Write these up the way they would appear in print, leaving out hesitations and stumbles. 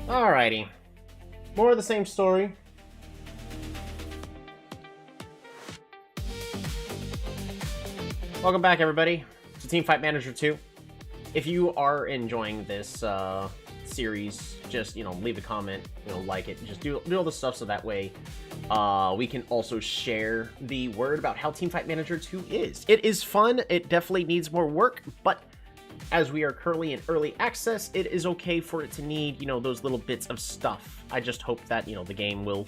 Alrighty. More of the same story. Welcome back, everybody, to Teamfight Manager 2. If you are enjoying this series, just, leave a comment, like it. Just do all the stuff so that way we can also share the word about how Teamfight Manager 2 is. It is fun. It definitely needs more work, but as we are currently in early access, it is okay for it to need, those little bits of stuff. I just hope that, the game will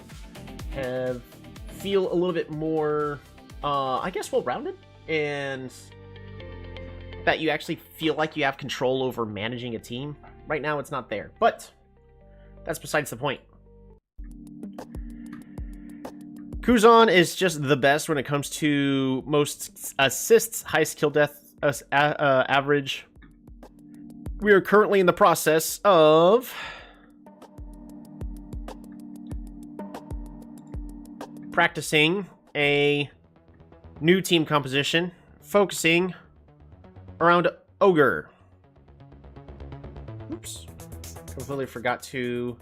feel a little bit more, I guess, well-rounded, and that you actually feel like you have control over managing a team. Right now, it's not there, but that's besides the point. Kuzan is just the best when it comes to most assists, highest kill death average. We are currently in the process of practicing a new team composition, focusing around Ogre. Oops. Completely forgot to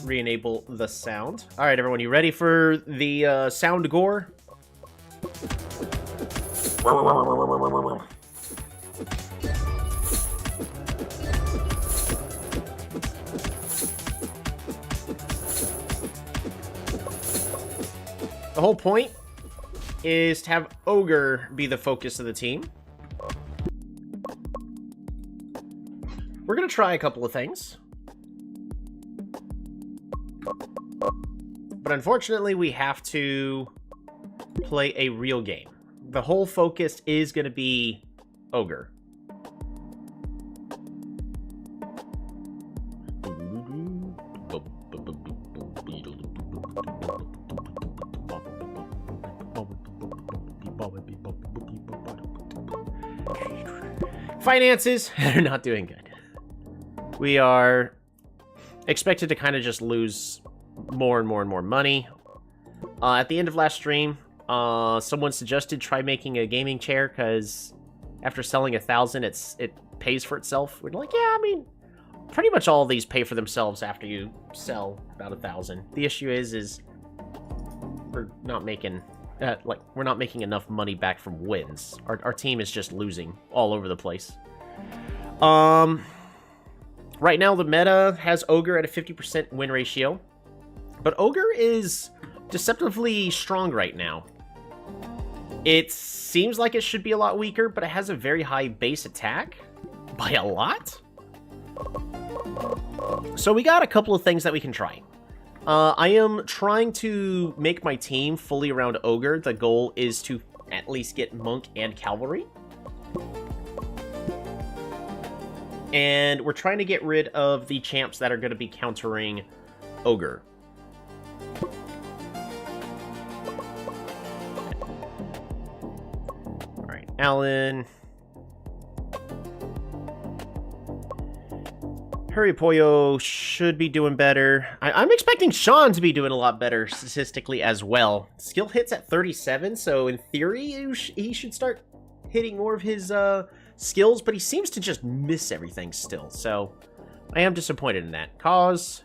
re-enable the sound. Alright, everyone, you ready for the sound gore? The whole point is to have Ogre be the focus of the team. We're going to try a couple of things. But unfortunately, we have to play a real game. The whole focus is going to be Ogre. Finances are not doing good. We are expected to kind of just lose more and more and more money. At the end of last stream, someone suggested try making a gaming chair, because after selling 1,000, it pays for itself. We're like, yeah, I mean, pretty much all of these pay for themselves after you sell about 1,000. The issue is we're not making we're not making enough money back from wins. Our team is just losing all over the place. Right now, the meta has Ogre at a 50% win ratio. But Ogre is deceptively strong right now. It seems like it should be a lot weaker, but it has a very high base attack. By a lot? So we got a couple of things that we can try. I am trying to make my team fully around Ogre. The goal is to at least get Monk and Cavalry. And we're trying to get rid of the champs that are going to be countering Ogre. Alright, Alan. Hurry Pollo should be doing better. I'm expecting Sean to be doing a lot better statistically as well. Skill hits at 37, so in theory, he should start hitting more of his skills, but he seems to just miss everything still, so I am disappointed in that. Cause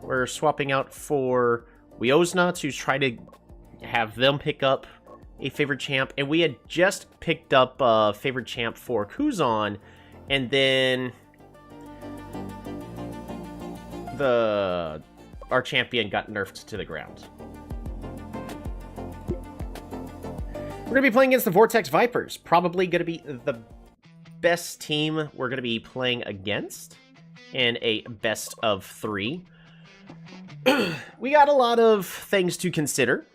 we're swapping out for Wiosna to try to have them pick up a favorite champ, and we had just picked up a favorite champ for Kuzan, and then our champion got nerfed to the ground. We're going to be playing against the Vortex Vipers. Probably going to be the best team we're going to be playing against in a best of 3. We got a lot of things to consider.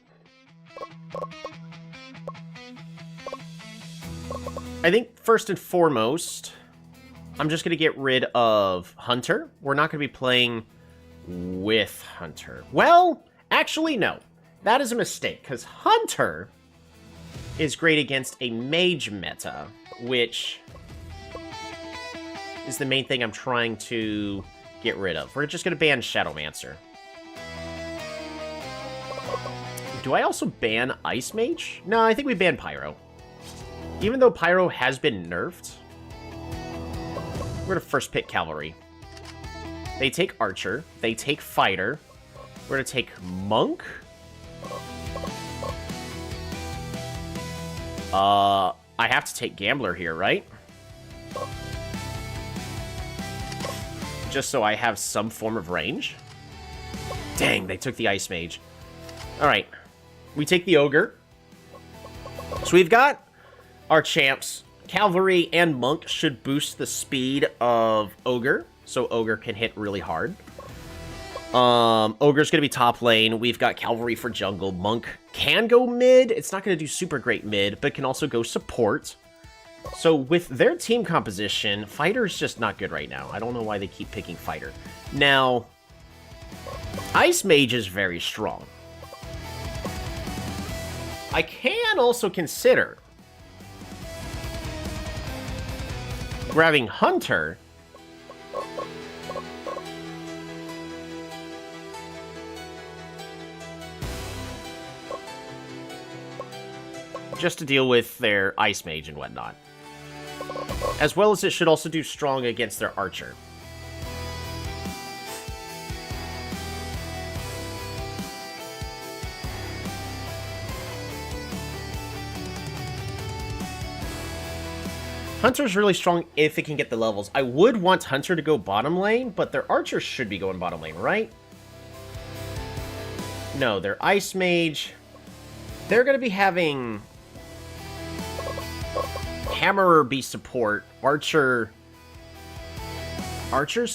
I think first and foremost, I'm just going to get rid of Hunter. We're not going to be playing with Hunter. Well, actually, no. That is a mistake, because Hunter is great against a mage meta, which is the main thing I'm trying to get rid of. We're just going to ban Shadowmancer. Do I also ban Ice Mage? No, I think we ban Pyro. Even though Pyro has been nerfed, we're going to first pick Cavalry. They take Archer. They take Fighter. We're going to take Monk. I have to take Gambler here, right? Just so I have some form of range. Dang, they took the Ice Mage. Alright. We take the Ogre. So we've got our champs. Cavalry and Monk should boost the speed of Ogre, so Ogre can hit really hard. Ogre's going to be top lane. We've got Cavalry for jungle. Monk can go mid. It's not going to do super great mid, but can also go support. So with their team composition, Fighter's just not good right now. I don't know why they keep picking Fighter. Now, Ice Mage is very strong. I can also consider grabbing Hunter. Just to deal with their Ice Mage and whatnot. As well as it should also do strong against their Archer. Hunter's really strong if it can get the levels. I would want Hunter to go bottom lane, but their Archer should be going bottom lane, right? No, their Ice Mage. They're going to be having Hammerer be support. Archer's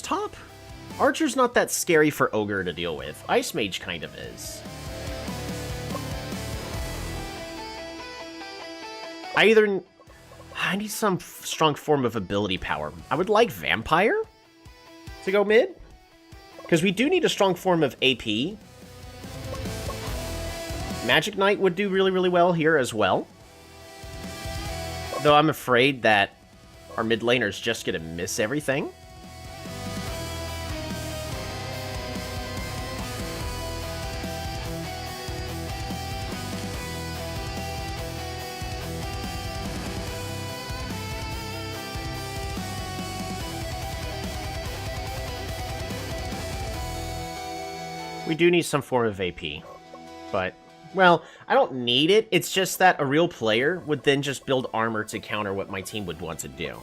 top? Archer's not that scary for Ogre to deal with. Ice Mage kind of is. I need some strong form of ability power. I would like Vampire to go mid, because we do need a strong form of AP. Magic Knight would do really, really well here as well. Though I'm afraid that our mid laner's just going to miss everything. We do need some form of AP, but, well, I don't need it. It's just that a real player would then just build armor to counter what my team would want to do.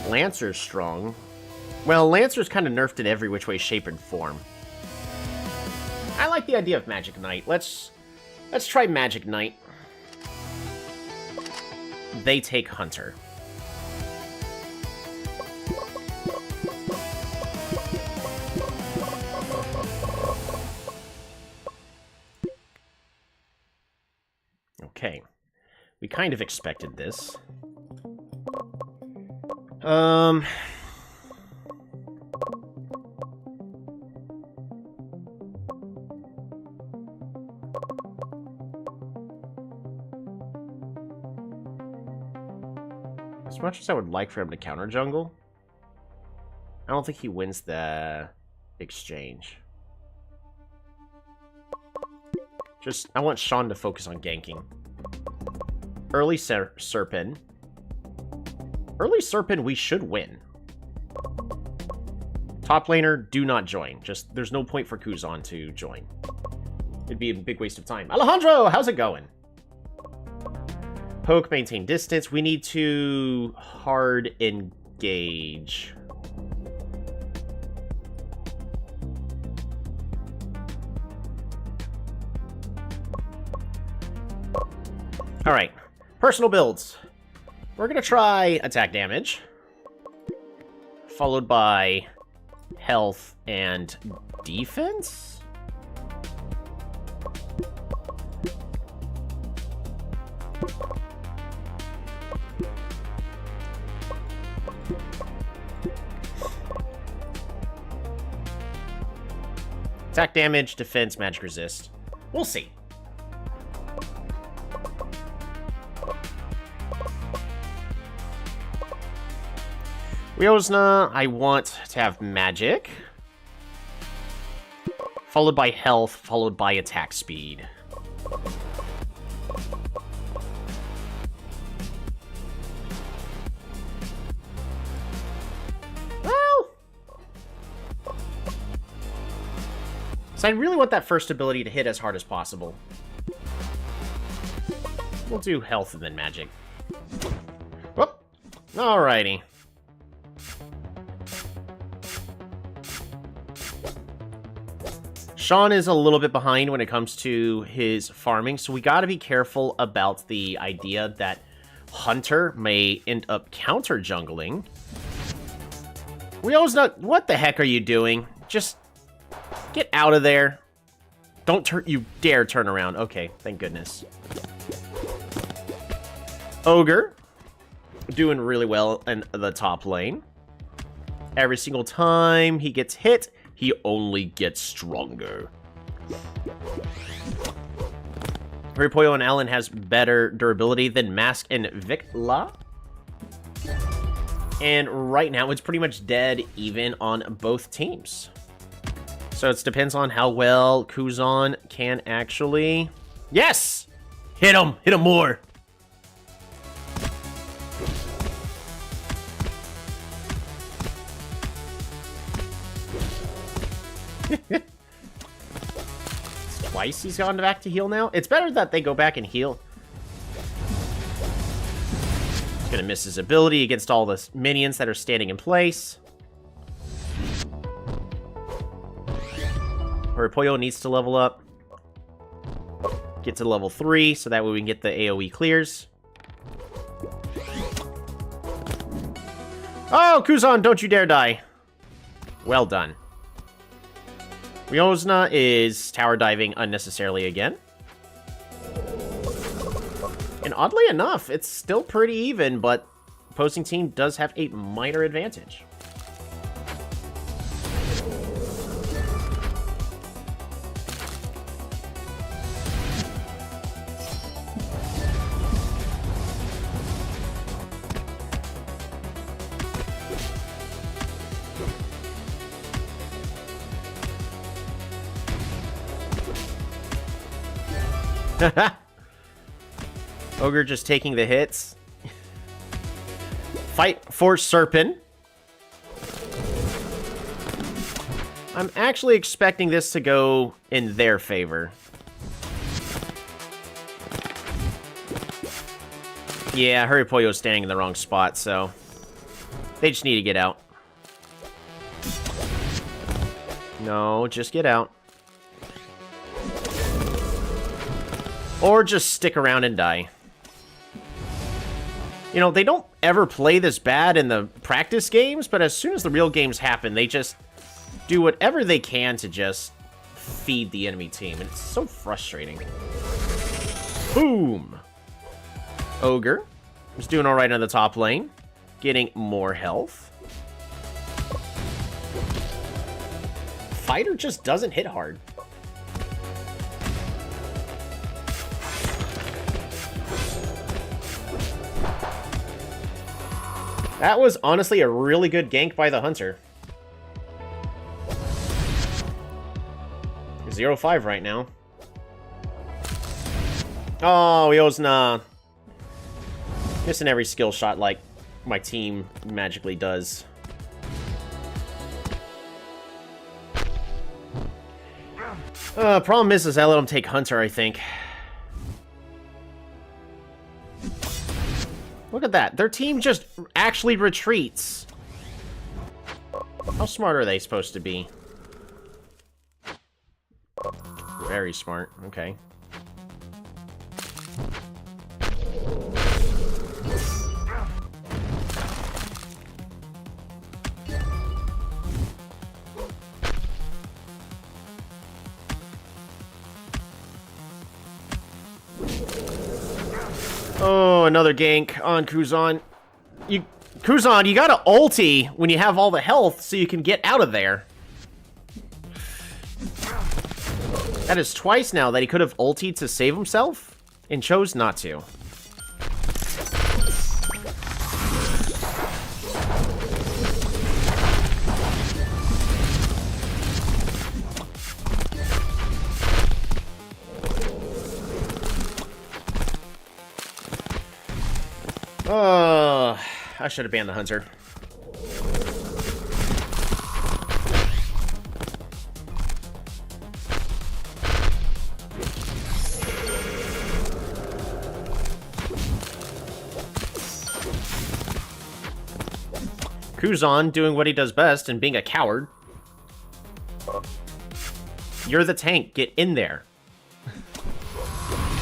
Lancer's strong. Well, Lancer's kind of nerfed in every which way, shape, and form. I like the idea of Magic Knight. Let's try Magic Knight. They take Hunter. Okay. We kind of expected this. As much as I would like for him to counter jungle, I don't think he wins the exchange. I want Sean to focus on ganking. Early Serpent. Early Serpent, we should win. Top laner, do not join. There's no point for Kuzan to join. It'd be a big waste of time. Alejandro, how's it going? Poke, maintain distance. We need to hard engage. Alright. Personal builds. We're going to try attack damage, followed by health and defense. Attack damage, defense, magic resist. We'll see. Ryozna, I want to have magic. Followed by health, followed by attack speed. Well... So I really want that first ability to hit as hard as possible. We'll do health and then magic. Whoop! Alrighty. Sean is a little bit behind when it comes to his farming, so we gotta be careful about the idea that Hunter may end up counter-jungling. We always not... What the heck are you doing? Just get out of there. Don't you dare turn around. Okay, thank goodness. Ogre. Doing really well in the top lane. Every single time he gets hit, he only gets stronger. Ripoyo and Allen has better durability than Mask and Vikla. And right now, it's pretty much dead even on both teams. So it depends on how well Kuzan can actually... Yes! Hit him! Hit him more! Twice he's gone back to heal now. It's better that they go back and heal. He's gonna miss his ability against all the minions that are standing in place. Ripoyo needs to level up. Get to level 3, so that way we can get the AoE clears. Oh, Kuzan, don't you dare die. Well done. Ryozna is tower diving unnecessarily again. And oddly enough, it's still pretty even, but opposing team does have a minor advantage. Ogre just taking the hits. Fight for Serpent. I'm actually expecting this to go in their favor. Yeah, Huripoyo's standing in the wrong spot, so they just need to get out. No, just get out. Or just stick around and die. You know, they don't ever play this bad in the practice games, but as soon as the real games happen, they just do whatever they can to just feed the enemy team. And it's so frustrating. Boom! Ogre is doing alright on the top lane. Getting more health. Fighter just doesn't hit hard. That was honestly a really good gank by the Hunter. 0-5 right now. Oh, Ryozna. Missing every skill shot like my team magically does. Problem is I let him take Hunter, I think. Look at that. Their team just actually retreats. How smart are they supposed to be? Very smart. Okay. Oh, another gank on Kuzan. Kuzan, you gotta ulti when you have all the health so you can get out of there. That is twice now that he could have ultied to save himself and chose not to. I should have banned the hunter. Kuzan doing what he does best and being a coward. You're the tank. Get in there.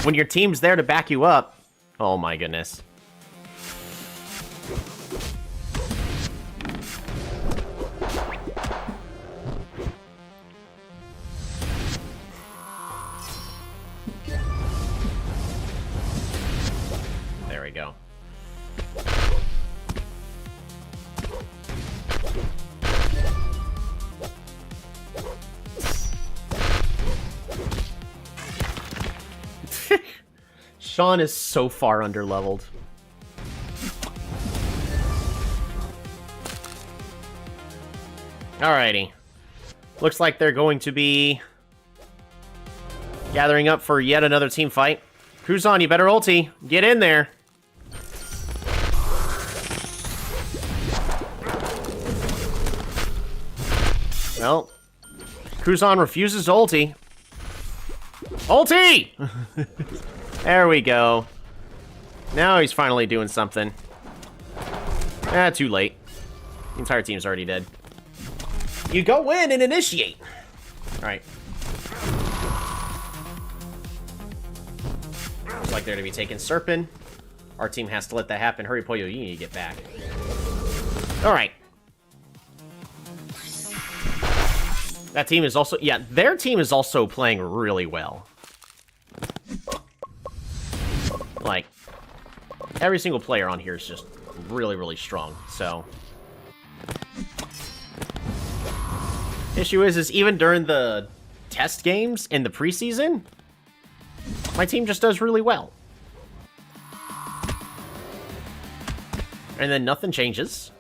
When your team's there to back you up. Oh my goodness. There we go. Sean is so far underleveled. Alrighty. Looks like they're going to be gathering up for yet another team fight. Kuzan, you better ulti. Get in there. Well, Kuzan refuses to ulti. Ulti! There we go. Now he's finally doing something. Ah, too late. The entire team's already dead. You go in and initiate. Alright. Looks like they're to be taking Serpent. Our team has to let that happen. Hurry, Poyo, you need to get back. Alright. That team is also... Yeah, their team is also playing really well. Like, every single player on here is just really, really strong, so... Issue is even during the test games in the preseason, my team just does really well. And then nothing changes.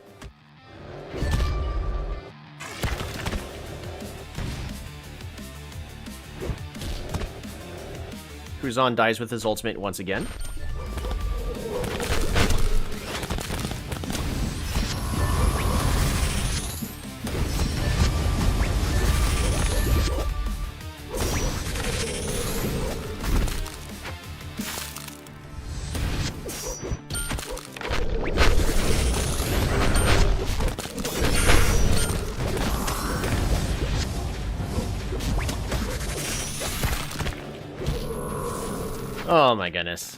Kuzan dies with his ultimate once again. Oh my goodness.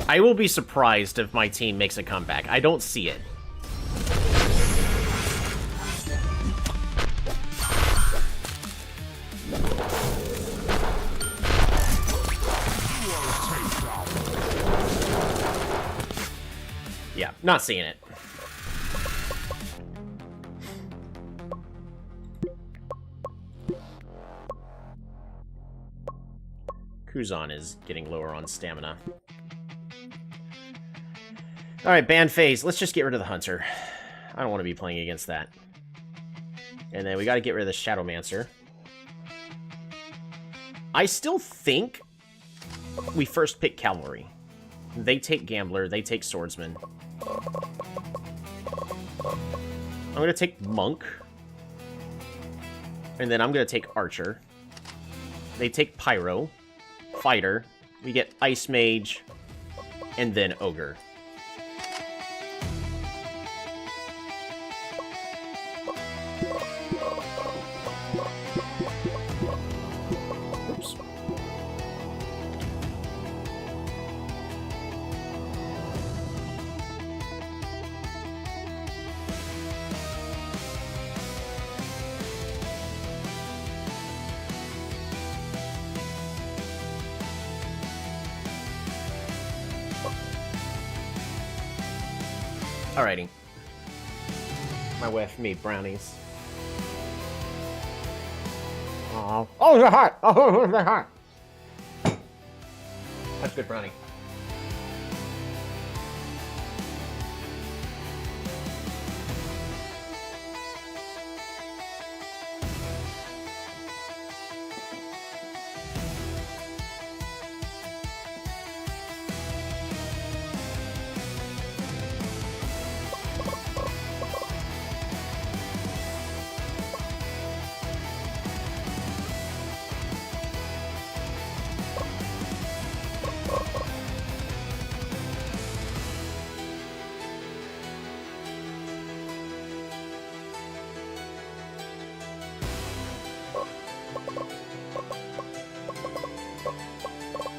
I will be surprised if my team makes a comeback. I don't see it. Yeah, not seeing it. Kuzan is getting lower on stamina. Alright, ban phase. Let's just get rid of the Hunter. I don't want to be playing against that. And then we got to get rid of the Shadowmancer. I still think we first pick Cavalry. They take Gambler, they take Swordsman. I'm going to take Monk. And then I'm going to take Archer. They take Pyro. Fighter. We get Ice Mage. And then Ogre. Oops. Alrighty. My wife made brownies. Aww. Oh, they're hot! Oh, they're hot! That's good brownie.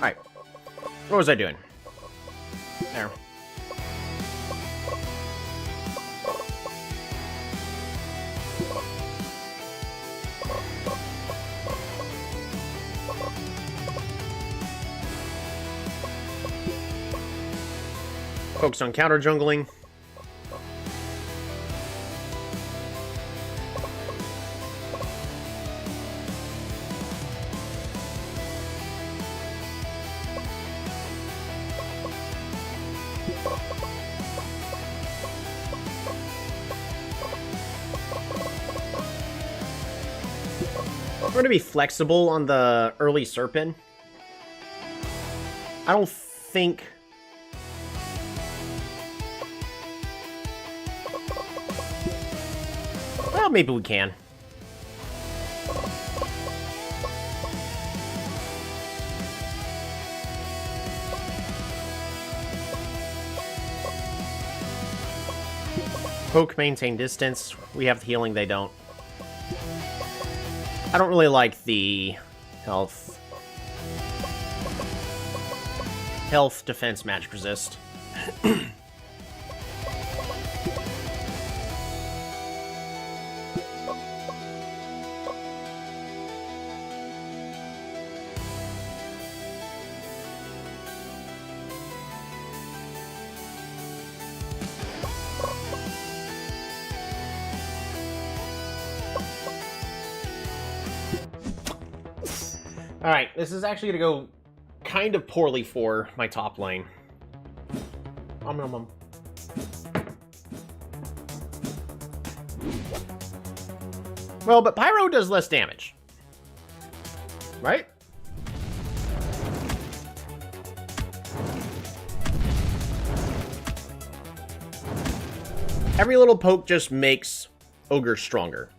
Alright. What was I doing? There. Focus on counter jungling. We're going to be flexible on the early Serpent. I don't think... Well, maybe we can. Poke, maintain distance. We have the healing, they don't. I don't really like the health. Health, defense, magic resist. Alright, this is actually going to go kind of poorly for my top lane. Well, but Pyro does less damage. Right? Every little poke just makes Ogre stronger.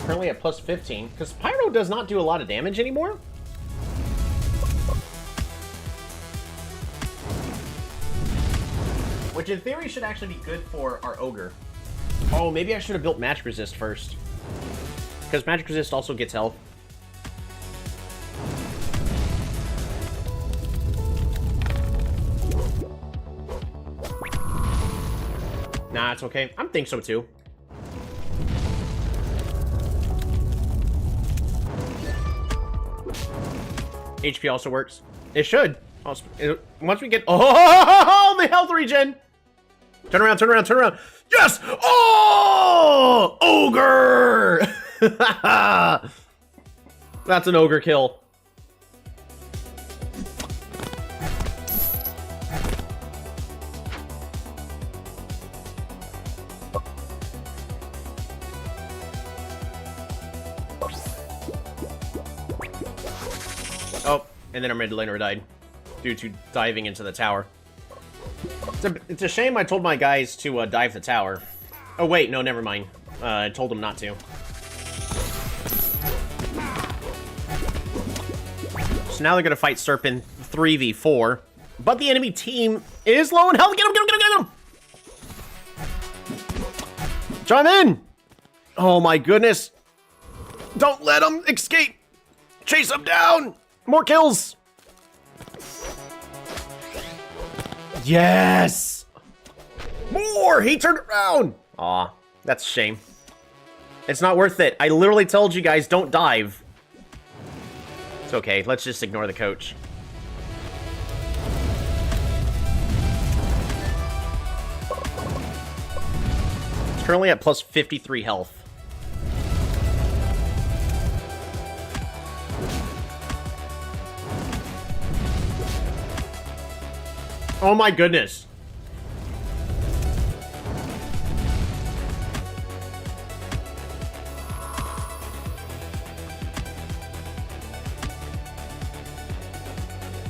Currently at plus 15, because Pyro does not do a lot of damage anymore. Which in theory should actually be good for our Ogre. Oh, maybe I should have built Magic Resist first. Because Magic Resist also gets health. Nah, it's okay. I think so too. HP also works. It should. Also, once we get... Oh, the health regen! Turn around, turn around, turn around. Yes! Oh! Ogre! That's an Ogre kill. Oh, and then our mid laner died due to diving into the tower. It's a shame I told my guys to dive the tower. Oh wait, no, never mind. I told them not to. So now they're gonna fight Serpent 3v4, but the enemy team is low in health. Get him! Get him! Get him! Get him! Chime in! Oh my goodness! Don't let him escape! Chase him down! More kills! Yes! More! He turned around! Aw, that's a shame. It's not worth it. I literally told you guys, don't dive. It's okay, let's just ignore the coach. It's currently at plus 53 health. Oh my goodness.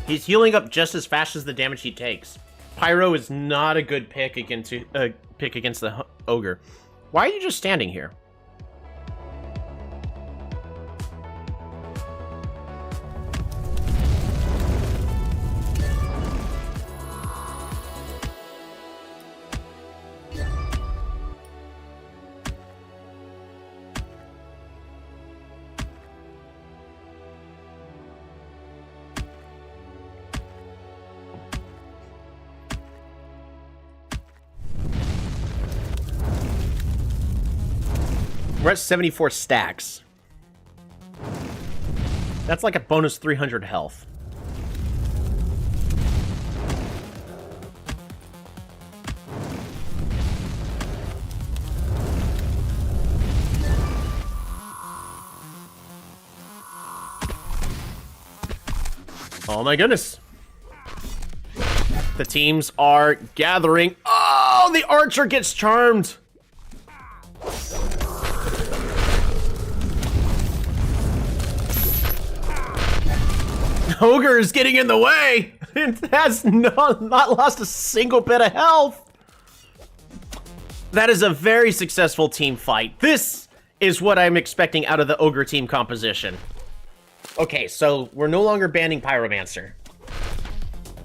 He's healing up just as fast as the damage he takes. Pyro is not a good pick against the ogre. Why are you just standing here? We're at 74 stacks. That's like a bonus 300 health. Oh my goodness. The teams are gathering. Oh, the archer gets charmed. Ogre is getting in the way. It has not lost a single bit of health. That is a very successful team fight. This is what I'm expecting out of the ogre team composition. Okay, so we're no longer banning Pyromancer.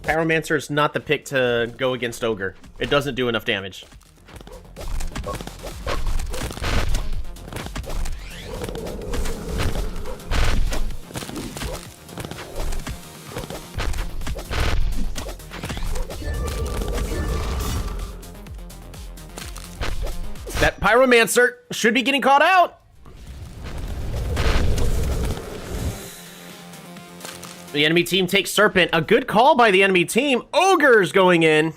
Pyromancer is not the pick to go against ogre. It doesn't do enough damage. That Pyromancer should be getting caught out. The enemy team takes Serpent. A good call by the enemy team. Ogre's going in.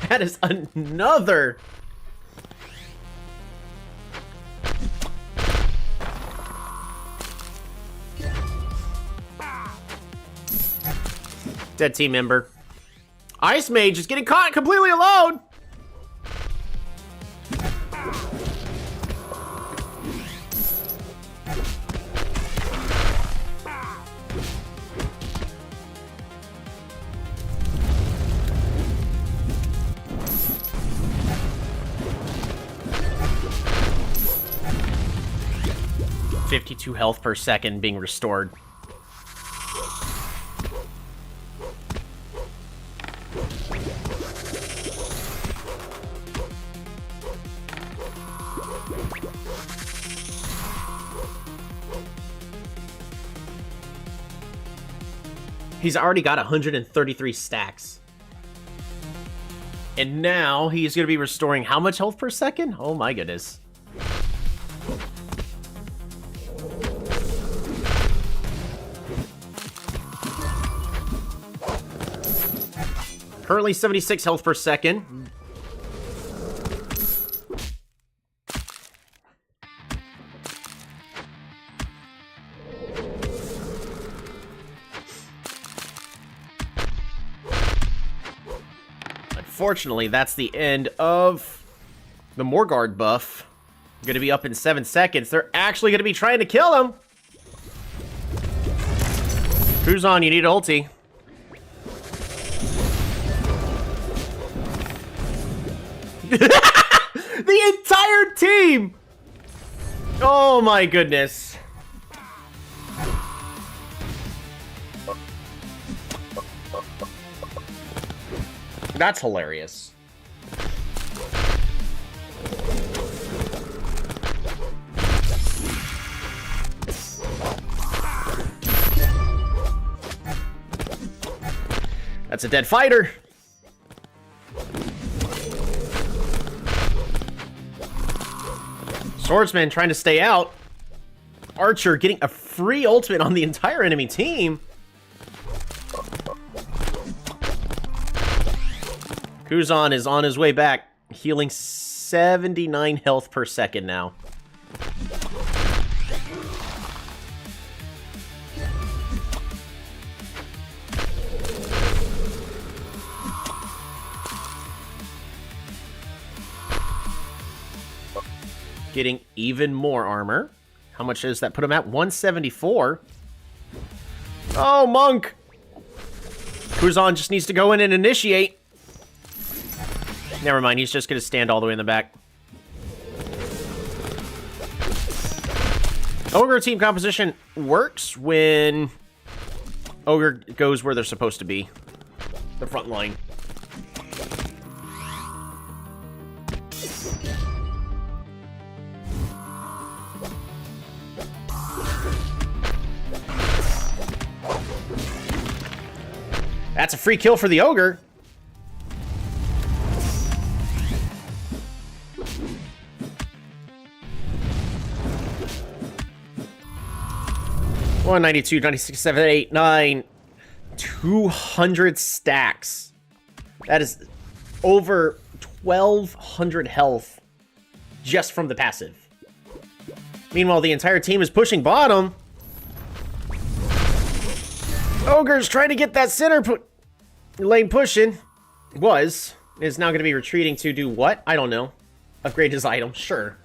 That is another. Dead team member. Ice Mage is getting caught completely alone. .52 health per second being restored. He's already got 133 stacks. And now he's going to be restoring how much health per second? Oh my goodness. Currently 76 health per second. Unfortunately, that's the end of the Morgard buff. Going to be up in 7 seconds. They're actually going to be trying to kill him. Who's on? You need ulti. The entire team! Oh my goodness. That's hilarious. That's a dead fighter. Swordsman trying to stay out. Archer getting a free ultimate on the entire enemy team. Kuzan is on his way back, healing 79 health per second now. Getting even more armor. How much does that put him at? 174. Oh, Monk! Kuzan just needs to go in and initiate. Never mind, he's just going to stand all the way in the back. Ogre team composition works when Ogre goes where they're supposed to be. The front line. That's a free kill for the Ogre. One 92, 96, 7, 8, 9, 200 stacks. That is over 1,200 health just from the passive. Meanwhile, the entire team is pushing bottom. Ogre's trying to get that center lane pushing. Is now going to be retreating to do what? I don't know. Upgrade his item, sure.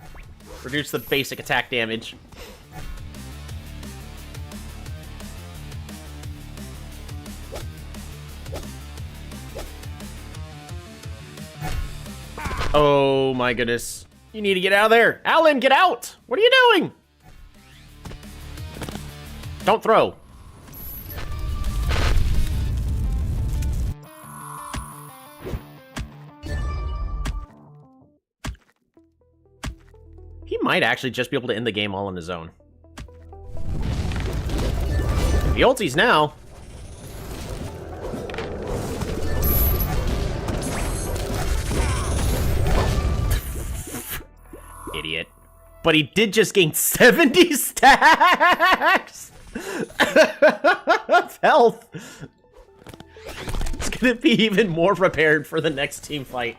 Reduce the basic attack damage. Oh my goodness. You need to get out of there. Alan, get out! What are you doing? Don't throw. He might actually just be able to end the game all on his own. The ulties now. Idiot. But he did just gain 70 stacks of health. It's gonna be even more prepared for the next team fight.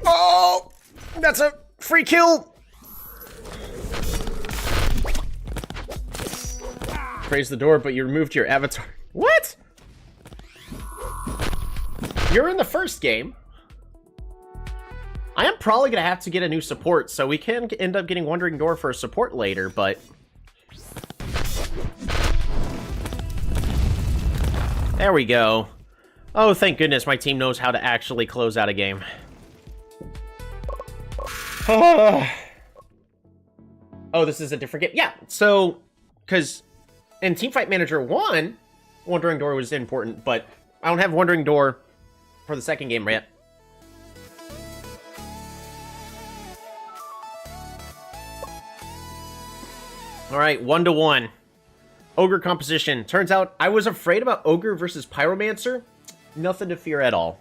Oh, that's a free kill. Praise the door, but you removed your avatar. What? You're in the first game. I am probably going to have to get a new support, so we can end up getting Wandering Door for a support later, but... There we go. Oh, thank goodness my team knows how to actually close out a game. Oh, this is a different game. Yeah, so... Because... In Teamfight Manager 1, Wandering Door was important, but I don't have Wandering Door for the second game yet. Alright, 1-1. Ogre composition. Turns out I was afraid about Ogre versus Pyromancer. Nothing to fear at all.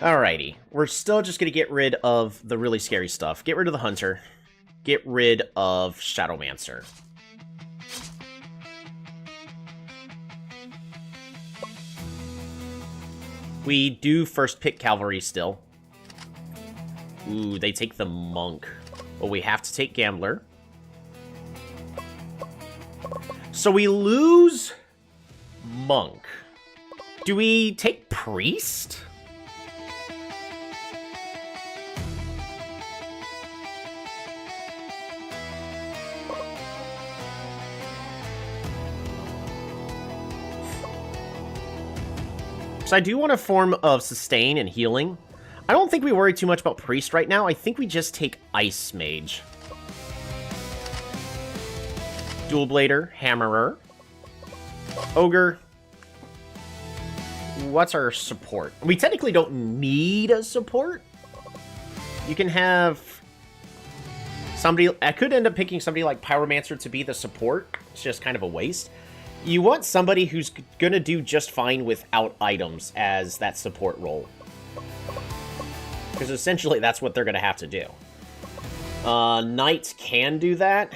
Alrighty, we're still just going to get rid of the really scary stuff. Get rid of the Hunter. Get rid of Shadowmancer. We do first pick Cavalry still. Ooh, they take the Monk. Well, we have to take Gambler. So we lose Monk. Do we take Priest? So I do want a form of sustain and healing. I don't think we worry too much about Priest right now. I think we just take Ice Mage. Dual Blader, Hammerer. Ogre. What's our support? We technically don't need a support. You can have somebody... I could end up picking somebody like Pyromancer to be the support. It's just kind of a waste. You want somebody who's gonna do just fine without items as that support role. Because essentially that's what they're gonna have to do. Knights can do that.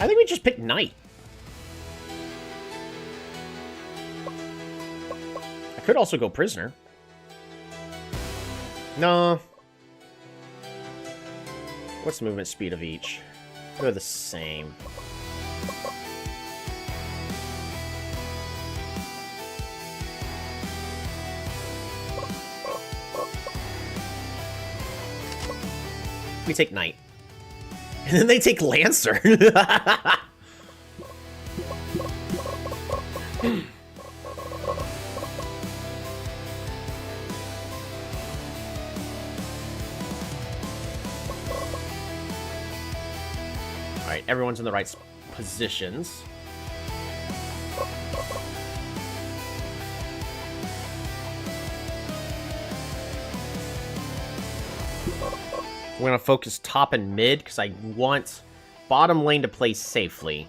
I think we just picked Knight. I could also go Prisoner. No. What's the movement speed of each? They're the same. We take Knight. And then they take Lancer. Alright, everyone's in the right positions. We're going to focus top and mid, because I want bottom lane to play safely.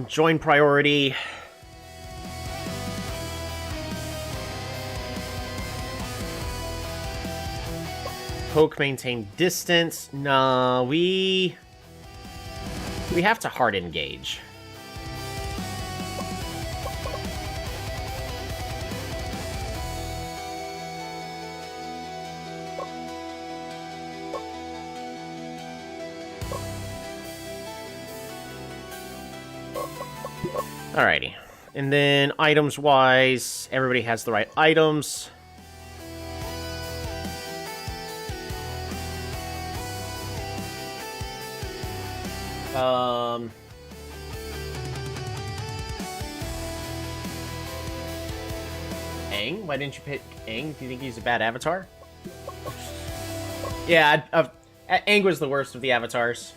Join priority. Poke, maintain distance. No, we have to hard engage. Alrighty. And then items-wise, everybody has the right items. Aang? Why didn't you pick Aang? Do you think he's a bad avatar? Yeah, Aang was the worst of the avatars.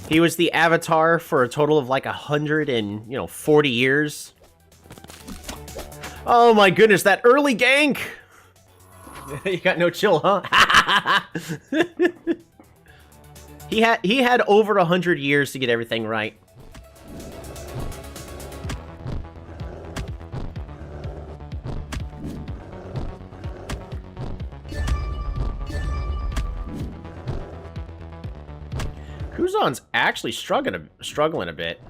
He was the avatar for a total of like 140 years. Oh my goodness, that early gank! You got no chill, huh? He had over 100 years to get everything right. Kuzan's actually struggling a bit.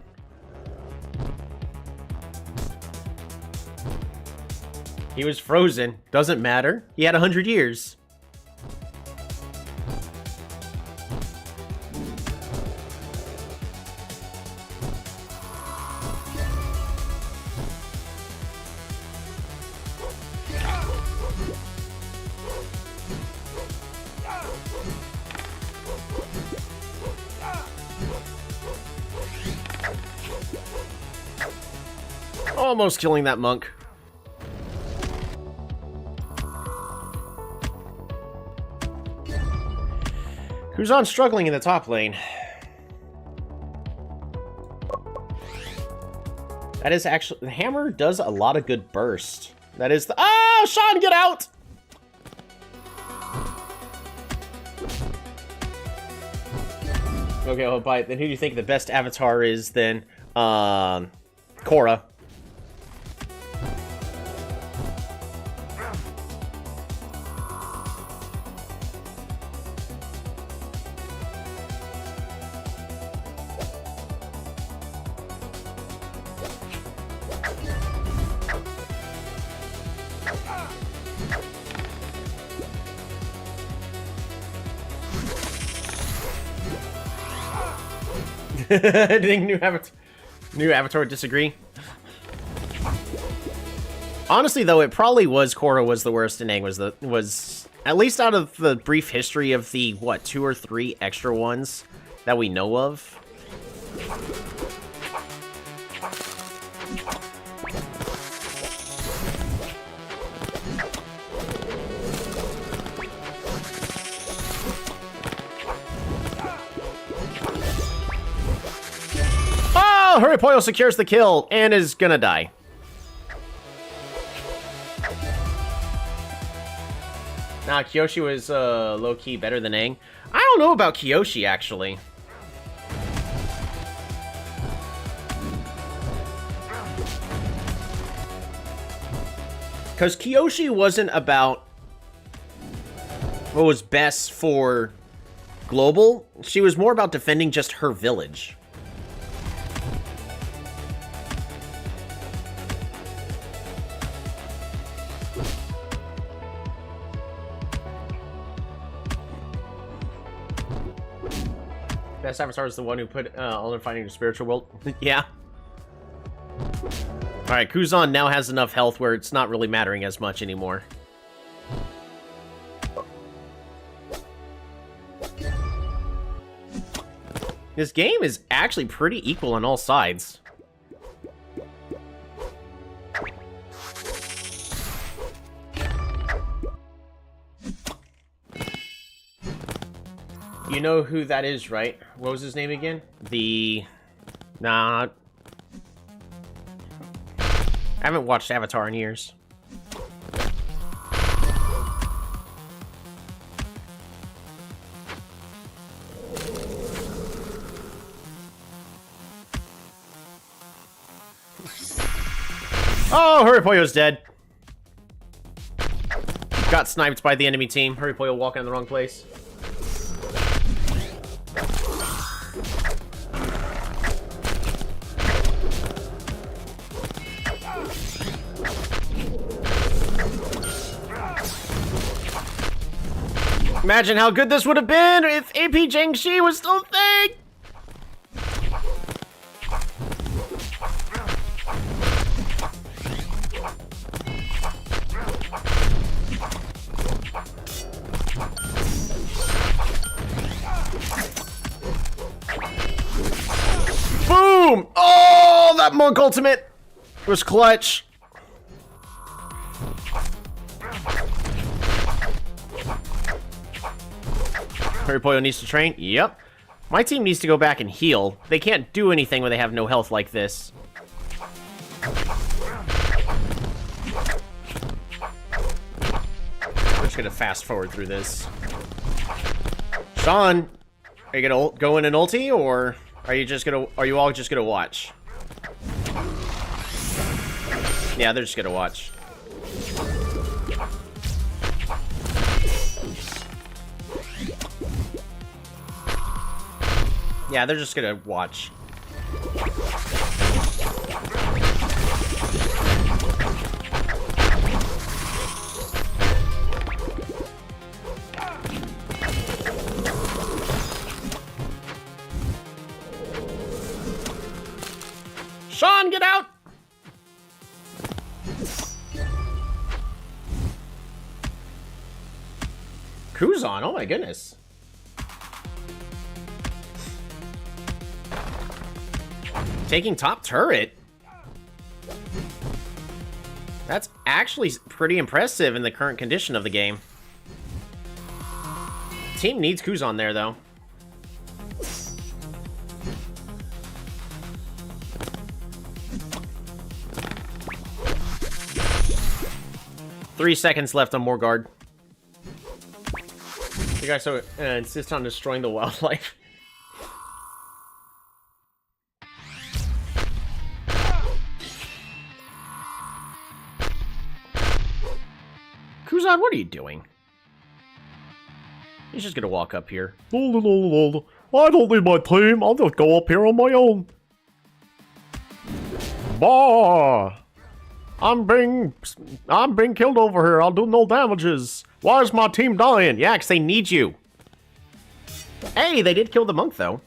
He was frozen. Doesn't matter. He had 100 years. Almost killing that monk. Who's on struggling in the top lane? That is actually... The hammer does a lot of good burst. That is the... Oh, Sean, get out! Okay, well, then who do you think the best avatar is then? Korra. Do you think new avatar would disagree? Honestly, though, it probably was Korra was the worst, and Aang was at least out of the brief history of the what 2 or 3 extra ones that we know of. Hurry, Poyo secures the kill and is gonna die. Nah, Kyoshi was low-key better than Aang. I don't know about Kyoshi, actually. Because Kyoshi wasn't about what was best for global. She was more about defending just her village. Best Avatar is the one who put all in fighting the spiritual world. Yeah. Alright, Kuzan now has enough health where it's not really mattering as much anymore. This game is actually pretty equal on all sides. You know who that is, right? What was his name again? Nah. I haven't watched Avatar in years. Oh, Huripoyo's dead. Got sniped by the enemy team. Huripoyo walking in the wrong place. Imagine how good this would have been if AP Jiangxi was still a thing! Boom! Oh, that monk ultimate was clutch. Huripoyo needs to train? Yep. My team needs to go back and heal. They can't do anything when they have no health like this. I'm just gonna fast forward through this. Sean, are you gonna go in an ulti, or are you all just gonna watch? Yeah, they're just gonna watch. Yeah, they're just gonna watch. Sean, get out! Kuzan, oh my goodness. Taking top turret? That's actually pretty impressive in the current condition of the game. Team needs Kuzan there, though. Three seconds left on Morgard. You guys so insist on destroying the wildlife. Kuzan, what are you doing? He's just gonna walk up here. I don't need my team. I'll just go up here on my own. Bah! I'm being killed over here. I'll do no damages. Why is my team dying? Yeah, because they need you. Hey, they did kill the monk, though.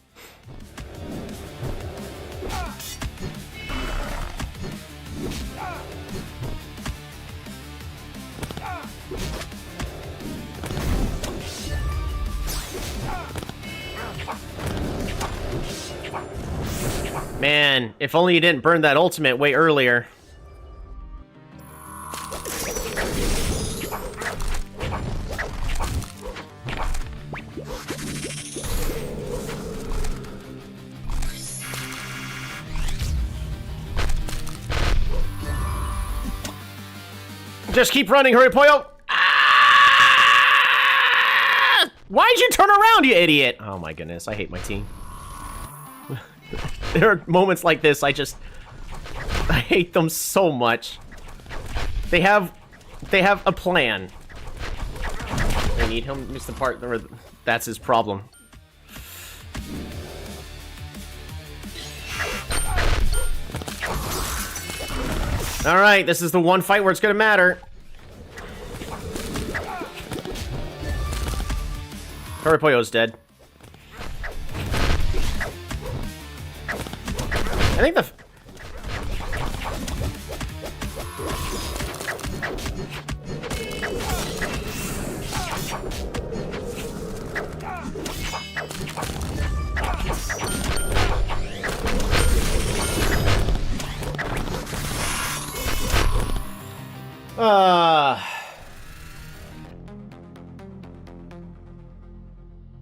Man, if only you didn't burn that ultimate way earlier. Just keep running, Huripoyo! Ah! Why'd you turn around, you idiot? Oh my goodness, I hate my team. There are moments like this, I hate them so much. They have a plan. They need him, miss the part where that's his problem. Alright, this is the one fight where it's gonna matter. Toripoyo's dead. I think the...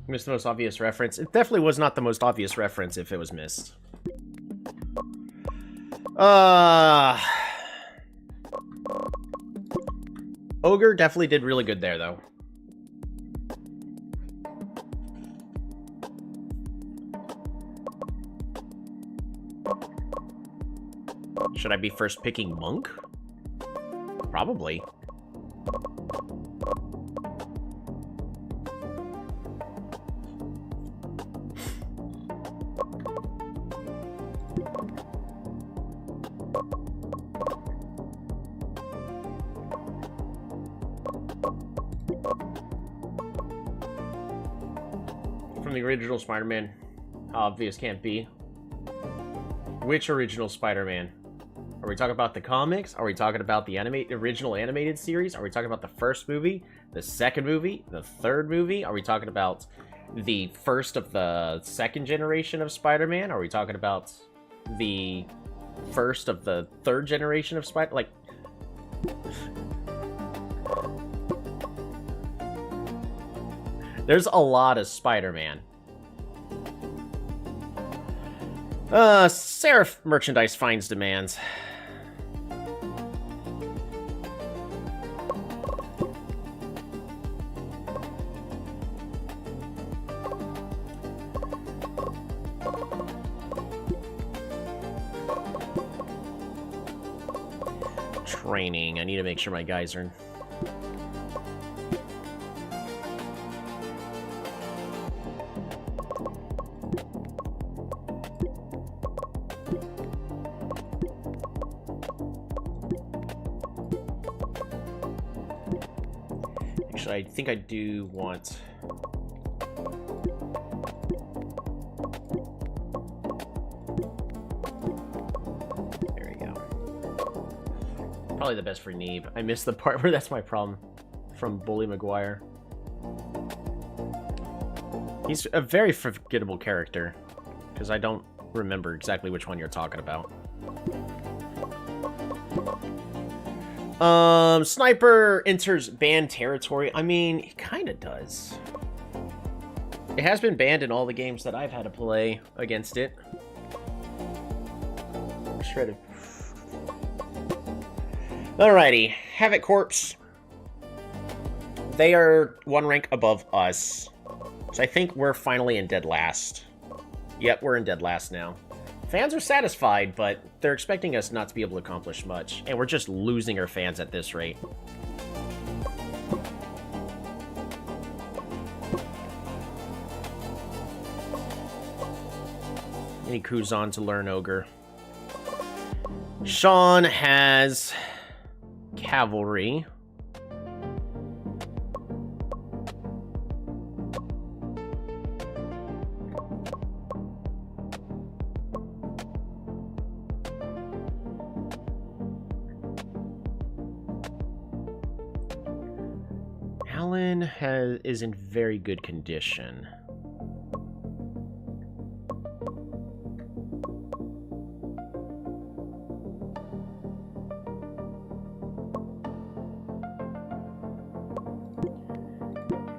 Missed the most obvious reference. It definitely was not the most obvious reference if it was missed. Ogre definitely did really good there, though. Should I be first picking Monk? Probably. From the original Spider-Man. How obvious can't be. Which original Spider-Man? Are we talking about the comics? Are we talking about the original animated series? Are we talking about the first movie? The second movie? The third movie? Are we talking about the first of the second generation of Spider-Man? Are we talking about the first of the third generation of Spider... Like... There's a lot of Spider-Man. Seraph merchandise finds demands. Training. I need to make sure my guys are... Actually, I think I do want... There we go. Probably the best for Neeb. I missed the part where that's my problem from Bully Maguire. He's a very forgettable character, because I don't remember exactly which one you're talking about. Sniper enters banned territory. I mean, it kind of does. It has been banned in all the games that I've had to play against it. Shredded. Alrighty, Havoc Corps. They are one rank above us. So I think we're finally in dead last. Yep, we're in dead last now. Fans are satisfied, but they're expecting us not to be able to accomplish much. And we're just losing our fans at this rate. Any Kuzan to learn Ogre. Sean has Cavalry. Alan is in very good condition.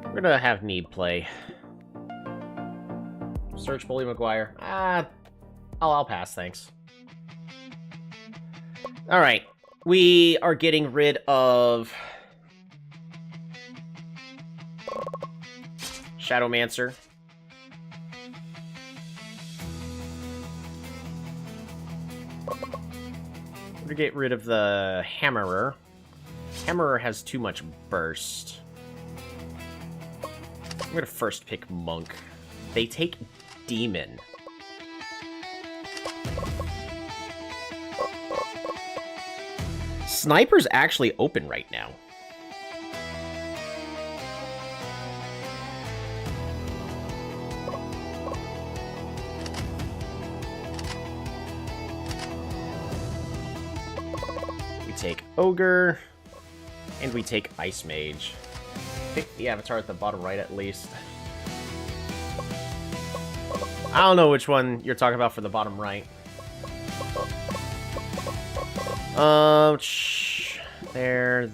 We're gonna have Neeb play. Search Bully Maguire. I'll pass, thanks. Alright. We are getting rid of Shadowmancer. I'm gonna get rid of the Hammerer. Hammerer has too much burst. I'm gonna first pick Monk. They take Demon. Sniper's actually open right now. We take Ogre, and we take Ice Mage. Pick the avatar at the bottom right at least. I don't know which one you're talking about for the bottom right. There's...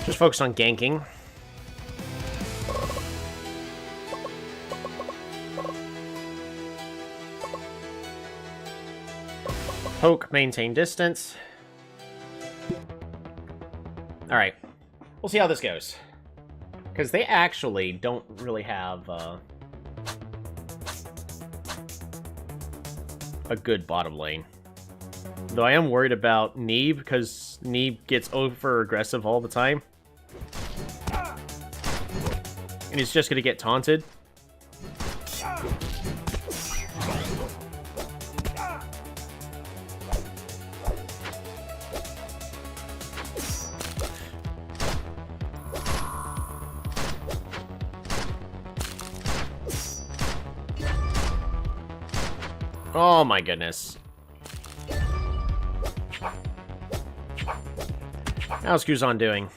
Just focus on ganking. Poke, maintain distance. Alright. We'll see how this goes. Because they actually don't really have a good bottom lane. Though I am worried about Neeb, because Neeb gets over-aggressive all the time. And he's just going to get taunted. Oh my goodness. How's Guzan doing?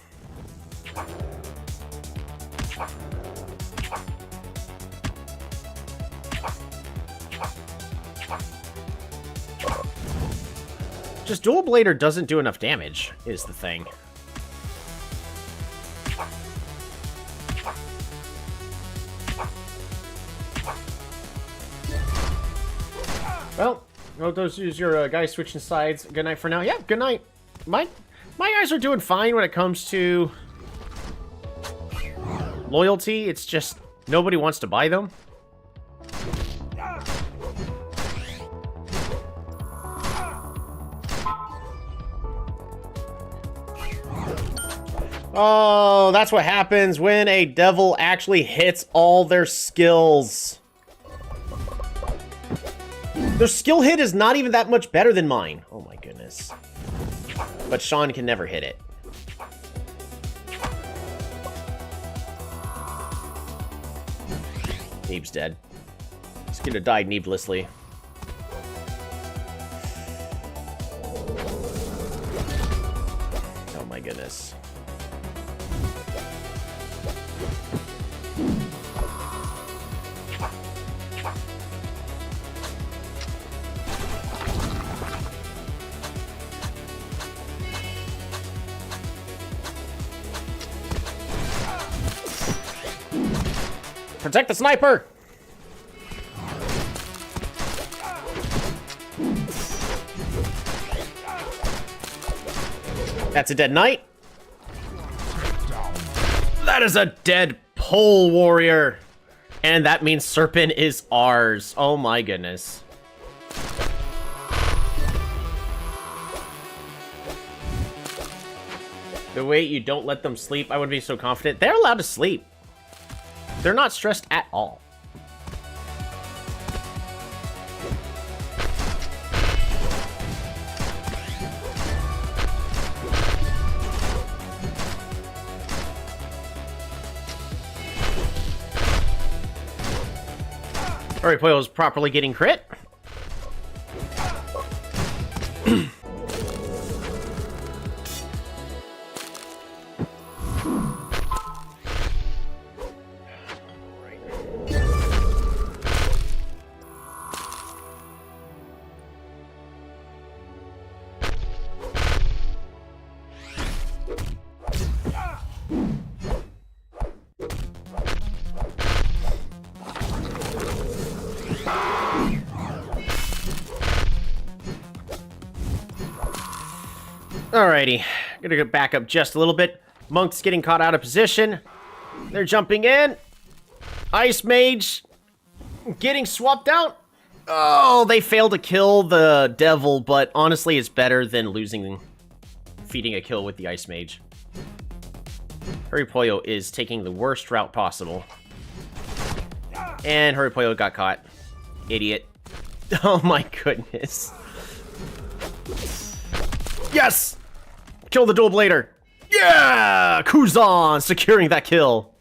Just Dual Blader doesn't do enough damage, is the thing. Well, those use your guys switching sides. Good night for now. Yeah, good night. My guys are doing fine when it comes to loyalty. It's just nobody wants to buy them. Oh, that's what happens when a devil actually hits all their skills. Their skill hit is not even that much better than mine. Oh my goodness. But Sean can never hit it. Neeb's dead. He's gonna die needlessly. Oh my goodness. Protect the sniper! That's a dead knight. That is a dead pole warrior. And that means Serpent is ours. Oh my goodness. The way you don't let them sleep, I wouldn't be so confident. They're allowed to sleep. They're not stressed at all. Alright, Poyo's properly getting crit. Alrighty, gonna go back up just a little bit. Monk's getting caught out of position. They're jumping in. Ice Mage getting swapped out. Oh, they failed to kill the devil, but honestly, it's better than feeding a kill with the Ice Mage. Hurry Pollo is taking the worst route possible. And Hurry Pollo got caught. Idiot. Oh my goodness. Yes! Kill the dual blader. Yeah! Kuzan securing that kill.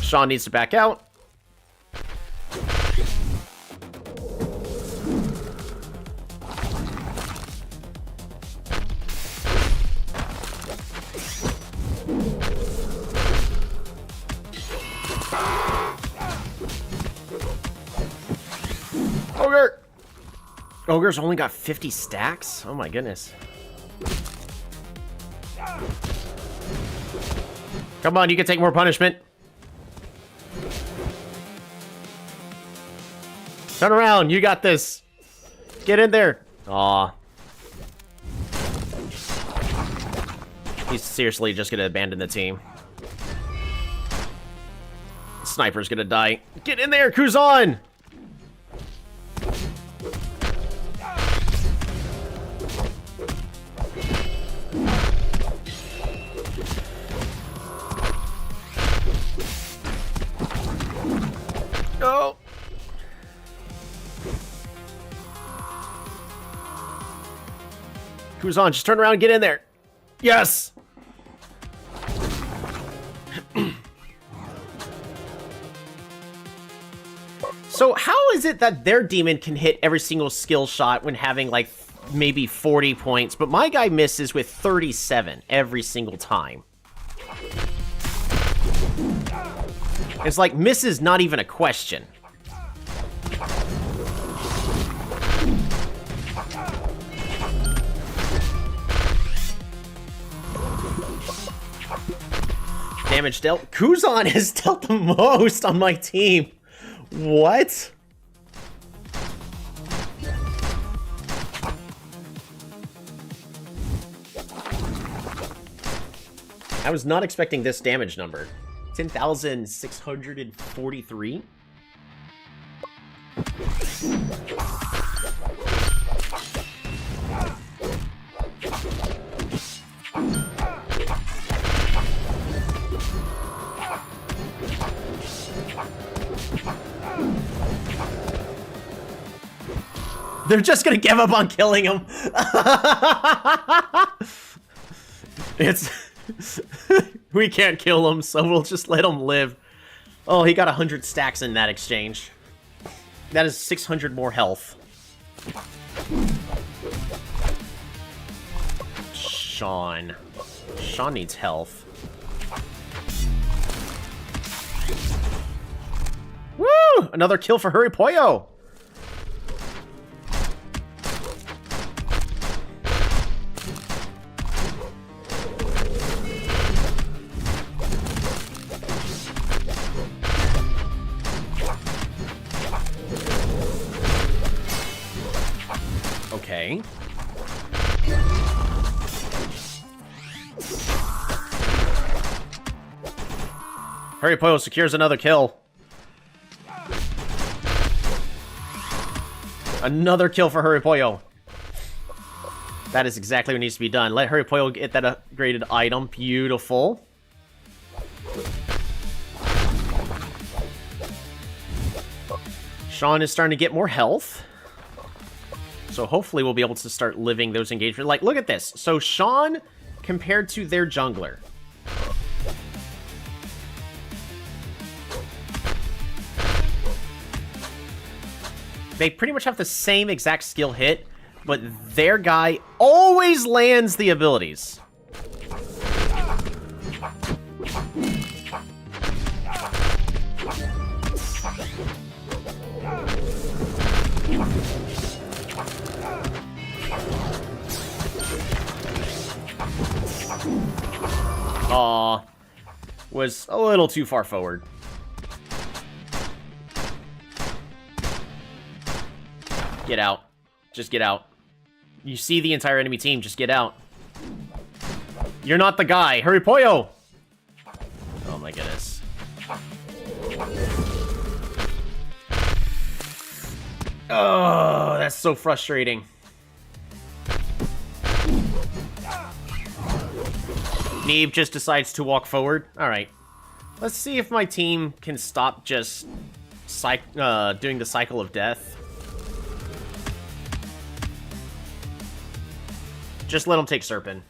Sean needs to back out. Ogre! Ogre's only got 50 stacks? Oh my goodness. Come on, you can take more punishment. Turn around, you got this. Get in there. Aw. He's seriously just gonna abandon the team. Sniper's gonna die. Get in there, Kuzan! No. Kuzan, just turn around and get in there. Yes! So how is it that their demon can hit every single skill shot when having like maybe 40 points, but my guy misses with 37 every single time? It's like miss is not even a question. Damage dealt. Kuzan has dealt the most on my team. What? I was not expecting this damage number. 10,643? They're just gonna give up on killing him. We can't kill him, so we'll just let him live. Oh, he got 100 stacks in that exchange. That is 600 more health. Sean. Sean needs health. Woo! Another kill for Hurry Pollo. Okay. Hurry Pollo secures another kill. Another kill for Hurry Pollo. That is exactly what needs to be done. Let Hurry Pollo get that upgraded item. Beautiful. Sean is starting to get more health. So hopefully we'll be able to start living those engagements. Like, look at this. So Sean, compared to their jungler. They pretty much have the same exact skill hit, but their guy always lands the abilities. Aw, was a little too far forward. Get out. Just get out. You see the entire enemy team, just get out. You're not the guy. Hurry, Pollo! Oh my goodness. Oh, that's so frustrating. Neeb just decides to walk forward. Alright. Let's see if my team can stop just doing the cycle of death. Just let them take Serpent.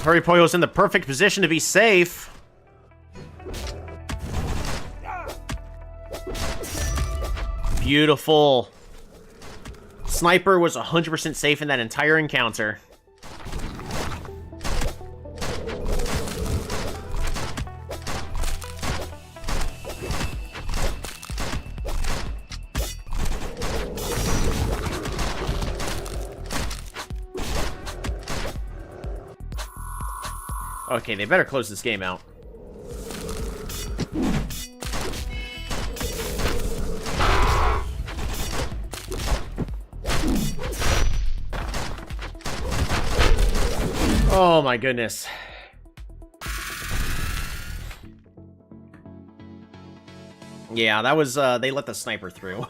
Hurry Pollo's in the perfect position to be safe. Beautiful. Sniper was 100% safe in that entire encounter. Okay, they better close this game out. Oh my goodness. Yeah, that was, they let the sniper through.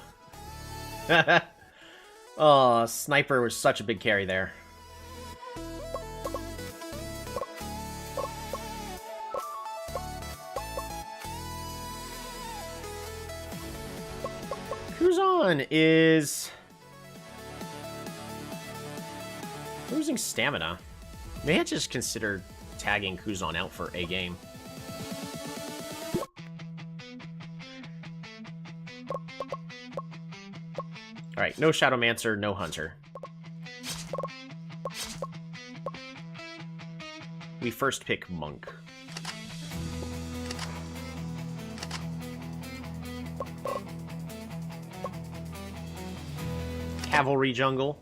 Oh, sniper was such a big carry there. Kuzan is losing stamina. May I just consider tagging Kuzan out for a game? Alright, no Shadowmancer, no Hunter. We first pick Monk. Cavalry Jungle.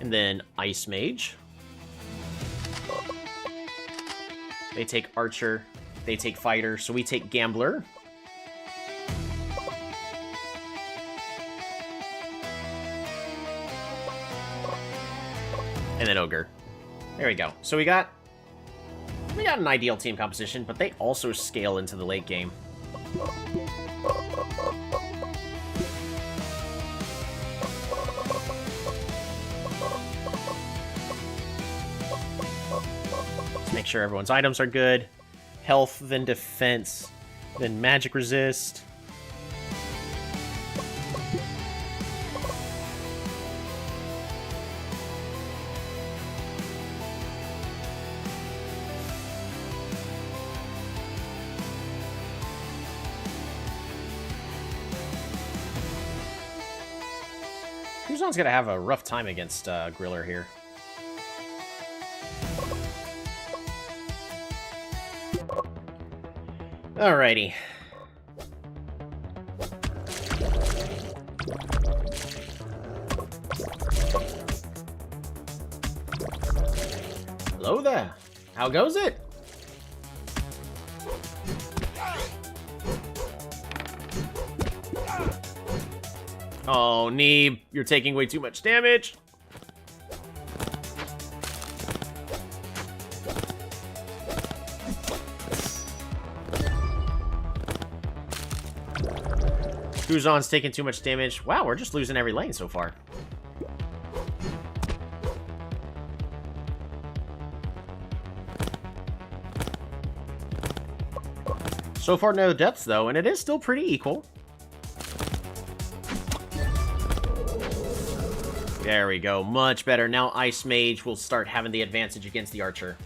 And then Ice Mage. They take Archer. They take Fighter. So we take Gambler. And then Ogre. There we go. So we got an ideal team composition, but they also scale into the late game. Make sure everyone's items are good. Health, then defense, then magic resist. Kuzan's gonna have a rough time against Griller here. Alrighty. Hello there. How goes it? Oh, Neeb, you're taking way too much damage. Kuzan's taking too much damage. Wow, we're just losing every lane so far. So far, no deaths, though, and it is still pretty equal. There we go. Much better. Now Ice Mage will start having the advantage against the Archer.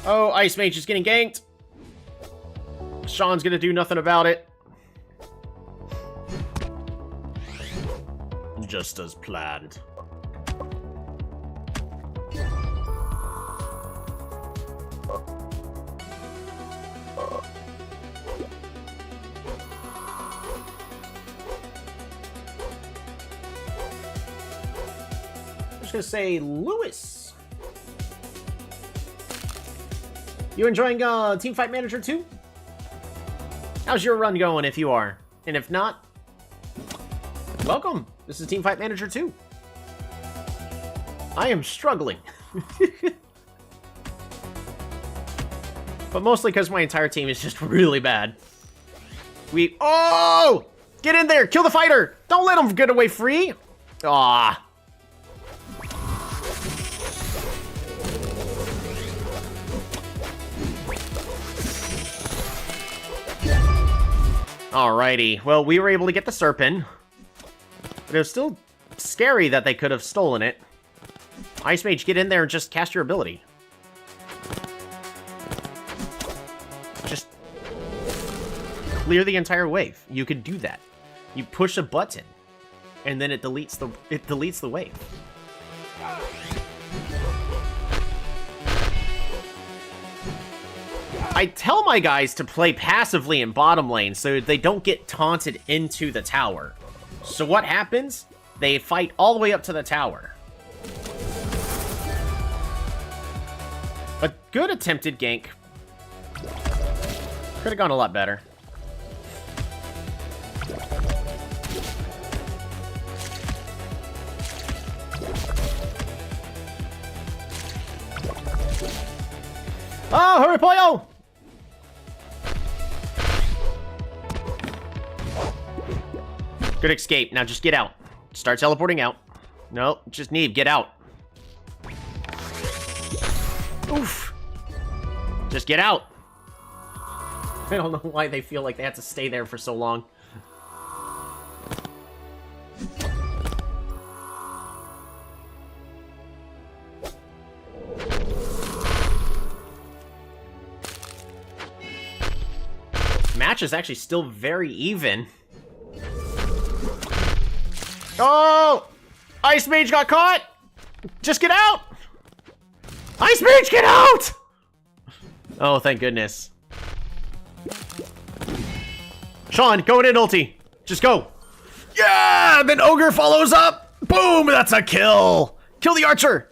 Oh, Ice Mage is getting ganked. Sean's gonna do nothing about it. Just as planned. I'm just gonna say Lewis. You enjoying Teamfight Manager 2? How's your run going if you are? And if not, welcome. This is Teamfight Manager 2. I am struggling. But mostly because my entire team is just really bad. Oh! Get in there! Kill the fighter! Don't let him get away free! Ah. Alrighty. Well, we were able to get the Serpent. But it was still scary that they could have stolen it. Ice Mage, get in there and just cast your ability. Just clear the entire wave. You could do that. You push a button, and then it deletes the wave. I tell my guys to play passively in bottom lane so they don't get taunted into the tower. So what happens? They fight all the way up to the tower. A good attempted gank. Could have gone a lot better. Oh, hurry, pollo! Good escape. Now just get out. Start teleporting out. No, just Neve, get out. Oof. Just get out. I don't know why they feel like they have to stay there for so long. Match is actually still very even. Oh! Ice Mage got caught! Just get out! Ice Mage, get out! Oh, thank goodness. Sean, go in ulti. Just go. Yeah! Then Ogre follows up. Boom! That's a kill! Kill the archer!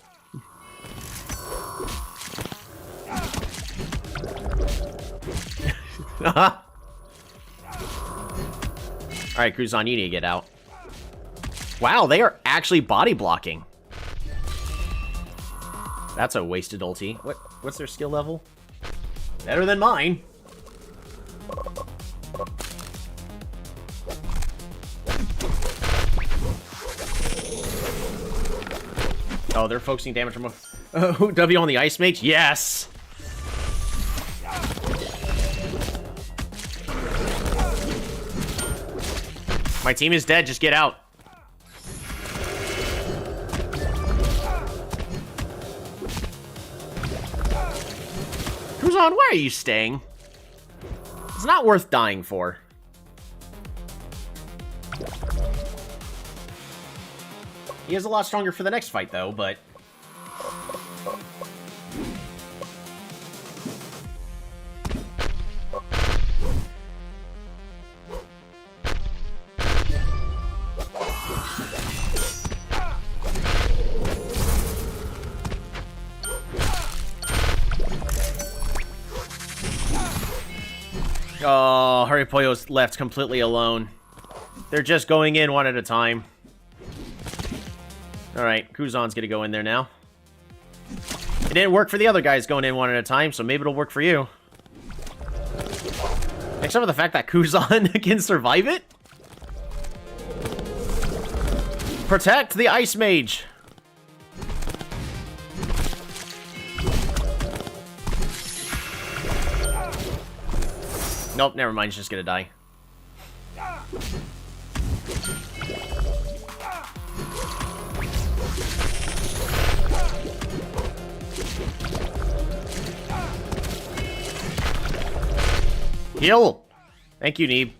Alright, Cruzon, you need to get out. Wow, they are actually body blocking. That's a wasted ulti. What's their skill level? Better than mine. Oh, they're focusing damage from W on the Ice Mage? Yes! My team is dead, just get out. Cruzon, why are you staying? It's not worth dying for. He is a lot stronger for the next fight, though, but... Oh, Hurry Pollo's left completely alone. They're just going in one at a time. Alright, Cruzon's gonna go in there now. It didn't work for the other guys going in one at a time, so maybe it'll work for you. Except for the fact that Cruzon can survive it. Protect the Ice Mage. Nope, never mind, he's just gonna die. Heal! Thank you, Neeb.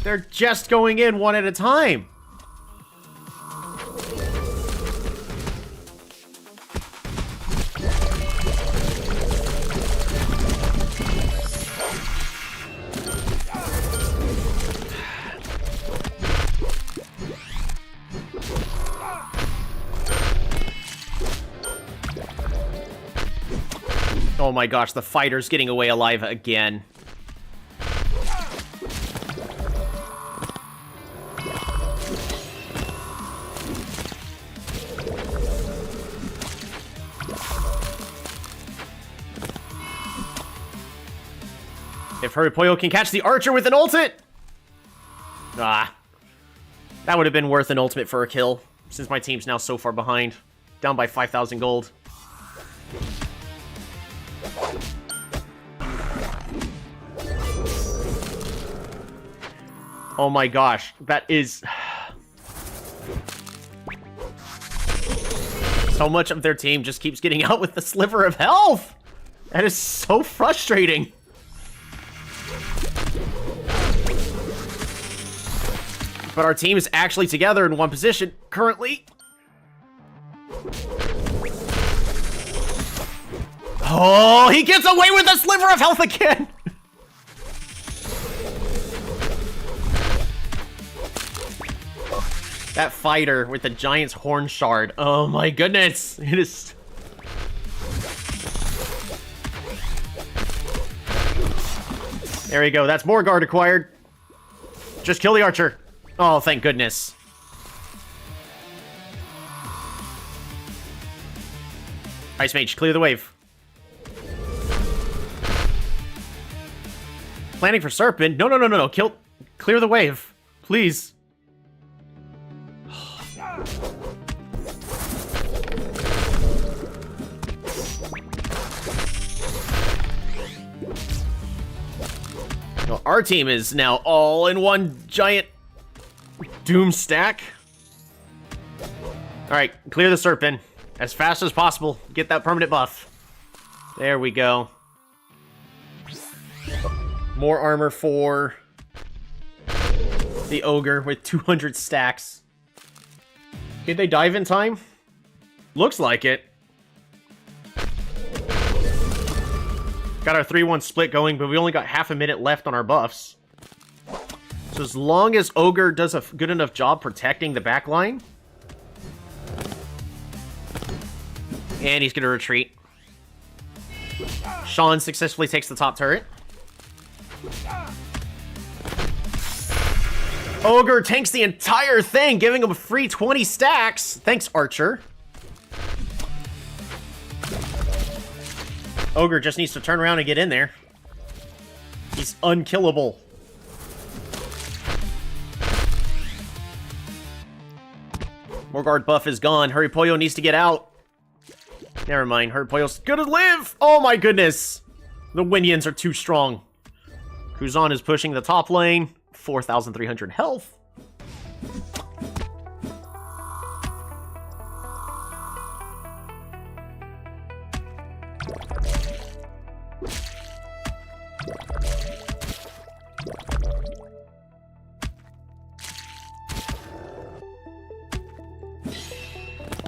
They're just going in one at a time. Oh my gosh, the fighter's getting away alive again. If Huripoyo can catch the archer with an ultimate! Ah. That would have been worth an ultimate for a kill, since my team's now so far behind. Down by 5,000 gold. Oh my gosh, that is... So much of their team just keeps getting out with the sliver of health! That is so frustrating. But our team is actually together in one position currently. Oh, he gets away with a sliver of health again! That fighter with the giant's horn shard. Oh my goodness. It is... There we go. That's more guard acquired. Just kill the archer. Oh, thank goodness. Ice Mage, clear the wave. Planning for Serpent? No, no, no, no, no. Clear the wave. Please. Well, our team is now all in one giant doom stack. Alright, clear the Serpent as fast as possible. Get that permanent buff. There we go. More armor for the Ogre with 200 stacks. Did they dive in time? Looks like it. Got our 3-1 split going, but we only got half a minute left on our buffs. So as long as Ogre does a good enough job protecting the back line... And he's going to retreat. Sean successfully takes the top turret. Ogre tanks the entire thing, giving him a free 20 stacks. Thanks, Archer. Ogre just needs to turn around and get in there. He's unkillable. Morgard buff is gone. Huripoyo needs to get out. Never mind. Huripoyo's gonna live! Oh my goodness! The Winions are too strong. Kuzan is pushing the top lane. 4,300 health.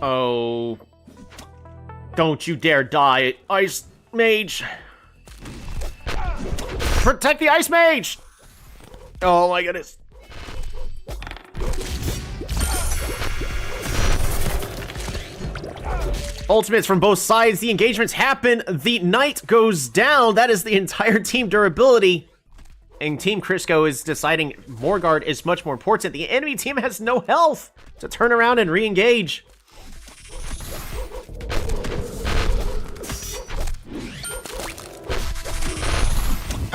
Oh. Don't you dare die, Ice Mage. Protect the Ice Mage! Oh my goodness. Ultimates from both sides. The engagements happen. The knight goes down. That is the entire team durability. And Team Crisco is deciding Morgard is much more important. The enemy team has no health to turn around and re-engage.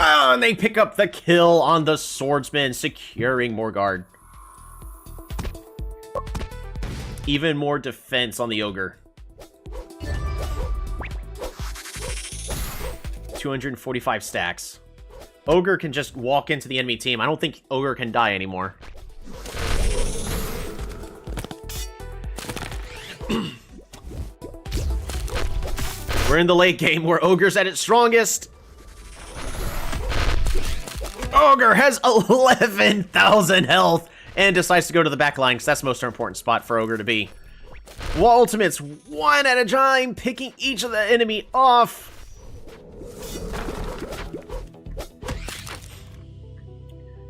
Oh, and they pick up the kill on the swordsman, securing Morgard. Even more defense on the Ogre. 245 stacks. Ogre can just walk into the enemy team. I don't think Ogre can die anymore. We're in the late game where Ogre's at its strongest. Ogre has 11,000 health and decides to go to the back line because that's the most important spot for Ogre to be. Wall ultimates one at a time, picking each of the enemy off.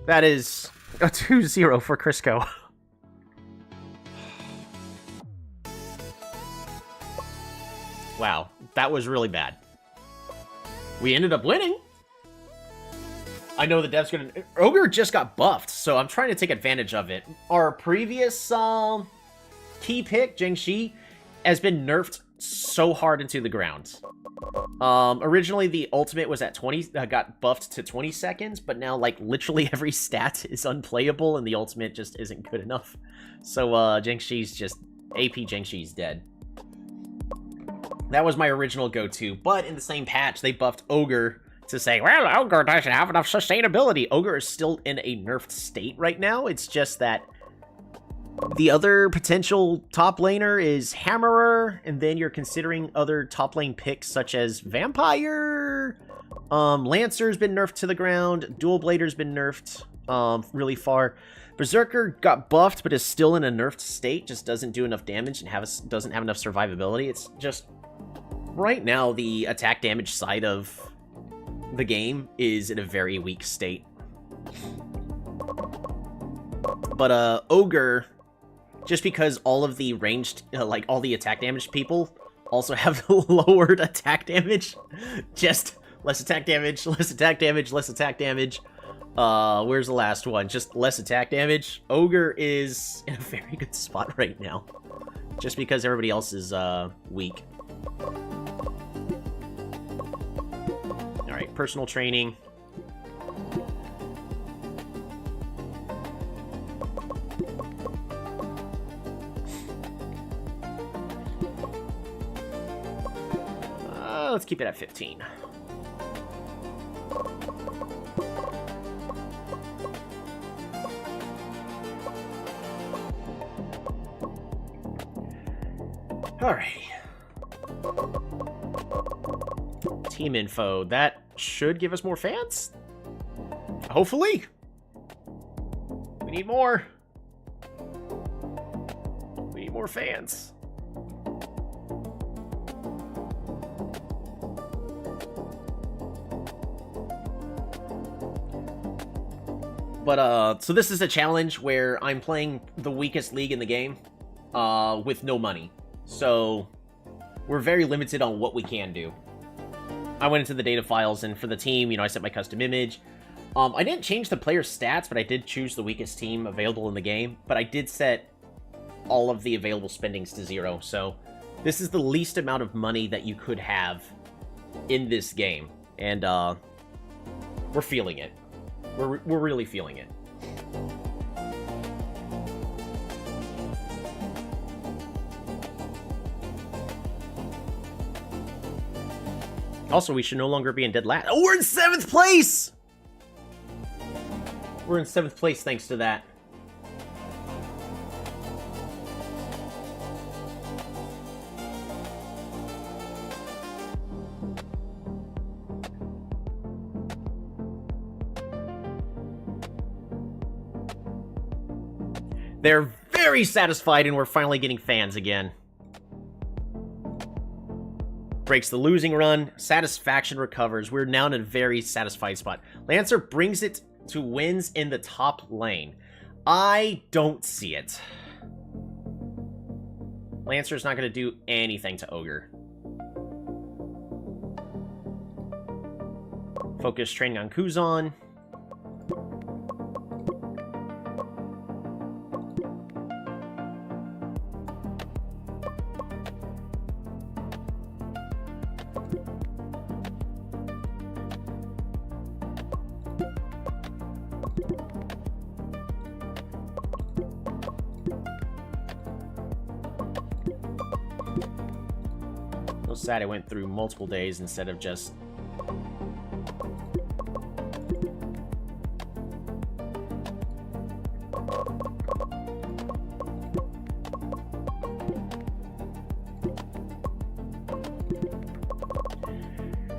That is a 2-0 for Crisco. Wow, that was really bad. We ended up winning. I know the dev's gonna... Ogre just got buffed, so I'm trying to take advantage of it. Our previous key pick, Zhengxi, has been nerfed so hard into the ground. Originally the ultimate was at 20, got buffed to 20 seconds, but now like literally every stat is unplayable and the ultimate just isn't good enough. So Zhengxi's just... AP Zhengxi's dead. That was my original go-to, but in the same patch, they buffed Ogre to say, well, Ogre doesn't have enough sustainability. Ogre is still in a nerfed state right now. It's just that the other potential top laner is Hammerer, and then you're considering other top lane picks such as Vampire. Lancer's been nerfed to the ground. Dual Blader's been nerfed really far. Berserker got buffed, but is still in a nerfed state. Just doesn't do enough damage and doesn't have enough survivability. It's just... Right now, the attack damage side of the game is in a very weak state. But Ogre, just because all of the ranged, like all the attack damage people also have lowered attack damage, just less attack damage, less attack damage, less attack damage. Where's the last one? Just less attack damage. Ogre is in a very good spot right now, just because everybody else is weak. Alright, personal training. Let's keep it at 15. Alrighty. Team info. That should give us more fans? Hopefully. We need more. We need more fans. But, so this is a challenge where I'm playing the weakest league in the game, with no money. So, we're very limited on what we can do. I went into the data files, and for the team, you know, I set my custom image. I didn't change the player's stats, but I did choose the weakest team available in the game. But I did set all of the available spendings to 0. So, this is the least amount of money that you could have in this game. And, we're feeling it. We're really feeling it. Also, we should no longer be in dead last. Oh, we're in 7th place! We're in 7th place thanks to that. They're very satisfied, and we're finally getting fans again. Breaks the losing run. Satisfaction recovers. We're now in a very satisfied spot. Lancer brings it to wins in the top lane. I don't see it. Lancer's not going to do anything to Ogre. Focus training on Kuzan. Sad I went through multiple days instead of just...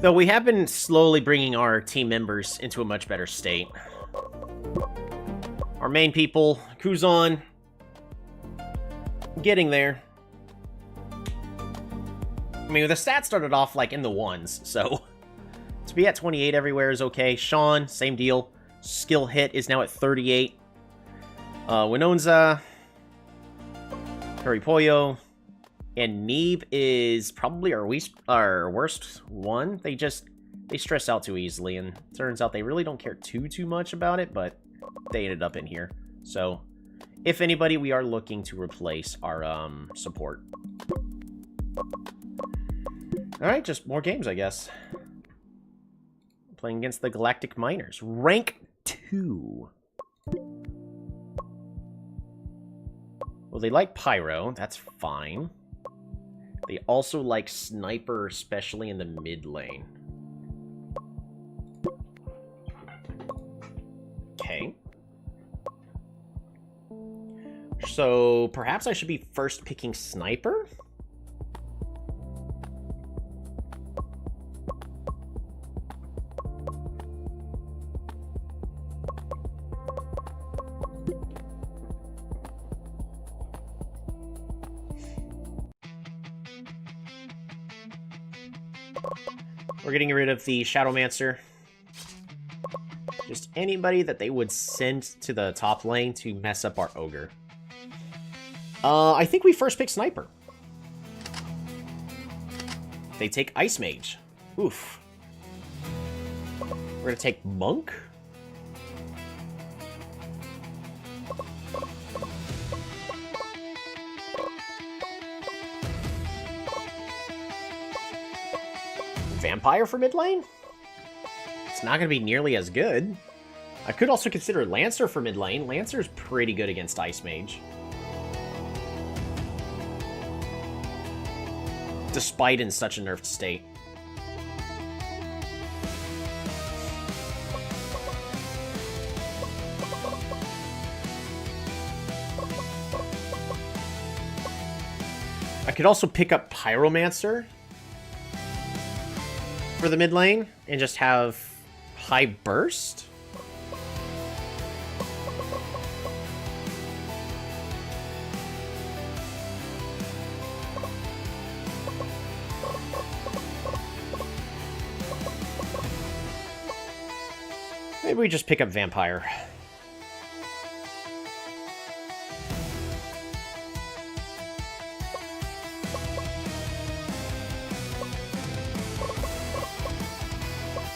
Though we have been slowly bringing our team members into a much better state. Our main people, Kuzan, getting there. I mean, the stats started off, like, in the ones, so... To be at 28 everywhere is okay. Sean, same deal. Skill hit is now at 38. Winonza, Currypoyo, and Neeb is probably our worst one. They stress out too easily, and turns out they really don't care too much about it, but they ended up in here. So, if anybody, we are looking to replace our support. Alright, just more games, I guess. Playing against the Galactic Miners. Rank 2. Well, they like Pyro. That's fine. They also like Sniper, especially in the mid lane. Okay. So, perhaps I should be first picking Sniper? We're getting rid of the Shadowmancer. Just anybody that they would send to the top lane to mess up our Ogre. I think we first pick Sniper. They take Ice Mage. Oof. We're gonna take Monk? Vampire for mid lane? It's not going to be nearly as good. I could also consider Lancer for mid lane. Lancer's pretty good against Ice Mage. Despite in such a nerfed state. I could also pick up Pyromancer for the mid lane and just have high burst. Maybe we just pick up Vampire.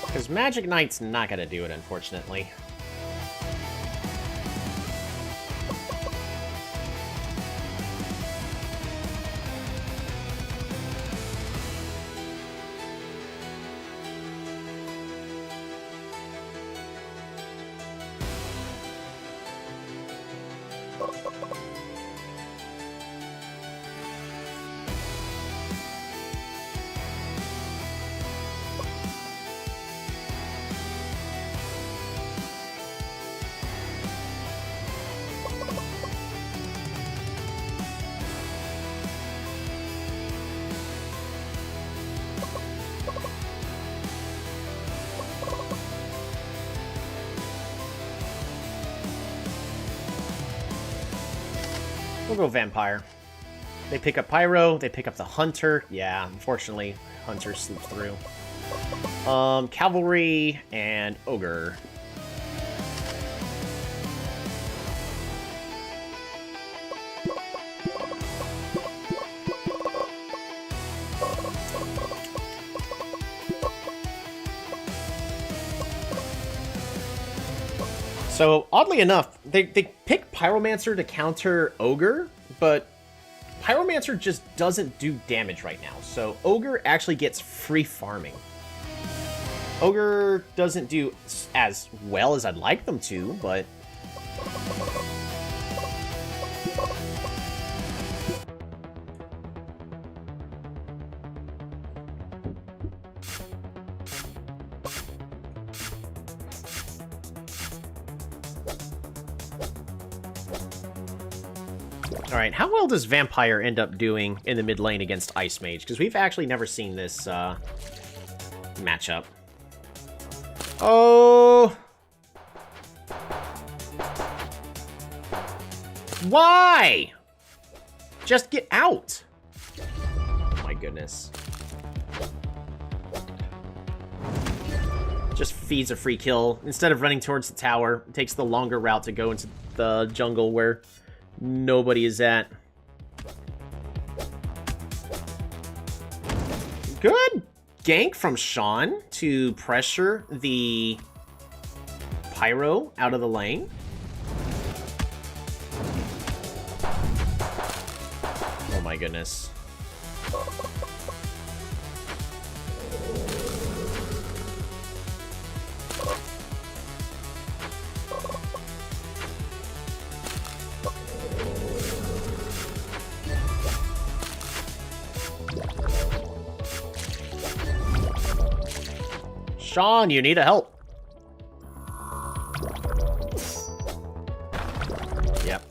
Because Magic Knight's not going to do it, unfortunately. We'll go Vampire. They pick up Pyro, they pick up the Hunter. Yeah, unfortunately, Hunter slips through. Cavalry and Ogre. So, oddly enough, they pick Pyromancer to counter Ogre, but Pyromancer just doesn't do damage right now, so Ogre actually gets free farming. Ogre doesn't do as well as I'd like them to, but... Alright, how well does Vampire end up doing in the mid lane against Ice Mage? Because we've actually never seen this matchup. Oh. Why? Just get out. Oh my goodness. Just feeds a free kill. Instead of running towards the tower, it takes the longer route to go into the jungle where nobody is at. Good gank from Sean to pressure the Pyro out of the lane. Oh my goodness. Sean, you need a help. Yep.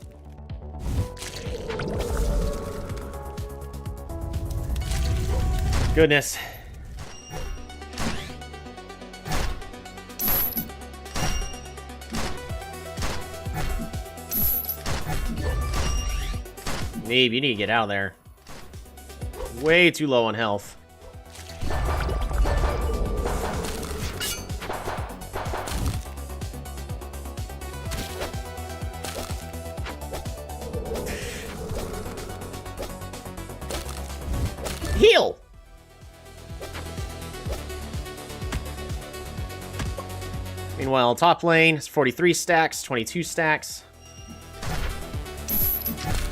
Goodness. Neve, you need to get out of there. Way too low on health. Heal! Meanwhile, top lane is 43 stacks, 22 stacks.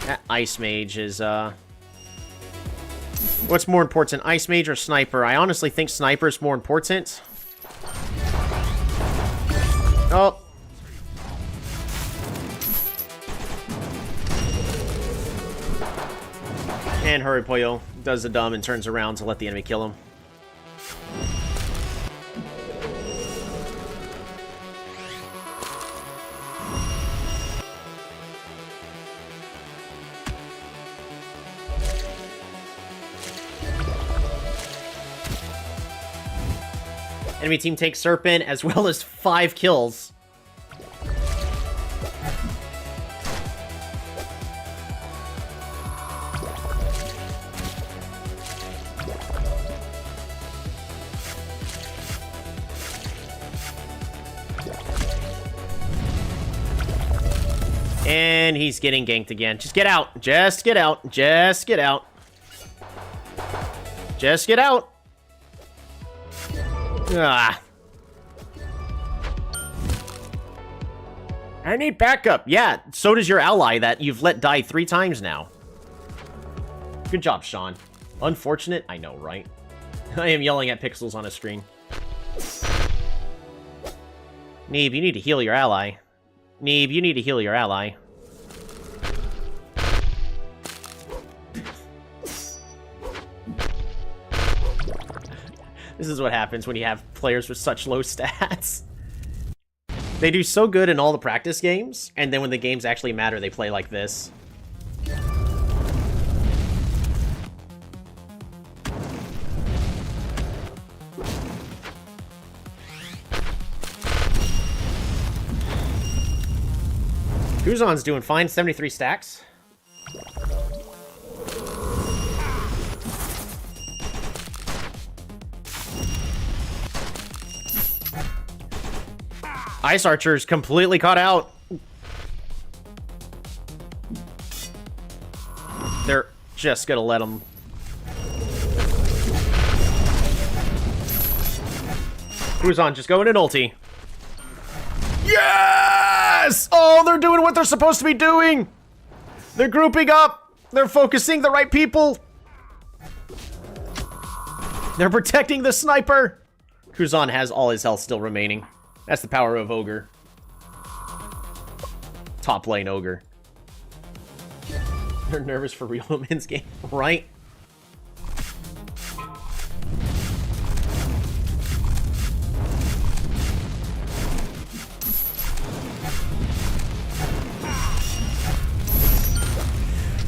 That Ice Mage is, what's more important, Ice Mage or Sniper? I honestly think Sniper is more important. Oh. And Hurry Pollo does the dumb and turns around to let the enemy kill him. Enemy team takes Serpent as well as 5 kills. And he's getting ganked again. Just get out. Just get out. Just get out. Just get out. Ah. I need backup. Yeah, so does your ally that you've let die 3 times now. Good job, Sean. Unfortunate? I know, right? I am yelling at pixels on a screen. Neeb, you need to heal your ally. Neeb, you need to heal your ally. This is what happens when you have players with such low stats. They do so good in all the practice games, and then when the games actually matter, they play like this. Guzon's doing fine, 73 stacks. Ice Archer's completely caught out. They're just gonna let him. Guzon, just go in an ulti. Yes! Oh, they're doing what they're supposed to be doing! They're grouping up! They're focusing the right people! They're protecting the sniper! Guzon has all his health still remaining. That's the power of Ogre. Top lane Ogre. They're nervous for real women's game, right?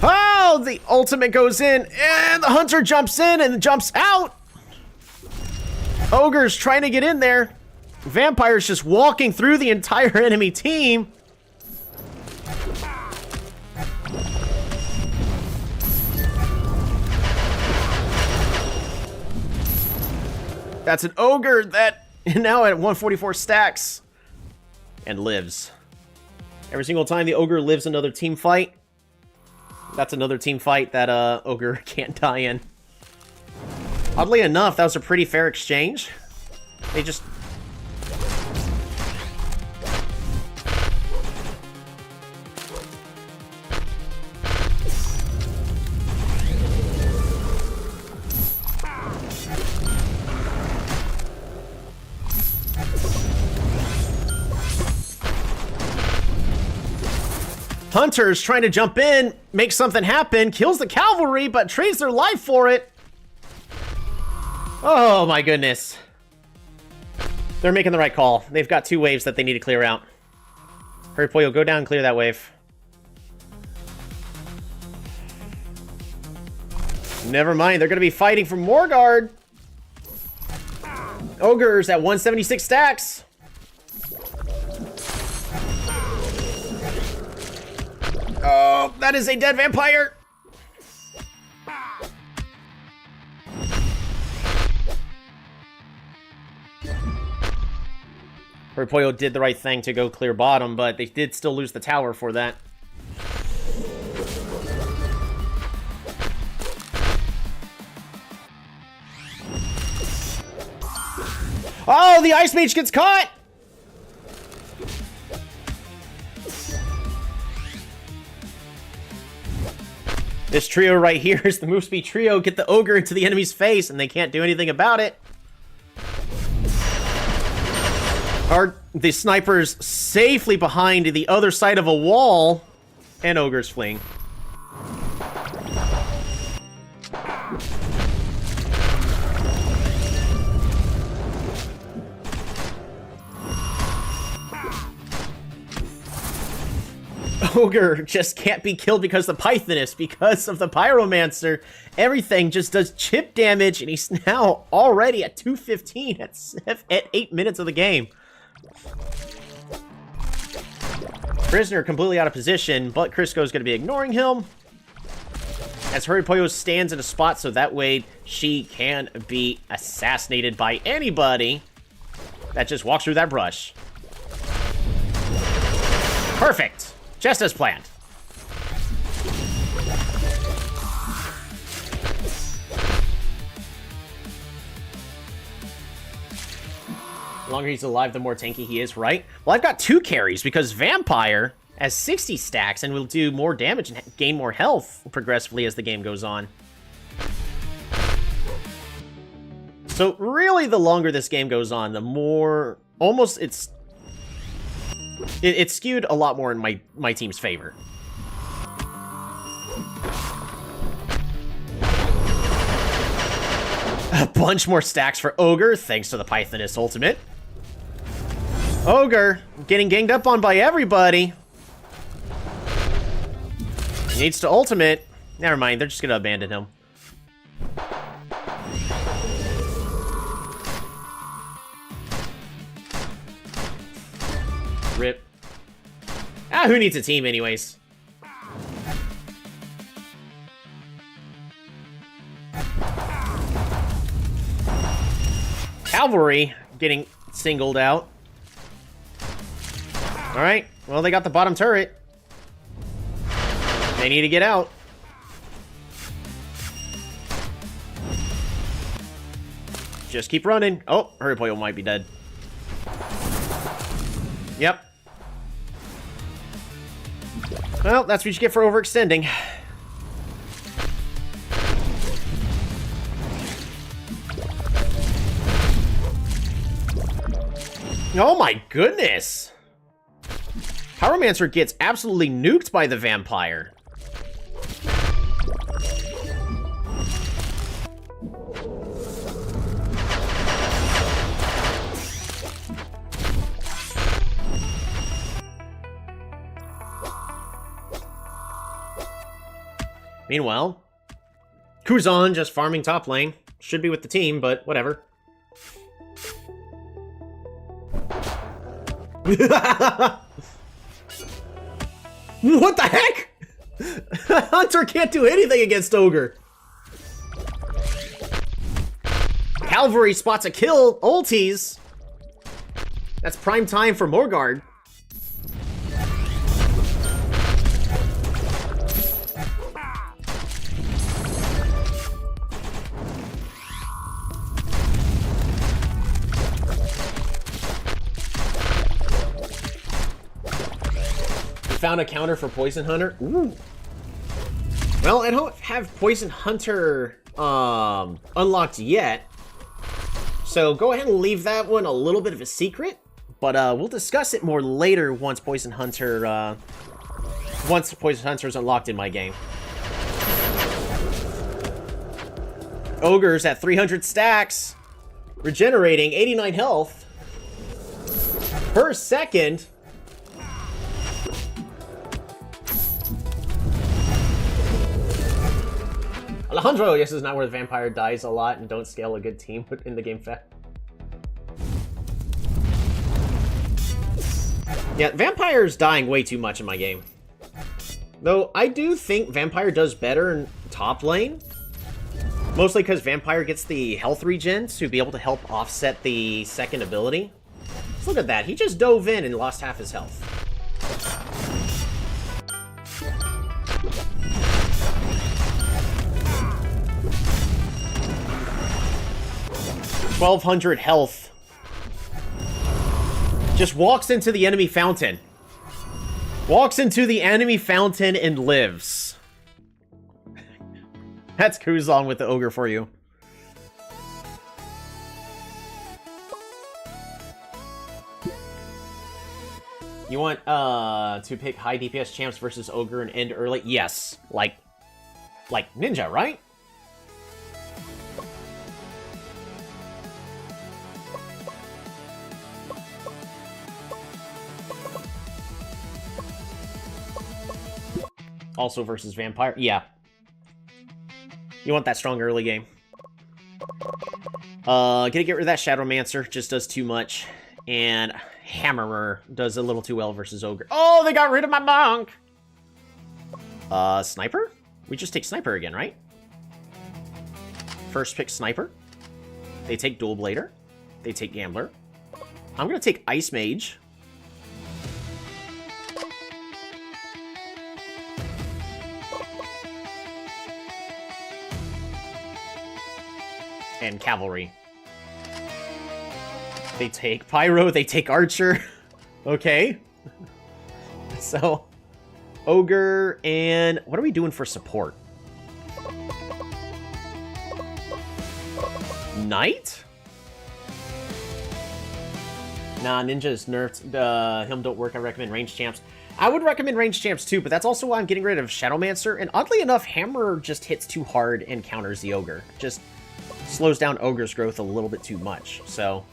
Oh, the ultimate goes in, and the hunter jumps in and jumps out. Ogre's trying to get in there. Vampire's just walking through the entire enemy team. That's an ogre that now at 144 stacks and lives. Every single time the ogre lives another team fight, that's another team fight that ogre can't die in. Oddly enough, that was a pretty fair exchange. They just... Hunter's trying to jump in, make something happen, kills the cavalry, but trades their life for it. Oh my goodness. They're making the right call. They've got 2 waves that they need to clear out. Hurry, Pollo, go down and clear that wave. Never mind, they're going to be fighting for Morgard. Ogres at 176 stacks. Oh, that is a dead vampire. Repollo did the right thing to go clear bottom, but they did still lose the tower for that. Oh, the Ice Mage gets caught! This trio right here is the move speed trio. Get the ogre into the enemy's face, and they can't do anything about it. Are the snipers safely behind the other side of a wall, and ogre's fleeing. Ogre just can't be killed because of the Pythonist, because of the Pyromancer. Everything just does chip damage, and he's now already at 215 at 8 minutes of the game. Prisoner completely out of position, but Crisco's going to be ignoring him. As Hurry Pollo stands in a spot so that way she can be assassinated by anybody that just walks through that brush. Perfect. Just as planned. The longer he's alive, the more tanky he is, right? Well, I've got 2 carries because Vampire has 60 stacks and will do more damage and gain more health progressively as the game goes on. So really, the longer this game goes on, the more... almost it's skewed a lot more in my team's favor. A bunch more stacks for Ogre, thanks to the Pythonist ultimate. Ogre getting ganged up on by everybody. He needs to ultimate. Never mind, they're just gonna abandon him. Rip. Ah, who needs a team anyways? Cavalry getting singled out. Alright, well, they got the bottom turret. They need to get out. Just keep running. Oh, Hurry Pollo might be dead. Yep. Well, that's what you get for overextending. Oh my goodness! Pyromancer gets absolutely nuked by the vampire. Meanwhile, Kuzan just farming top lane. Should be with the team, but whatever. What the heck? Hunter can't do anything against Ogre. Cavalry spots a kill. Ulties. That's prime time for Morgard. Found a counter for Poison Hunter. Ooh. Well, I don't have Poison Hunter unlocked yet, so go ahead and leave that one a little bit of a secret. But we'll discuss it more later once Poison Hunter is unlocked in my game. Ogre's at 300 stacks, regenerating 89 health per second. Alejandro, yes, is not where the vampire dies a lot and don't scale a good team in the game fact. Yeah, vampire's dying way too much in my game. Though I do think vampire does better in top lane. Mostly because vampire gets the health regen to be able to help offset the second ability. Just look at that, he just dove in and lost half his health. 1200 health. Just walks into the enemy fountain. Walks into the enemy fountain and lives. That's Kuzong with the Ogre for you. You want to pick high DPS champs versus Ogre and end early? Yes. Like Ninja, right? Also versus Vampire. Yeah. You want that strong early game. Gonna get rid of that Shadowmancer. Just does too much. And Hammerer does a little too well versus Ogre. Oh, they got rid of my monk! Sniper? We just take Sniper again, right? First pick Sniper. They take Dual Blader. They take Gambler. I'm gonna take Ice Mage. And Cavalry. They take Pyro, they take Archer. Okay. So, Ogre, and what are we doing for support? Knight? Nah, Ninja is nerfed. Him don't work. I recommend range champs. I would recommend range champs too, but that's also why I'm getting rid of Shadowmancer. And oddly enough, Hammer just hits too hard and counters the Ogre. Just slows down Ogre's growth a little bit too much. So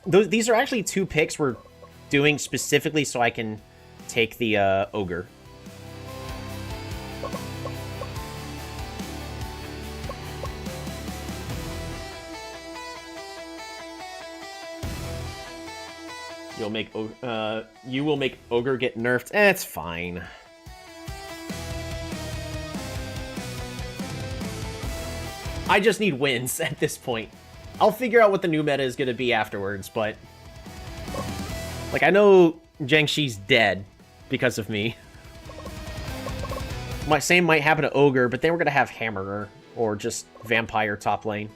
these are actually two picks we're doing specifically so I can take the Ogre. You will make Ogre get nerfed. It's fine. I just need wins at this point. I'll figure out what the new meta is going to be afterwards, but... like, I know Jiangxi's dead because of me. Same might happen to Ogre, but then we're going to have Hammerer, or just Vampire top lane.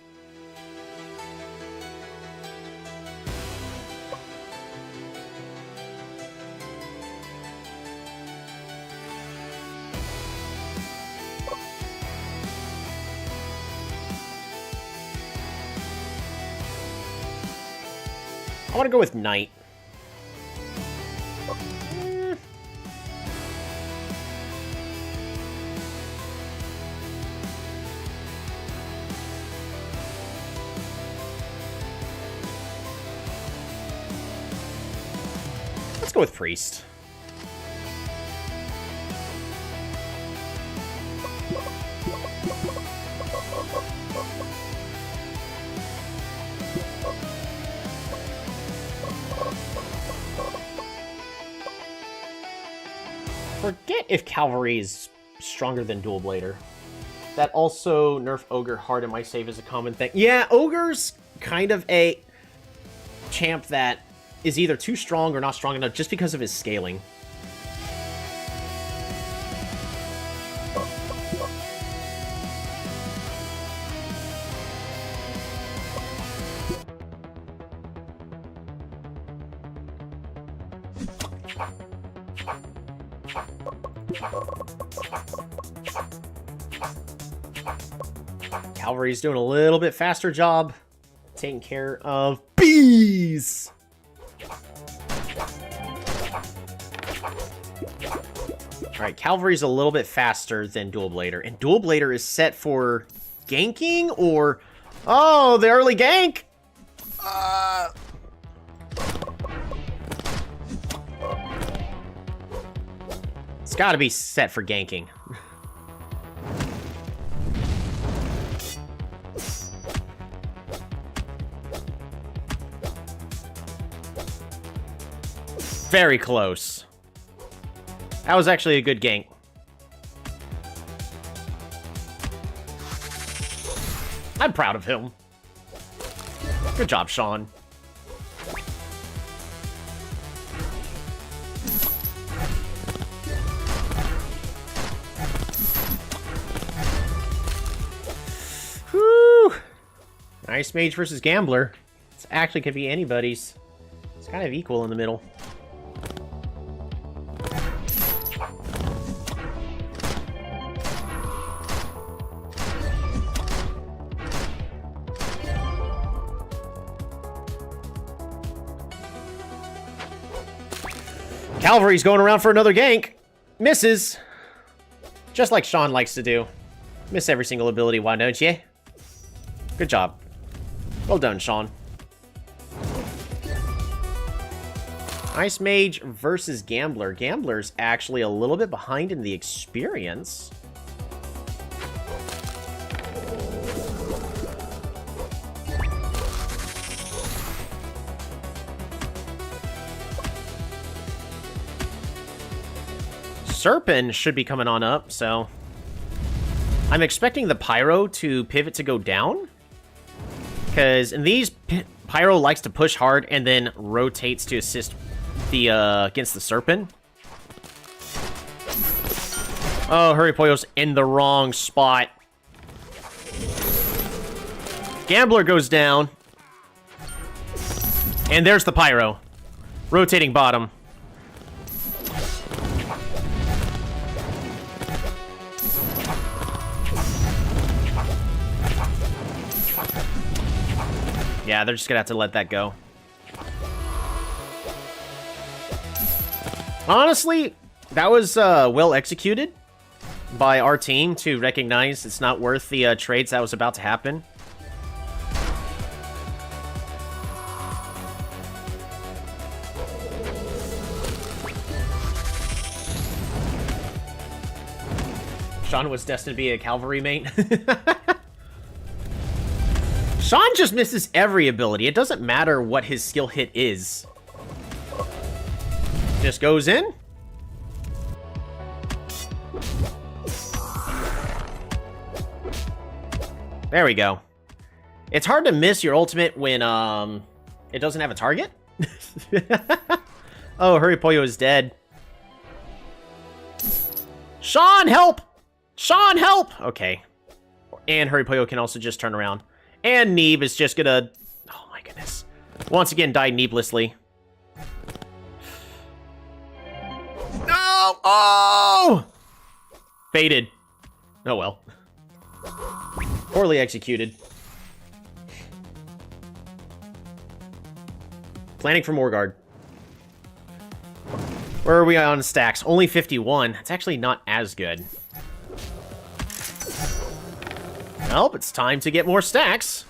I want to go with Knight. Let's go with Priest. forget if Cavalry is stronger than Dual Blader. That also nerf Ogre hard in my save is a common thing. Yeah, Ogre's kind of a champ that is either too strong or not strong enough just because of his scaling. Cavalry's doing a little bit faster job taking care of bees. Alright, Cavalry's a little bit faster than Dual Blader, and Dual Blader is set for ganking or... Oh, the early gank! It's gotta be set for ganking. Very close. That was actually a good gank. I'm proud of him. Good job, Sean. Whew. Ice Mage versus Gambler. It's actually could be anybody's. It's kind of equal in the middle. Cavalry's going around for another gank. Misses. Just like Sean likes to do. Miss every single ability, why don't you? Good job. Well done, Sean. Ice Mage versus Gambler. Gambler's actually a little bit behind in the experience. Serpent should be coming on up, so... I'm expecting the Pyro to pivot to go down. Because in these, Pyro likes to push hard and then rotates to assist the against the Serpent. Oh, Hurry Pollo's in the wrong spot. Gambler goes down. And there's the Pyro. Rotating bottom. Yeah, they're just gonna have to let that go. Honestly, that was well executed by our team to recognize it's not worth the trades that was about to happen. Sean was destined to be a cavalry mate. Sean just misses every ability. It doesn't matter what his skill hit is. Just goes in. There we go. It's hard to miss your ultimate when it doesn't have a target. Oh, Hurry Pollo is dead. Sean, help! Sean, help! Okay. And Hurry Pollo can also just turn around. And Neeb is just gonna... Oh my goodness. Once again, die needlessly. No! Oh! Baited. Oh well. Poorly executed. Planning for Morgard. Where are we on stacks? Only 51. That's actually not as good. Well, it's time to get more stacks.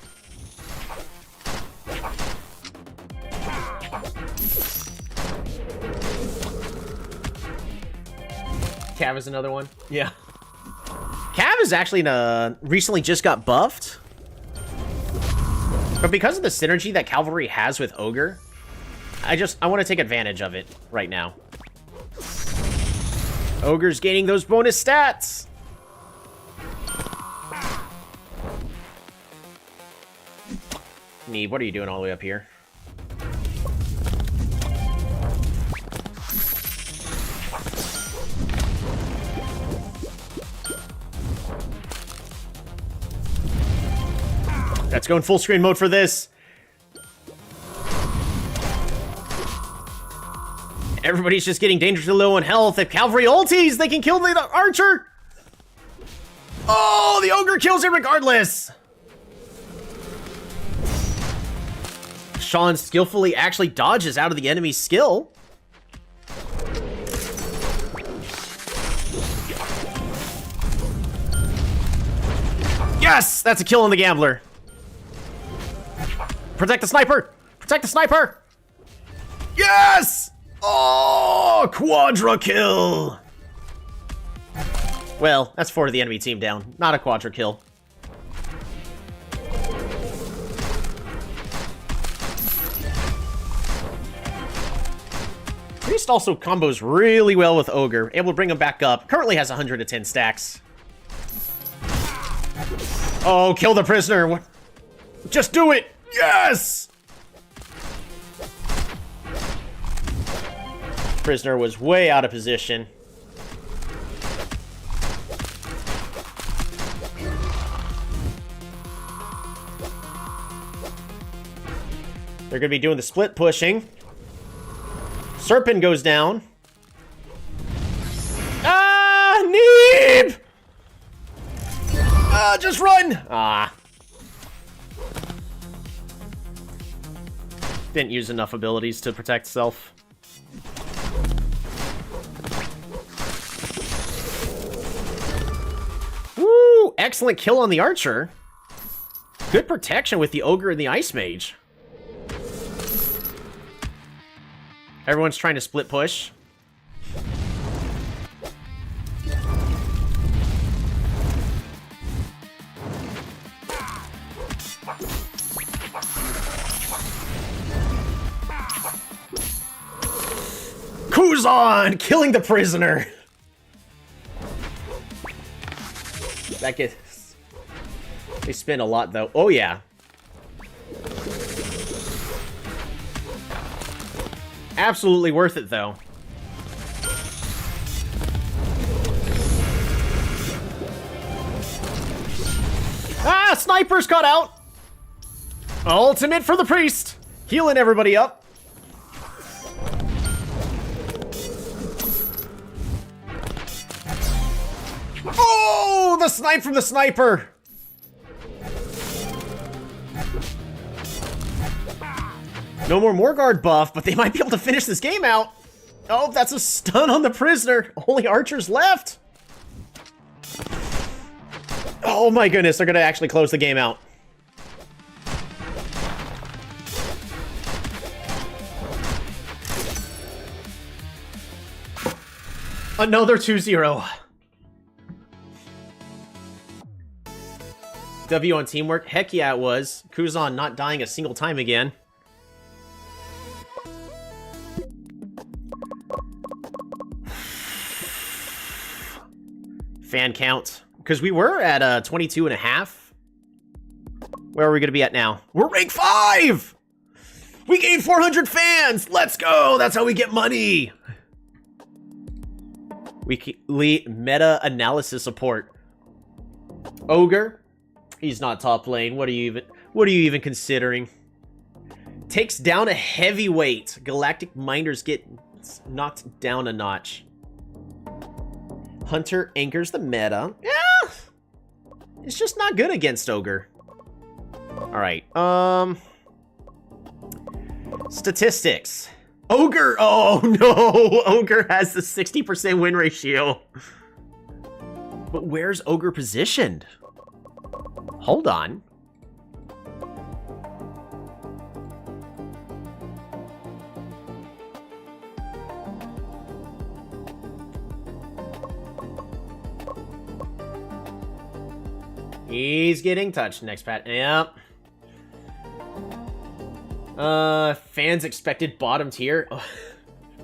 Cav is another one. Yeah. Cav is actually recently just got buffed. But because of the synergy that Cavalry has with Ogre, I want to take advantage of it right now. Ogre's gaining those bonus stats. Neeb, what are you doing all the way up here? Let's go in full screen mode for this. Everybody's just getting dangerously low on health. If Cavalry ulties, they can kill the archer. Oh, the ogre kills it regardless. Sean skillfully actually dodges out of the enemy's skill. Yes, that's a kill on the gambler. Protect the sniper! Protect the sniper! Yes! Oh, quadra kill! Well, that's 4 of the enemy team down. Not a quadra kill. Priest also combos really well with Ogre, able to bring him back up. Currently has 110 stacks. Oh, kill the prisoner! What? Just do it! Yes! Prisoner was way out of position. They're gonna be doing the split pushing. Serpent goes down. Ah, Neeb! Ah, just run! Ah. Didn't use enough abilities to protect self. Woo! Excellent kill on the archer. Good protection with the ogre and the ice mage. Everyone's trying to split push. Kuzan killing the prisoner. That gets... They spin a lot though. Oh yeah. Absolutely worth it though. Ah, sniper's cut out. Ultimate for the priest. Healing everybody up. Oh, the snipe from the sniper. No more Morguard buff, but they might be able to finish this game out. Oh, that's a stun on the prisoner. Only archers left. Oh my goodness, they're gonna actually close the game out. Another 2-0. W on teamwork? Heck yeah, it was. Kuzan not dying a single time again. Fan count. Because we were at 22 and a half. Where are we going to be at now? We're rank 5! We gained 400 fans! Let's go! That's how we get money! Weekly meta-analysis support. Ogre? He's not top lane. What are you even considering? Takes down a heavyweight. Galactic Minders get knocked down a notch. Hunter anchors the meta. Yeah! It's just not good against Ogre. Alright, statistics. Ogre! Oh no! Ogre has the 60% win ratio. But where's Ogre positioned? Hold on. He's getting touched. Next pat. Yep. Fans expected bottom tier. Oh,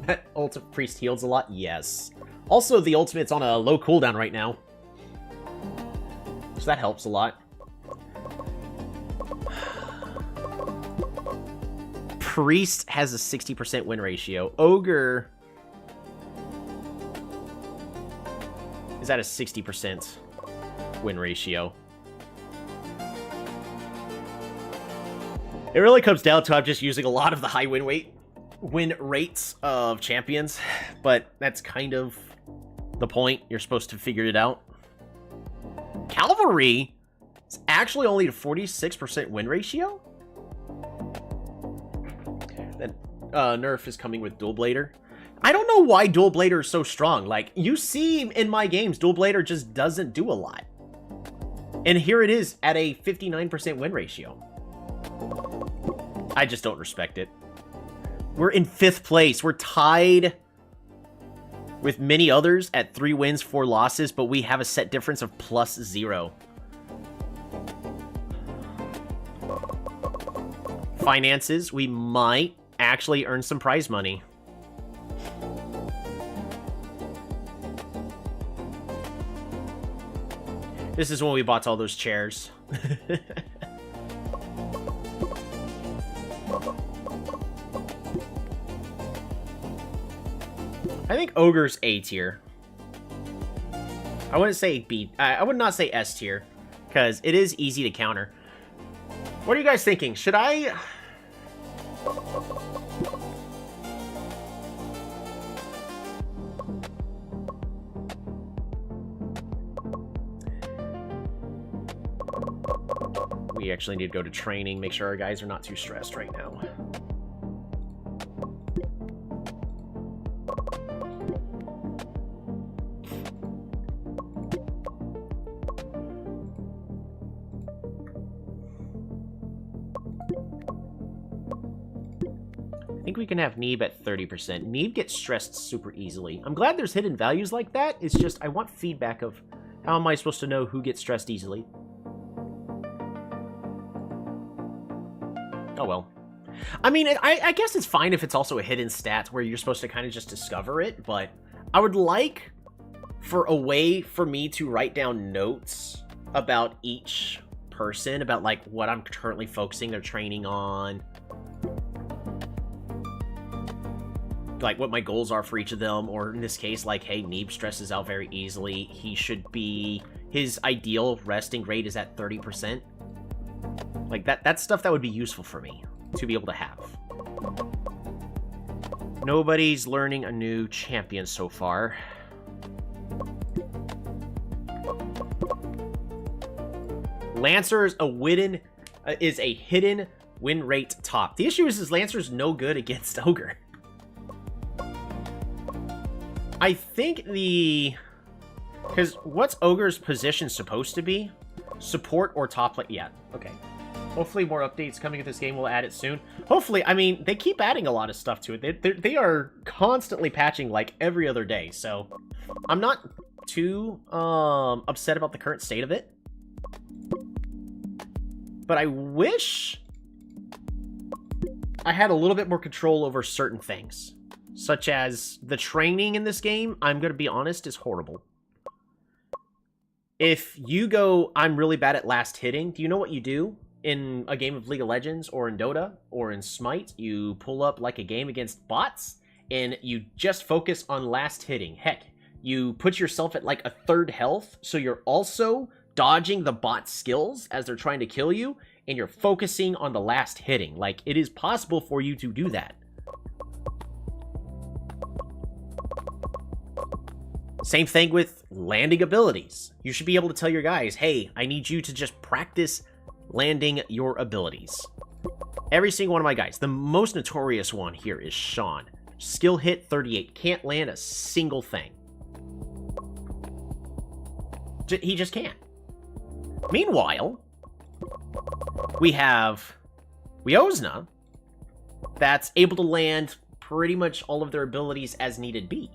that ultimate priest heals a lot. Yes. Also, the ultimate's on a low cooldown right now. So that helps a lot. Priest has a 60% win ratio. Ogre is at a 60% win ratio. It really comes down to I'm just using a lot of the high win rates of champions, but that's kind of the point. You're supposed to figure it out. Cavalry is actually only a 46% win ratio. Then Nerf is coming with Dual Blader. I don't know why Dual Blader is so strong. Like, you see in my games, Dual Blader just doesn't do a lot. And here it is at a 59% win ratio. I just don't respect it. We're in 5th place. We're tied with many others at 3 wins, 4 losses, but we have a set difference of +0. Finances, we might actually earn some prize money. This is when we bought all those chairs. I think Ogre's A tier. I wouldn't say B. I would not say S tier, because it is easy to counter. What are you guys thinking? Should I... We actually need to go to training, make sure our guys are not too stressed right now. I think we can have Neeb at 30%. Neeb gets stressed super easily. I'm glad there's hidden values like that. It's just I want feedback of how am I supposed to know who gets stressed easily. Oh well. I mean, I guess it's fine if it's also a hidden stat where you're supposed to kind of just discover it, but I would like for a way for me to write down notes about each person, about like what I'm currently focusing their training on, like what my goals are for each of them, or in this case, like, hey, Neeb stresses out very easily. He should be, his ideal resting rate is at 30%. Like, that's stuff that would be useful for me to be able to have. Nobody's learning a new champion so far. Lancer is a hidden win rate top. The issue is Lancer's no good against Ogre. I think because what's Ogre's position supposed to be? Support or top lane? Yeah, okay. Hopefully more updates coming with this game. We'll add it soon. Hopefully, I mean, they keep adding a lot of stuff to it. They are constantly patching like every other day, so I'm not too upset about the current state of it. But I wish I had a little bit more control over certain things, such as the training in this game, I'm going to be honest, is horrible. If you go, I'm really bad at last hitting, do you know what you do? In a game of League of Legends, or in Dota, or in Smite, you pull up like a game against bots, and you just focus on last hitting. Heck, you put yourself at like a 3rd health, so you're also dodging the bot skills as they're trying to kill you, and you're focusing on the last hitting. Like, it is possible for you to do that. Same thing with landing abilities. You should be able to tell your guys, hey, I need you to just practice landing your abilities. Every single one of my guys. The most notorious one here is Sean. Skill hit 38. Can't land a single thing. He just can't. Meanwhile, we have Wiosna that's able to land pretty much all of their abilities as needed be.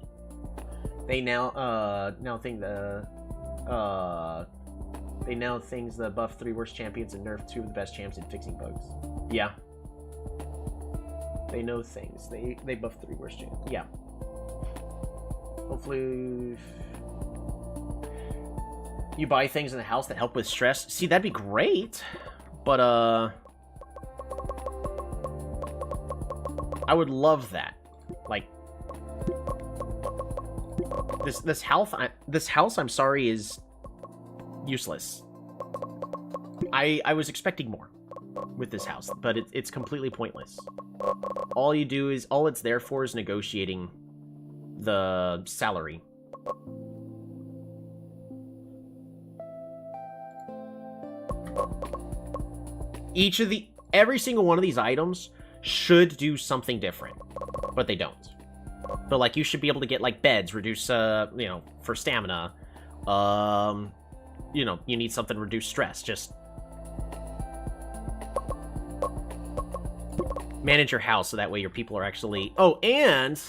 They now think the buff 3 worst champions and nerf 2 of the best champs in fixing bugs. Yeah. They know things. They buff 3 worst champions. Yeah. Hopefully... You buy things in the house that help with stress. See, that'd be great. But, I would love that. Like... This house, I'm sorry, is... useless. I was expecting more with this house, but it's completely pointless. All it's there for is negotiating the salary. Every single one of these items should do something different, but they don't. But, like, you should be able to get, like, beds, reduce, you know, for stamina. You know, you need something to reduce stress, just... Manage your house, so that way your people are actually... Oh, and...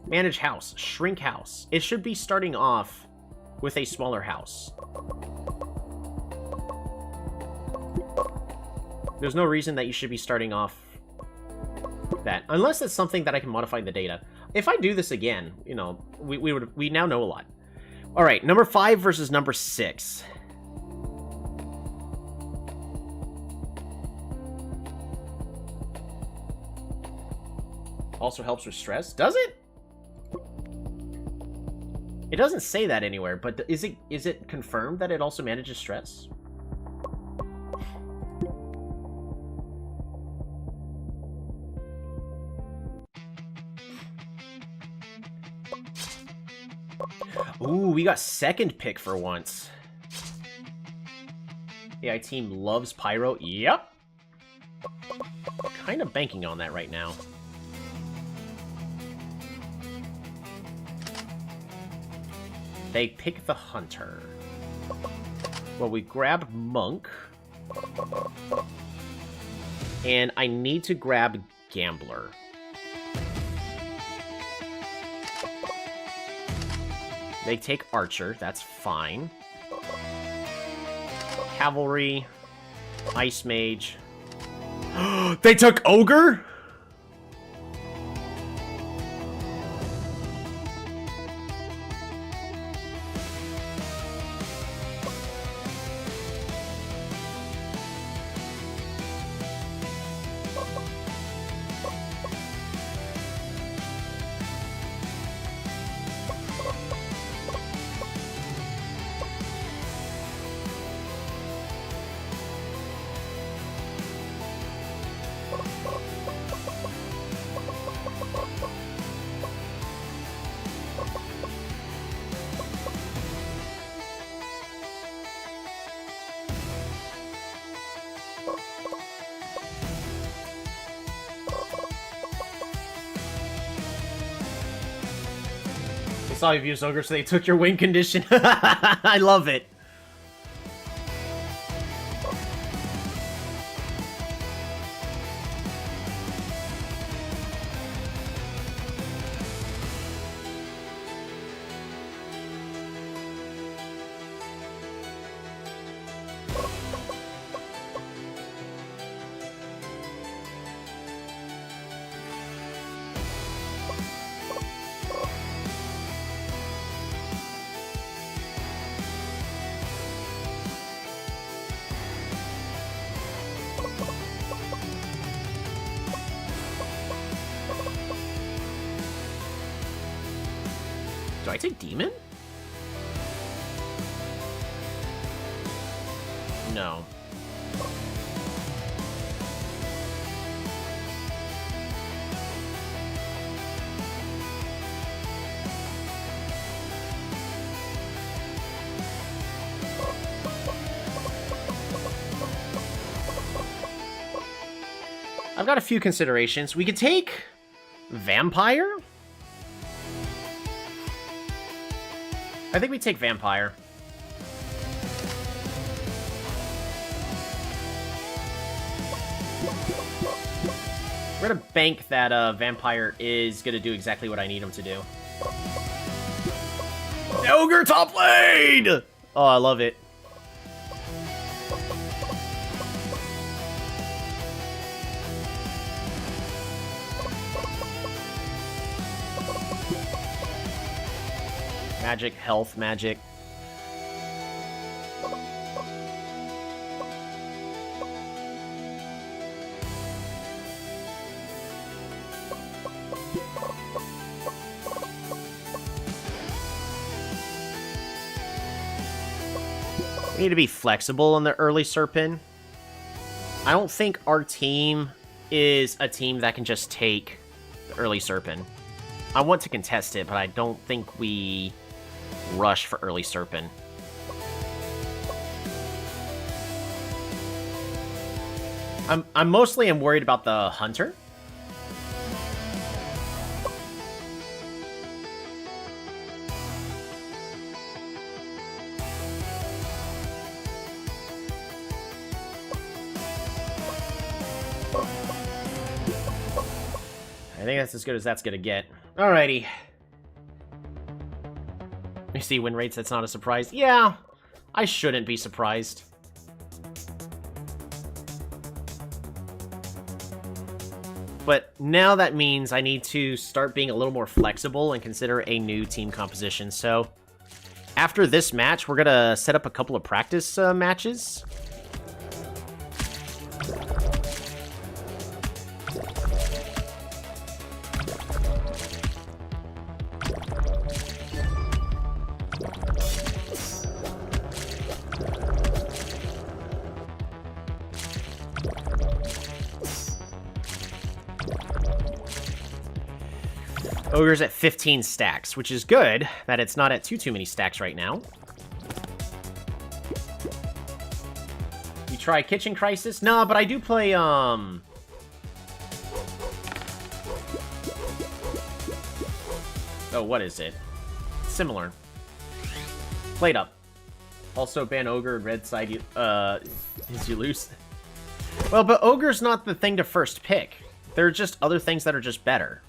Manage house. Shrink house. It should be starting off with a smaller house. There's no reason that you should be starting off that. Unless it's something that I can modify in the data. If I do this again, you know, we now know a lot. Alright, number 5 versus number 6. Also helps with stress. Does it? It doesn't say that anywhere, but is it confirmed that it also manages stress? Ooh, we got second pick for once. AI team loves Pyro. Yep. Kind of banking on that right now. They pick the Hunter. Well, we grab Monk. And I need to grab Gambler. They take Archer, that's fine. Cavalry, Ice Mage. They took Ogre? Saw you use Ogre, so they took your win condition. I love it. Do I take Demon? No. I've got a few considerations. We could take Vampire. I think we take Vampire. We're gonna bank that Vampire is gonna do exactly what I need him to do. Ogre top lane! Oh, I love it. Magic, health, magic. We need to be flexible on the early Serpent. I don't think our team is a team that can just take the early Serpent. I want to contest it, but I don't think we rush for early Serpent. I'm mostly worried about the Hunter. I think that's as good as that's gonna get. Alrighty. You see win rates, that's not a surprise. Yeah, I shouldn't be surprised. But now that means I need to start being a little more flexible and consider a new team composition. So after this match, we're gonna set up a couple of practice matches. Ogre's at 15 stacks, which is good that it's not at too many stacks right now. You try Kitchen Crisis? No, but I do play, Oh, what is it? Similar. Played up. Also ban Ogre and Red side, you lose. Well, but Ogre's not the thing to first pick. There are just other things that are just better.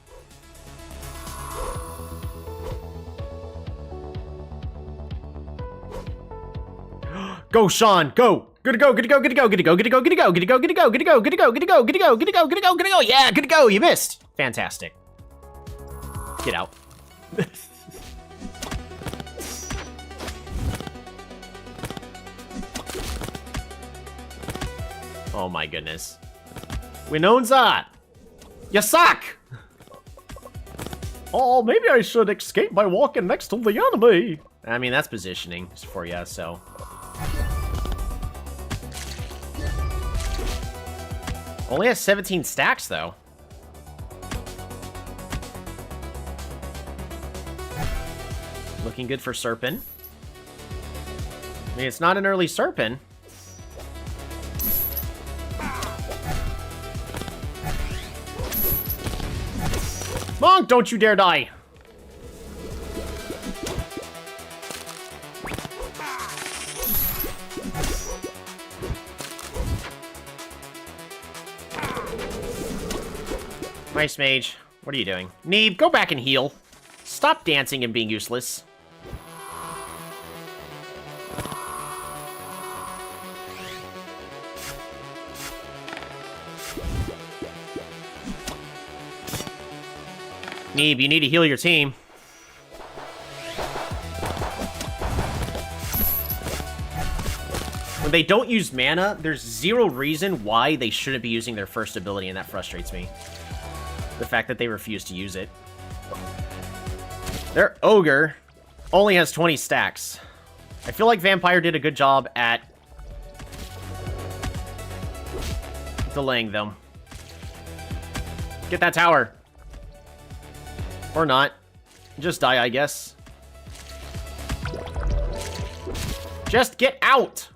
Go, Sean, go! Good to go, good to go, good to go, good to go, good to go, good to go, good to go, good to go, good to go, good to go, good to go, good to go, good to go, good to go, good to go, yeah, good to go, you missed! Fantastic. Get out. Oh my goodness. Winonza! You suck! Oh, maybe I should escape by walking next to the enemy. I mean, that's positioning for you, so... Only has 17 stacks, though. Looking good for Serpent. I mean, it's not an early Serpent. Monk, don't you dare die! Ice Mage, what are you doing? Neeb, go back and heal. Stop dancing and being useless. Neeb, you need to heal your team. When they don't use mana, there's zero reason why they shouldn't be using their first ability, and that frustrates me. The fact that they refuse to use it. Their Ogre only has 20 stacks. I feel like Vampire did a good job at delaying them. Get that tower. Or not. Just die, I guess. Just get out!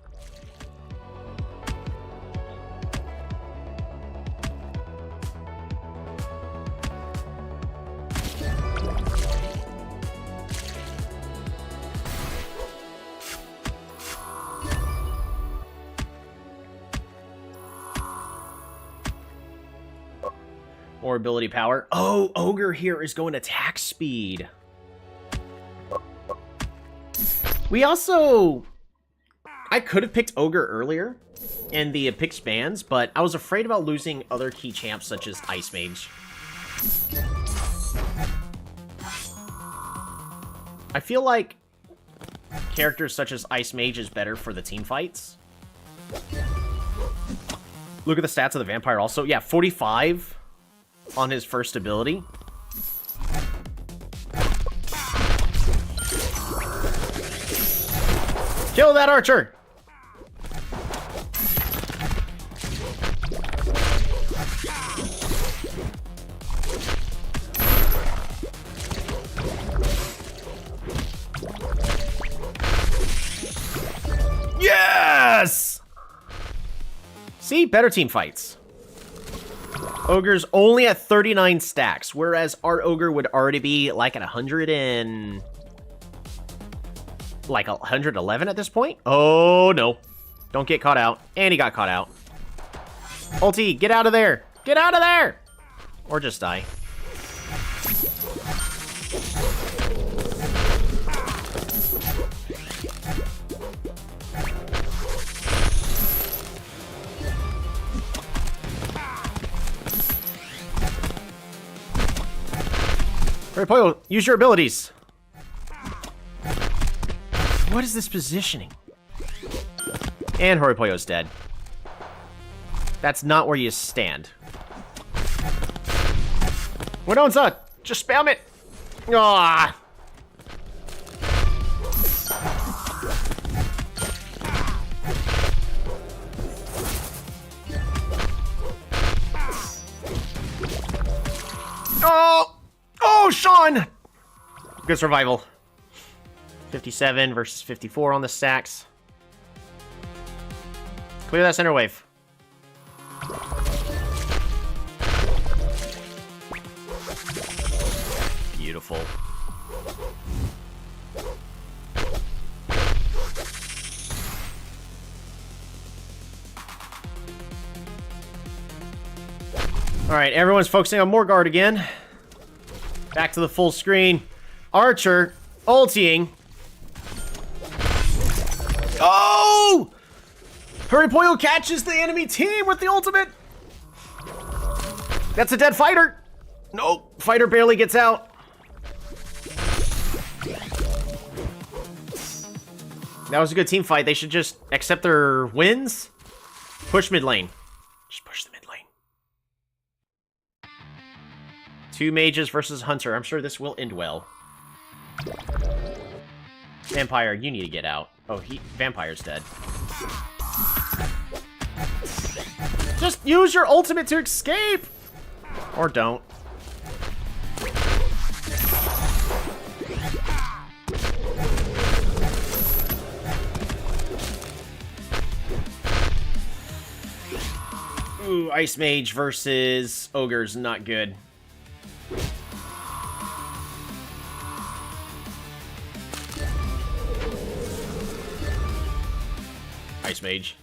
More ability power. Oh, Ogre here is going attack speed. We also... I could have picked Ogre earlier in the picked bans, but I was afraid about losing other key champs such as Ice Mage. I feel like characters such as Ice Mage is better for the team fights. Look at the stats of the Vampire also. Yeah, 45 on his first ability. Kill that archer! Yes! See? Better team fights. Ogre's only at 39 stacks, whereas our Ogre would already be like at 100 and... like 111 at this point? Oh, no. Don't get caught out. And he got caught out. Ulti, get out of there! Get out of there! Or just die. Alright, Poyo, use your abilities. What is this positioning? And Horipoyo's dead. That's not where you stand. Winonza, just spam it. Ah. Oh! Oh, Sean! Good survival. 57 versus 54 on the stacks. Clear that center wave. Beautiful. Alright, everyone's focusing on Morgard again. Back to the full screen. Archer ulting. Oh! Horipoyo catches the enemy team with the ultimate. That's a dead fighter. No, fighter barely gets out. That was a good team fight. They should just accept their wins. Push mid lane. Just push the mid lane. 2 mages versus Hunter. I'm sure this will end well. Vampire, you need to get out. Oh, Vampire's dead. Just use your ultimate to escape! Or don't. Ooh, Ice Mage versus Ogre's not good. Ice Mage.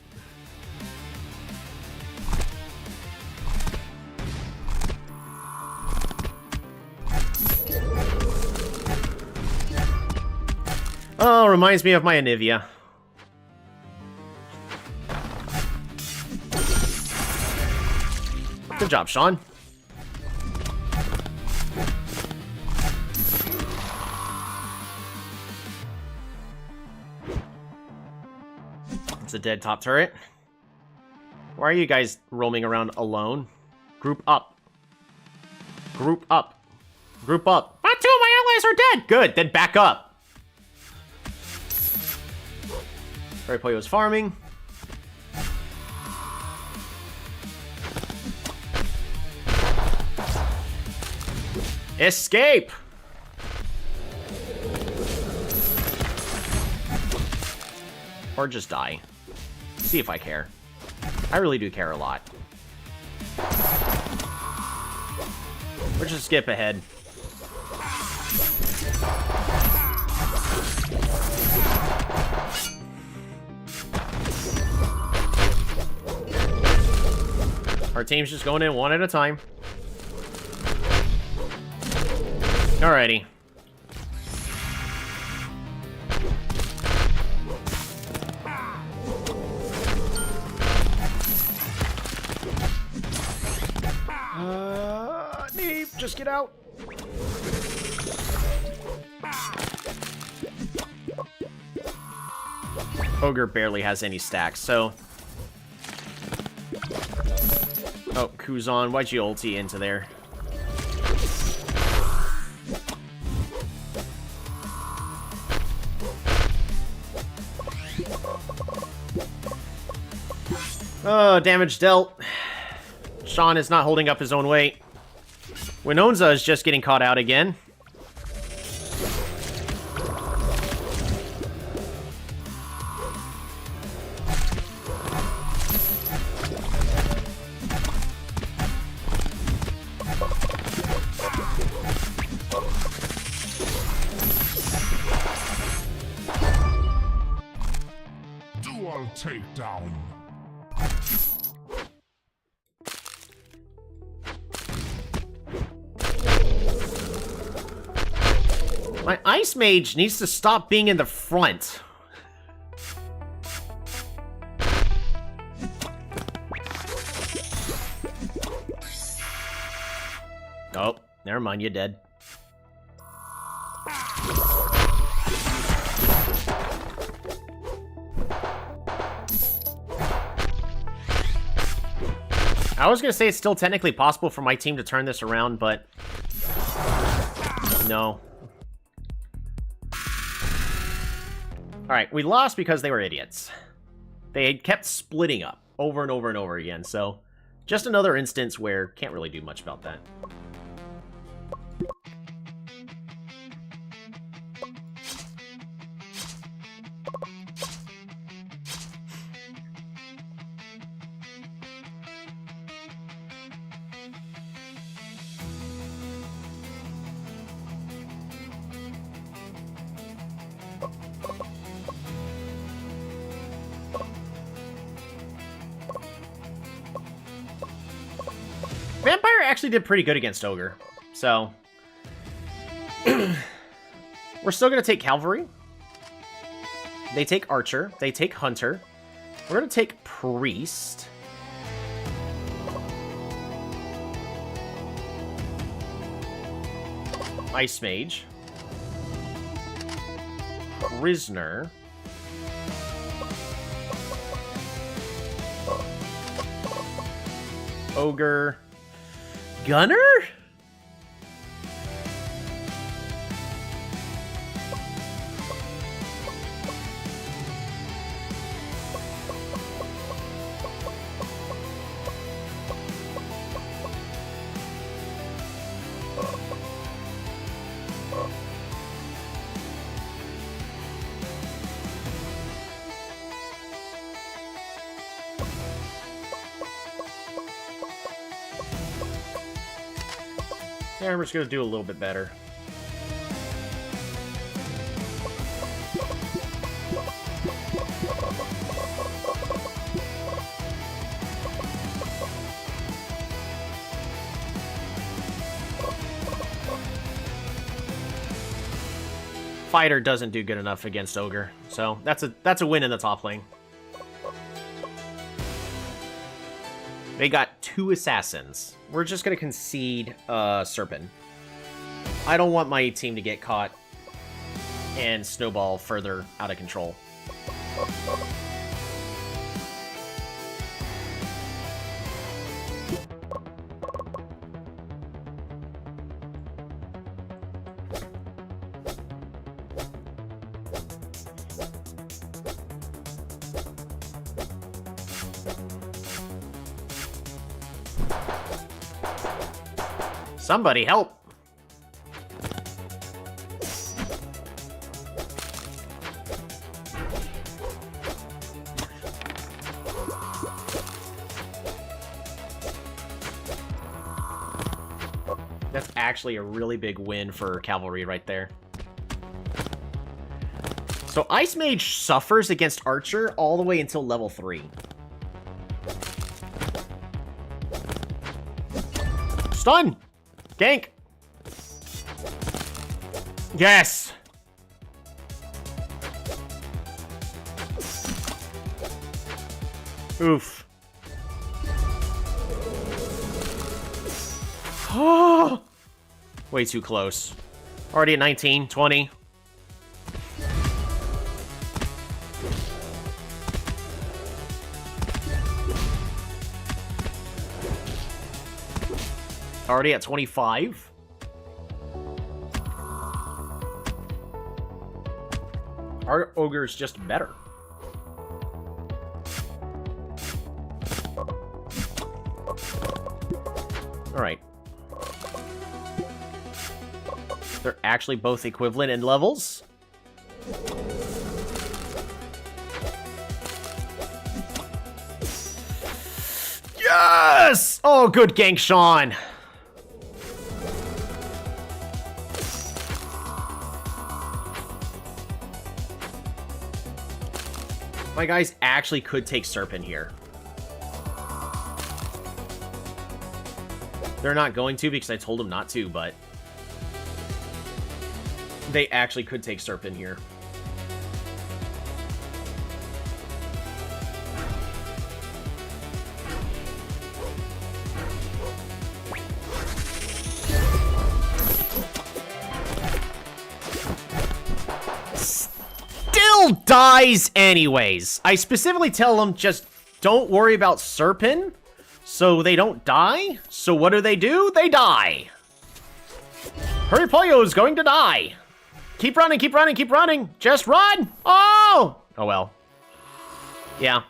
Oh, reminds me of my Anivia. Good job, Sean. It's a dead top turret. Why are you guys roaming around alone? Group up. Group up. Group up. Ah, 2 of my allies are dead! Good, then back up. Horipoyo is farming. Escape! Or just die. See if I care. I really do care a lot. Or just skip ahead. Our team's just going in one at a time. Alrighty. Neep, just get out. Ogre barely has any stacks, so... Oh, Kuzan, why'd you ulti into there? Oh, damage dealt. Sean is not holding up his own weight. Winonza is just getting caught out again. Dual takedown. My Ice Mage needs to stop being in the front. Oh, never mind, you're dead. I was gonna say it's still technically possible for my team to turn this around, but... no. Alright, we lost because they were idiots. They had kept splitting up over and over and over again, so... just another instance where can't really do much about that. Vampire actually did pretty good against Ogre, so... we're still gonna take Cavalry. They take Archer. They take Hunter. We're gonna take Priest. Ice Mage. Prisoner. Ogre. Gunner? Yeah, we're just gonna do a little bit better. Fighter doesn't do good enough against Ogre, so that's a win in the top lane. They got 2 assassins. We're just gonna concede Serpent. I don't want my team to get caught and snowball further out of control. Somebody help! That's actually a really big win for Cavalry right there. So Ice Mage suffers against Archer all the way until level 3. Stun! Gank! Yes! Oof. Oh! Way too close. Already at 19, 20. Already at 25. Our ogre's just better. Alright. They're actually both equivalent in levels. Yes! Oh, good gank, Sean. My guys actually could take Serpent here. They're not going to because I told them not to, but they actually could take Serpent here. Still dies anyways. I specifically tell them just don't worry about Serpent. So they don't die? So what do? They die! Hurry Pollo is going to die! Keep running, keep running, keep running! Just run! Oh! Oh well. Yeah.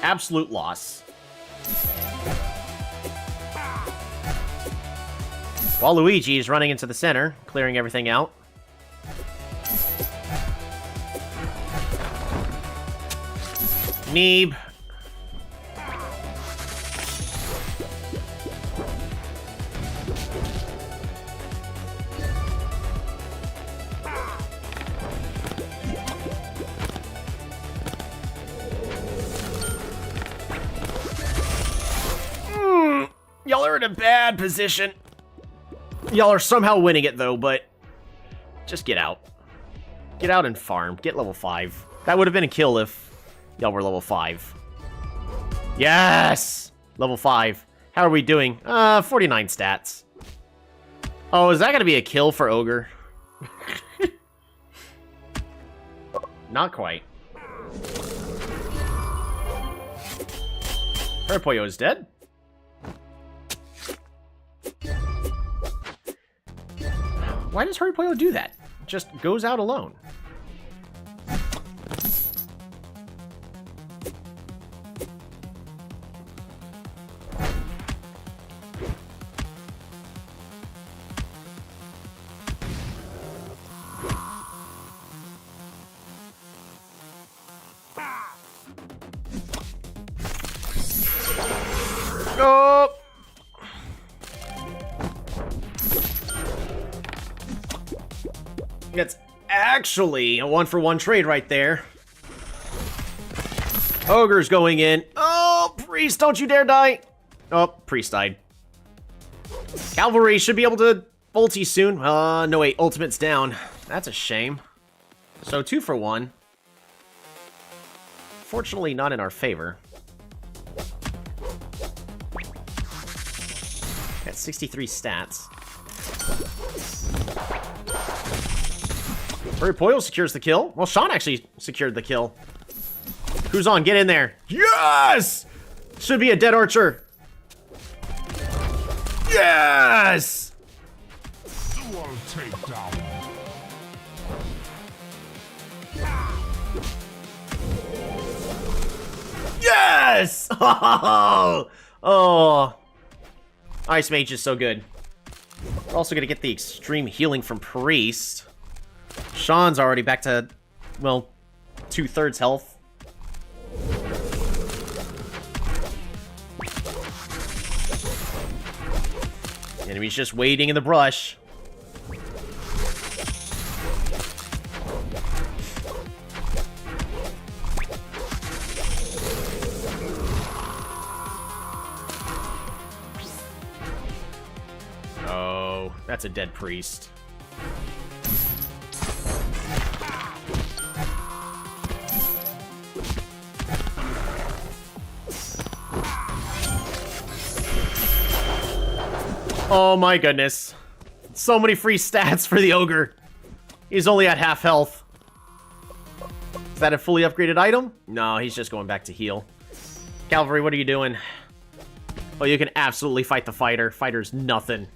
Absolute loss. While Luigi is running into the center, clearing everything out. Neeb. Y'all are in a bad position. Y'all are somehow winning it though, but just get out. Get out and farm. Get level 5. That would have been a kill if y'all were level 5. Yes! Level 5. How are we doing? 49 stats. Oh, is that going to be a kill for Ogre? Not quite. Herpoyo is dead. Why does Herpoyo do that? Just goes out alone. Oh! That's actually a 1-for-1 trade right there. Ogre's going in. Oh, Priest, don't you dare die. Oh, Priest died. Cavalry should be able to ulti soon. No wait, ultimate's down. That's a shame. So 2-for-1. Fortunately not in our favor. Got 63 stats. Herpoyo secures the kill. Well, Sean actually secured the kill. Who's on? Get in there. Yes! Should be a dead archer. Yes! Dual takedown. Yes! Oh. Ice Mage is so good. We're also going to get the extreme healing from Priest. Sean's already back to, well, 2/3 health. Enemy's just waiting in the brush. Oh, that's a dead Priest. Oh my goodness. So many free stats for the Ogre. He's only at half health. that a fully upgraded item? No, he's just going back to heal. Cavalry, what are you doing? Oh, you can absolutely fight the fighter. Fighter's nothing.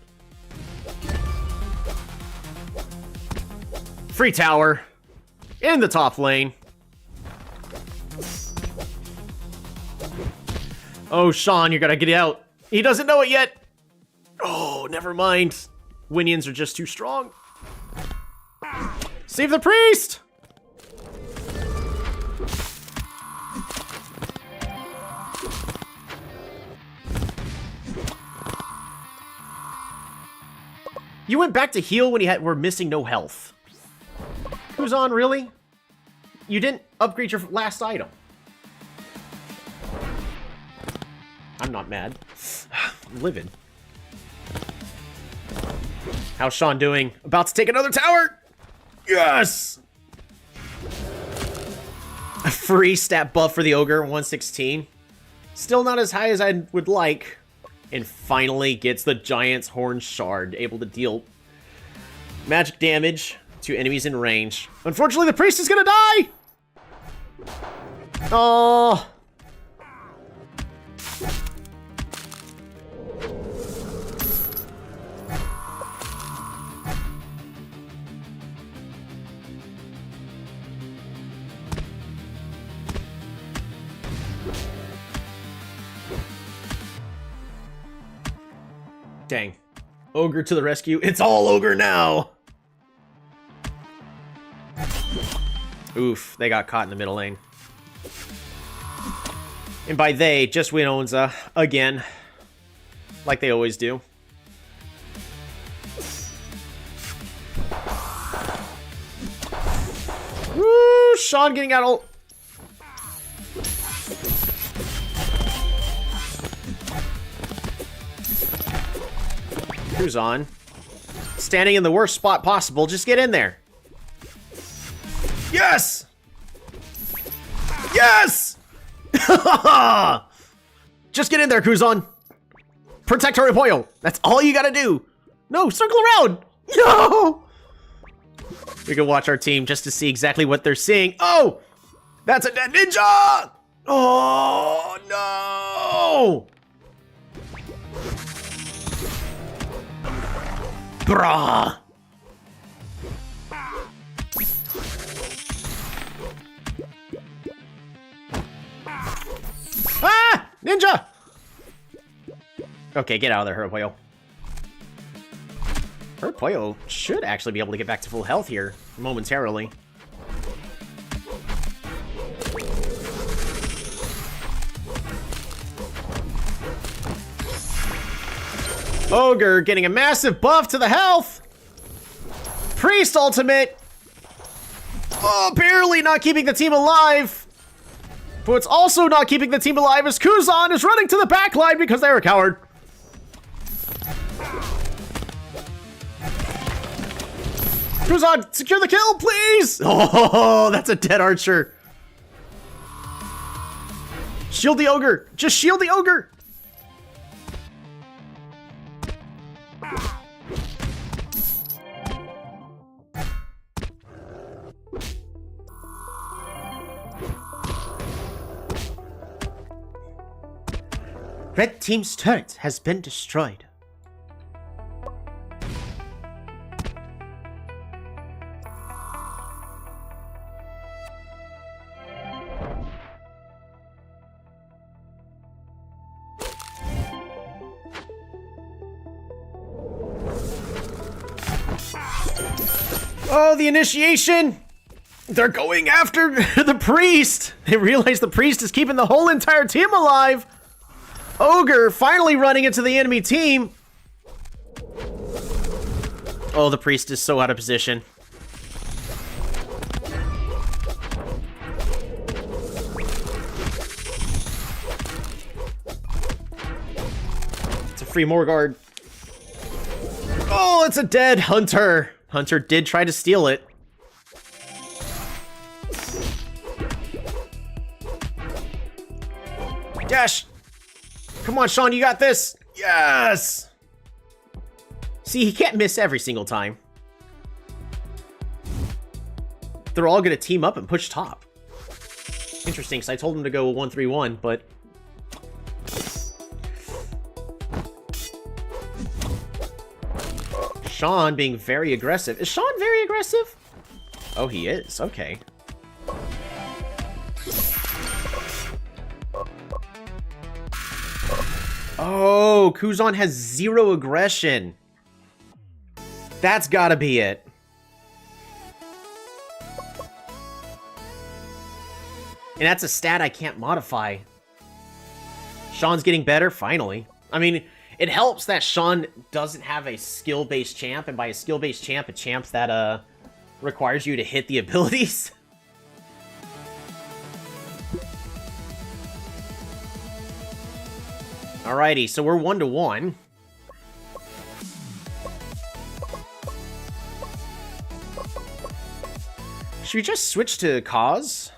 Free tower. In the top lane. Oh, Sean, you gotta get out. He doesn't know it yet. Oh, never mind. Winions are just too strong. Save the priest! You went back to heal when you were missing no health. Who's on, really? You didn't upgrade your last item. I'm not mad. I'm livid. How's Sean doing? About to take another tower? Yes! A free stat buff for the ogre, 116. Still not as high as I would like. And finally gets the Giant's Horn Shard, able to deal magic damage to enemies in range. Unfortunately, the priest is gonna die! Oh. Dang. Ogre to the rescue. It's all ogre now! Oof, they got caught in the middle lane. And by they, just Winonza, again. Like they always do. Woo! Sean getting out all... Who's on? Standing in the worst spot possible. Just get in there. Yes! Yes! Just get in there, Kuzan. Protect her Apoyo. That's all you gotta do. No, circle around. No! We can watch our team just to see exactly what they're seeing. Oh! That's a dead ninja! Oh, no! Brah! Ah! Ninja! Okay, get out of there, Herpoyo. Herpoyo should actually be able to get back to full health here momentarily. Ogre getting a massive buff to the health. Priest ultimate. Oh, barely not keeping the team alive. But what's also not keeping the team alive is Kuzan is running to the back line because they're a coward. Kuzan, secure the kill, please! Oh, that's a dead archer. Shield the ogre. Just shield the ogre. Red Team's turret has been destroyed. Oh, the initiation! They're going after the priest! They realize the priest is keeping the whole entire team alive! Ogre finally running into the enemy team. Oh, the priest is so out of position. It's a free Morgard. Oh, it's a dead Hunter. Hunter did try to steal it. Dash! Come on, Sean, you got this! Yes! See, he can't miss every single time. They're all gonna team up and push top. Interesting, because I told him to go 1-3-1, but... Sean being very aggressive. Is Sean very aggressive? Oh, he is. Okay. Oh, Kuzan has 0 aggression. That's gotta be it. And that's a stat I can't modify. Sean's getting better, finally. I mean, it helps that Sean doesn't have a skill-based champ, and by a skill-based champ, a champ that requires you to hit the abilities. Alrighty, so we're 1-1. Should we just switch to Cause?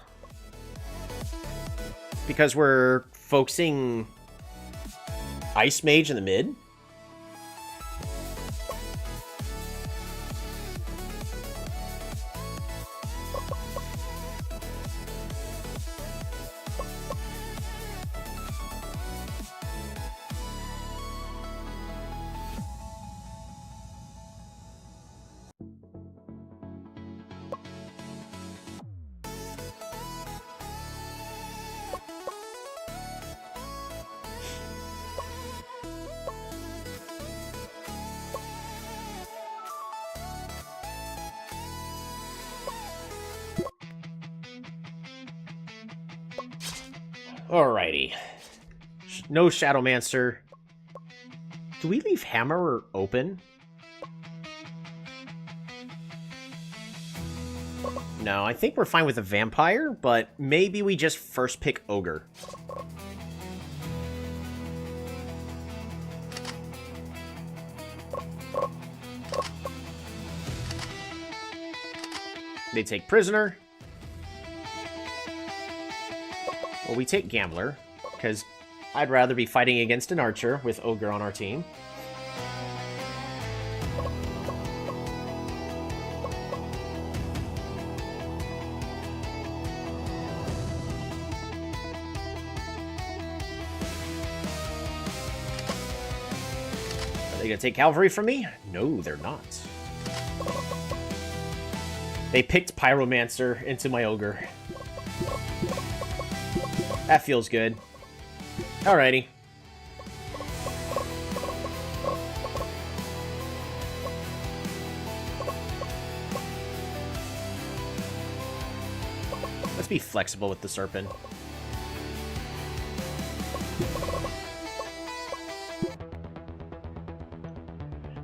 Because we're focusing Ice Mage in the mid? Alrighty. No Shadowmancer. Do we leave Hammer open? No, I think we're fine with a Vampire, but maybe we just first pick Ogre. They take Prisoner. Well, we take Gambler, because I'd rather be fighting against an Archer with Ogre on our team. Are they going to take Cavalry from me? No, they're not. They picked Pyromancer into my Ogre. That feels good. Alrighty. Let's be flexible with the Serpent.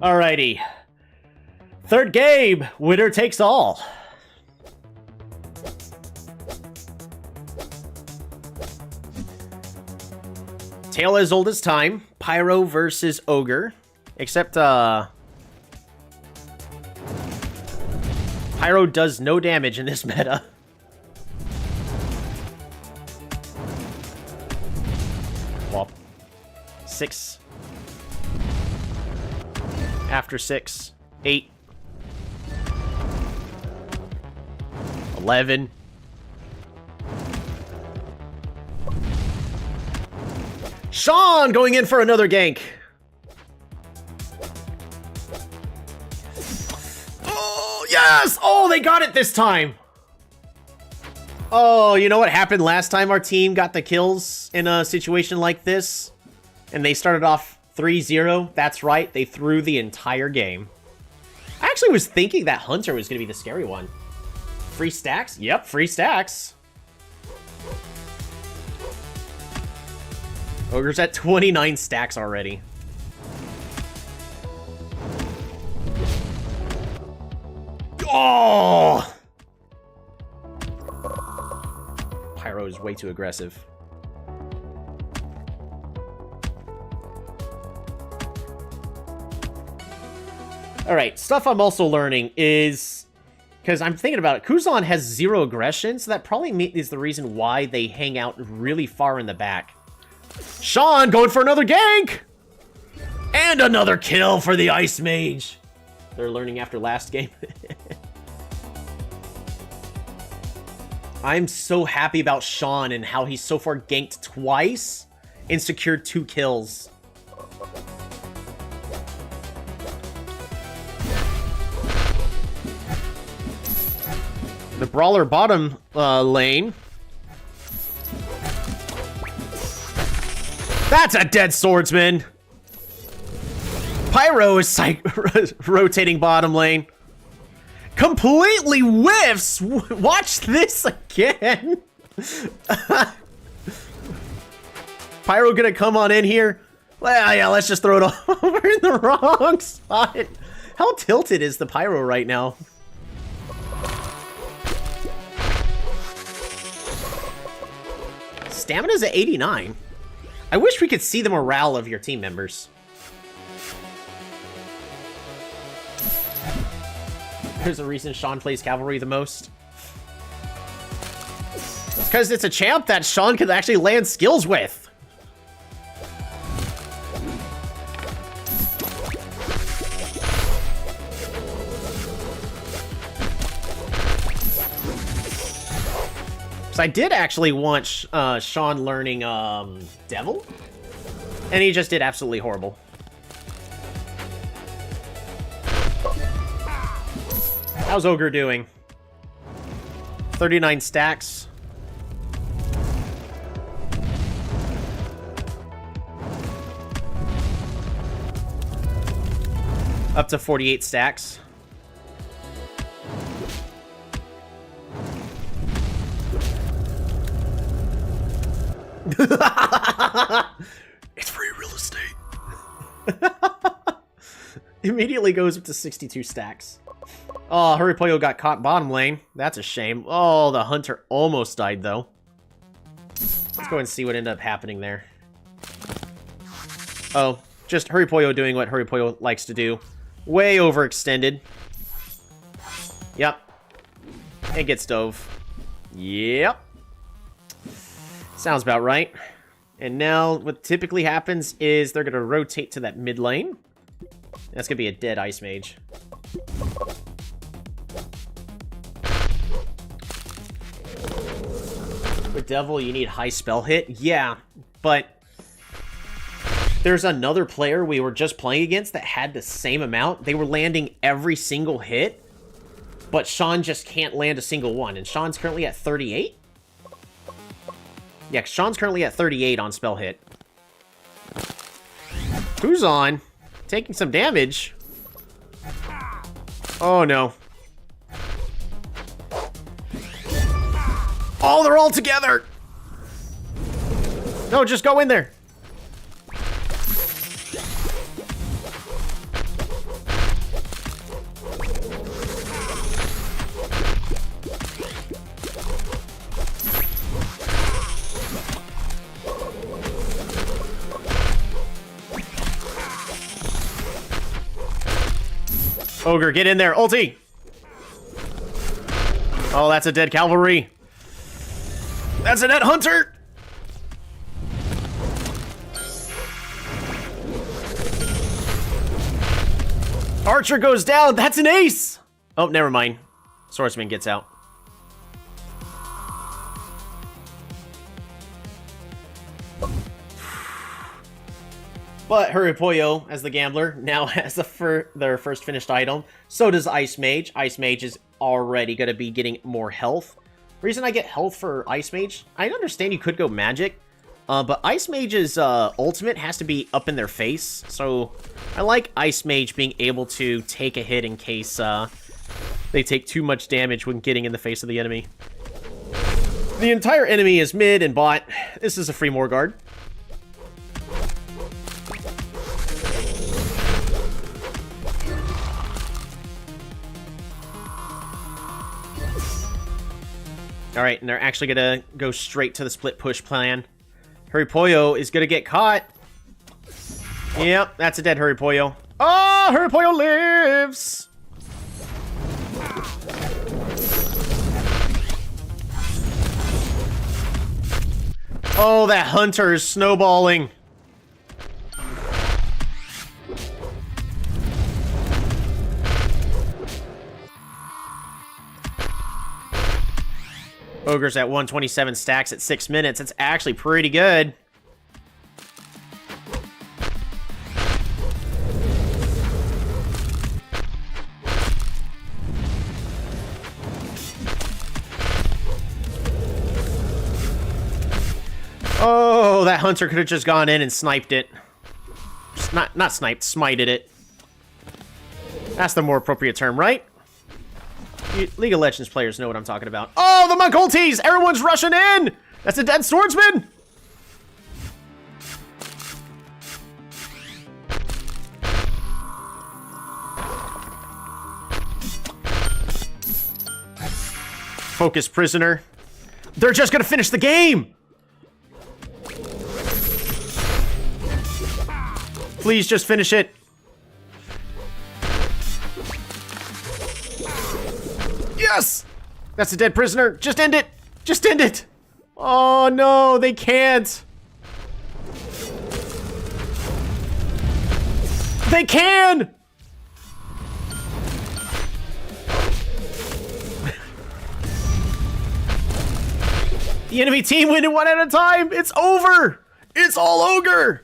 Alrighty. Third game. Winner takes all. Tale as old as time. Pyro versus Ogre. Except, Pyro does no damage in this meta. Well, 6. After 6. 8. 11. Sean going in for another gank. Oh, yes! Oh, they got it this time. Oh, you know what happened last time our team got the kills in a situation like this? And they started off 3-0. That's right, they threw the entire game. I actually was thinking that Hunter was going to be the scary one. Free stacks? Yep, free stacks. Ogre's at 29 stacks already. Oh! Pyro is way too aggressive. Alright, stuff I'm also learning is... Because I'm thinking about it, Kuzan has 0 aggression, so that probably is the reason why they hang out really far in the back. Sean going for another gank! And another kill for the Ice Mage. They're learning after last game. I'm so happy about Sean and how he's so far ganked twice and secured 2 kills. The brawler bottom lane. That's a dead swordsman. Pyro is rotating bottom lane. Completely whiffs. Watch this again. Pyro gonna come on in here. Well, yeah, let's just throw it over in the wrong spot. How tilted is the Pyro right now? Stamina's at 89. I wish we could see the morale of your team members. There's a reason Sean plays Cavalry the most. Because it's a champ that Sean can actually land skills with. So I did actually want Sean learning Devil, and he just did absolutely horrible. How's Ogre doing? 39 stacks. Up to 48 stacks. It's free real estate. Immediately goes up to 62 stacks. Oh, Hurrypoyo got caught bottom lane. That's a shame. Oh, the hunter almost died, though. Let's go and see what ended up happening there. Oh, just Hurrypoyo doing what Hurrypoyo likes to do. Way overextended. Yep. And gets dove. Yep. Sounds about right. And now what typically happens is they're going to rotate to that mid lane. That's going to be a dead Ice Mage. With Devil, you need high spell hit. Yeah, but there's another player we were just playing against that had the same amount. They were landing every single hit, but Sean just can't land a single one. And Sean's currently at 38? Yeah, Sean's currently at 38 on spell hit. Who's on? Taking some damage. Oh, no. Oh, they're all together! No, just go in there. Ogre, get in there. Ulti! Oh, that's a dead cavalry. That's a dead hunter! Archer goes down. That's an ace! Oh, never mind. Swordsman gets out. But Hurrypoyo, as the gambler, now has their first finished item. So does Ice Mage. Ice Mage is already going to be getting more health. Reason I get health for Ice Mage, I understand you could go magic, but Ice Mage's ultimate has to be up in their face. So I like Ice Mage being able to take a hit in case they take too much damage when getting in the face of the enemy. The entire enemy is mid and bot. This is a free Morguard. Alright, and they're actually going to go straight to the split push plan. Hurrypoyo is going to get caught. Yep, that's a dead Hurrypoyo. Oh, Hurrypoyo lives! Oh, that hunter is snowballing. Ogre's at 127 stacks at 6 minutes. It's actually pretty good. Oh, that hunter could have just gone in and sniped it. Just not sniped, smited it. That's the more appropriate term, right? League of Legends players know what I'm talking about. Oh, the monk ulties! Everyone's rushing in! That's a dead swordsman! Focus, prisoner. They're just gonna finish the game! Please just finish it. Yes! That's a dead prisoner. Just end it. Just end it. Oh, no, they can't. They can! The enemy team win it one at a time. It's over. It's all ogre.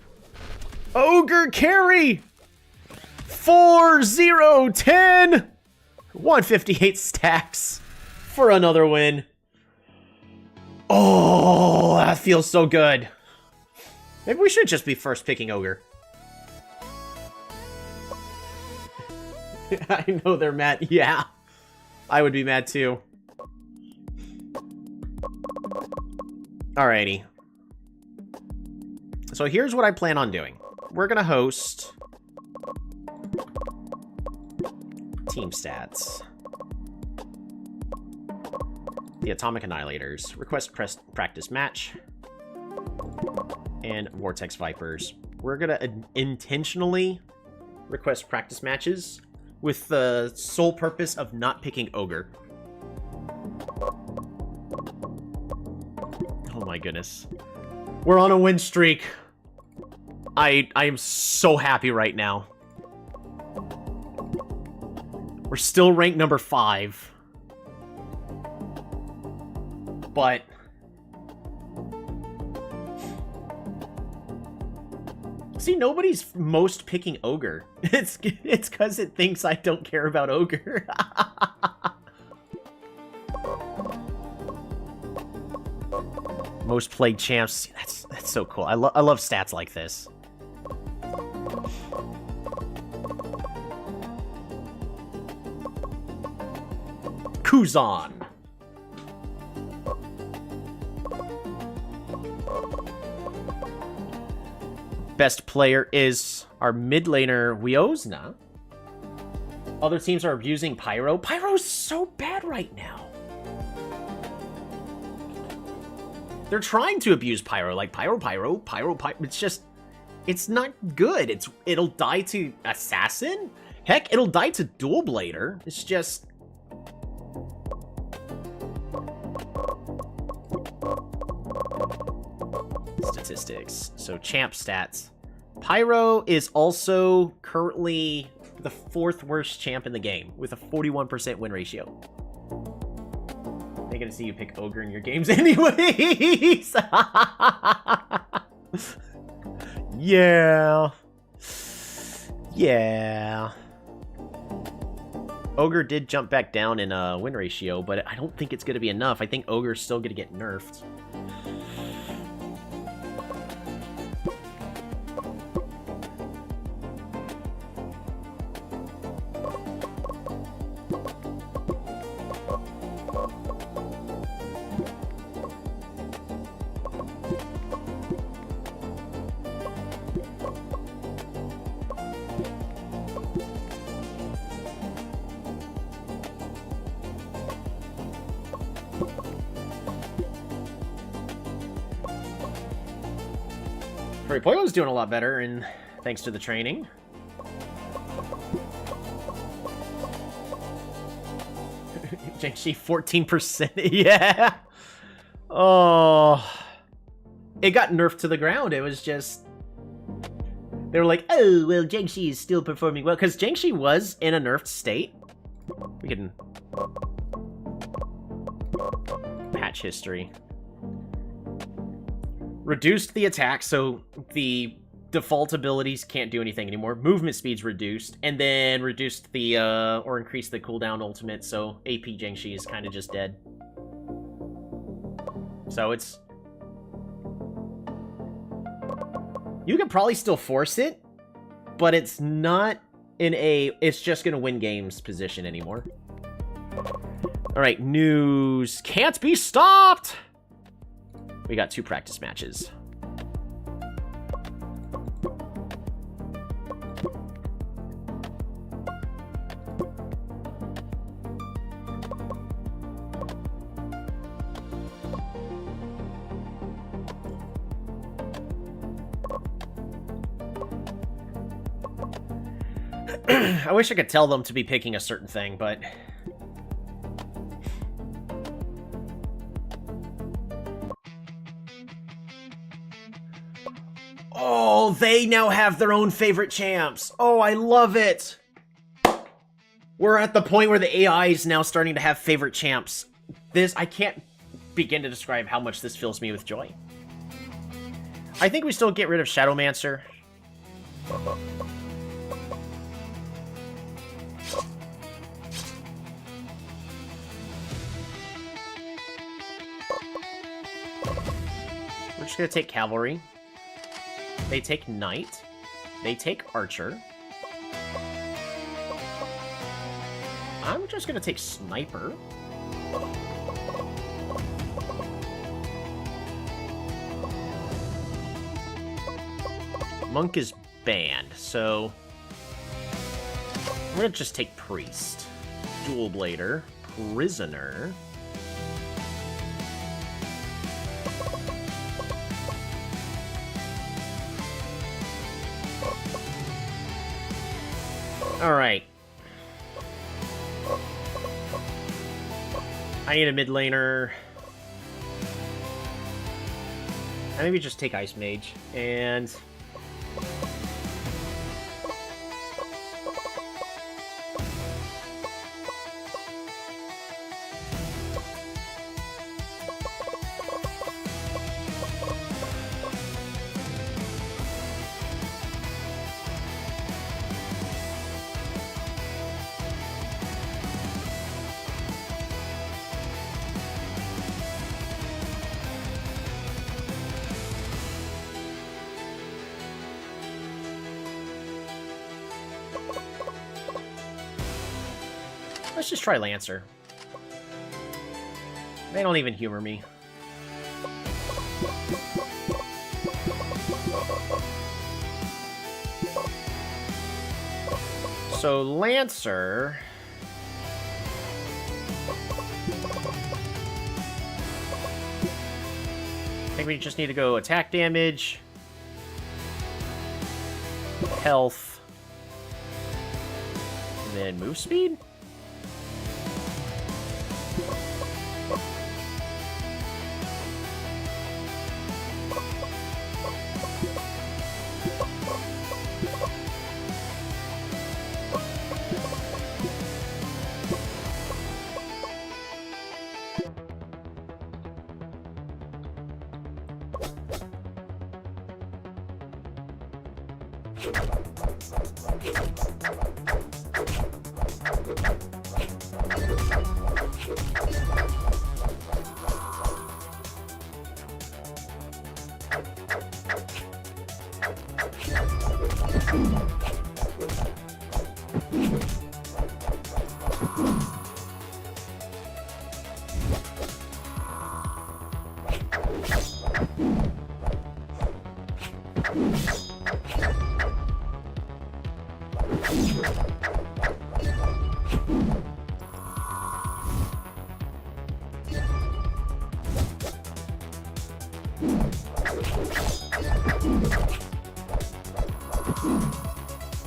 Ogre carry. 4-0-10. 158 stacks for another win. Oh, that feels so good. Maybe we should just be first picking ogre. I know they're mad. Yeah, I would be mad too. Alrighty. So here's what I plan on doing. We're gonna host team stats. The Atomic Annihilators. Request practice match. And Vortex Vipers. We're gonna intentionally request practice matches with the sole purpose of not picking ogre. Oh my goodness. We're on a win streak. I am so happy right now. We're still ranked number 5. But see, nobody's most picking ogre. It's because it thinks I don't care about ogre. Most played champs. That's so cool. I love stats like this. Kuzan. Best player is our mid laner, Wiosna. Other teams are abusing Pyro. Pyro's so bad right now. They're trying to abuse Pyro, like Pyro. It's just, it's not good. It'll die to Assassin. Heck, it'll die to Dual Blader. It's just... Statistics. So champ stats. Pyro is also currently the 4th worst champ in the game with a 41% win ratio. They're gonna see you pick ogre in your games anyways. Yeah. Yeah. Ogre did jump back down in win ratio, but I don't think it's gonna be enough. I think Ogre's still gonna get nerfed. Poyo's doing a lot better, and thanks to the training. Jiangxi 14%. Yeah. Oh. It got nerfed to the ground. It was just... They were like, oh, well, Jiangxi is still performing well. Because Jiangxi was in a nerfed state. We can... match history. Reduced the attack, so the default abilities can't do anything anymore. Movement speed's reduced, and then reduced the, or increased the cooldown ultimate, so AP Jiangshi is kind of just dead. So it's... You could probably still force it, but it's not in a it's just gonna win games position anymore. Alright, news. Can't be stopped! We got 2 practice matches. I wish I could tell them to be picking a certain thing, but... Oh, they now have their own favorite champs. Oh, I love it. We're at the point where the AI is now starting to have favorite champs. I can't begin to describe how much this fills me with joy. I think we still get rid of Shadowmancer. We're just gonna take Cavalry. They take Knight. They take Archer. I'm just gonna take Sniper. Monk is banned, so... I'm gonna just take Priest. Dual Blader. Prisoner. Alright. I need a mid laner. I maybe just take Ice Mage, and... Let's just try Lancer. They don't even humor me. So Lancer... I think we just need to go attack damage, health, and then move speed?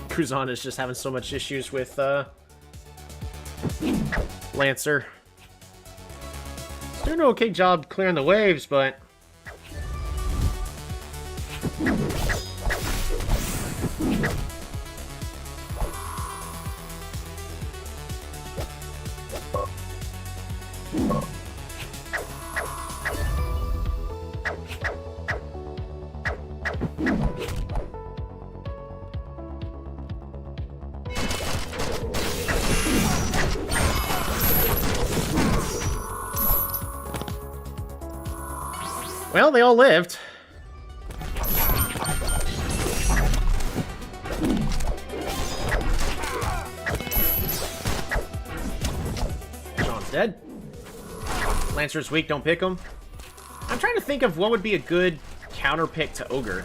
Cruzon is just having so much issues with Lancer. He's doing an okay job clearing the waves, but Well, they all lived. Sean's dead. Lancer's weak, don't pick him. I'm trying to think of what would be a good counter pick to Ogre.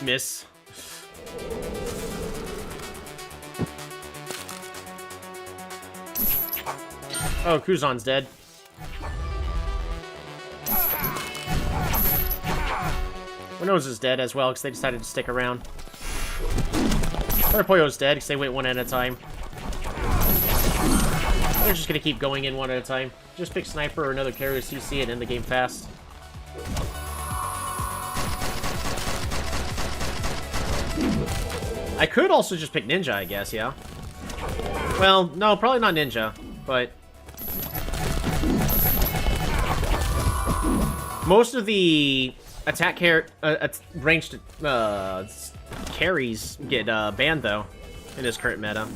Miss. Oh, Kuzan's dead. Winose is dead as well because they decided to stick around. Poyo's dead because they went one at a time. They're just going to keep going in one at a time. Just pick Sniper or another carrier CC and end the game fast. I could also just pick Ninja, I guess, yeah. Well, no, probably not Ninja, but... most of the attack ranged carries get banned, though, in this current meta.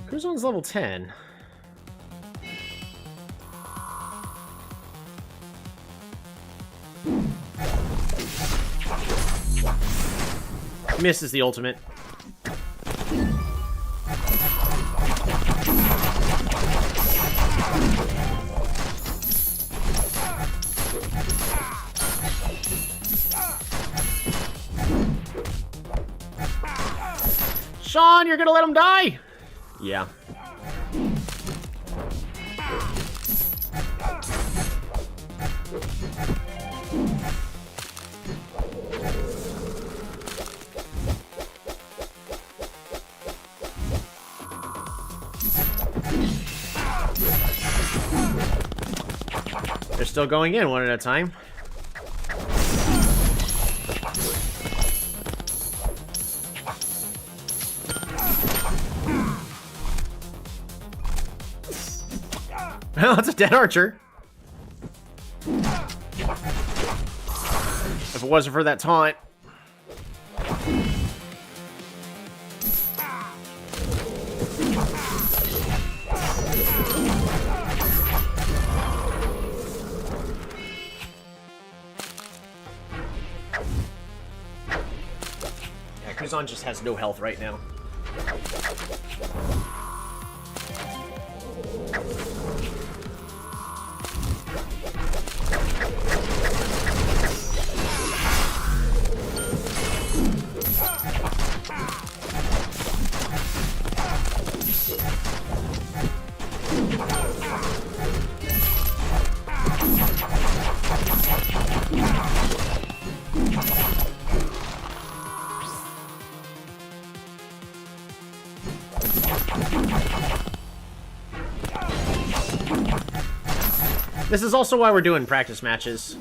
Kuzon's level 10. Misses the ultimate. Sean, you're gonna let him die? Yeah. They're still going in one at a time. Well, that's a dead archer. If it wasn't for that taunt. Yeah, Kuzan just has no health right now. This is also why we're doing practice matches.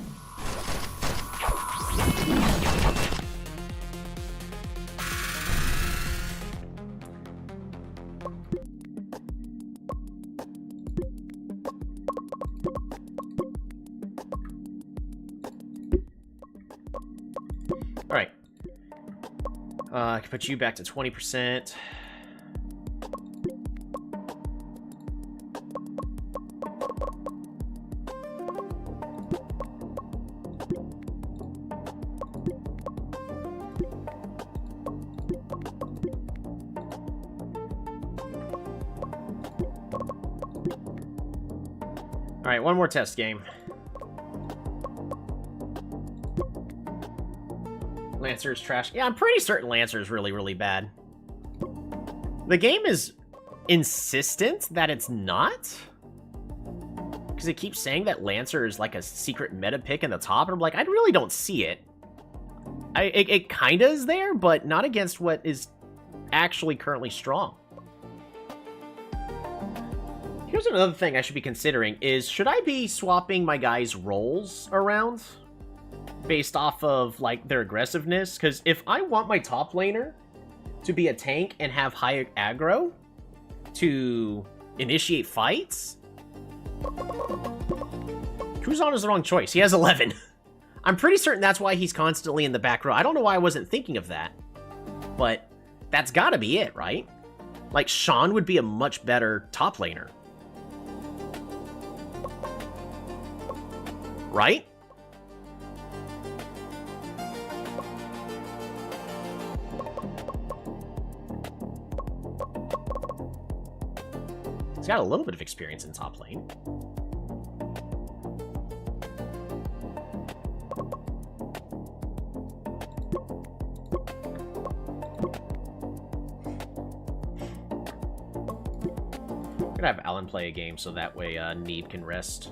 Alright. I can put you back to 20%. Alright, one more test game. Lancer is trash. Yeah, I'm pretty certain Lancer is really, really bad. The game is insistent that it's not. Because it keeps saying that Lancer is like a secret meta pick in the top, and I'm like, I really don't see it. It kind of is there, but not against what is actually currently strong. Here's another thing I should be considering is, should I be swapping my guys' roles around based off of, like, their aggressiveness? Because if I want my top laner to be a tank and have high aggro to initiate fights, Kuzan is the wrong choice. He has 11. I'm pretty certain that's why he's constantly in the back row. I don't know why I wasn't thinking of that, but that's gotta be it, right? Like, Sean would be a much better top laner. Right? He's got a little bit of experience in top lane. I'm gonna have Alan play a game so that way Need can rest.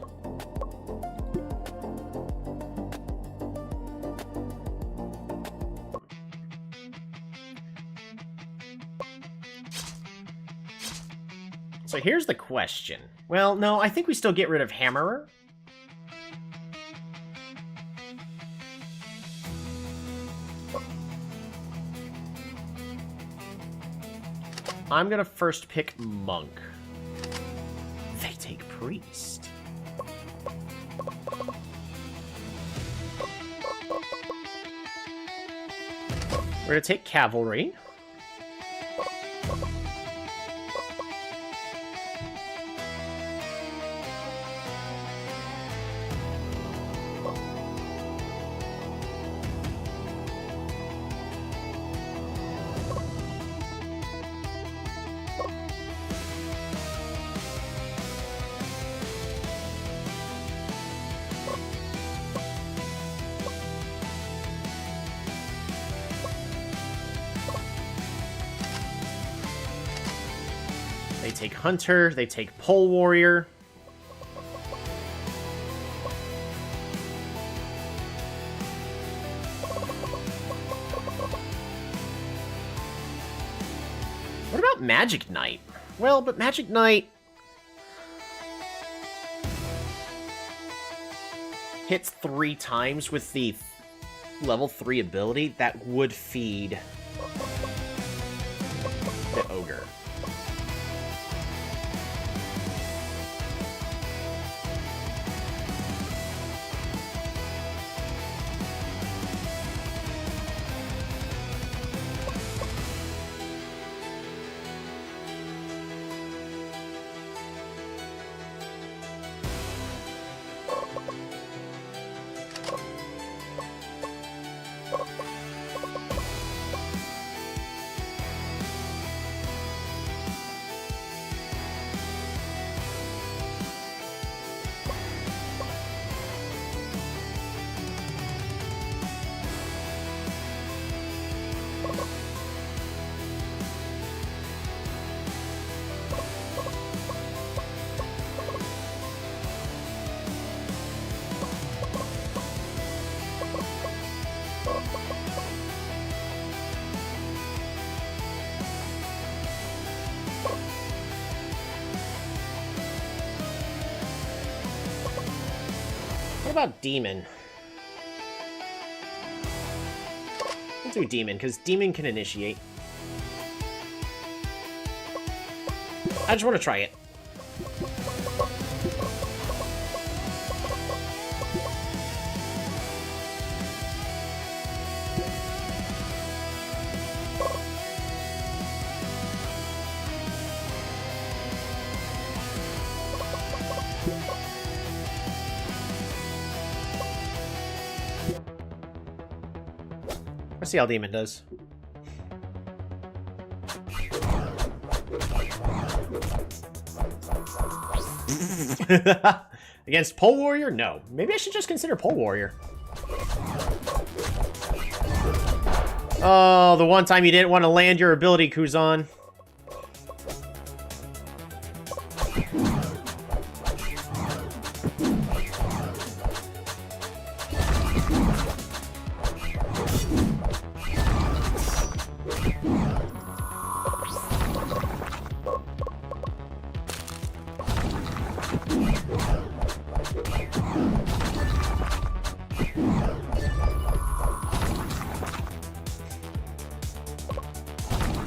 So here's the question. Well, no, I think we still get rid of Hammerer. I'm gonna first pick Monk. They take Priest. We're gonna take Cavalry. They take Hunter, they take Pole Warrior. What about Magic Knight? Well, but Magic Knight hits 3 times with the level 3 ability that would feed the Ogre. What about Demon? Let's do Demon, because Demon can initiate. I just want to try it. Let's see how Demon does. Against Pole Warrior? No. Maybe I should just consider Pole Warrior. Oh, the one time you didn't want to land your ability, Kuzan.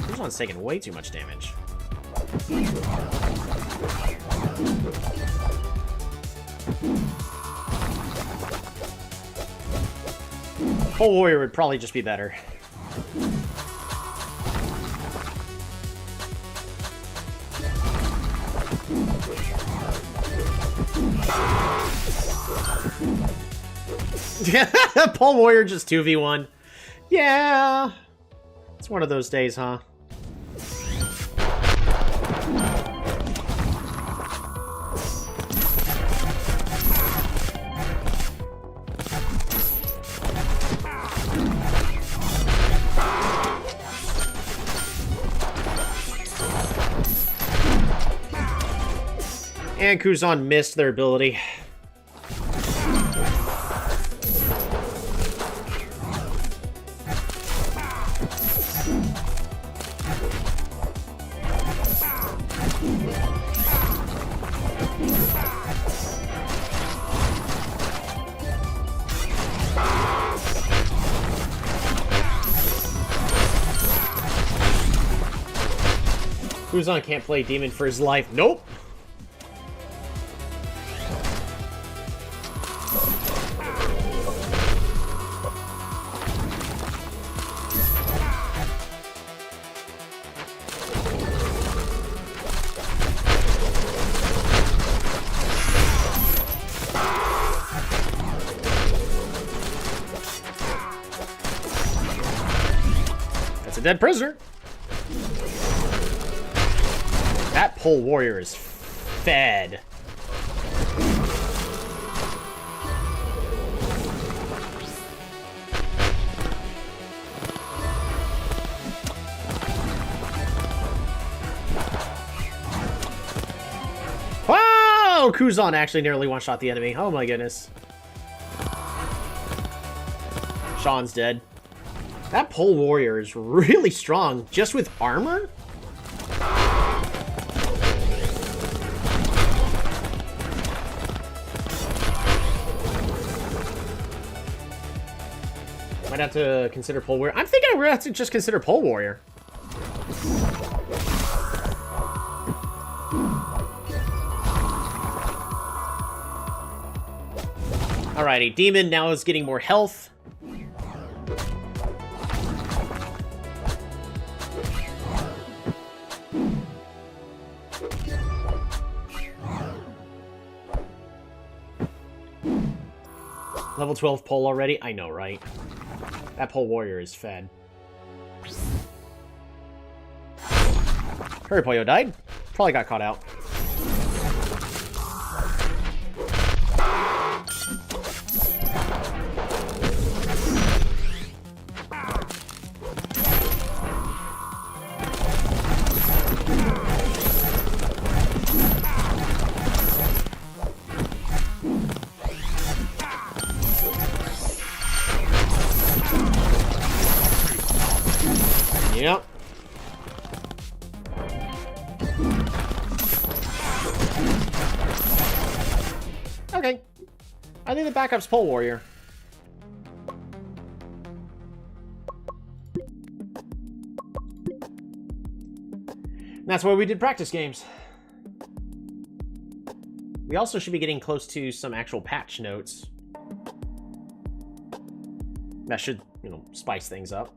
Kuzan's taking way too much damage. Pole Warrior would probably just be better. Pole Warrior just 2v1. Yeah. It's one of those days, huh? And Kuzan missed their ability. Kuzan can't play Demon for his life. Nope. That's a dead prisoner. That Pole Warrior is fed. Wow! Kuzan actually nearly one-shot the enemy. Oh my goodness. Sean's dead. That Pole Warrior is really strong, just with armor? Might have to consider Pole Warrior. I'm thinking I'm gonna have to just consider Pole Warrior. Alrighty, Demon now is getting more health. Level 12 Pole already? I know, right? That Pole Warrior is fed. Hurry, Pollo died. Probably got caught out. Yep. Okay. I think the backup's Pole Warrior. And that's why we did practice games. We also should be getting close to some actual patch notes. That should, you know, spice things up.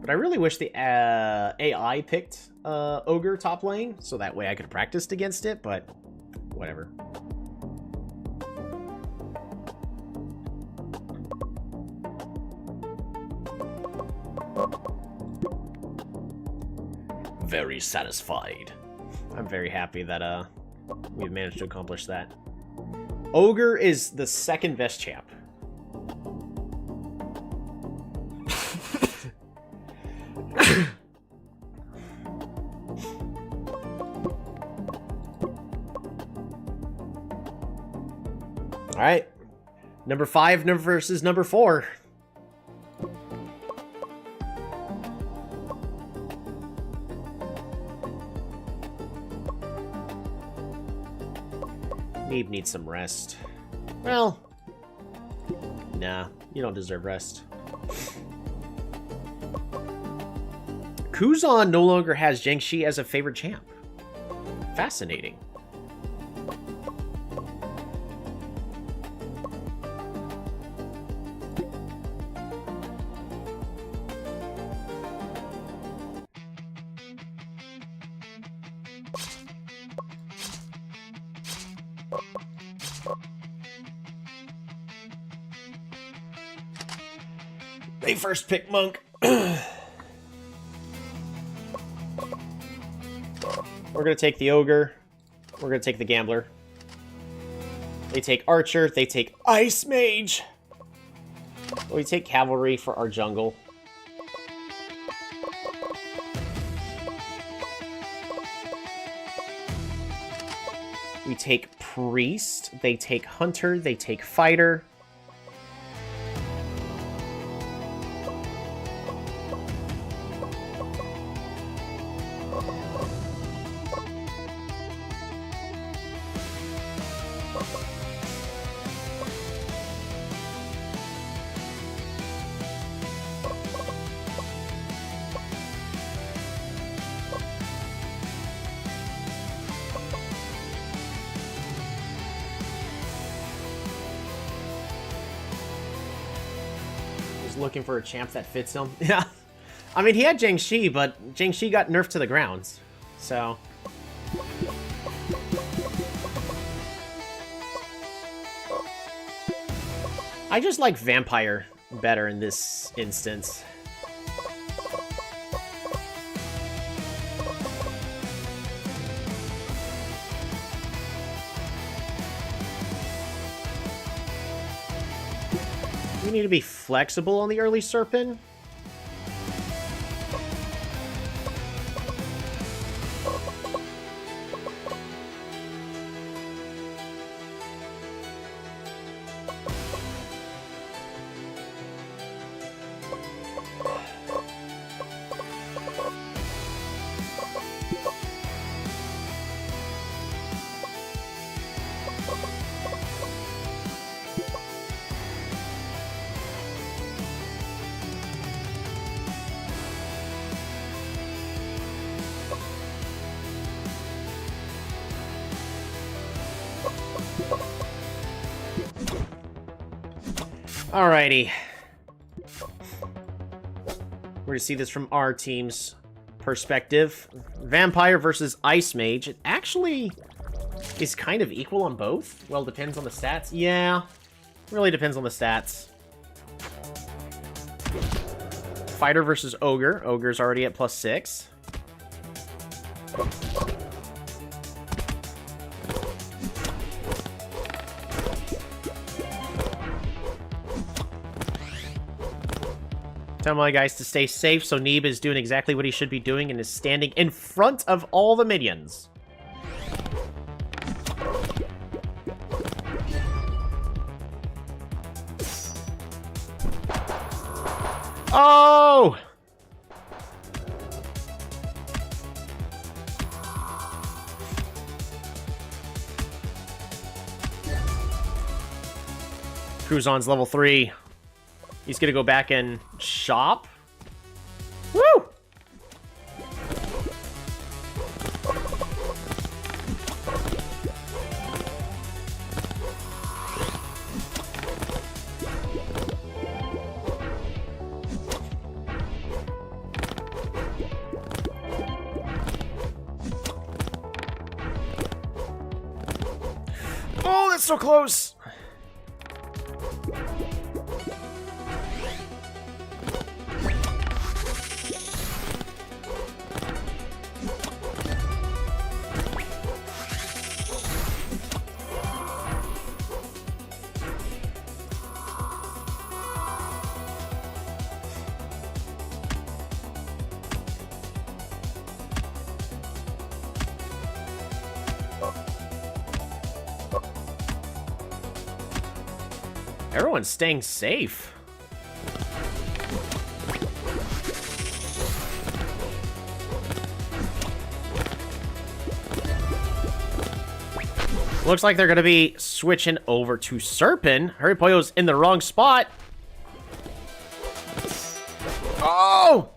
But I really wish the AI picked Ogre top lane, so that way I could have practiced against it, but whatever. Very satisfied. I'm very happy that we've managed to accomplish that. Ogre is the second best champ. All right, number 5 versus number 4. Neeb needs some rest. Well, nah, you don't deserve rest. Kuzan no longer has Jiangxi as a favorite champ. Fascinating. They first pick Monk. We're going to take the Ogre. We're going to take the Gambler. They take Archer. They take Ice Mage. We take Cavalry for our jungle. We take Priest. They take Hunter. They take Fighter. Looking for a champ that fits him. Yeah. I mean, he had Jiangxi, but Jiangxi got nerfed to the grounds. So. I just like Vampire better in this instance. We need to be flexible on the early Serpent. Alrighty. We're going to see this from our team's perspective. Vampire versus Ice Mage. It actually is kind of equal on both. Well, depends on the stats. Yeah, really depends on the stats. Fighter versus Ogre. Ogre's already at +6. Tell my guys to stay safe, so Neeb is doing exactly what he should be doing and is standing in front of all the minions. Oh! Cruzon's level 3. He's gonna go back and shop. Woo! Oh, that's so close. Everyone's staying safe. Looks like they're going to be switching over to Serpent. Hurry Pollo's in the wrong spot. Oh!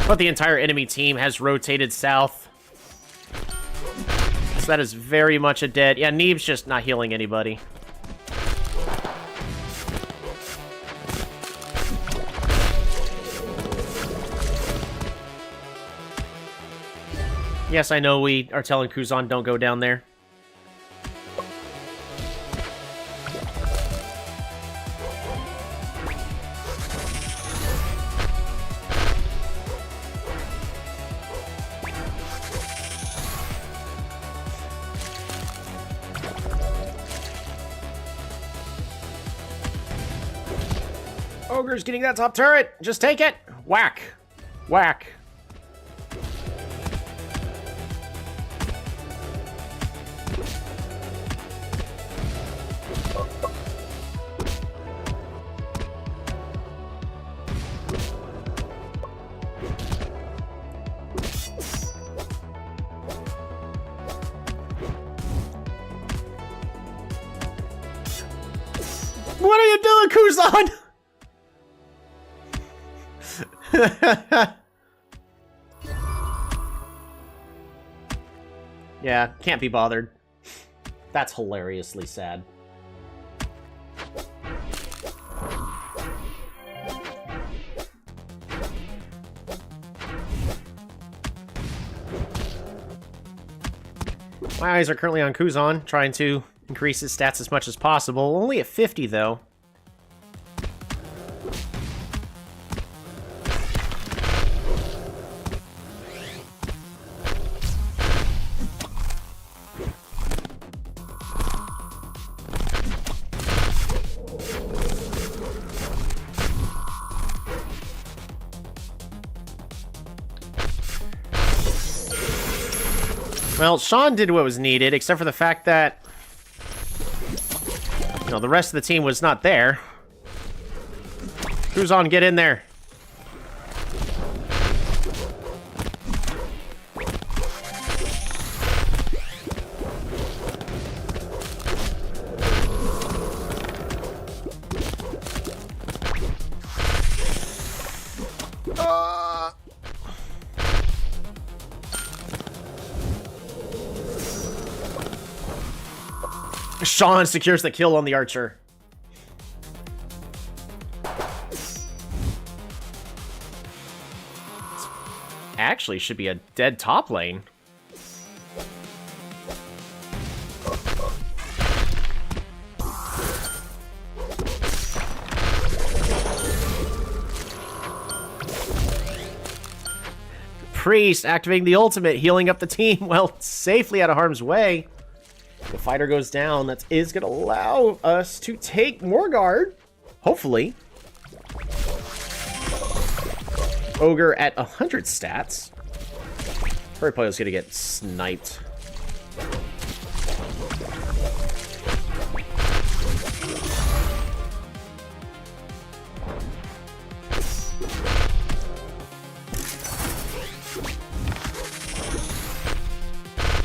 But the entire enemy team has rotated south. So that is very much a dead. Yeah, Neeb's just not healing anybody. Yes, I know we are telling Kuzan don't go down there. Ogre's getting that top turret. Just take it. Whack. Whack. What are you doing, Kuzan? Yeah, can't be bothered. That's hilariously sad. My eyes are currently on Kuzan, trying to increase his stats as much as possible. Only at 50, though. Well, Sean did what was needed, except for the fact that, you know, the rest of the team was not there. Kuzan, get in there. Sean secures the kill on the archer. Actually, should be a dead top lane. Priest activating the ultimate, healing up the team, well, safely out of harm's way. The fighter goes down. That is going to allow us to take Morgard. Hopefully. Ogre at 100 stats. Hurry Pollo's going to get sniped.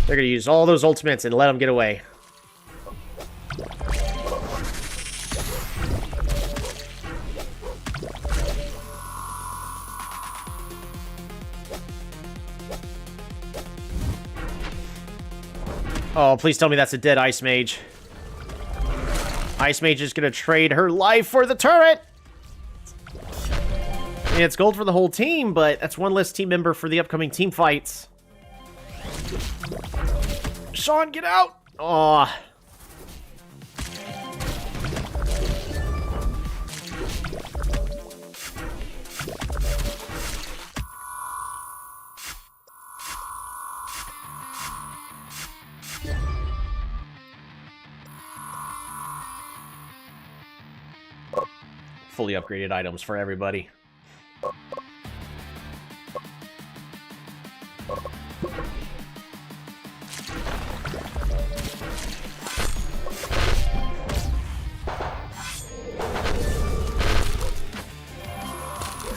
They're going to use all those ultimates and let them get away. Oh, please tell me that's a dead Ice Mage. Ice Mage is going to trade her life for the turret! Yeah, it's gold for the whole team, but that's one less team member for the upcoming team fights. Sean, get out! Aw. Fully upgraded items for everybody.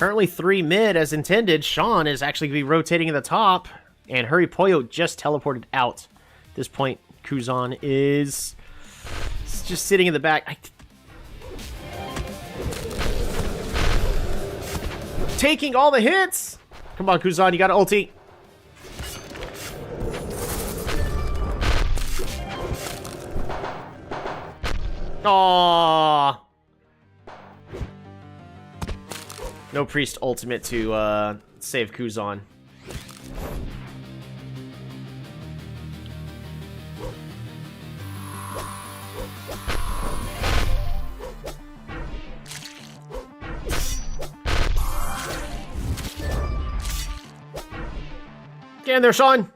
Currently 3 mid as intended. Sean is actually going to be rotating in the top. And Hurry Poyo just teleported out. At this point, Kuzan is just sitting in the back. Taking all the hits! Come on, Kuzan, you got ulti. Aww. No priest ultimate to save Kuzan. Get in there, Sean!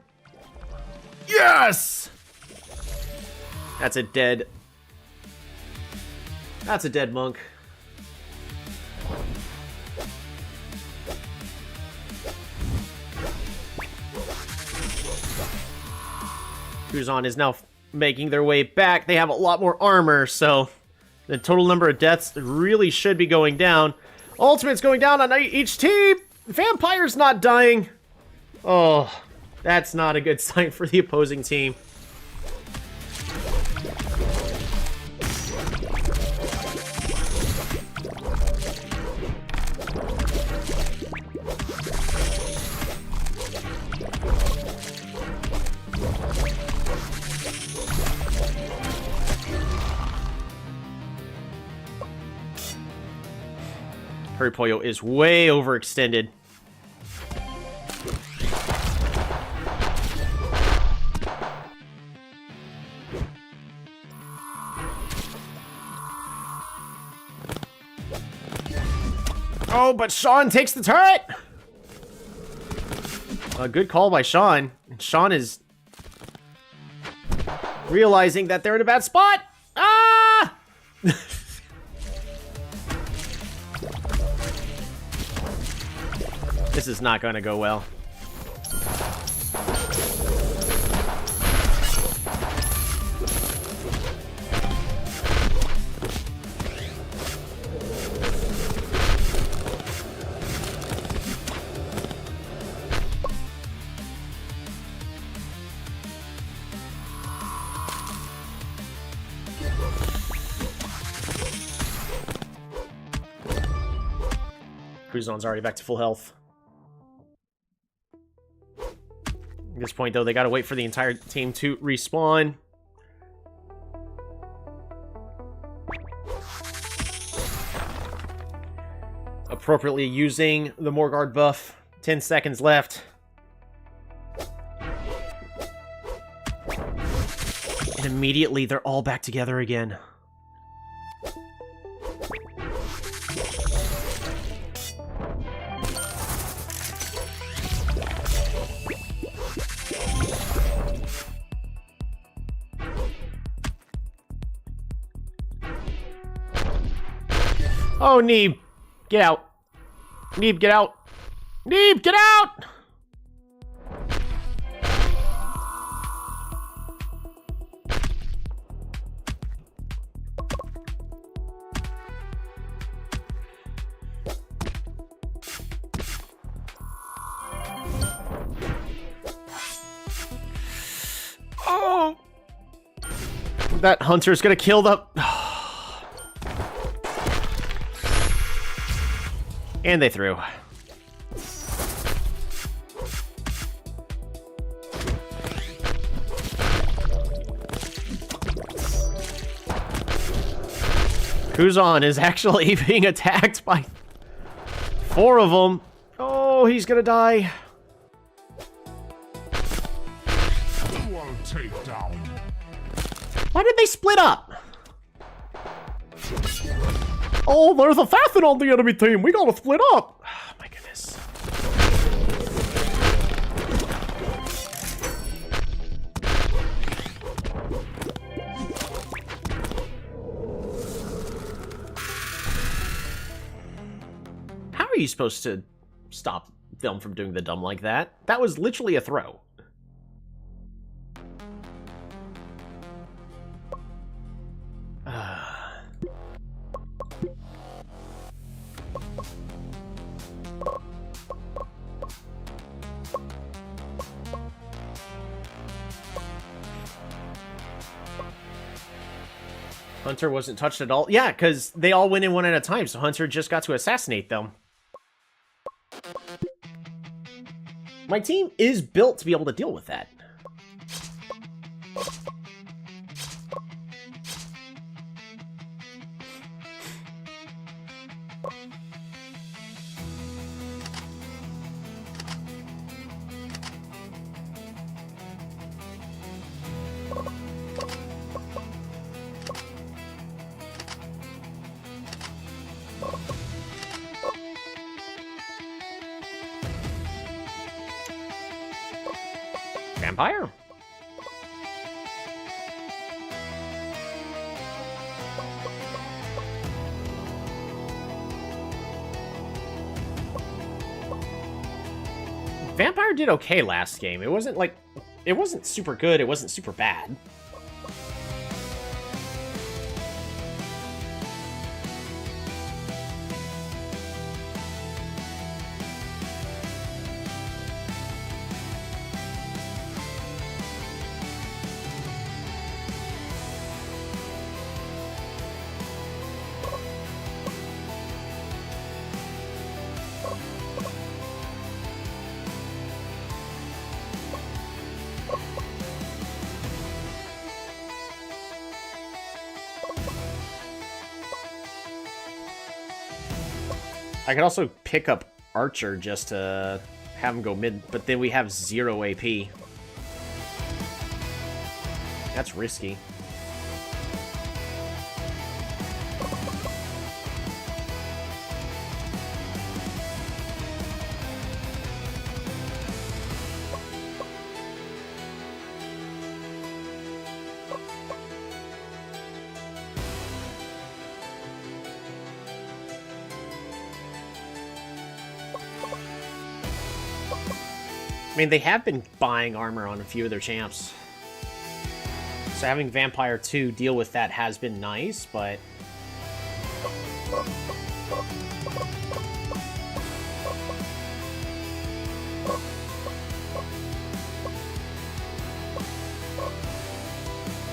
Yes! That's a dead monk. Kuzan is now making their way back. They have a lot more armor, so the total number of deaths really should be going down. Ultimate's going down on each team! Vampire's not dying. Oh, that's not a good sign for the opposing team. Hurry Poyo is way overextended. Oh, but Sean takes the turret! A good call by Sean. Sean is realizing that they're in a bad spot. Ah! This is not going to go well. Kuzan's already back to full health. At this point, though, they gotta wait for the entire team to respawn. Appropriately using the Morgard buff. 10 seconds left. And immediately, they're all back together again. Oh, Neeb, get out. Neeb, get out. Neeb, get out! Oh! That hunter's gonna kill the... And they threw. Kuzan is actually being attacked by 4 of them. Oh, he's gonna die. Dual takedown. Why did they split up? Oh, there's a Fathin on the enemy team. We gotta split up. Oh, my goodness. How are you supposed to stop them from doing the dumb like that? That was literally a throw. Hunter wasn't touched at all. Yeah, because they all went in one at a time, so Hunter just got to assassinate them. My team is built to be able to deal with that. Vampire? Vampire did okay last game. It wasn't like... It wasn't super good, it wasn't super bad. I could also pick up Archer just to have him go mid, but then we have 0 AP. That's risky. I mean, they have been buying armor on a few of their champs. So having Vampire 2 deal with that has been nice, but...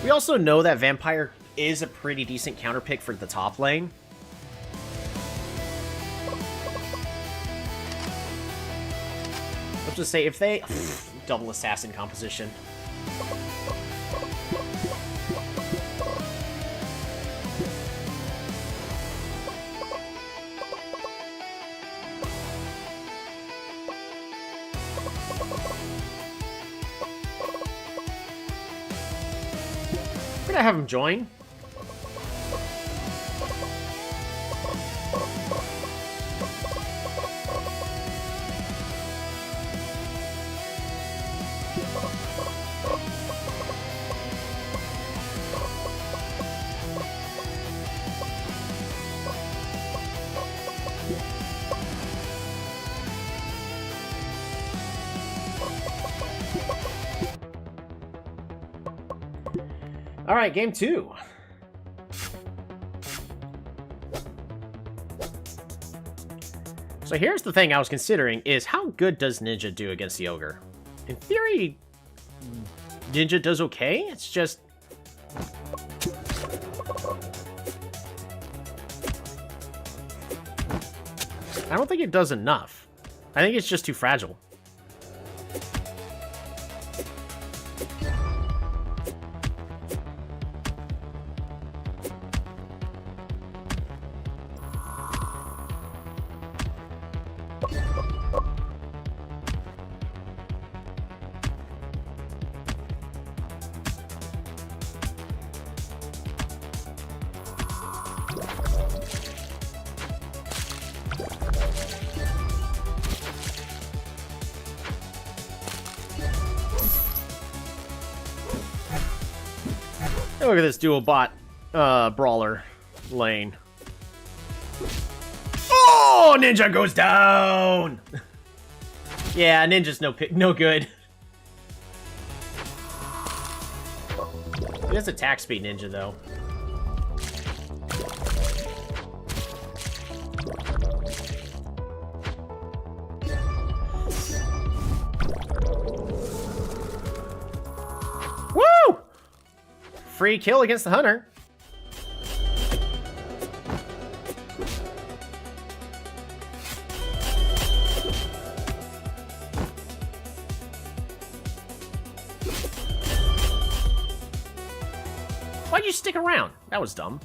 We also know that Vampire is a pretty decent counter pick for the top lane. Let's just say if they... double assassin composition. I'm gonna have him join. All right, game 2. So here's the thing I was considering is how good does Ninja do against the Ogre? In theory, Ninja does okay. It's just... I don't think it does enough. I think it's just too fragile. Look at this dual bot brawler lane. Oh, Ninja goes down. Yeah, Ninja's no good. He has attack speed, Ninja, though. Woo! Free kill against the Hunter. Why'd you stick around? That was dumb.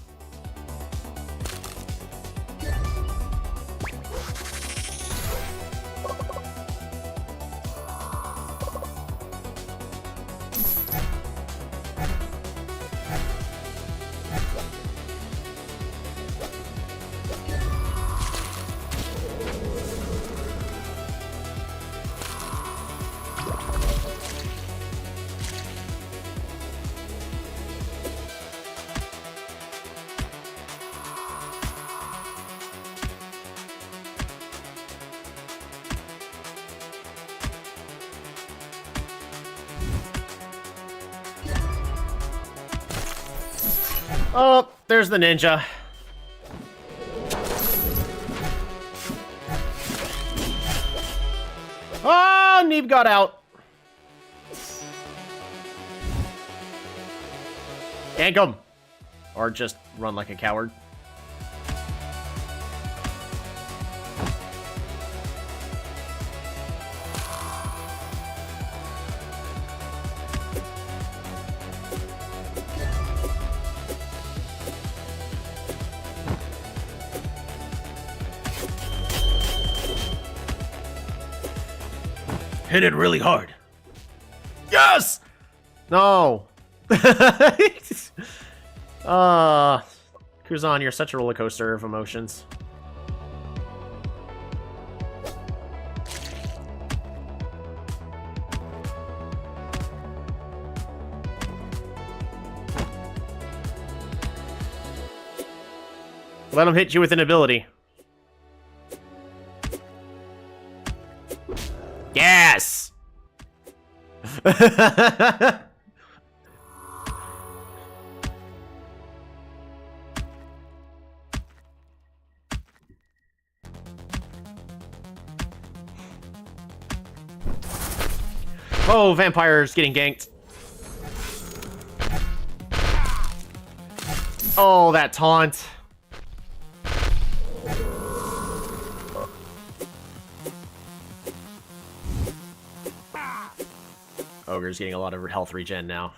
Oh, there's the ninja. Oh, Neeb got out. Gank him. Or just run like a coward. Hit it really hard. Yes! No. Kuzan, you're such a roller coaster of emotions. Let him hit you with an ability. Yes! Oh, vampire's getting ganked. Oh, that taunt. Ogre's getting a lot of health regen now.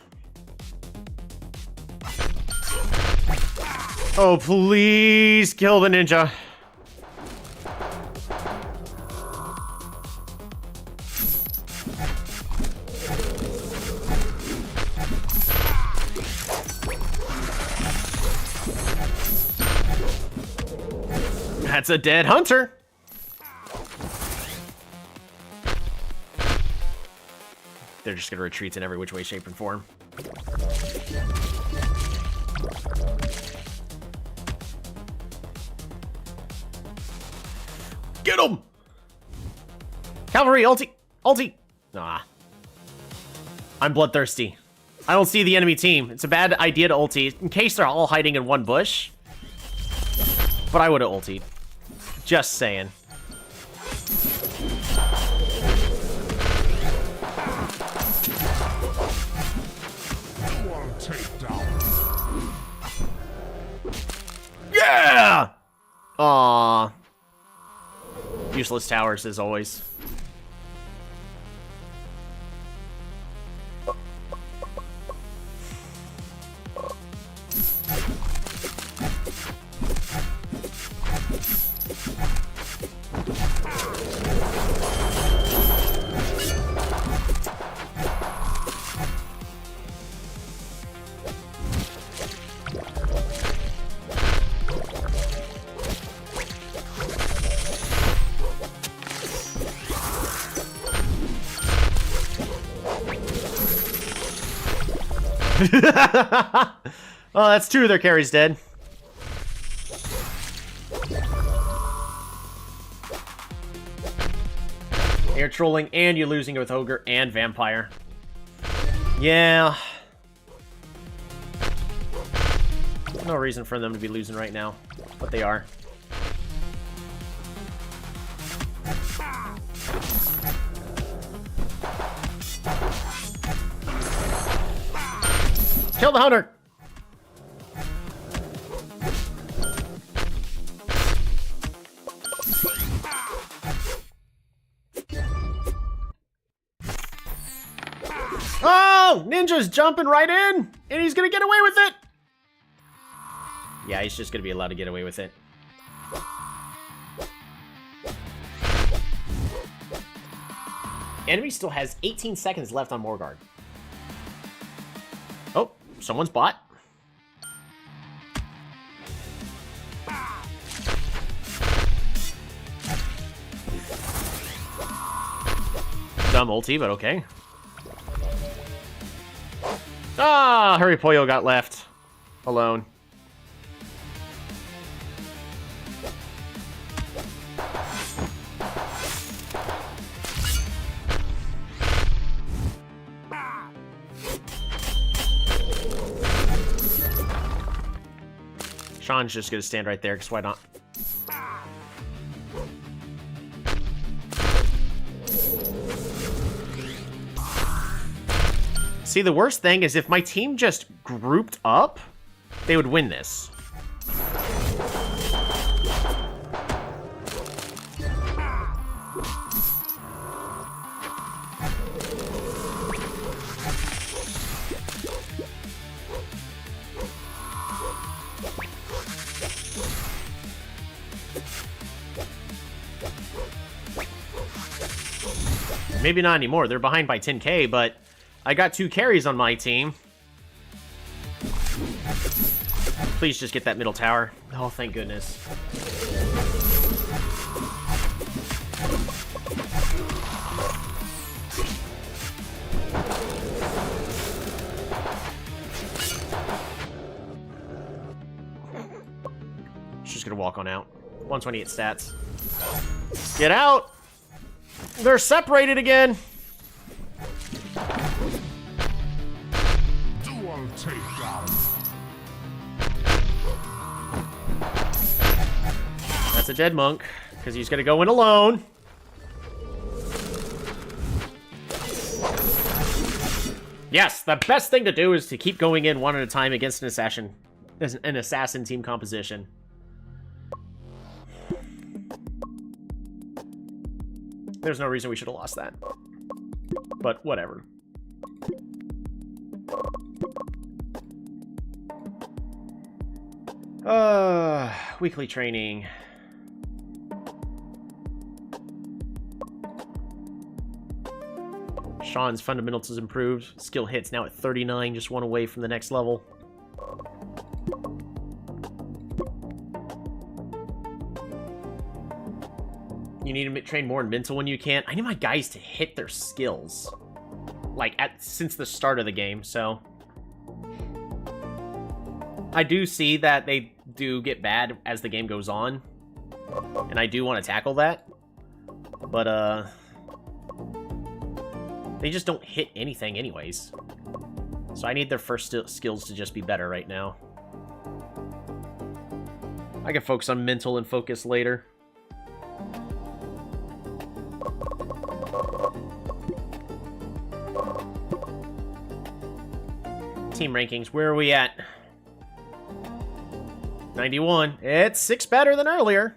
Oh, please kill the ninja. That's a dead hunter. They're just gonna retreat in every which way, shape, and form. Get him! Cavalry, ulti! Ulti! Nah. I'm bloodthirsty. I don't see the enemy team. It's a bad idea to ulti, in case they're all hiding in one bush. But I would've ultied. Just saying. Yeah! Aww. Useless towers, as always. Oh, that's two of their carries dead. You're trolling and you're losing it with Ogre and Vampire. Yeah. No reason for them to be losing right now, but they are. Kill the hunter! Oh! Ninja's jumping right in! And he's gonna get away with it! Yeah, he's just going to be allowed to get away with it. Enemy still has 18 seconds left on Morgard. Oh, someone's bot. Dumb ulti, but okay. Ah, Hurry Pollo got left alone. Sean's just gonna stand right there, because why not? See, the worst thing is if my team just grouped up, they would win this. Maybe not anymore. They're behind by 10k, but I got 2 carries on my team. Please just get that middle tower. Oh, thank goodness. She's just gonna walk on out. 128 stats. Get out! They're separated again! Dual takedown. That's a dead monk, because he's gonna go in alone. Yes, the best thing to do is to keep going in one at a time against an assassin team composition. There's no reason we should have lost that. But whatever. Weekly training. Sean's fundamentals has improved. Skill hits now at 39, just one away from the next level. You need to train more in mental when you can. I need my guys to hit their skills, like since the start of the game. So I do see that they do get bad as the game goes on, and I do want to tackle that. But they just don't hit anything anyways. So I need their first skills to just be better right now. I can focus on mental and focus later. Team rankings, where are we at? 91. It's 6 better than earlier.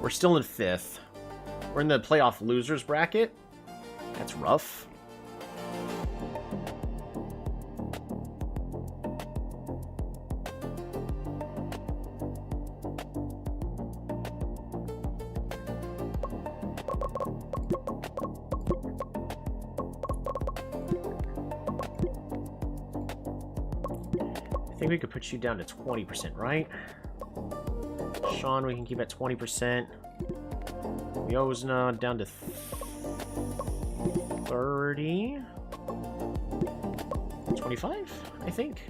We're still in 5th. We're in the playoff losers bracket. That's rough. I think we could put you down to 20%, right? Sean, we can keep at 20%. Yozna down to 30? 25, I think.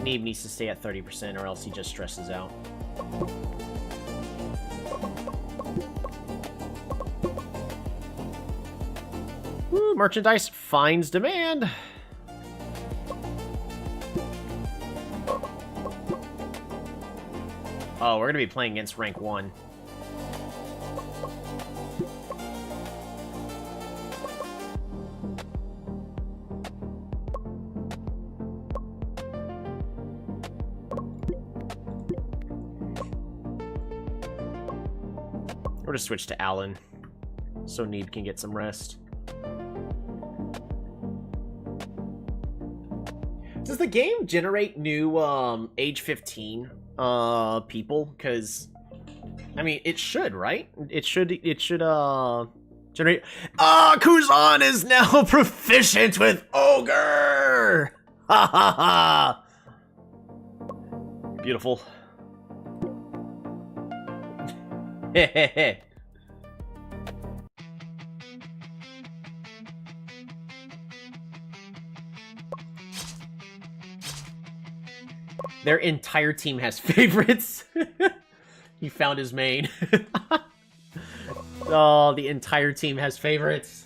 Neeb needs to stay at 30% or else he just stresses out. Ooh, merchandise finds demand. Oh, we're gonna be playing against rank 1. We're gonna switch to Alan, so Need can get some rest. Does the game generate new age 15 people? Because I mean, it should, right? It should generate. Ah, Kuzan is now proficient with Ogre. Ha ha ha! Beautiful. Hehehe. Their entire team has favorites. He found his main. Oh, the entire team has favorites.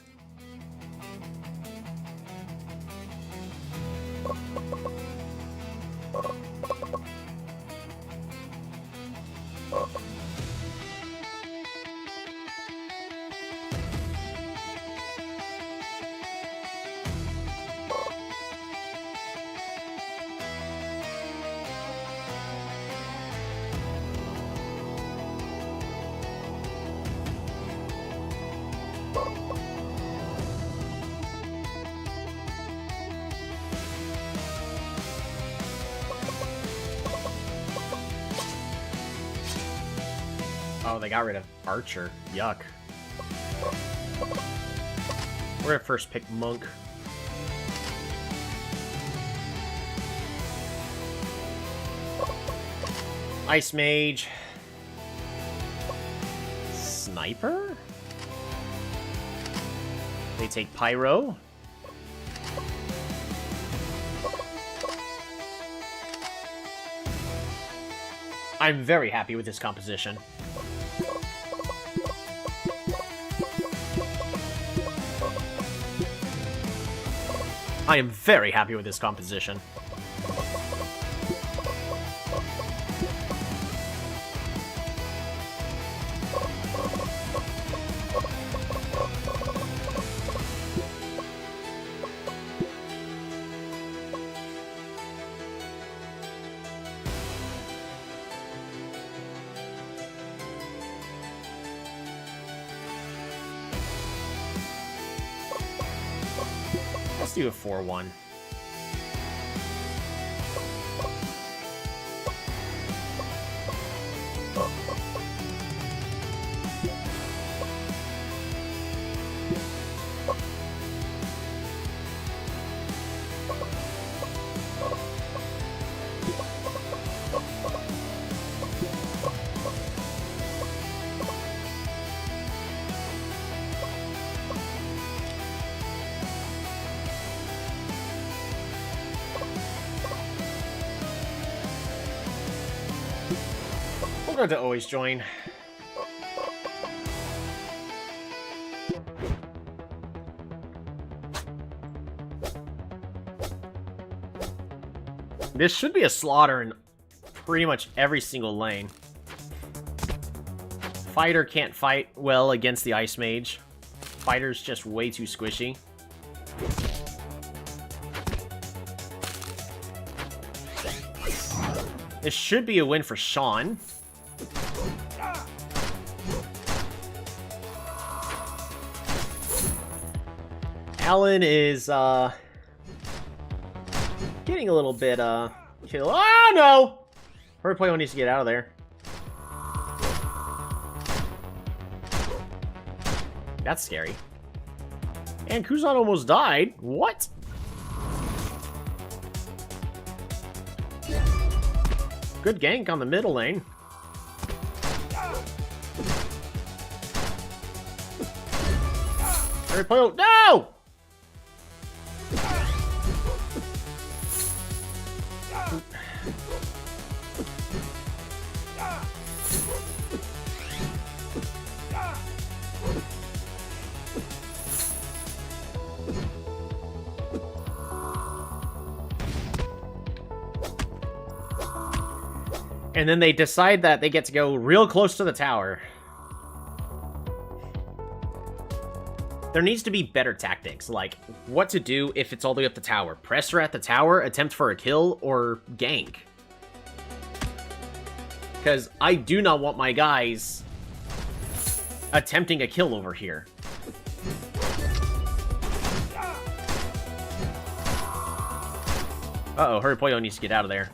Oh, they got rid of Archer. Yuck. We're gonna first pick Monk. Ice Mage. Sniper? They take Pyro. I'm very happy with this composition. I am very happy with this composition. Let's do a 4-1. We're going to always join. This should be a slaughter in pretty much every single lane. Fighter can't fight well against the Ice Mage. Fighter's just way too squishy. This should be a win for Sean. Alan is, getting a little bit, kill. Oh, no! Hurry Playo needs to get out of there. That's scary. And Kuzan almost died. What? Good gank on the middle lane. Hurry Playo. No! And then they decide that they get to go real close to the tower. There needs to be better tactics, like what to do if it's all the way up the tower. Pressure at the tower, attempt for a kill, or gank. Because I do not want my guys attempting a kill over here. Uh-oh, Hurry Pollo needs to get out of there.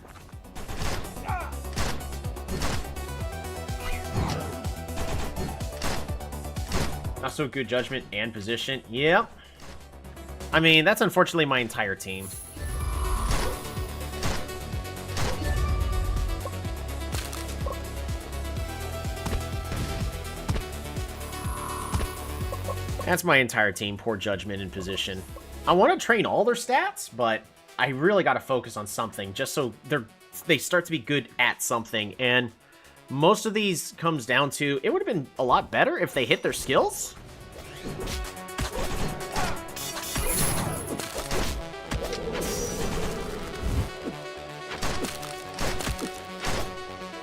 Not so good judgment and position. Yep. I mean, that's unfortunately my entire team. That's my entire team. Poor judgment and position. I want to train all their stats, but I really got to focus on something just so they start to be good at something. And most of these comes down to, it would have been a lot better if they hit their skills.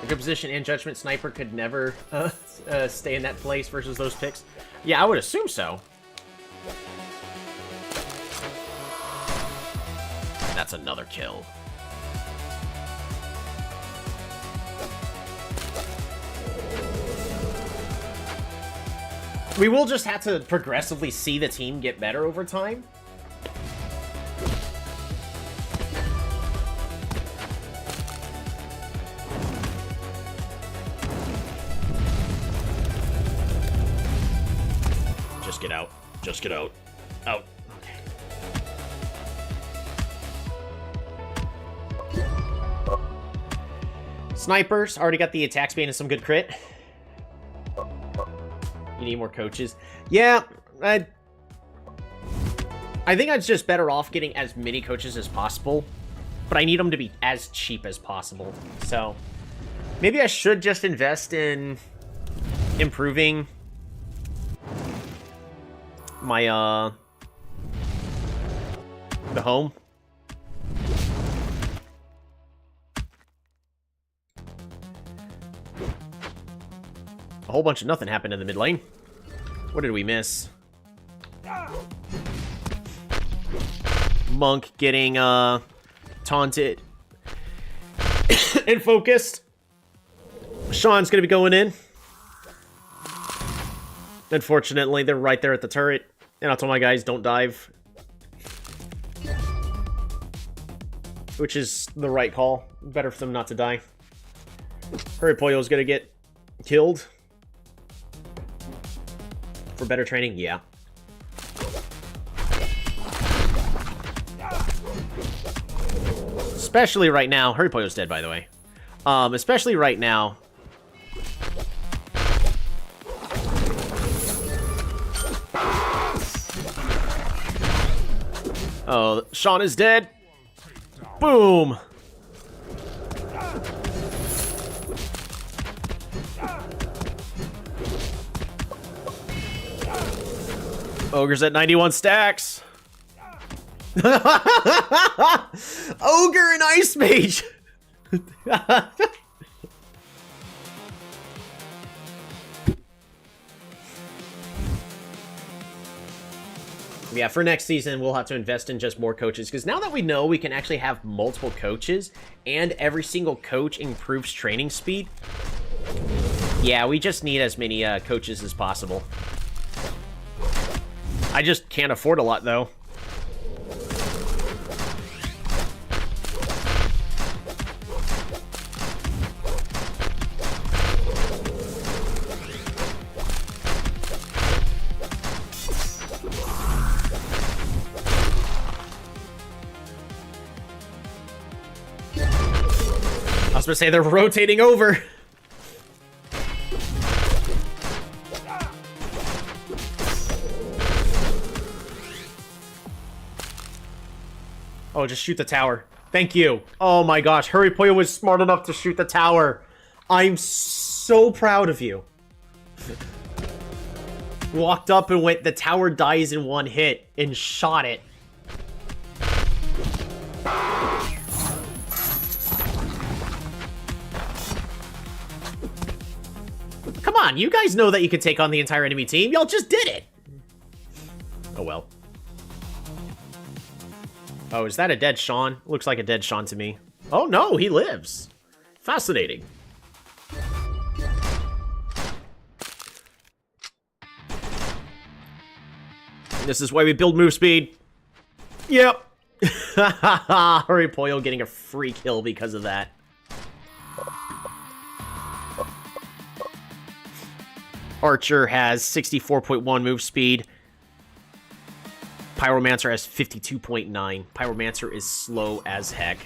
A good position and judgment. Sniper could never stay in that place versus those picks. Yeah, I would assume so. That's another kill. We will just have to progressively see the team get better over time. Just get out. Just get out. Out. Okay. Snipers. Already got the attack speed and some good crit. You need more coaches. Yeah, I think I'd just better off getting as many coaches as possible, but I need them to be as cheap as possible. So maybe I should just invest in improving my the home. A whole bunch of nothing happened in the mid lane. What did we miss? Monk getting taunted and focused. Sean's gonna be going in. Unfortunately, they're right there at the turret. And I told my guys, don't dive. Which is the right call. Better for them not to die. Hurry Pollo's gonna get killed. For better training? Yeah. Especially right now. Hurry Pollo's dead, by the way. Especially right now. Oh, Sean is dead. Boom. Ogre's at 91 stacks. Ogre and Ice Mage. Yeah, for next season, we'll have to invest in just more coaches, because now that we know we can actually have multiple coaches, and every single coach improves training speed, yeah, we just need as many coaches as possible. I just can't afford a lot, though. I was gonna say they're rotating over. Oh, just shoot the tower. Thank you. Oh my gosh, Hurry Pollo was smart enough to shoot the tower. I'm so proud of you. Walked up and went, the tower dies in one hit, and shot it. on, you guys know that you can take on the entire enemy team. Y'all just did it. Oh, well. Oh, is that a dead Sean? Looks like a dead Sean to me. Oh, no, he lives. Fascinating. This is why we build move speed. Yep. Hurry Poyo getting a free kill because of that. Archer has 64.1 move speed. Pyromancer has 52.9. Pyromancer is slow as heck.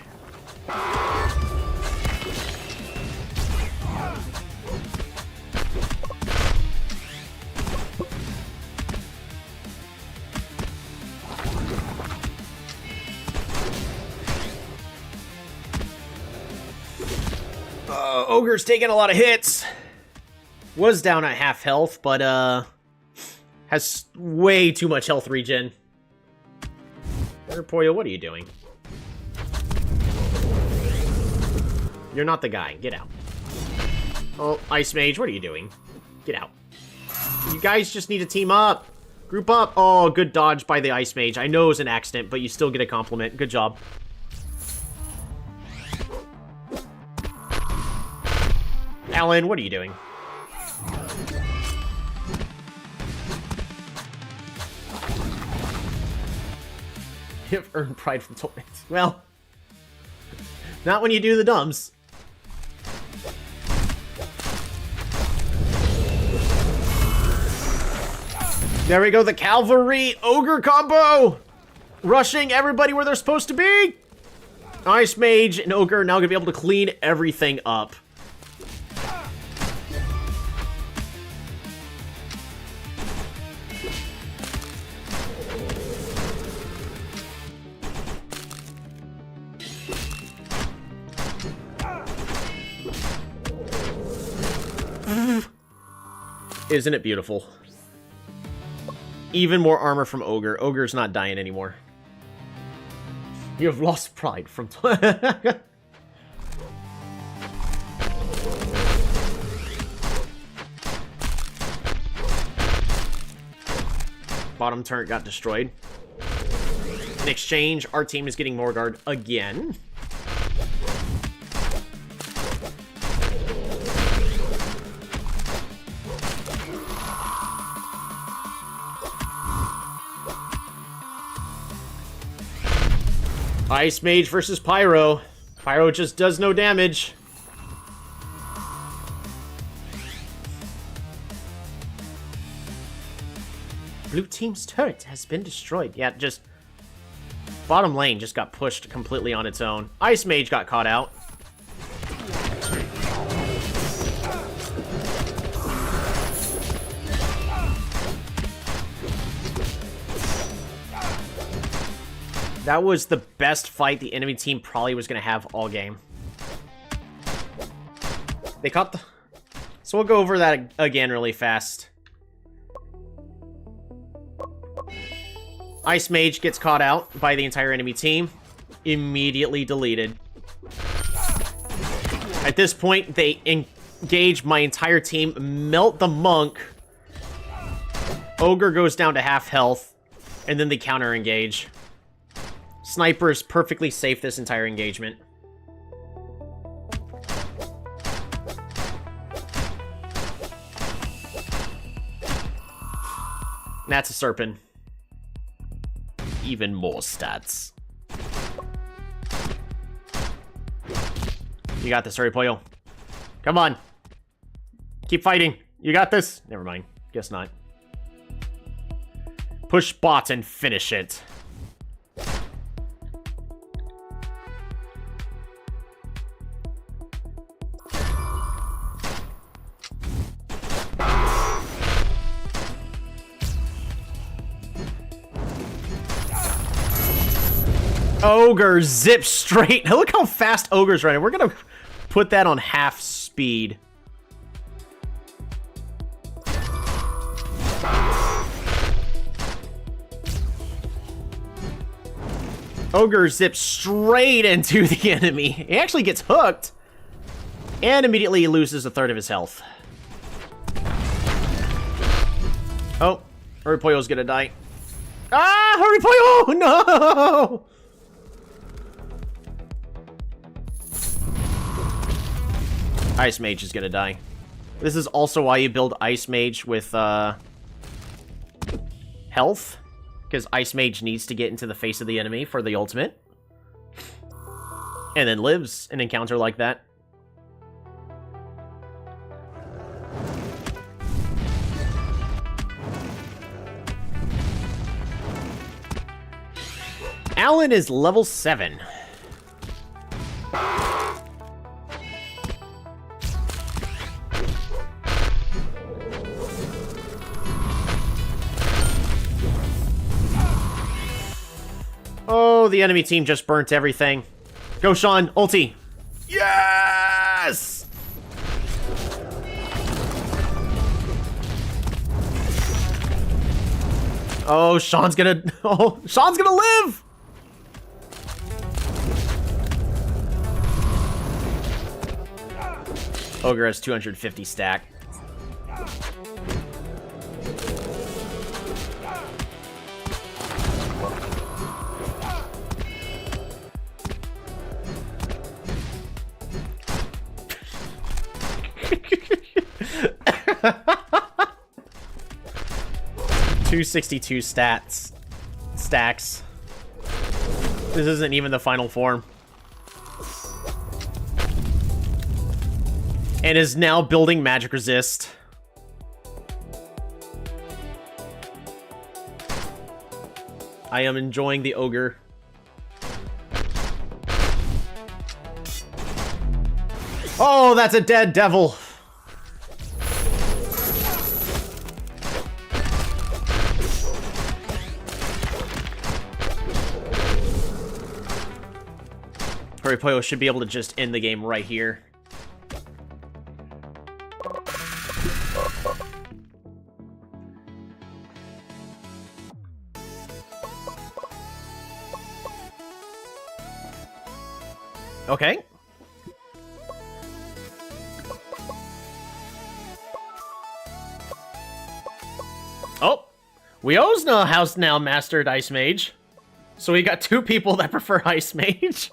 Ogre's taking a lot of hits. Was down at half health, but has way too much health regen. Poyo, what are you doing? You're not the guy. Get out. Oh, Ice Mage, what are you doing? Get out. You guys just need to team up. Group up. Oh, good dodge by the Ice Mage. I know it was an accident, but you still get a compliment. Good job. Alan, what are you doing? You've earned pride from torment. Well, not when you do the dumbs. There we go, the Cavalry Ogre combo! Rushing everybody where they're supposed to be! Ice Mage and Ogre are now gonna be able to clean everything up. Isn't it beautiful? Even more armor from Ogre. Ogre's not dying anymore. You have lost pride from... Bottom turret got destroyed. In exchange, our team is getting Morgard again. Ice Mage versus Pyro. Pyro just does no damage. Blue team's turret has been destroyed. Yeah, just... Bottom lane just got pushed completely on its own. Ice Mage got caught out. That was the best fight the enemy team probably was going to have all game. They caught the... So we'll go over that again really fast. Ice Mage gets caught out by the entire enemy team. Immediately deleted. At this point, they engage my entire team, melt the monk. Ogre goes down to half health, and then they counter-engage. Sniper is perfectly safe this entire engagement. That's a Serpent. Even more stats. You got this, hurry, Poyo. Come on. Keep fighting. You got this? Never mind. Guess not. Push bot and finish it. Ogre zips straight. Look how fast Ogre's running. We're gonna put that on half speed. Ogre zips straight into the enemy. He actually gets hooked. And immediately loses a third of his health. Oh, Horipoyo's gonna die. Ah, Horipoyo! No! Ice Mage is gonna die. This is also why you build Ice Mage with, health. Because Ice Mage needs to get into the face of the enemy for the ultimate. And then lives an encounter like that. Alan is level 7. Oh, the enemy team just burnt everything. Go, Sean. Ulti. Yes! Oh, Sean's gonna... Oh, Sean's gonna live! Ogre has 250 stack. $262 stacks. This isn't even the final form. And is now building magic resist. I am enjoying the ogre. Oh, that's a dead devil. Horipoyo should be able to just end the game right here. Okay. Oh, Weozna has now mastered Ice Mage. So we got 2 people that prefer Ice Mage.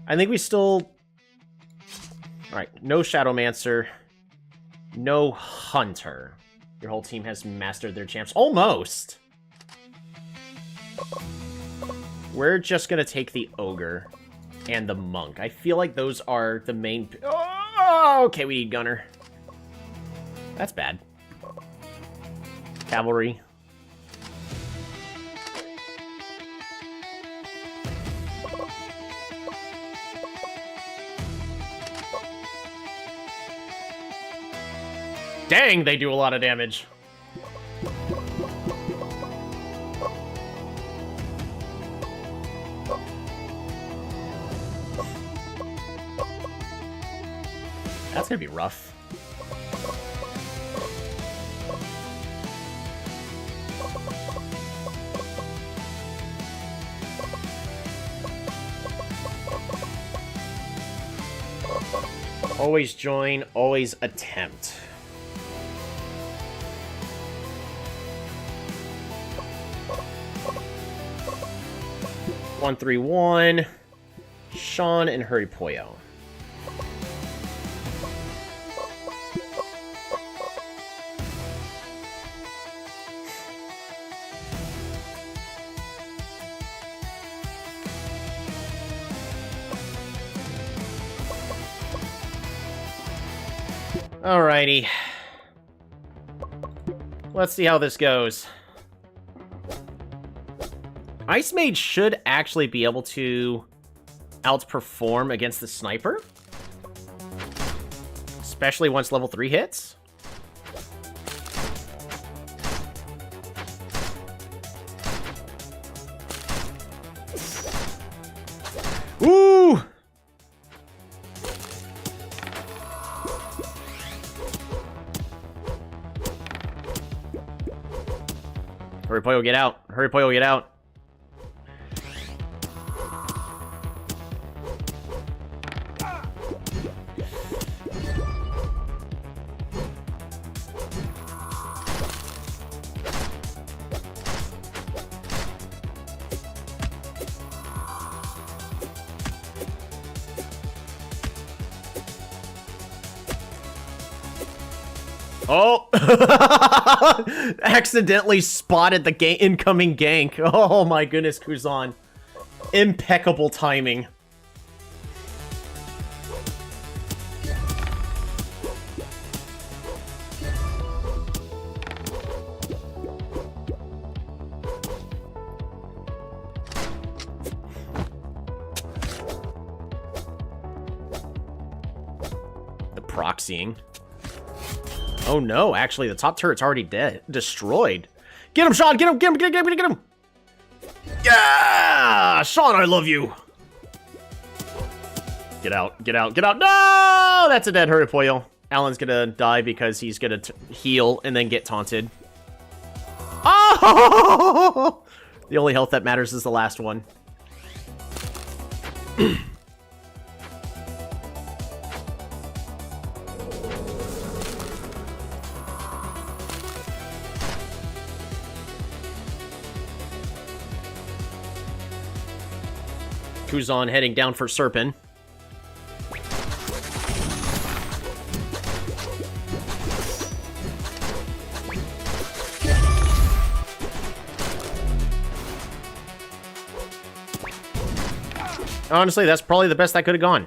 I think we still... Alright, no Shadowmancer. No Hunter. Your whole team has mastered their champs. Almost! We're just gonna take the Ogre and the Monk. I feel like those are the main... Oh, okay, we need Gunner. That's bad. Cavalry. Dang, they do a lot of damage. That's gonna be rough. Always join, always attempt. (1-3-1), Sean and Horipoyo. Alrighty. Let's see how this goes. Ice Mage should actually be able to outperform against the Sniper. Especially once level 3 hits. Ooh! Hurry, Poyo, get out. Hurry, Poyo, get out. Oh! Accidentally spotted the incoming gank. Oh my goodness, Kuzan. Impeccable timing. The proxying. Oh no, actually, the top turret's already dead. Destroyed. Get him, Sean! Get him! Get him! Get him! Get him! Get him! Yeah! Sean, I love you! Get out. Get out. Get out. No! That's a dead Hurry Poyo. Alan's gonna die because he's gonna heal and then get taunted. Oh! The only health that matters is the last one. Kuzan heading down for Serpent. Honestly, that's probably the best that could have gone.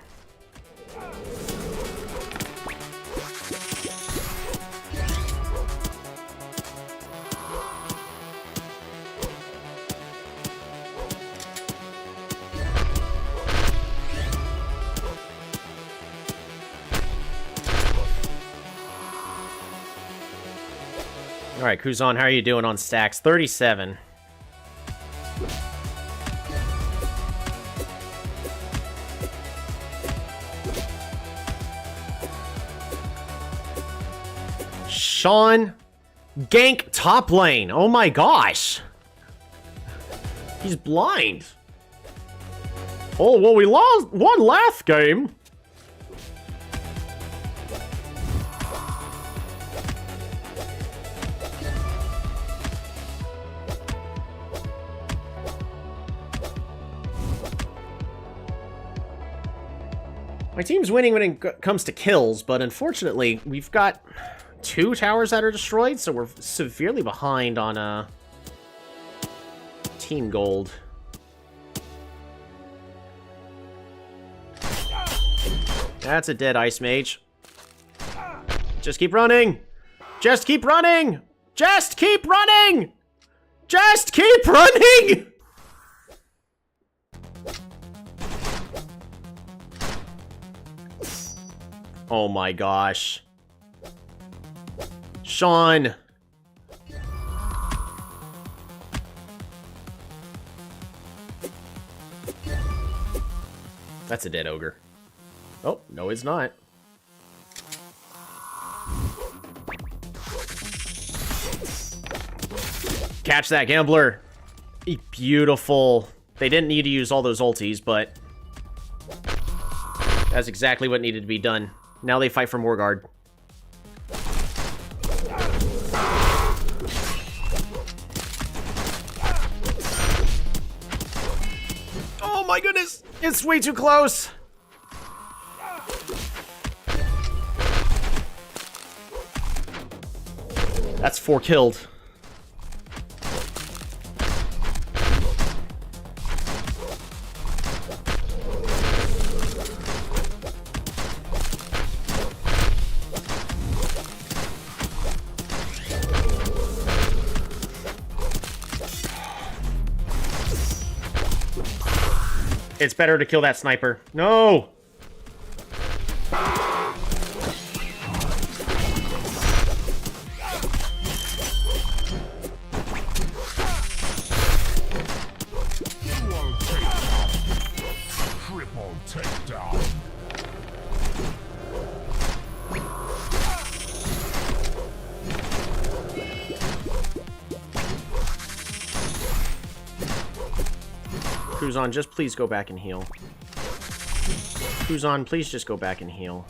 All right, Kuzan, how are you doing on stacks? 37. Sean, gank top lane. Oh my gosh. He's blind. Oh, well, we lost one last game. My team's winning when it comes to kills, but unfortunately, we've got 2 towers that are destroyed, so we're severely behind on team gold. That's a dead Ice Mage. Just keep running! Just keep running! Just keep running! Just keep running! Oh my gosh. Sean. That's a dead ogre. Oh, no it's not. Catch that, Gambler. Beautiful. They didn't need to use all those ultis, but that's exactly what needed to be done. Now they fight for Morgard. Oh my goodness! It's way too close! That's 4 killed. It's better to kill that sniper. No! Triple takedown. Fuzon, just please go back and heal. Fuzon, please just go back and heal.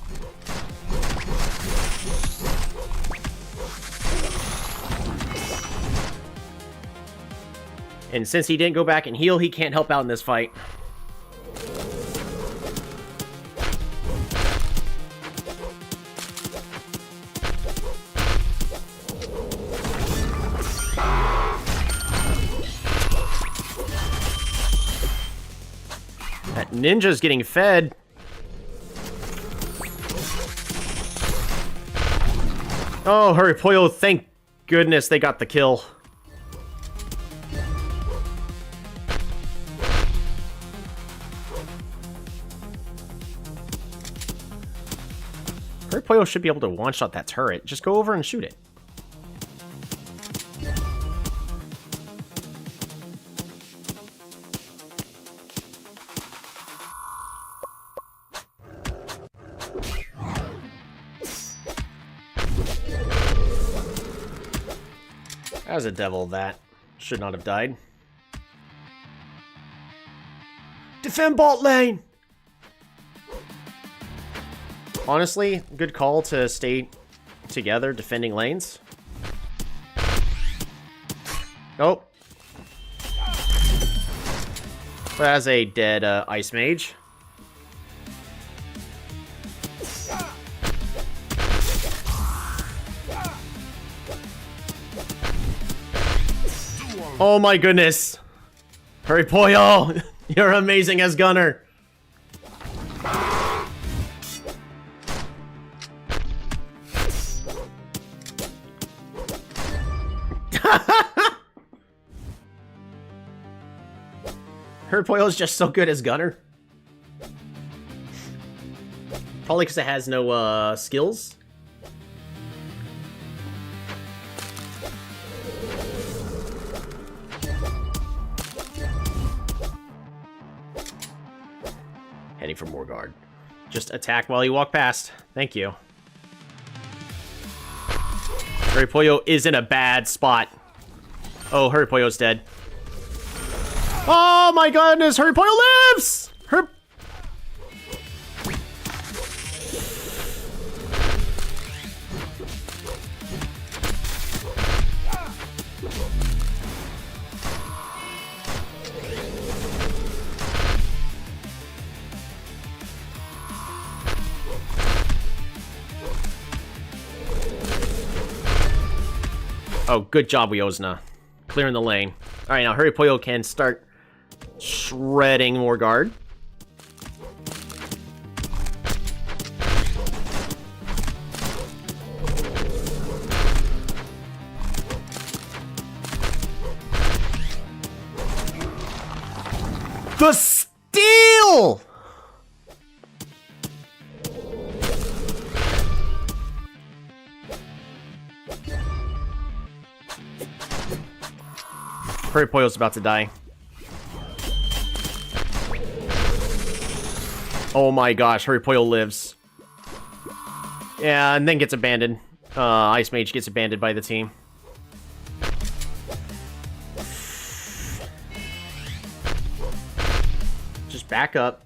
And since he didn't go back and heal, he can't help out in this fight. That ninja's getting fed. Oh, hurry, Pollo, thank goodness they got the kill. Hurry, Pollo should be able to one-shot that turret. Just go over and shoot it. That was a devil that should not have died. Defend bot lane! Honestly, good call to stay together defending lanes. Oh. That's a dead Ice Mage. Oh my goodness. Hurry, Pollo! You're amazing as Gunner. Hurry, Pollo is just so good as Gunner. Probably because it has no skills. Heading for more guard. Just attack while you walk past. Thank you. Hurry, Pollo is in a bad spot. Oh, Hurry, Pollo's dead. Oh my goodness, Hurry, Pollo lives! Oh, good job, Wiosna. Clearing the lane. Alright, now Hurry, Pollo can start shredding more guard. The steal! Hurry, Pollo's about to die. Oh my gosh, Hurry, Pollo lives. Yeah, and then gets abandoned. Ice Mage gets abandoned by the team. Just back up.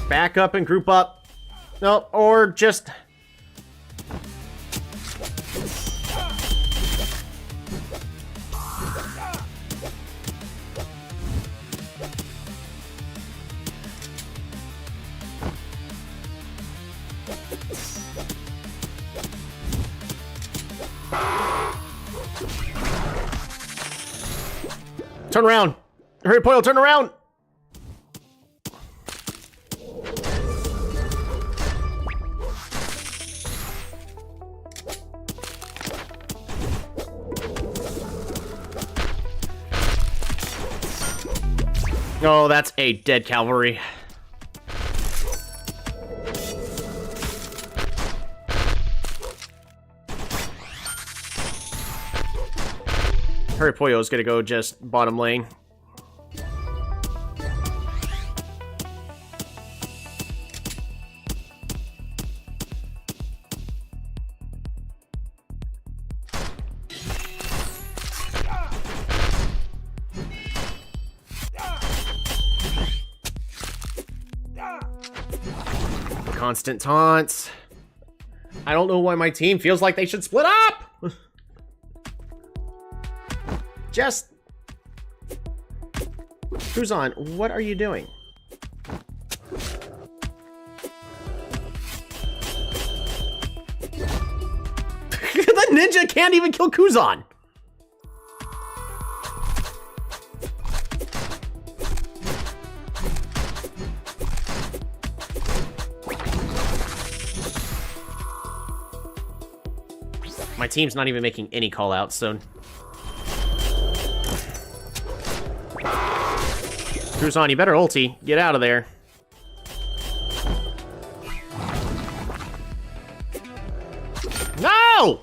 Back up and group up. No, or just... Turn around! Hurry, Pollo, turn around! Oh, that's a dead cavalry. Hurry, Pollo is gonna go just bottom lane. constant taunts. I don't know why my team feels like they should split up. Just... Kuzan, what are you doing? The ninja can't even kill Kuzan. My team's not even making any call-outs, so... Kuzan, you better ulti. Get out of there. No!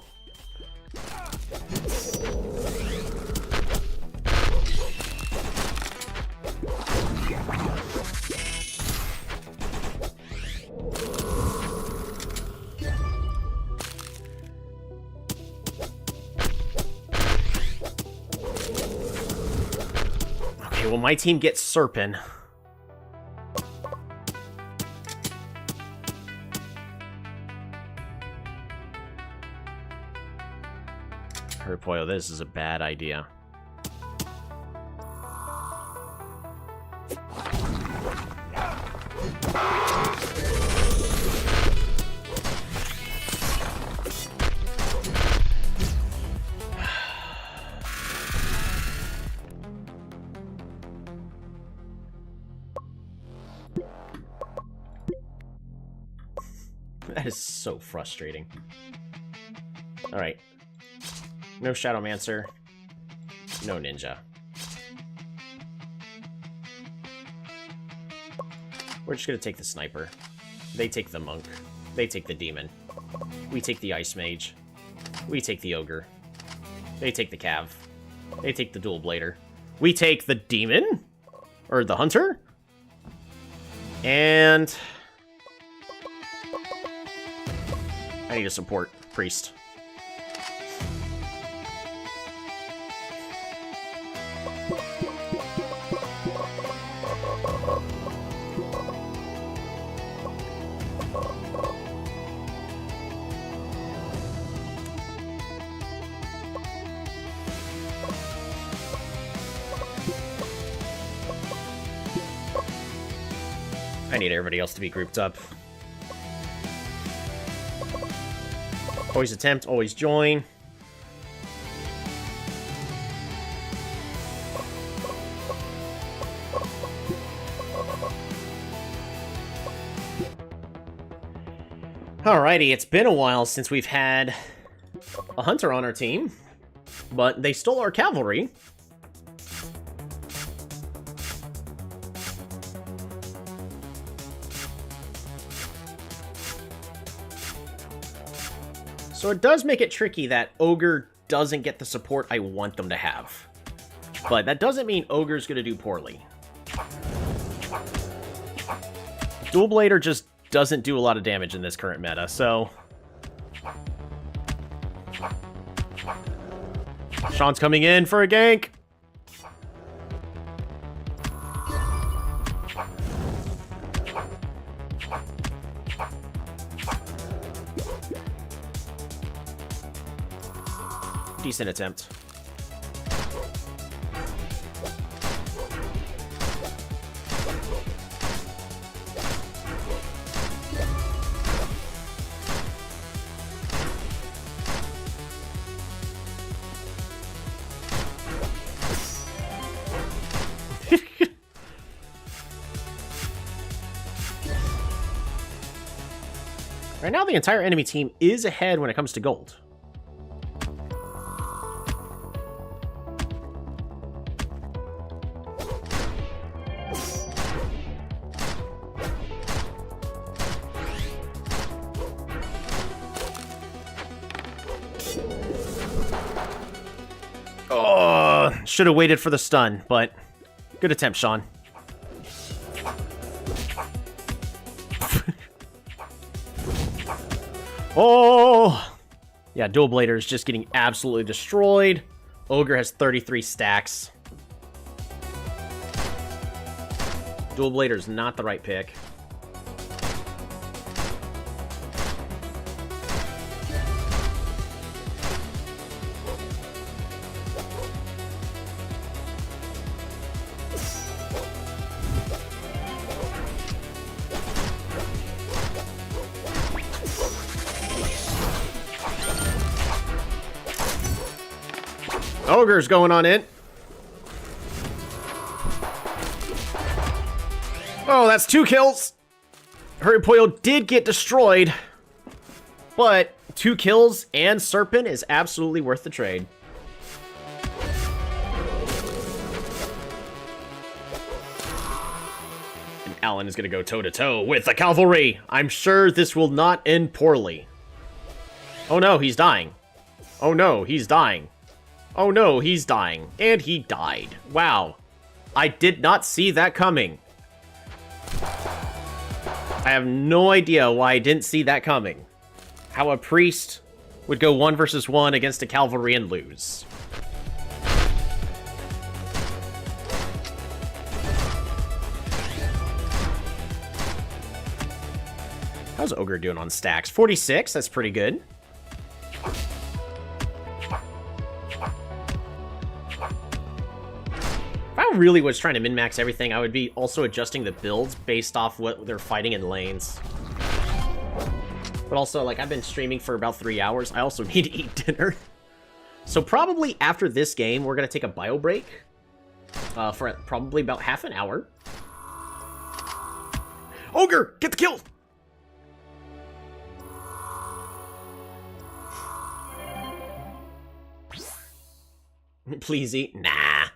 Okay, well, my team gets Serpent. Herpoyo, this is a bad idea. That is so frustrating. Alright. No Shadowmancer. No Ninja. We're just gonna take the Sniper. They take the Monk. They take the Demon. We take the Ice Mage. We take the Ogre. They take the Cav. They take the Dual Blader. We take the Demon? Or the Hunter? And... I need a support priest. I need everybody else to be grouped up. Always attempt, always join. Alrighty, it's been a while since we've had a hunter on our team, but they stole our cavalry. So it does make it tricky that Ogre doesn't get the support I want them to have. But that doesn't mean Ogre's going to do poorly. Dual Blader just doesn't do a lot of damage in this current meta, so... Sean's coming in for a gank! Decent attempt. Right now, the entire enemy team is ahead when it comes to gold. Oh, should have waited for the stun, but good attempt, Sean. Oh! Yeah, Dual Blader is just getting absolutely destroyed. Ogre has 33 stacks. Dual Blader is not the right pick. Ogre's going on in. Oh, that's 2 kills. Hurry Poyo did get destroyed. But 2 kills and Serpent is absolutely worth the trade. And Alan is going to go toe-to-toe with the cavalry. I'm sure this will not end poorly. Oh no, he's dying. Oh no, he's dying. Oh no, he's dying. And he died. Wow. I did not see that coming. I have no idea why I didn't see that coming. How a priest would go 1 versus 1 against a cavalry and lose. How's Ogre doing on stacks? 46, that's pretty good. If I really was trying to min-max everything, I would be also adjusting the builds based off what they're fighting in lanes. But also, like, I've been streaming for about 3 hours. I also need to eat dinner. So probably after this game, we're going to take a bio break for probably about half an hour. Ogre, get the kill! Please eat. Nah.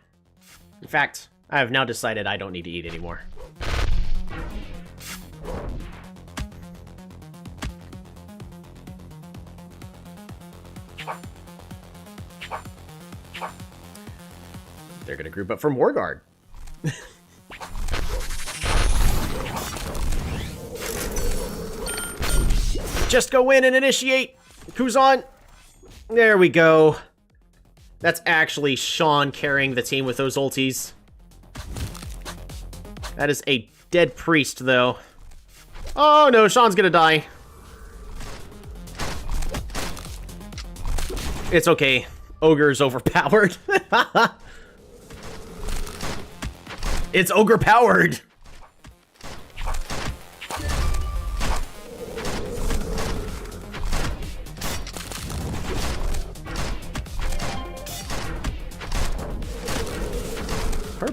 In fact, I have now decided I don't need to eat anymore. They're gonna group up from Warguard. Just go in and initiate. Kuzan. There we go. That's actually Sean carrying the team with those ultis. That is a dead priest, though. Oh no, Sean's gonna die. It's okay. Ogre's overpowered. It's ogre powered.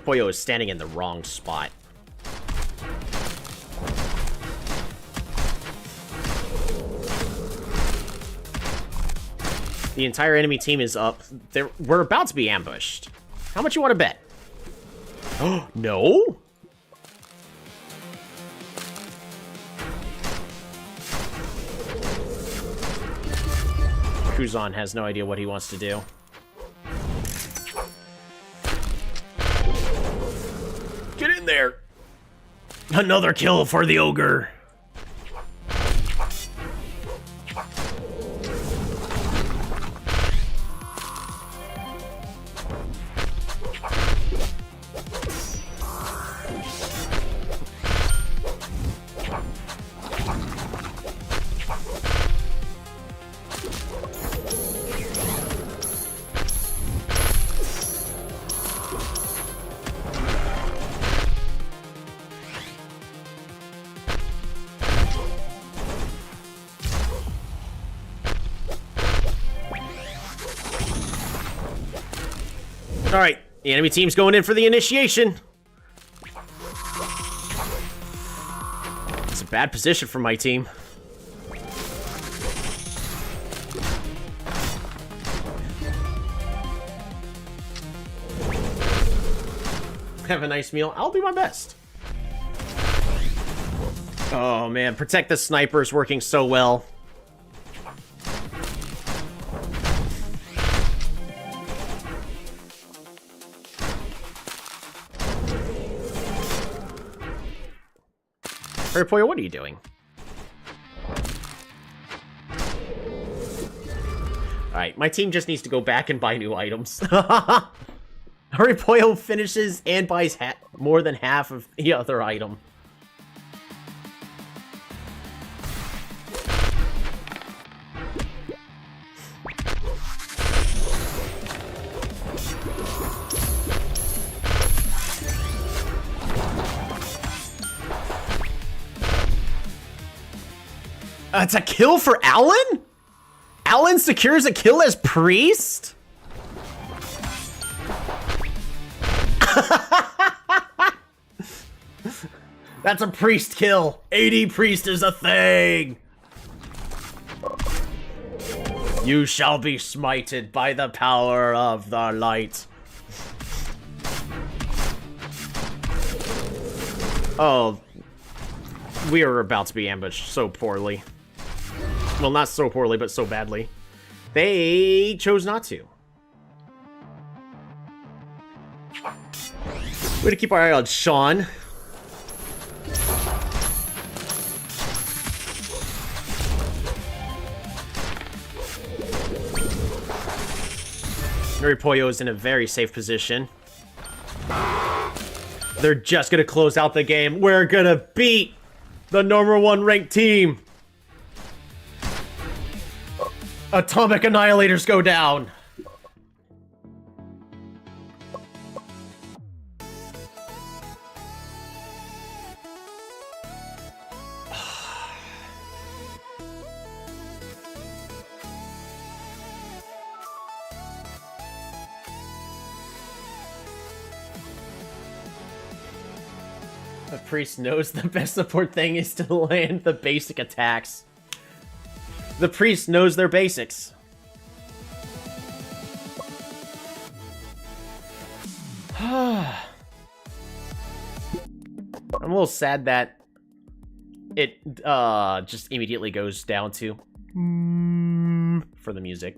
Poyo is standing in the wrong spot. The entire enemy team is up. We're about to be ambushed. How much you want to bet? Oh, no? Kuzan has no idea what he wants to do. Get in there! Another kill for the ogre. Alright, the enemy team's going in for the initiation. It's a bad position for my team. Have a nice meal. I'll do my best. Oh man, protect the snipers working so well. Poyo, what are you doing? Alright, my team just needs to go back and buy new items. Hurry Poyo finishes and buys more than half of the other item. It's a kill for Alan? Alan secures a kill as priest? That's a priest kill. AD priest is a thing. You shall be smited by the power of the light. Oh, we are about to be ambushed so poorly. Well, not so poorly, but so badly. They chose not to. Way to keep our eye on Sean. Nuripoyo is in a very safe position. They're just gonna close out the game. We're gonna beat the #1 ranked team. Atomic Annihilators go down. The priest knows the best support thing is to land the basic attacks. The priest knows their basics. I'm a little sad that it just immediately goes down to for the music.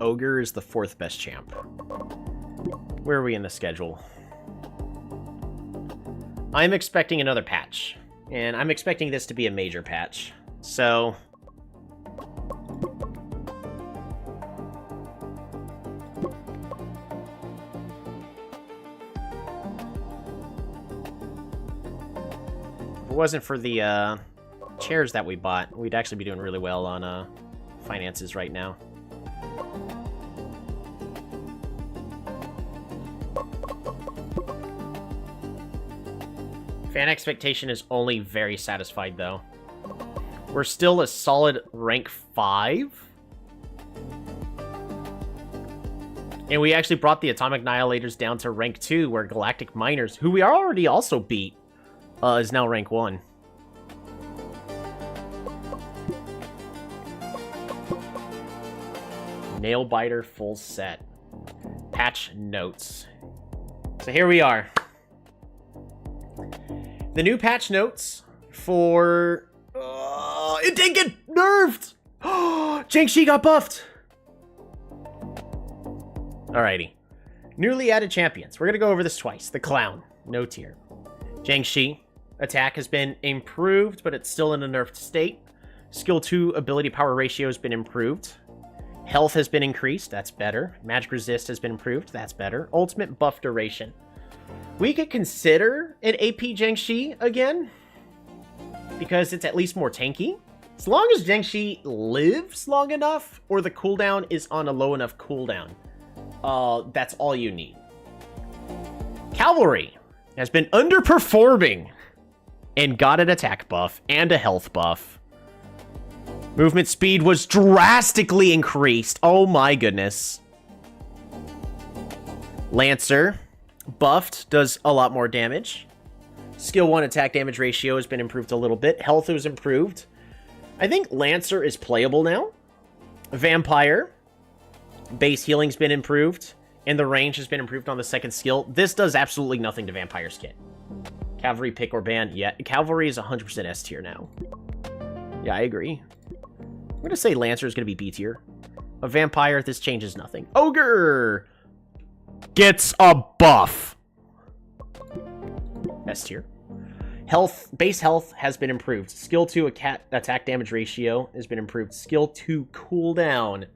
Ogre is the 4th best champ. Where are we in the schedule? I'm expecting another patch. And I'm expecting this to be a major patch. So... if it wasn't for the chairs that we bought, we'd actually be doing really well on finances right now. Fan expectation is only very satisfied, though. We're still a solid rank 5. And we actually brought the Atomic Annihilators down to rank 2, where Galactic Miners, who we already also beat, is now rank 1. Nailbiter full set. Patch notes. So here we are. The new patch notes for... it didn't get nerfed! Jiangxi got buffed! Alrighty. Newly added champions. We're gonna go over this twice. The Clown. No tier. Jiangxi. Attack has been improved, but it's still in a nerfed state. Skill 2 ability power ratio has been improved. Health has been increased. That's better. Magic resist has been improved. That's better. Ultimate buff duration. We could consider an AP Jiangxi again, because it's at least more tanky. As long as Jiangxi lives long enough, or the cooldown is on a low enough cooldown, that's all you need. Cavalry has been underperforming and got an attack buff and a health buff. Movement speed was drastically increased. Oh my goodness. Lancer, buffed, does a lot more damage. Skill 1 attack damage ratio has been improved a little bit. Health was improved. I think Lancer is playable now. Vampire, base healing's been improved, and the range has been improved on the second skill. This does absolutely nothing to Vampire's kit. Cavalry, pick, or ban. Yeah, Cavalry is 100% S tier now. Yeah, I agree. I'm going to say Lancer is going to be B tier. A Vampire, this changes nothing. Ogre gets a buff. S tier. Health, base health has been improved. Skill 2 attack damage ratio has been improved. Skill 2 cooldown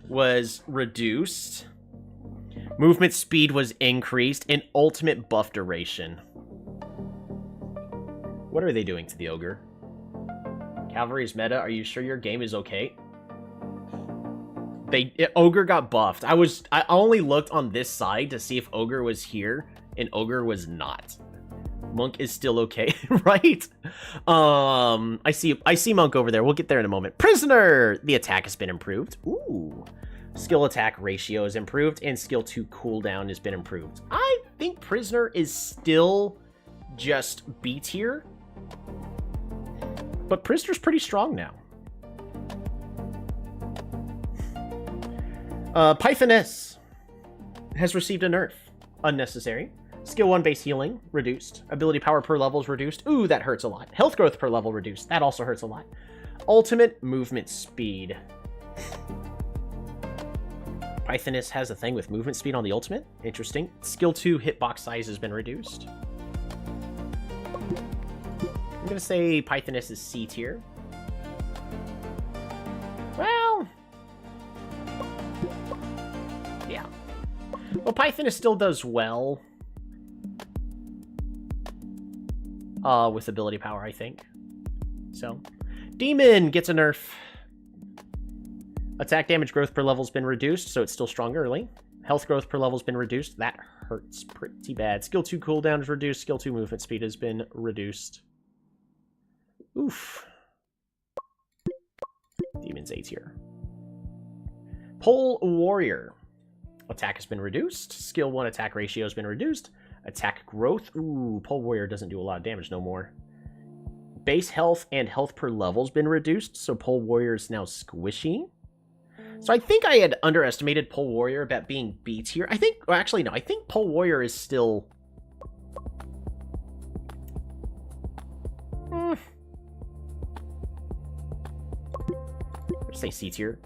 was reduced. Movement speed was increased, and ultimate buff duration. What are they doing to the ogre? Cavalry's meta, are you sure your game is okay? Ogre got buffed. I only looked on this side to see if Ogre was here, and Ogre was not. Monk is still okay, right? I see Monk over there. We'll get there in a moment. Prisoner! The attack has been improved. Ooh. Skill attack ratio is improved, and skill 2 cooldown has been improved. I think Prisoner is still just B tier, but Prisoner's pretty strong now. Pythoness has received a nerf. Unnecessary. Skill 1 base healing, reduced. Ability power per level is reduced. Ooh, that hurts a lot. Health growth per level reduced. That also hurts a lot. Ultimate movement speed. Pythoness has a thing with movement speed on the ultimate. Interesting. Skill 2 hitbox size has been reduced. I'm going to say Pythoness is C tier. Well... yeah. Well, Pythoness still does well. With ability power, I think. So. Demon gets a nerf. Attack damage growth per level has been reduced, so it's still strong early. Health growth per level has been reduced. That hurts pretty bad. Skill 2 cooldown is reduced. Skill 2 movement speed has been reduced. Oof. Demon's A tier. Pole Warrior. Attack has been reduced. Skill 1 attack ratio has been reduced. Attack growth. Ooh, Pole Warrior doesn't do a lot of damage no more. Base health and health per level has been reduced, so Pole Warrior is now squishy. So I think I had underestimated Pole Warrior about being B tier. I think, well, actually, no. I think Pole Warrior is still... Let's say C tier.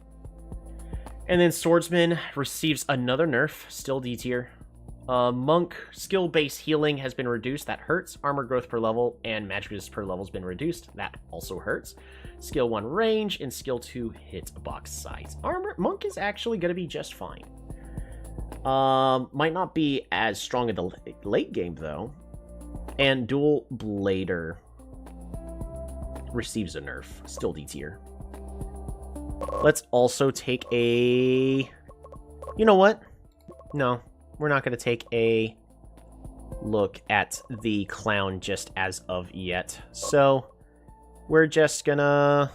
And then Swordsman receives another nerf, still D tier. Monk, skill base healing has been reduced. That hurts. Armor growth per level and magic resist per level has been reduced. That also hurts. Skill 1 range and skill 2 hit box size. Monk is actually going to be just fine. Might not be as strong in the late game, though. And Dual Blader receives a nerf. Still D tier. Let's also take a... You know what? No, we're not going to take a look at the clown just as of yet. So, we're just going to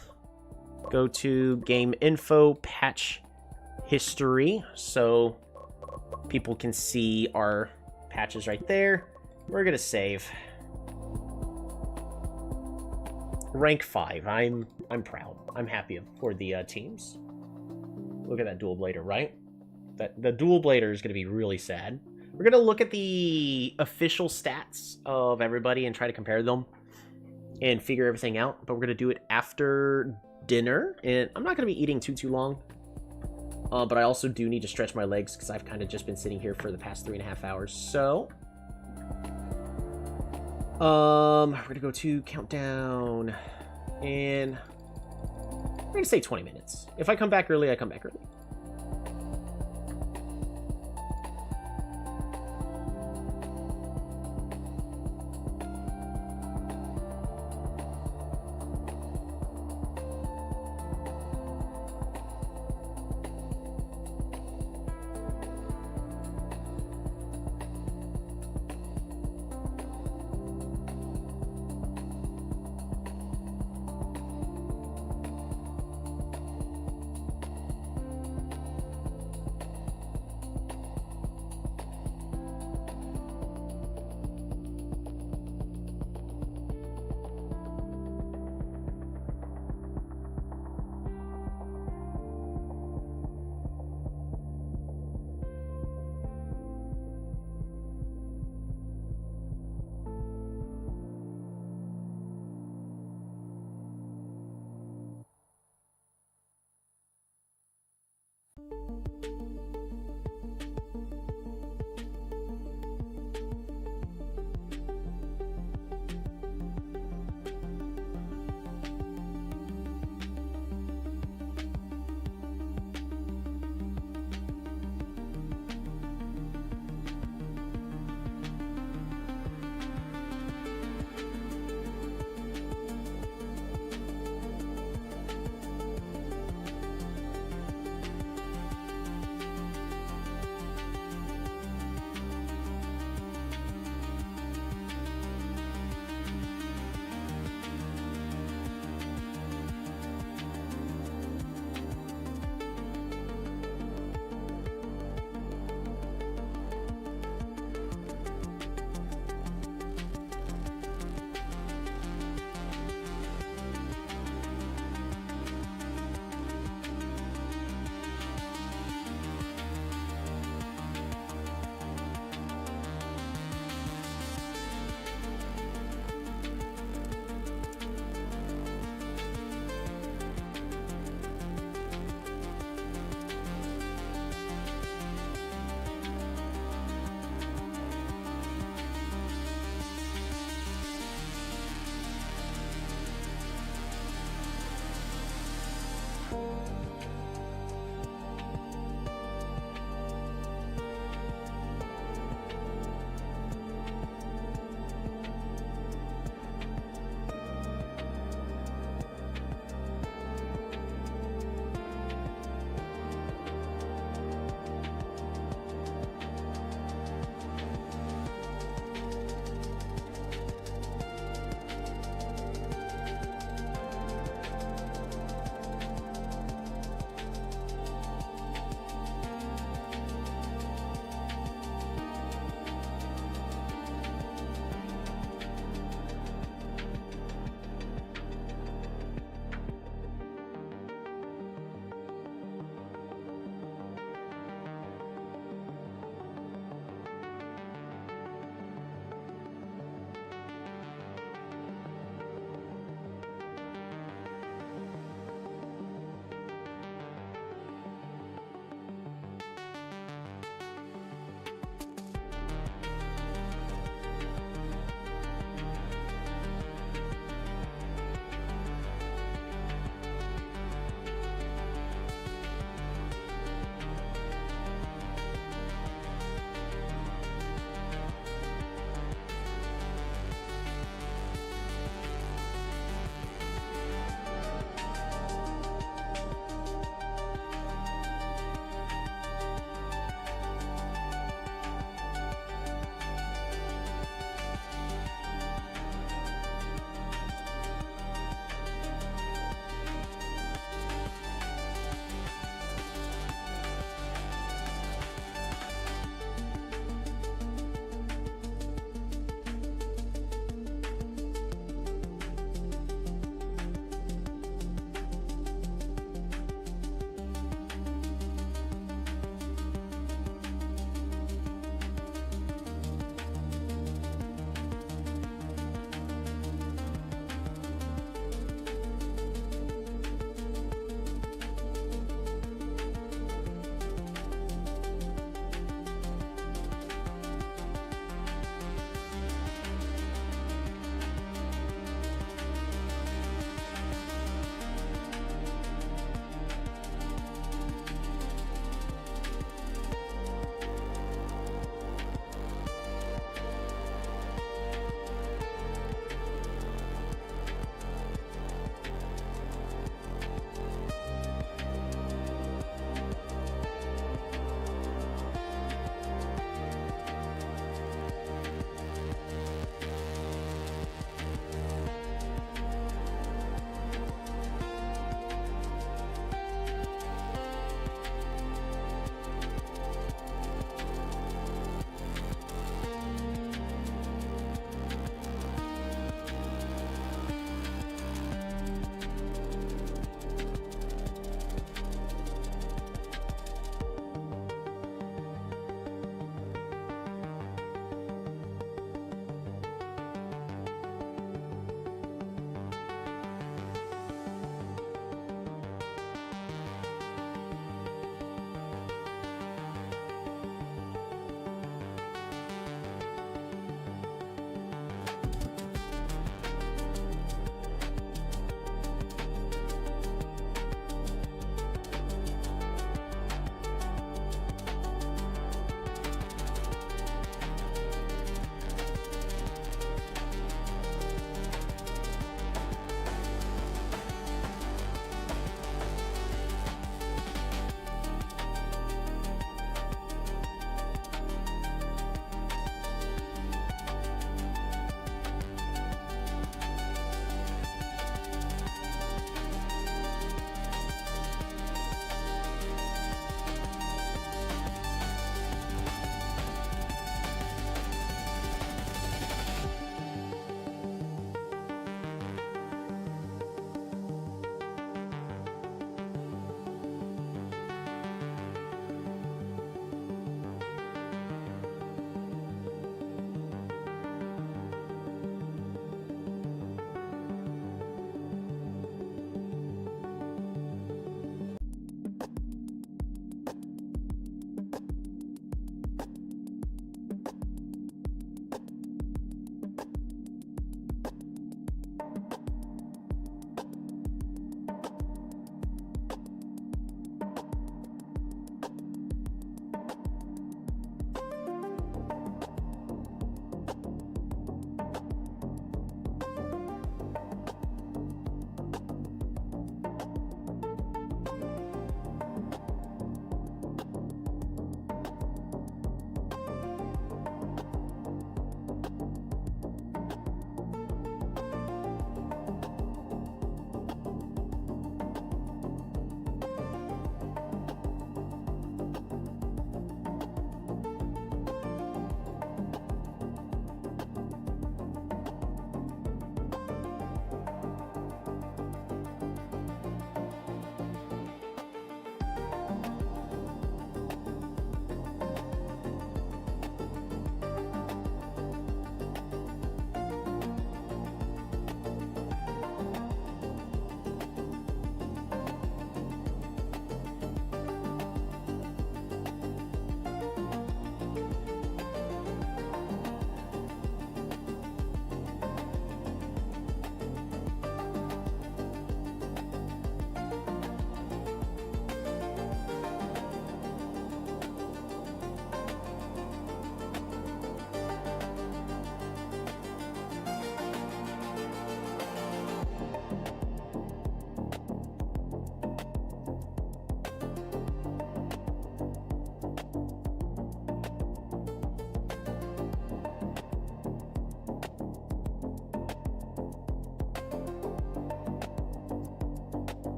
go to game info, patch history, so people can see our patches right there. We're going to save. Rank 5. I'm proud. I'm happy for the teams. Look at that Dual Blader, right? The Dual Blader is going to be really sad. We're going to look at the official stats of everybody and try to compare them and figure everything out. But we're going to do it after dinner. And I'm not going to be eating too long. But I also do need to stretch my legs because I've kind of just been sitting here for the past 3.5 hours. So... we're going to go to countdown. And... we're going to say 20 minutes. If I come back early, I come back early.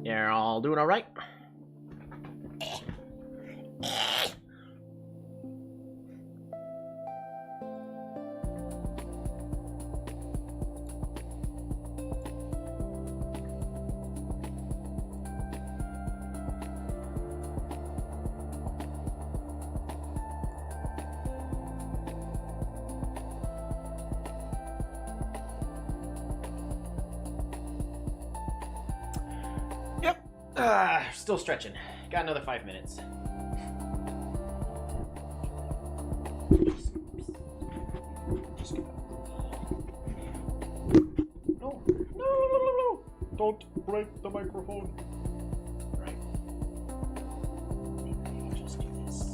You're all doing all right? Still stretching. Got another 5 minutes. No. Don't break the microphone. Right. Just do this.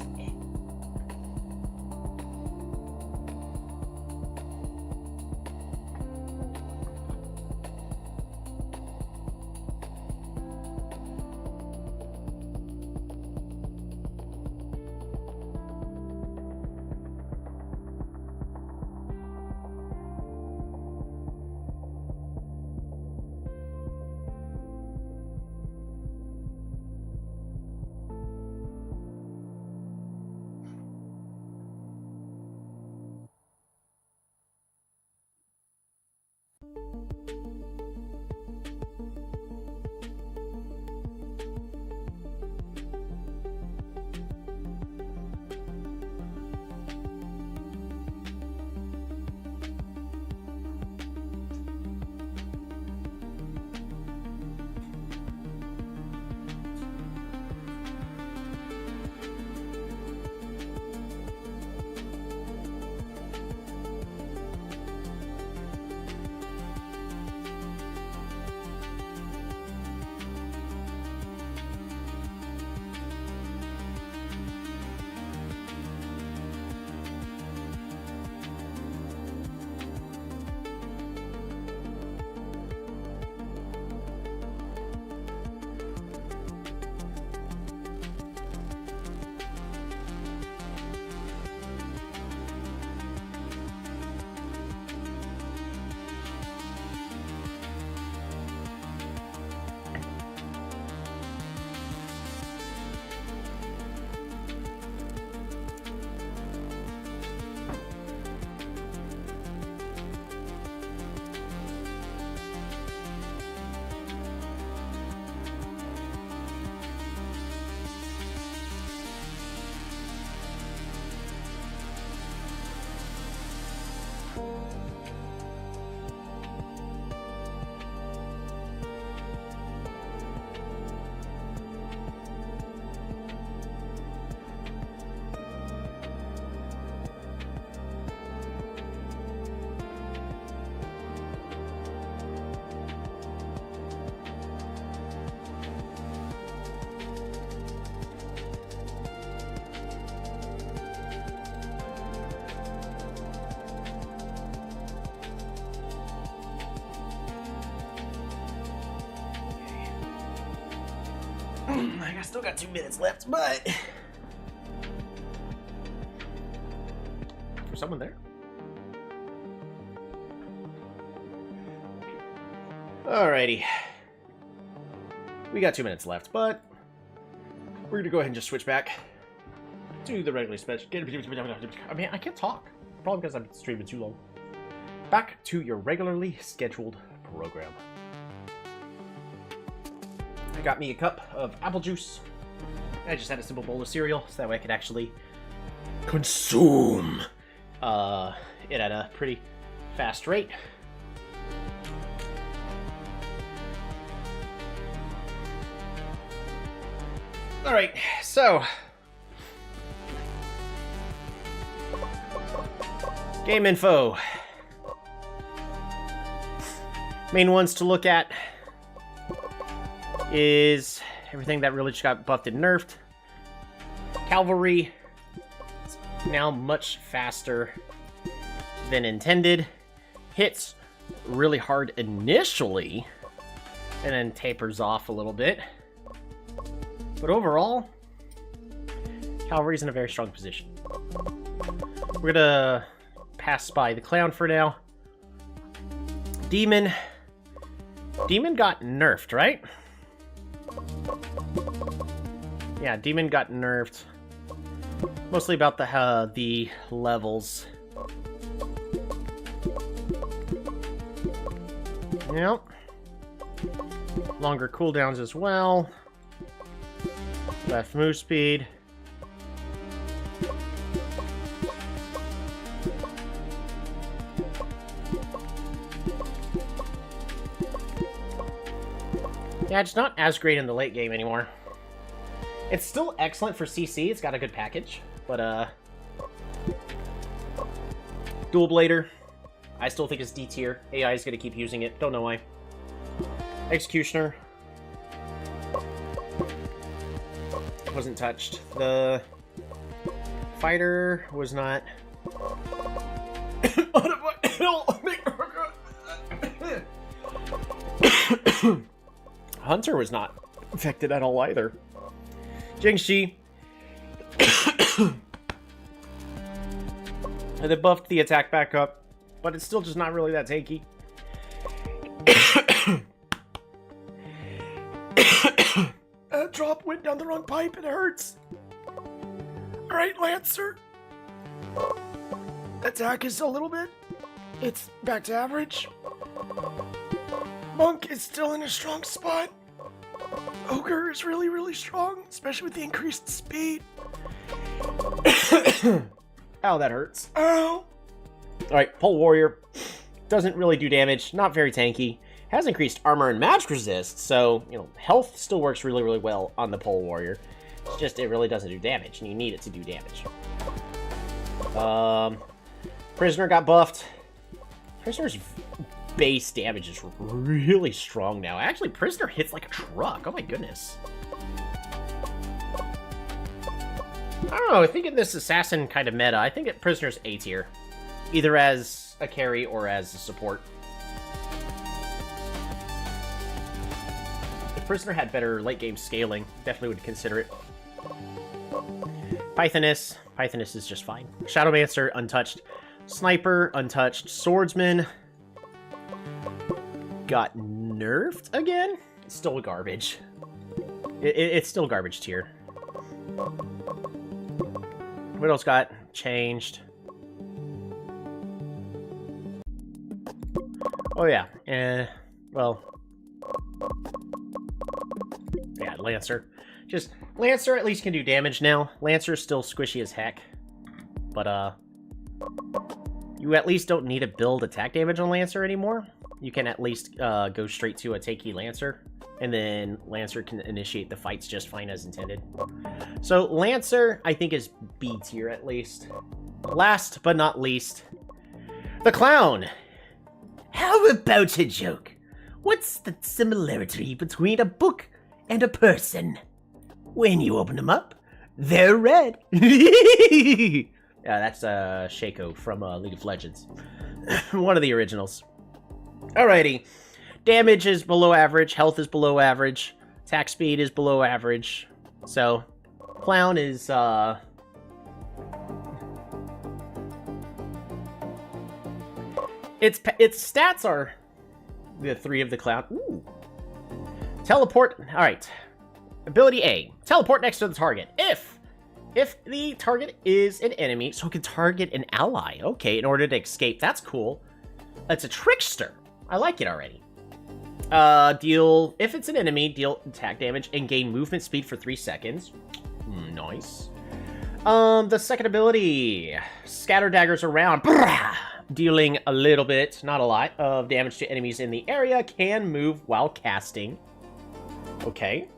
I still got 2 minutes left, but for someone there. Alrighty. We got 2 minutes left, but we're gonna go ahead and just switch back to the regularly special. I mean, I can't talk. Probably because I'm streaming too long. Back to your regularly scheduled program. I got me a cup of apple juice. I just had a simple bowl of cereal, so that way I could actually consume it at a pretty fast rate. Alright, so game info. Main ones to look at is everything that really just got buffed and nerfed. Cavalry is now much faster than intended. Hits really hard initially, and then tapers off a little bit. But overall, Cavalry's in a very strong position. We're gonna pass by the Clown for now. Demon got nerfed, right? Yeah, Demon got nerfed. Mostly about the levels. Yep. Longer cooldowns as well. Left move speed. Yeah, it's not as great in the late game anymore. It's still excellent for CC. It's got a good package, but Dual Blader, I still think it's D tier. AI is gonna keep using it. Don't know why. Executioner wasn't touched. The fighter was not. Hunter was not affected at all either. Jingxi. They buffed the attack back up, but it's still just not really that tanky. That drop went down the wrong pipe and it hurts. Alright, Lancer. Attack is a little bit. It's back to average. Monk is still in a strong spot. Ogre is really, really strong, especially with the increased speed. Ow, that hurts. Ow! Alright, Pole Warrior doesn't really do damage, not very tanky. Has increased armor and magic resist, so, you know, health still works really, really well on the Pole Warrior. It's just, it really doesn't do damage, and you need it to do damage. Prisoner got buffed. Prisoner's base damage is really strong now. Actually, Prisoner hits like a truck. Oh my goodness. I don't know, I think in this assassin kind of meta, I think that Prisoner's A tier. Either as a carry or as a support. If Prisoner had better late game scaling, definitely would consider it. Pythoness. Pythoness is just fine. Shadowmancer, untouched. Sniper, untouched. Swordsman got nerfed again? It's still garbage. It's still garbage tier. What else got changed? Oh yeah, well, yeah, Lancer. Just, Lancer at least can do damage now. Lancer's still squishy as heck. But, you at least don't need to build attack damage on Lancer anymore. You can at least go straight to a takey Lancer, and then Lancer can initiate the fights just fine as intended. So Lancer, I think, is B tier at least. Last but not least, the Clown. How about a joke? What's the similarity between a book and a person? When you open them up, they're red. Yeah, that's Shaco from League of Legends. One of the originals. Alrighty. Damage is below average, health is below average, attack speed is below average. So, Clown is, Its stats are the 3 of the Clown. Ooh. Teleport, alright. Ability A, teleport next to the target. If the target is an enemy, so it can target an ally. Okay, in order to escape. That's cool. It's a trickster. I like it already. If it's an enemy, deal attack damage and gain movement speed for 3 seconds. Nice. The second ability, scatter daggers around, dealing a little bit, not a lot, of damage to enemies in the area, can move while casting. Okay.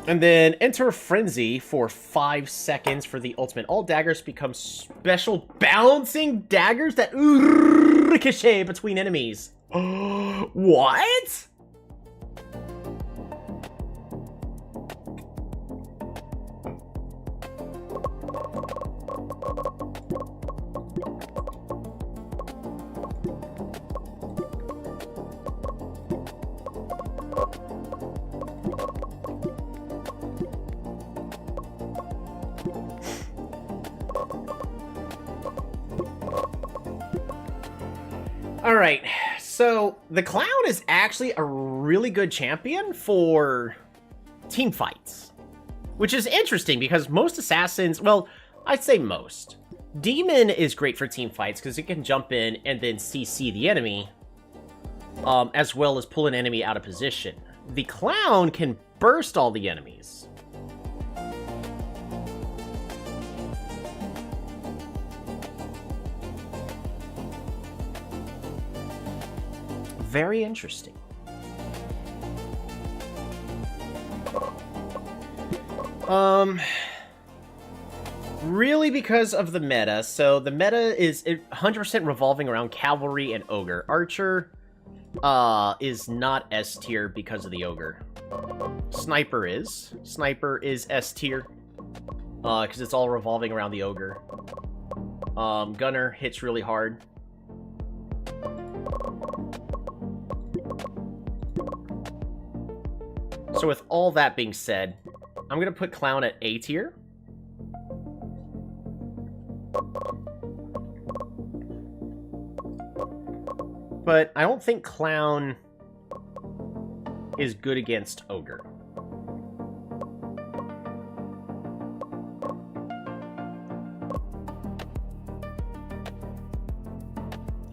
And then enter Frenzy for 5 seconds for the ultimate. All daggers become special bouncing daggers that ricochet between enemies. What? Alright, so the Clown is actually a really good champion for team fights. Which is interesting because most assassins, well, I'd say most. Demon is great for team fights because it can jump in and then CC the enemy, as well as pull an enemy out of position. The Clown can burst all the enemies. Very interesting. Really because of the meta. So the meta is 100% revolving around Cavalry and Ogre. Archer is not S tier because of the Ogre. Sniper is. Sniper is S tier because it's all revolving around the Ogre. Gunner hits really hard. So with all that being said, I'm going to put Clown at A tier. But I don't think Clown is good against Ogre.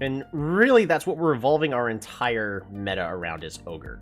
And really, that's what we're revolving our entire meta around is Ogre.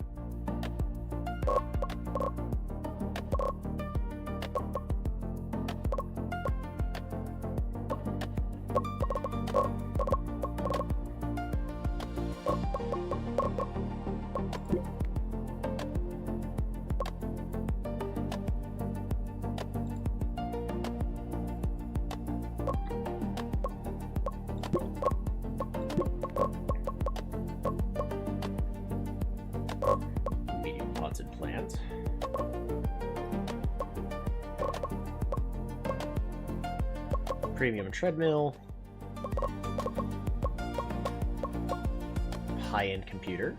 Medium potted plant. Premium treadmill. High-end computer.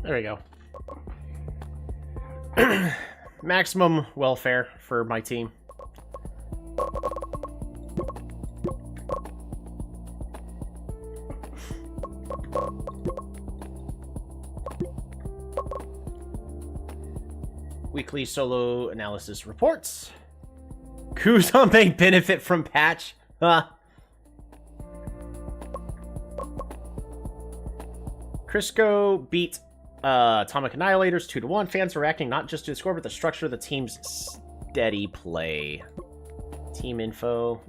There we go. Maximum welfare for my team. Weekly solo analysis reports. Kuzan may benefit from patch. Crisco beat Atomic Annihilators 2-1. Fans are reacting not just to the score, but the structure of the team's steady play. Team info.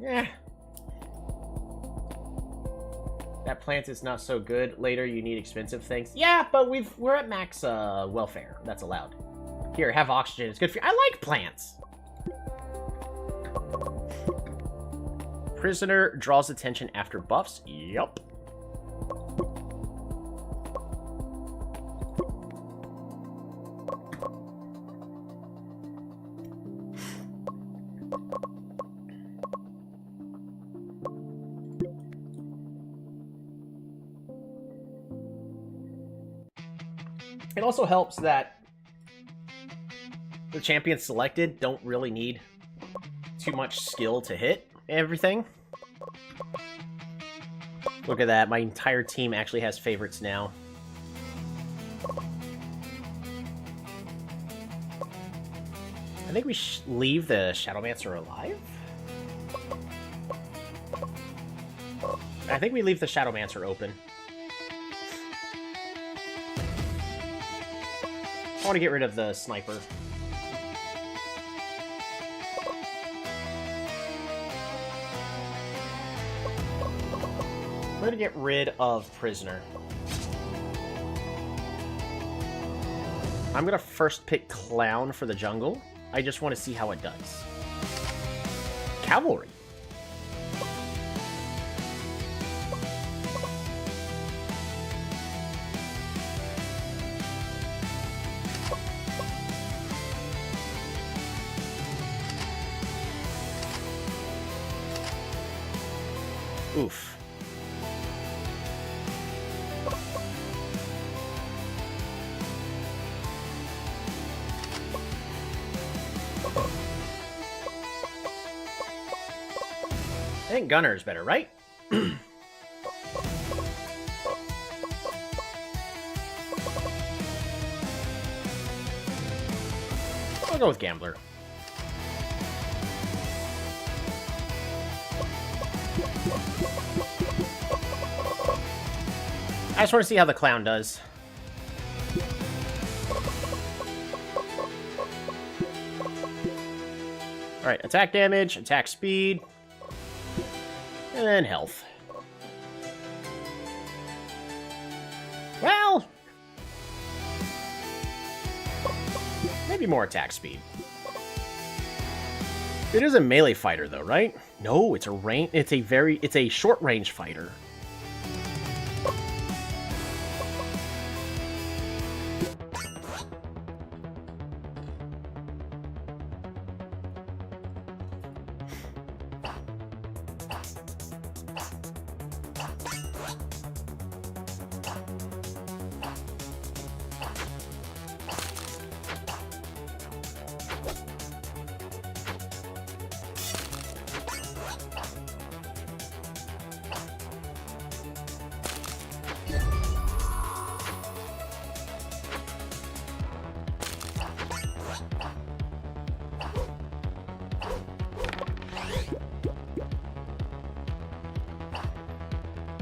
That plant is not so good. Later, you need expensive things. Yeah, but we're at max welfare. That's allowed. Here, have oxygen. It's good for you. I like plants. Prisoner draws attention after buffs. Yup. It also helps that the champions selected don't really need too much skill to hit everything. Look at that. My entire team actually has favorites now. I think we leave the Shadowmancer alive? I think we leave the Shadowmancer open. I want to get rid of the sniper. I'm going to get rid of prisoner. I'm going to first pick clown for the jungle. I just want to see how it does. Cavalry. Oof. I think Gunner is better, right? I'll go with Gambler. I just want to see how the clown does. Alright, attack damage, attack speed, and then health. Well, maybe more attack speed. It is a melee fighter though, right? No, it's a short range fighter.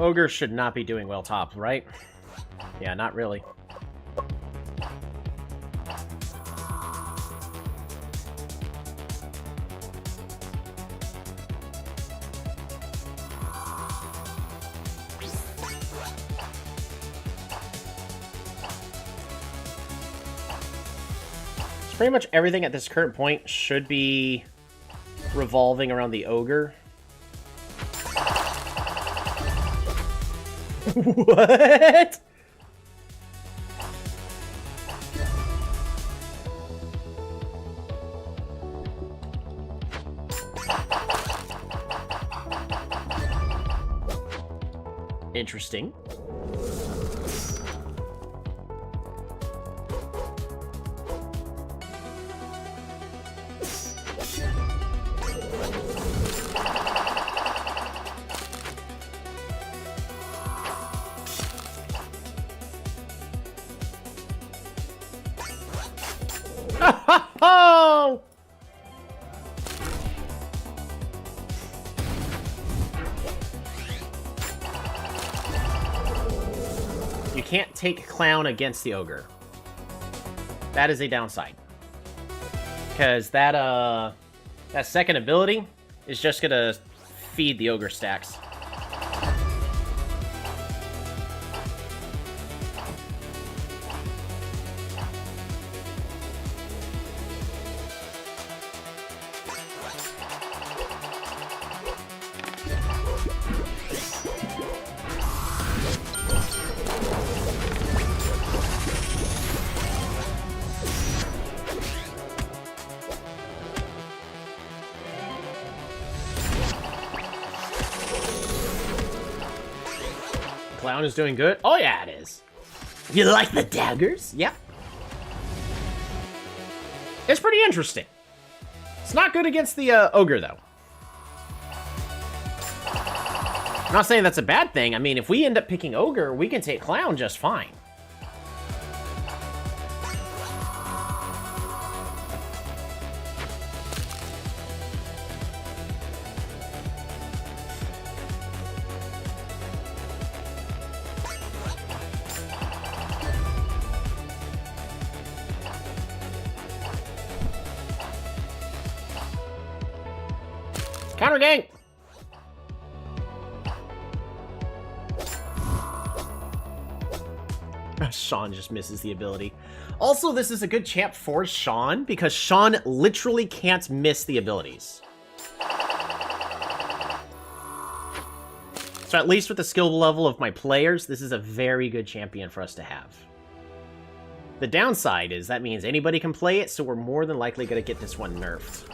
Ogre should not be doing well top, right? Yeah, not really. So pretty much everything at this current point should be revolving around the ogre. What? Interesting. Oh! You can't take clown against the ogre. That is a downside. Because that second ability is just gonna feed the ogre stacks. Clown is doing good. Oh yeah, it is. You like the daggers? Yep. It's pretty interesting. It's not good against the ogre, though. I'm not saying that's a bad thing. I mean, if we end up picking ogre, we can take clown just fine. Counter gank! Sean just misses the ability. Also, this is a good champ for Sean, because Sean literally can't miss the abilities. So at least with the skill level of my players, this is a very good champion for us to have. The downside is that means anybody can play it, so we're more than likely going to get this one nerfed.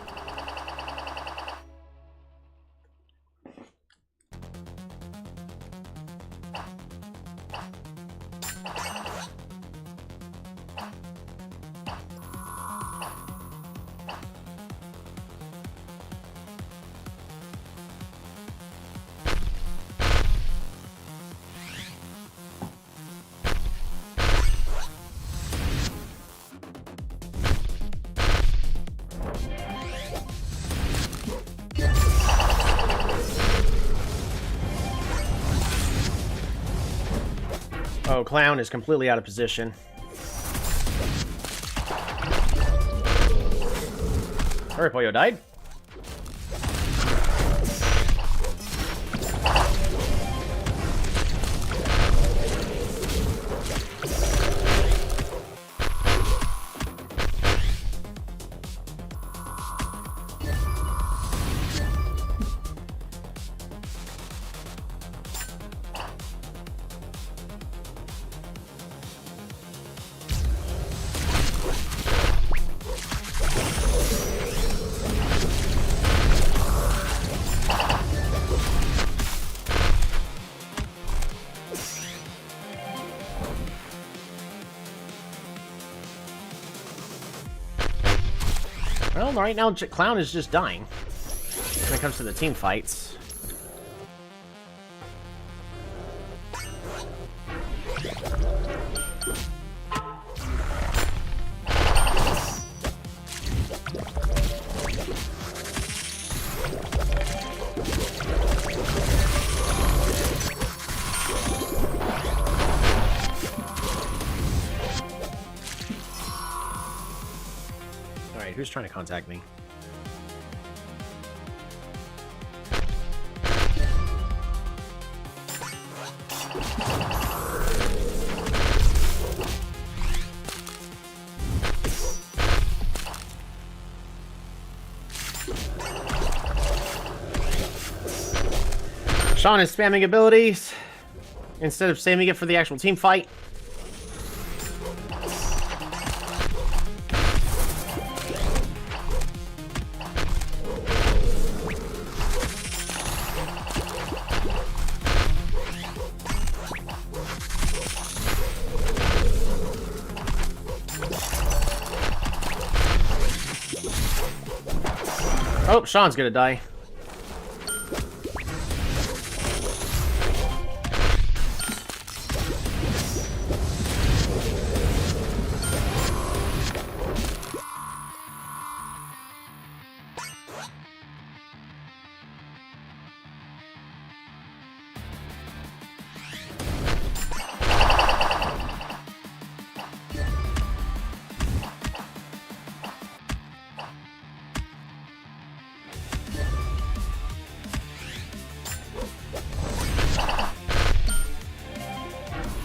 Oh, Clown is completely out of position. Hurry, Pollo died. Well, right now, Clown is just dying when it comes to the team fights. Who's trying to contact me? Sean is spamming abilities instead of saving it for the actual team fight. Oh, Sean's gonna die.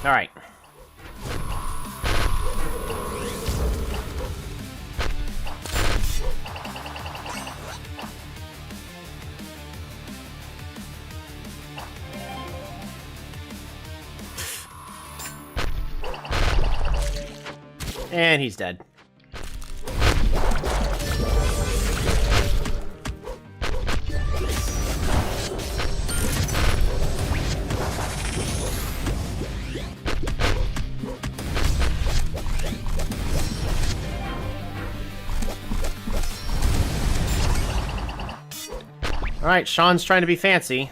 All right. And he's dead. Alright, Sean's trying to be fancy.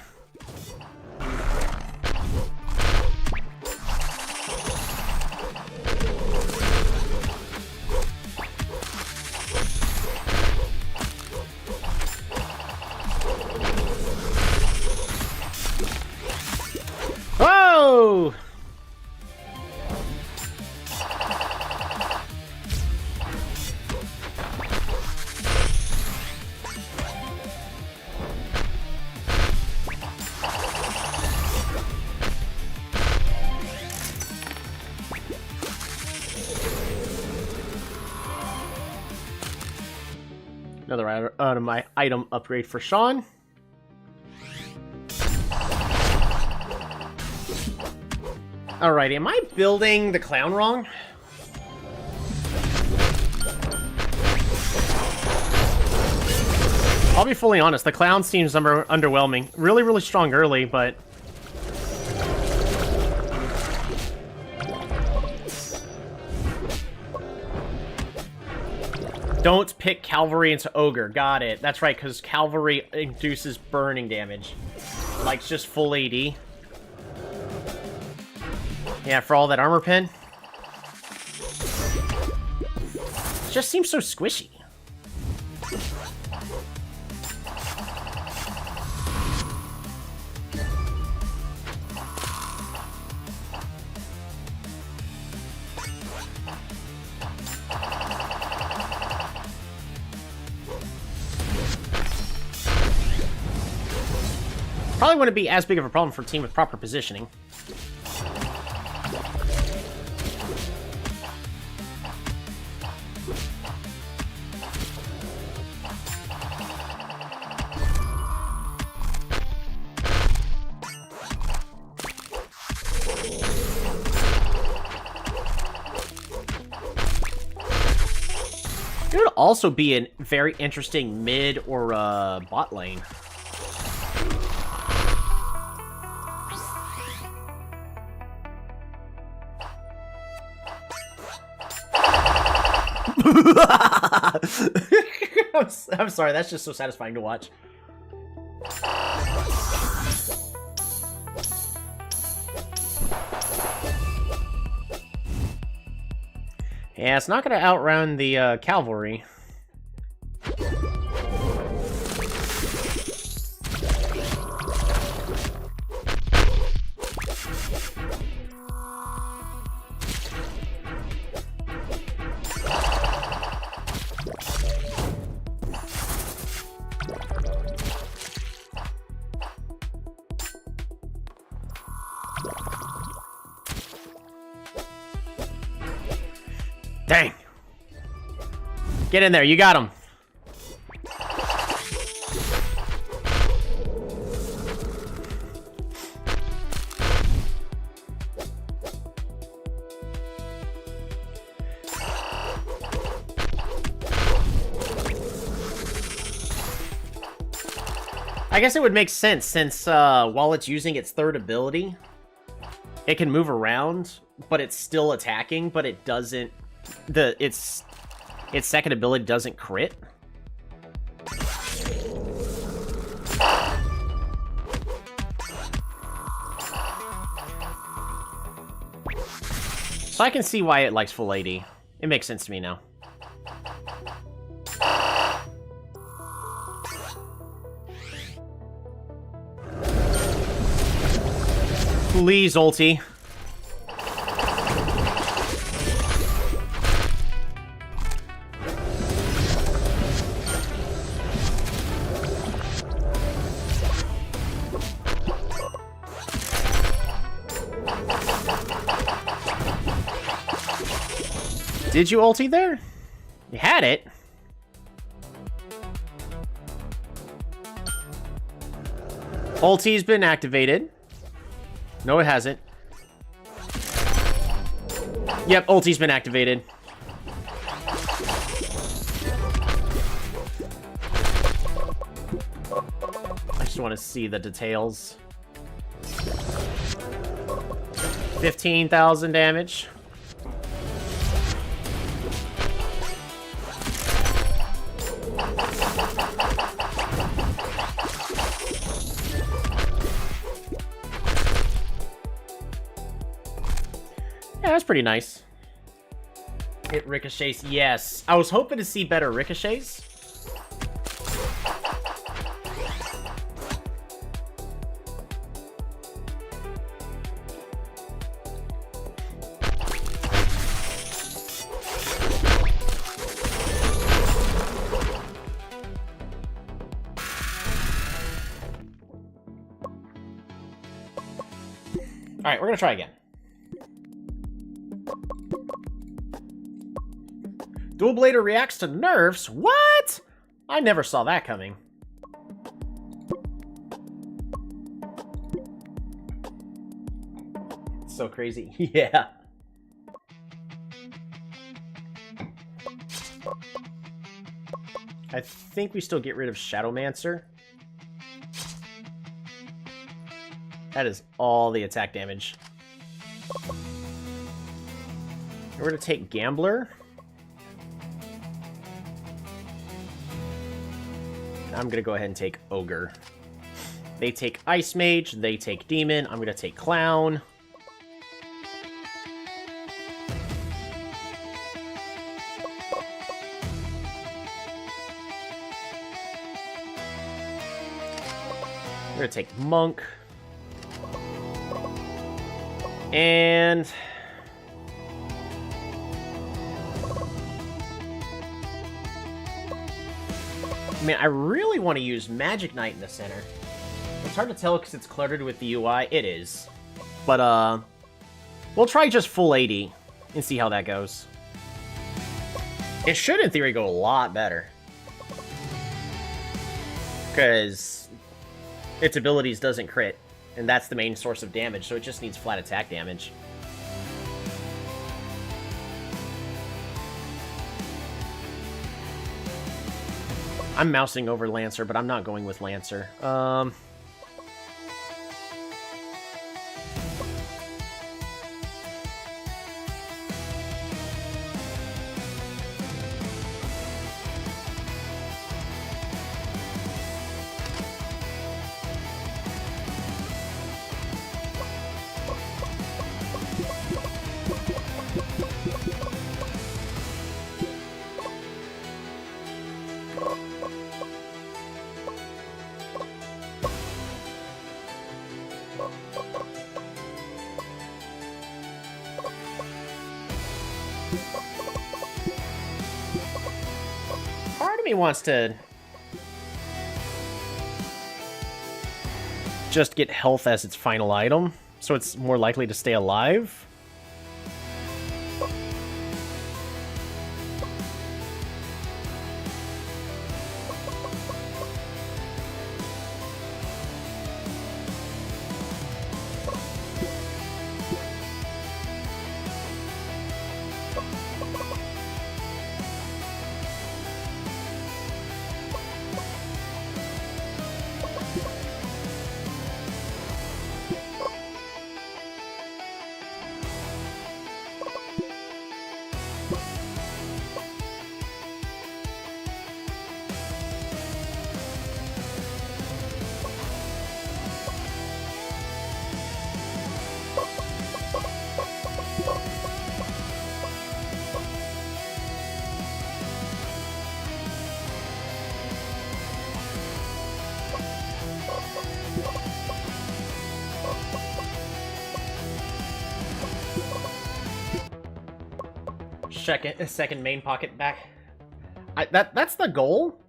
Whoa! Another item upgrade for Sean. Alright, am I building the clown wrong? I'll be fully honest, the clown seems underwhelming. Really, really strong early, but... Don't pick Cavalry into Ogre. Got it. That's right, because Cavalry induces burning damage. Like, just full AD. Yeah, for all that armor pen. It just seems so squishy. Probably wouldn't be as big of a problem for a team with proper positioning. It would also be a very interesting mid or bot lane. I'm sorry, that's just so satisfying to watch. Yeah, it's not going to outrun the cavalry. Dang. Get in there, you got him. I guess it would make sense since while it's using its third ability, it can move around, but it's still attacking, but it doesn't its second ability doesn't crit. So I can see why it likes full AD. It makes sense to me now. Please, ulti. Did you ulti there? You had it. Ulti's been activated. No, it hasn't. Yep, ulti's been activated. I just want to see the details. 15,000 damage. Yeah, that's pretty nice. It ricochets, yes. I was hoping to see better ricochets. All right, we're gonna try again. Dual Blader reacts to nerfs? What? I never saw that coming. It's so crazy. Yeah. I think we still get rid of Shadowmancer. That is all the attack damage. We're going to take Gambler. I'm going to go ahead and take Ogre. They take Ice Mage, they take Demon, I'm going to take Clown. I'm going to take Monk. And... man, I really want to use Magic Knight in the center. It's hard to tell because it's cluttered with the UI. It is. But, we'll try just full 80 and see how that goes. It should, in theory, go a lot better. Because its abilities doesn't crit, and that's the main source of damage, so it just needs flat attack damage. I'm mousing over Lancer, but I'm not going with Lancer. Part of me wants to just get health as its final item, so it's more likely to stay alive. Second main pocket back. That's the goal?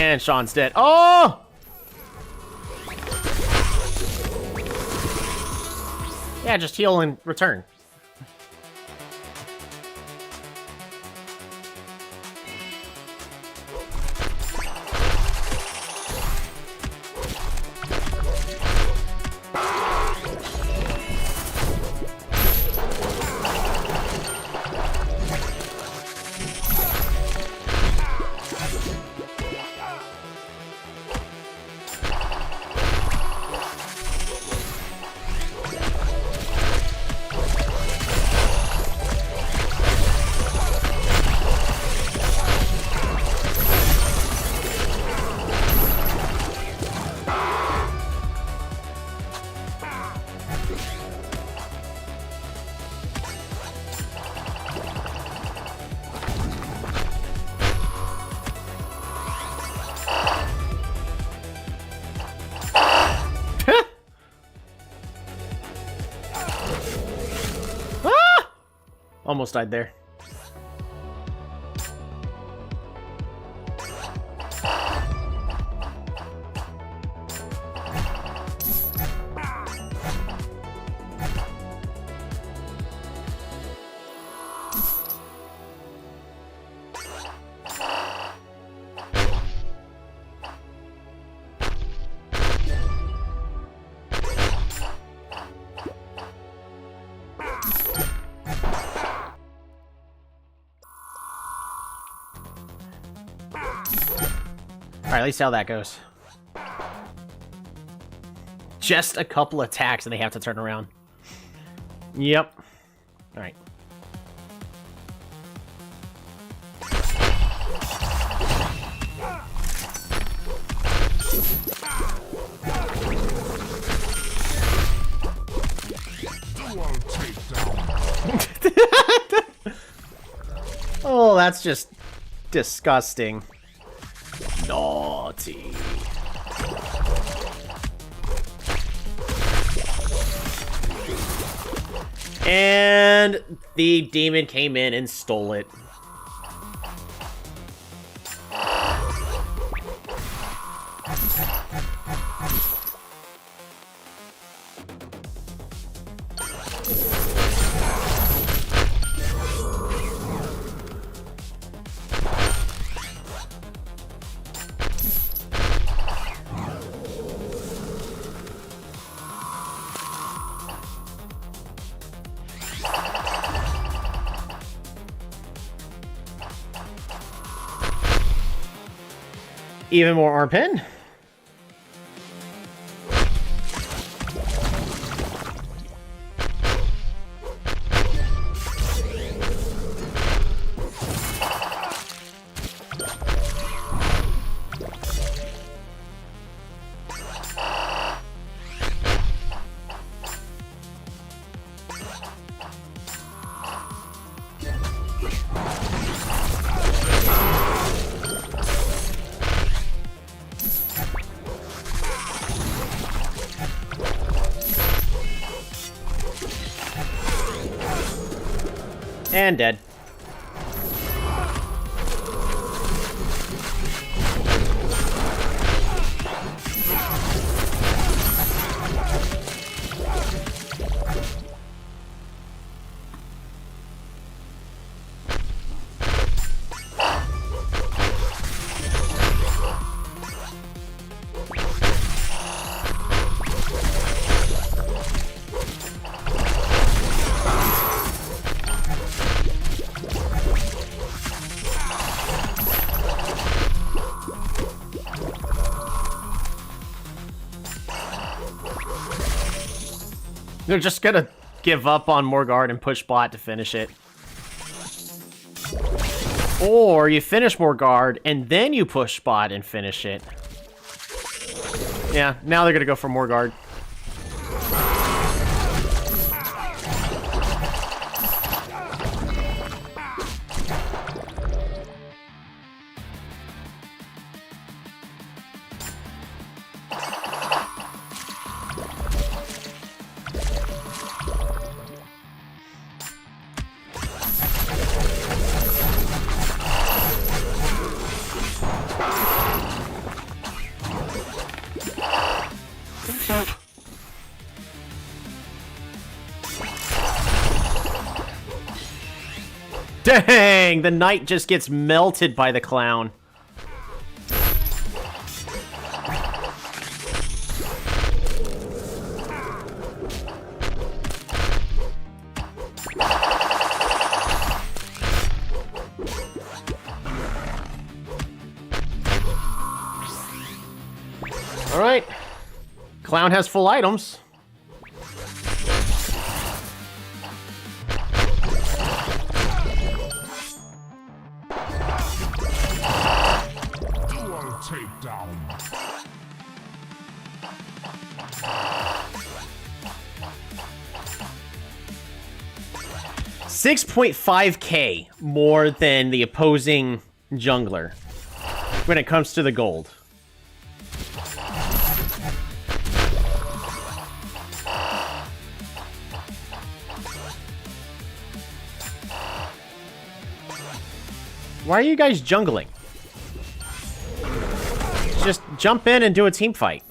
And Sean's dead. Oh! Yeah, just heal and return. Almost died there. Alright, at least how that goes. Just a couple attacks and they have to turn around. Yep. Alright. Oh, that's just disgusting. Naughty. And the demon came in and stole it. Even more R-Pin. And dead. They're just gonna give up on Morgard and push bot to finish it. Or you finish Morgard and then you push bot and finish it. Yeah, now they're gonna go for Morgard. Dang! The knight just gets melted by the clown. Alright. Clown has full items. Dual takedown. 6.5k more than the opposing jungler when it comes to the gold. Why are you guys jungling? Just jump in and do a team fight.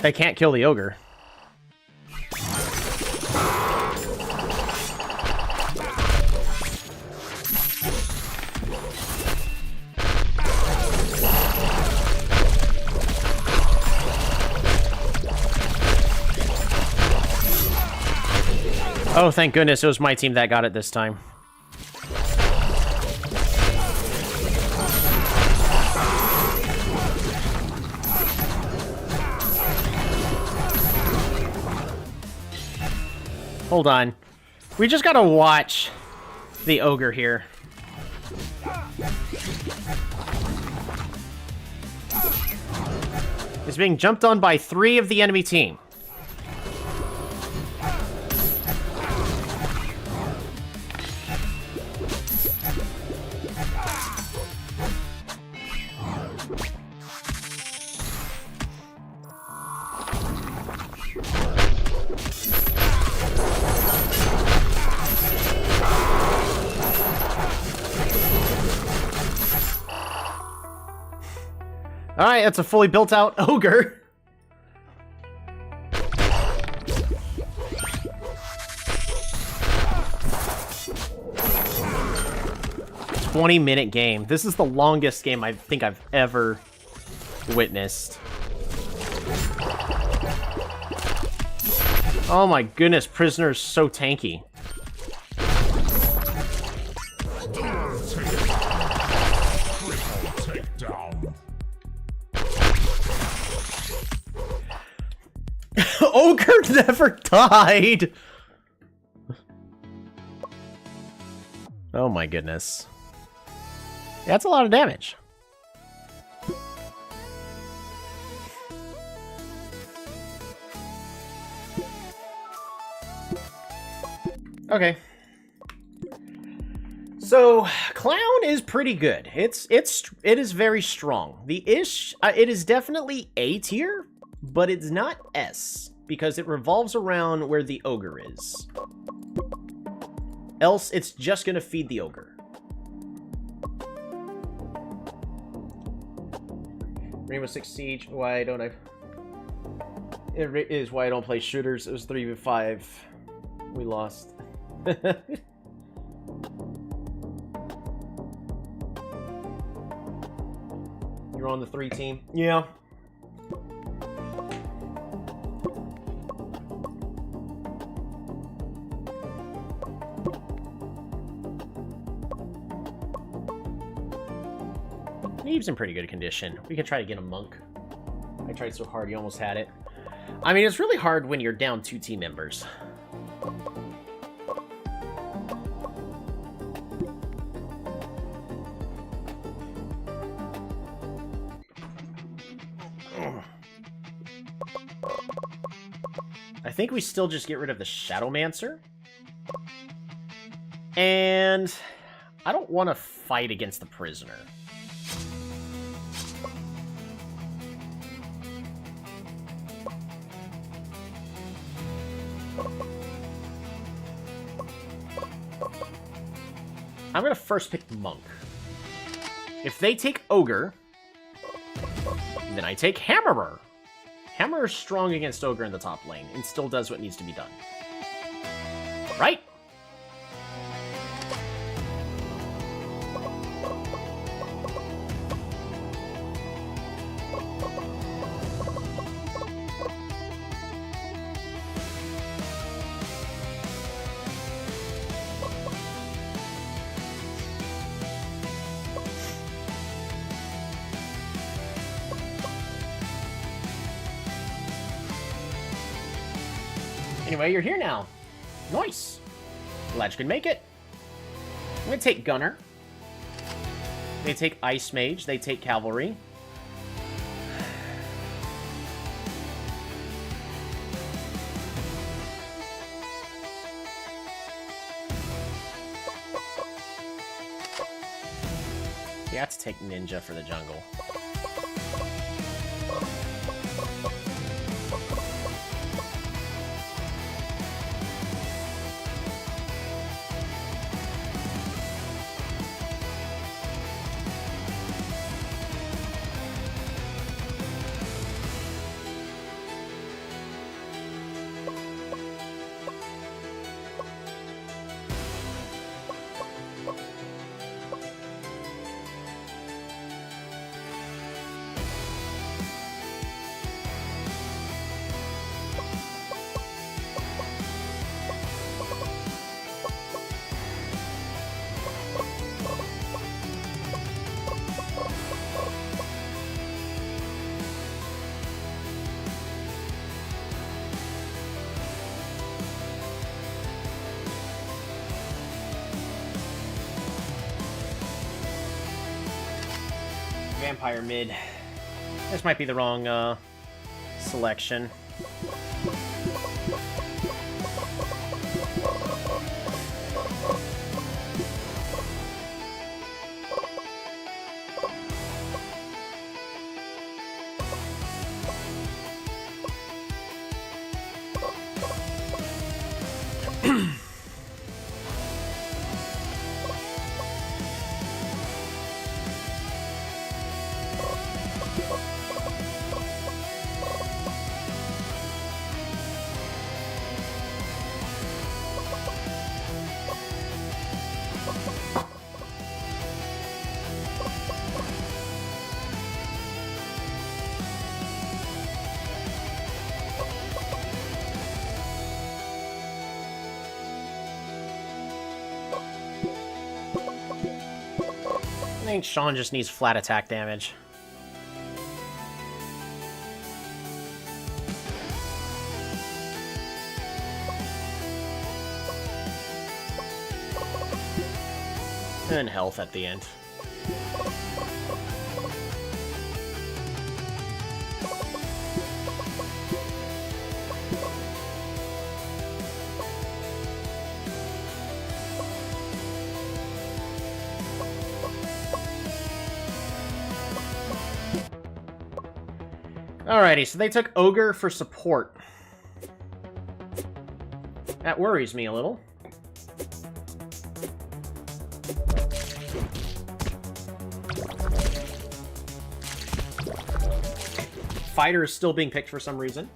They can't kill the ogre. Oh, thank goodness it was my team that got it this time. Hold on. We just gotta watch the ogre here. He's being jumped on by 3 of the enemy team. Alright, that's a fully built out ogre. "20-minute game. This is the longest game I think I've ever witnessed. Oh my goodness, Prisoner's so tanky. Ogre never died! Oh my goodness. That's a lot of damage. Okay. So, Clown is pretty good. It is very strong. It is definitely A tier, but it's not S, because it revolves around where the ogre is. Else, it's just gonna feed the ogre. Rainbow Six Siege, why don't I... It is why I don't play shooters. It was 3v5. We lost. You're on the 3 team? Yeah. He's in pretty good condition. We can try to get a monk. I tried so hard, he almost had it. I mean, it's really hard when you're down 2 team members. I think we still just get rid of the Shadowmancer. And I don't want to fight against the prisoner. I'm going to first pick Monk. If they take Ogre, then I take Hammerer. Hammerer is strong against Ogre in the top lane and still does what needs to be done. Right? Anyway, you're here now. Nice. Glad you can make it. I'm going to take Gunner. They take Ice Mage. They take Cavalry. You have to take Ninja for the jungle. Vampire mid. This might be the wrong selection. I think Sean just needs flat attack damage. And health at the end. Alrighty, so they took Ogre for support. That worries me a little. Fighter is still being picked for some reason.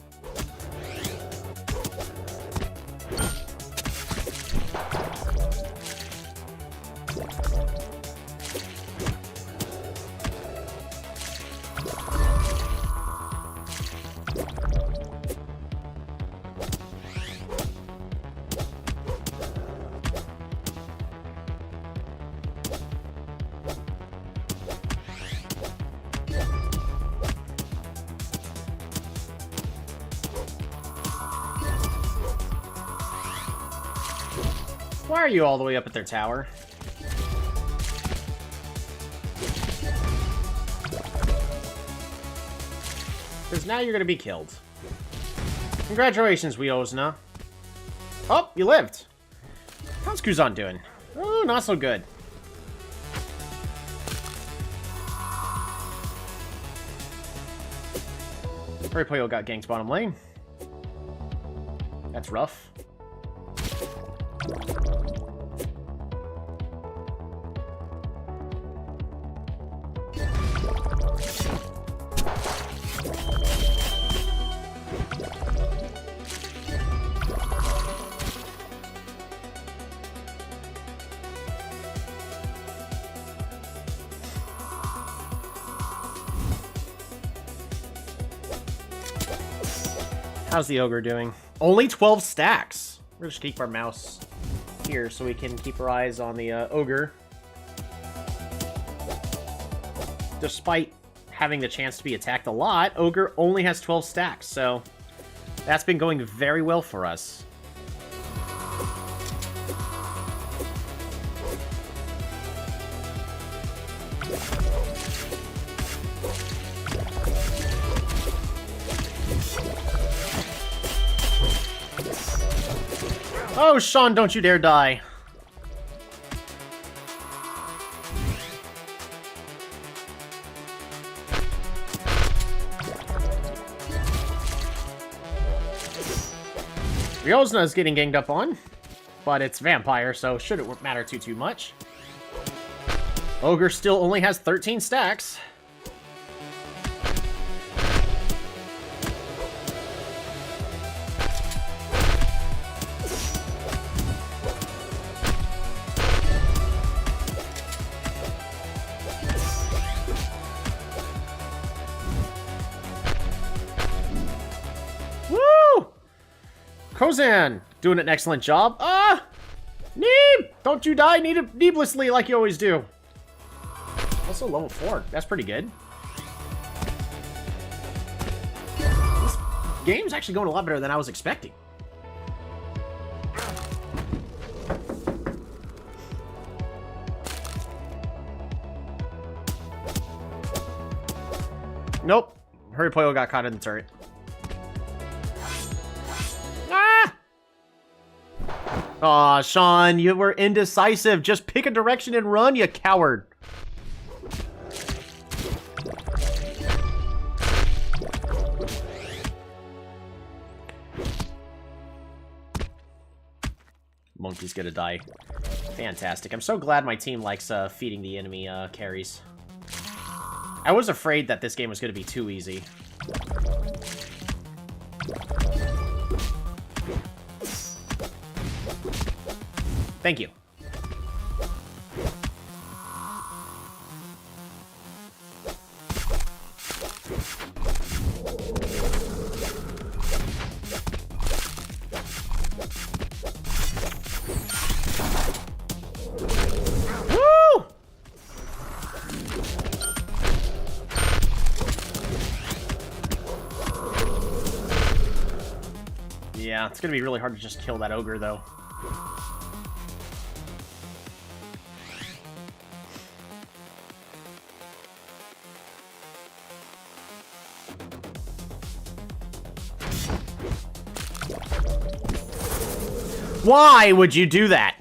Why are you all the way up at their tower? Because now you're going to be killed. Congratulations, Wiosna. Oh, you lived. How's Kuzan doing? Oh, not so good. Hurrypoyo got ganked bottom lane. That's rough. How's the ogre doing? Only 12 stacks. We're just keep our mouse here so we can keep our eyes on the ogre. Despite having the chance to be attacked a lot, ogre only has 12 stacks, so that's been going very well for us. Oh, Sean, don't you dare die. Ryozna is getting ganged up on, but it's vampire, so shouldn't matter too much. Ogre still only has 13 stacks. Kozan, doing an excellent job. Ah! Neeb! Don't you die needlessly like you always do. Also level 4. That's pretty good. This game's actually going a lot better than I was expecting. Nope. Hurrypoyo got caught in the turret. Aw, Sean, you were indecisive. Just pick a direction and run, you coward. Monkey's gonna die. Fantastic. I'm so glad my team likes feeding the enemy carries. I was afraid that this game was gonna be too easy. Thank you. Woo! Yeah, it's gonna be really hard to just kill that ogre, though. Why would you do that?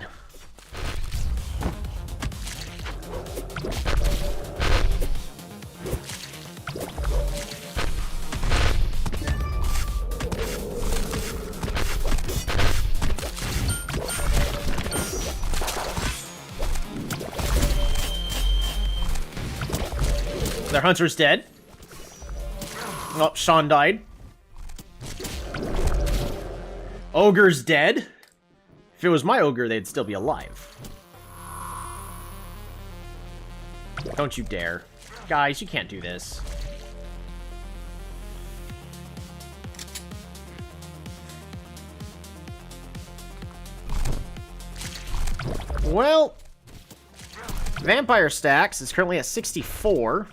Their hunter's dead. Oh, Sean died. Ogre's dead. If it was my ogre, they'd still be alive. Don't you dare. Guys, you can't do this. Well, Vampire Stacks is currently at 64.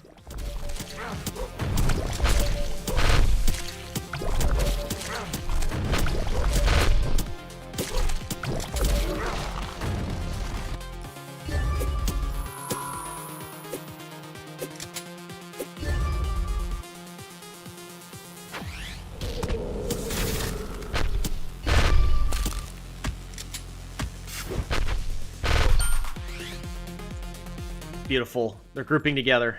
Beautiful. They're grouping together.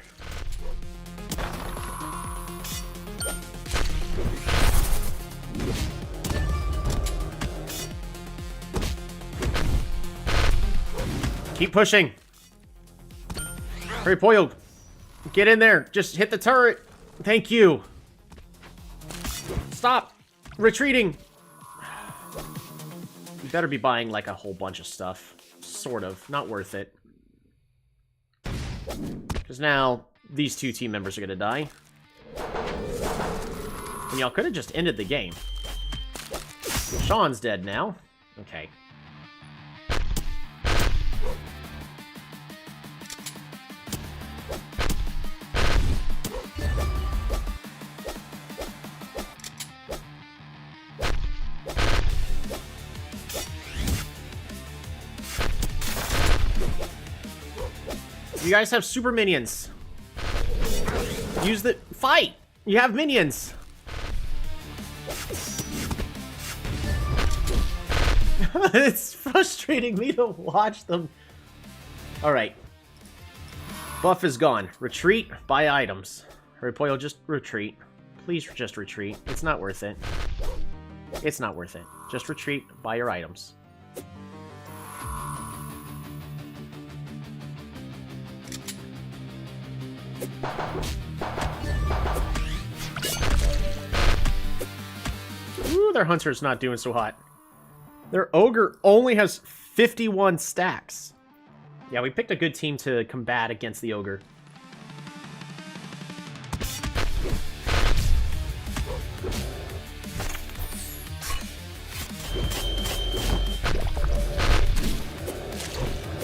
Keep pushing. Hurry, Poyo. Get in there. Just hit the turret. Thank you. Stop. Retreating. You better be buying, like, a whole bunch of stuff. Sort of. Not worth it. Because now, these two team members are going to die. And y'all could have just ended the game. Sean's dead now. Okay. You guys have super minions. Use the... Fight! You have minions! It's frustrating me to watch them. Alright. Buff is gone. Retreat, buy items. Hurry, Poyo, just retreat. Please just retreat. It's not worth it. It's not worth it. Just retreat, buy your items. Ooh, their hunter's not doing so hot. Their ogre only has 51 stacks. Yeah, we picked a good team to combat against the ogre.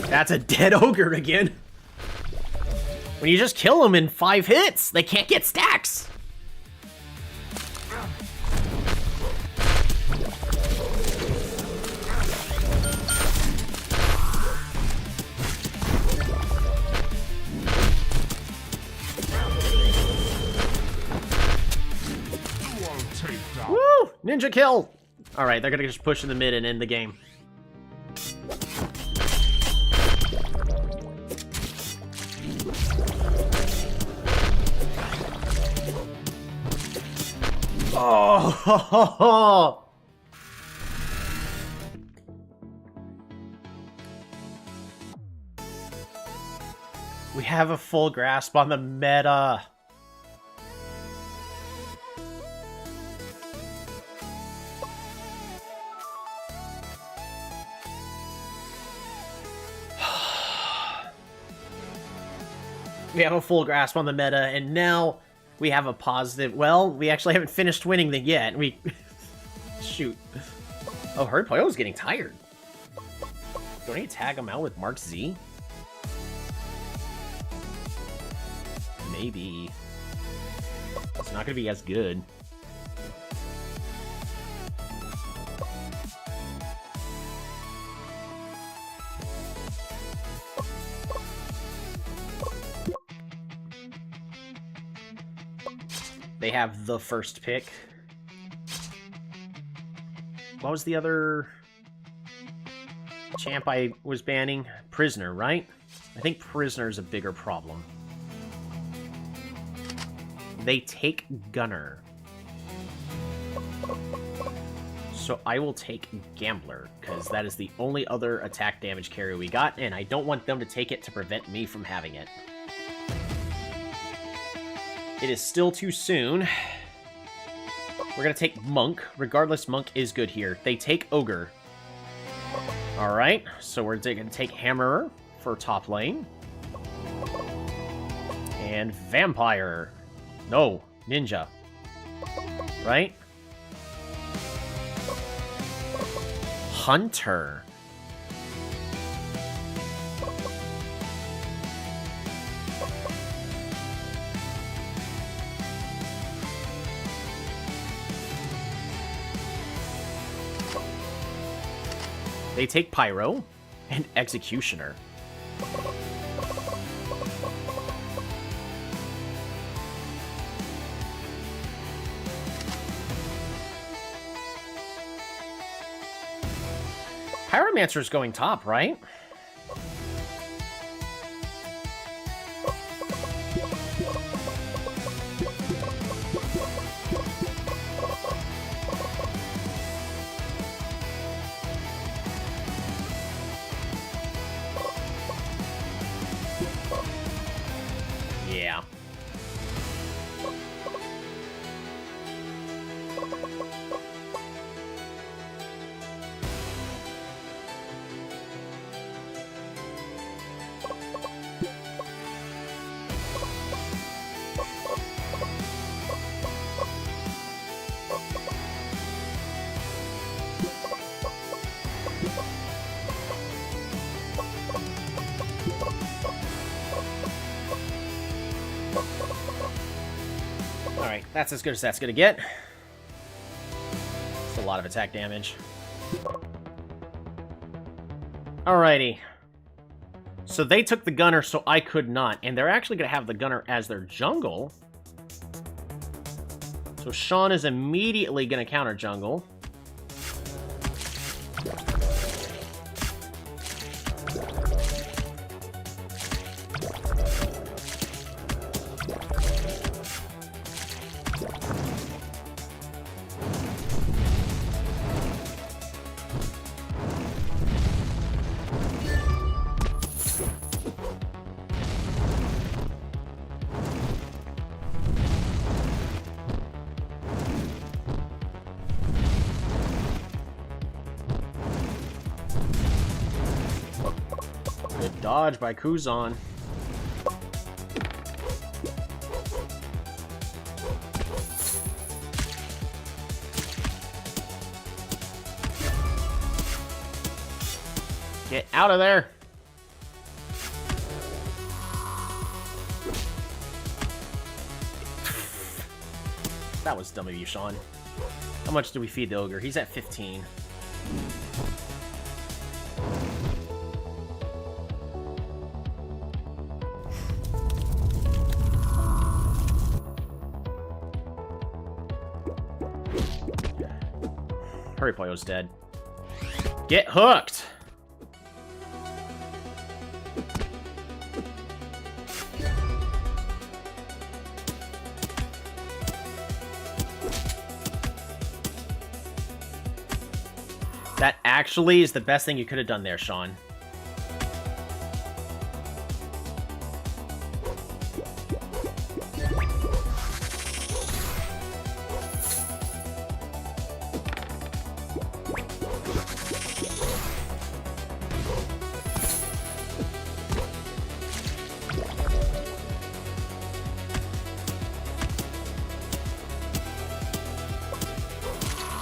That's a dead ogre again. When you just kill them in 5 hits, they can't get stacks. Woo! Ninja kill! Alright, they're gonna just push in the mid and end the game. Oh! We have a full grasp on the meta. We have a full grasp on the meta, and now we have a positive... Well, we actually haven't finished winning the yet. We... Shoot. Oh, Hurry Poyo's getting tired. Don't you tag him out with Mark Z? Maybe. It's not going to be as good. They have the first pick. What was the other champ I was banning? Prisoner, right? I think Prisoner is a bigger problem. They take Gunner. So I will take Gambler, because that is the only other attack damage carry we got, and I don't want them to take it to prevent me from having it. It is still too soon. We're going to take Monk. Regardless, Monk is good here. They take Ogre. Alright, so we're going to take Hammerer for top lane. And Vampire. No, Ninja. Right? Hunter. They take Pyro and Executioner. Pyromancer's going top, right? That's as good as that's gonna get. It's a lot of attack damage. Alrighty. So they took the gunner, so I could not. And they're actually gonna have the gunner as their jungle. So Sean is immediately gonna counter jungle. Good dodge by Kuzan. Get out of there. That was dumb of you, Sean. How much do we feed the ogre? He's at 15. Hurry, Poyo's dead. Get hooked! That actually is the best thing you could have done there, Sean.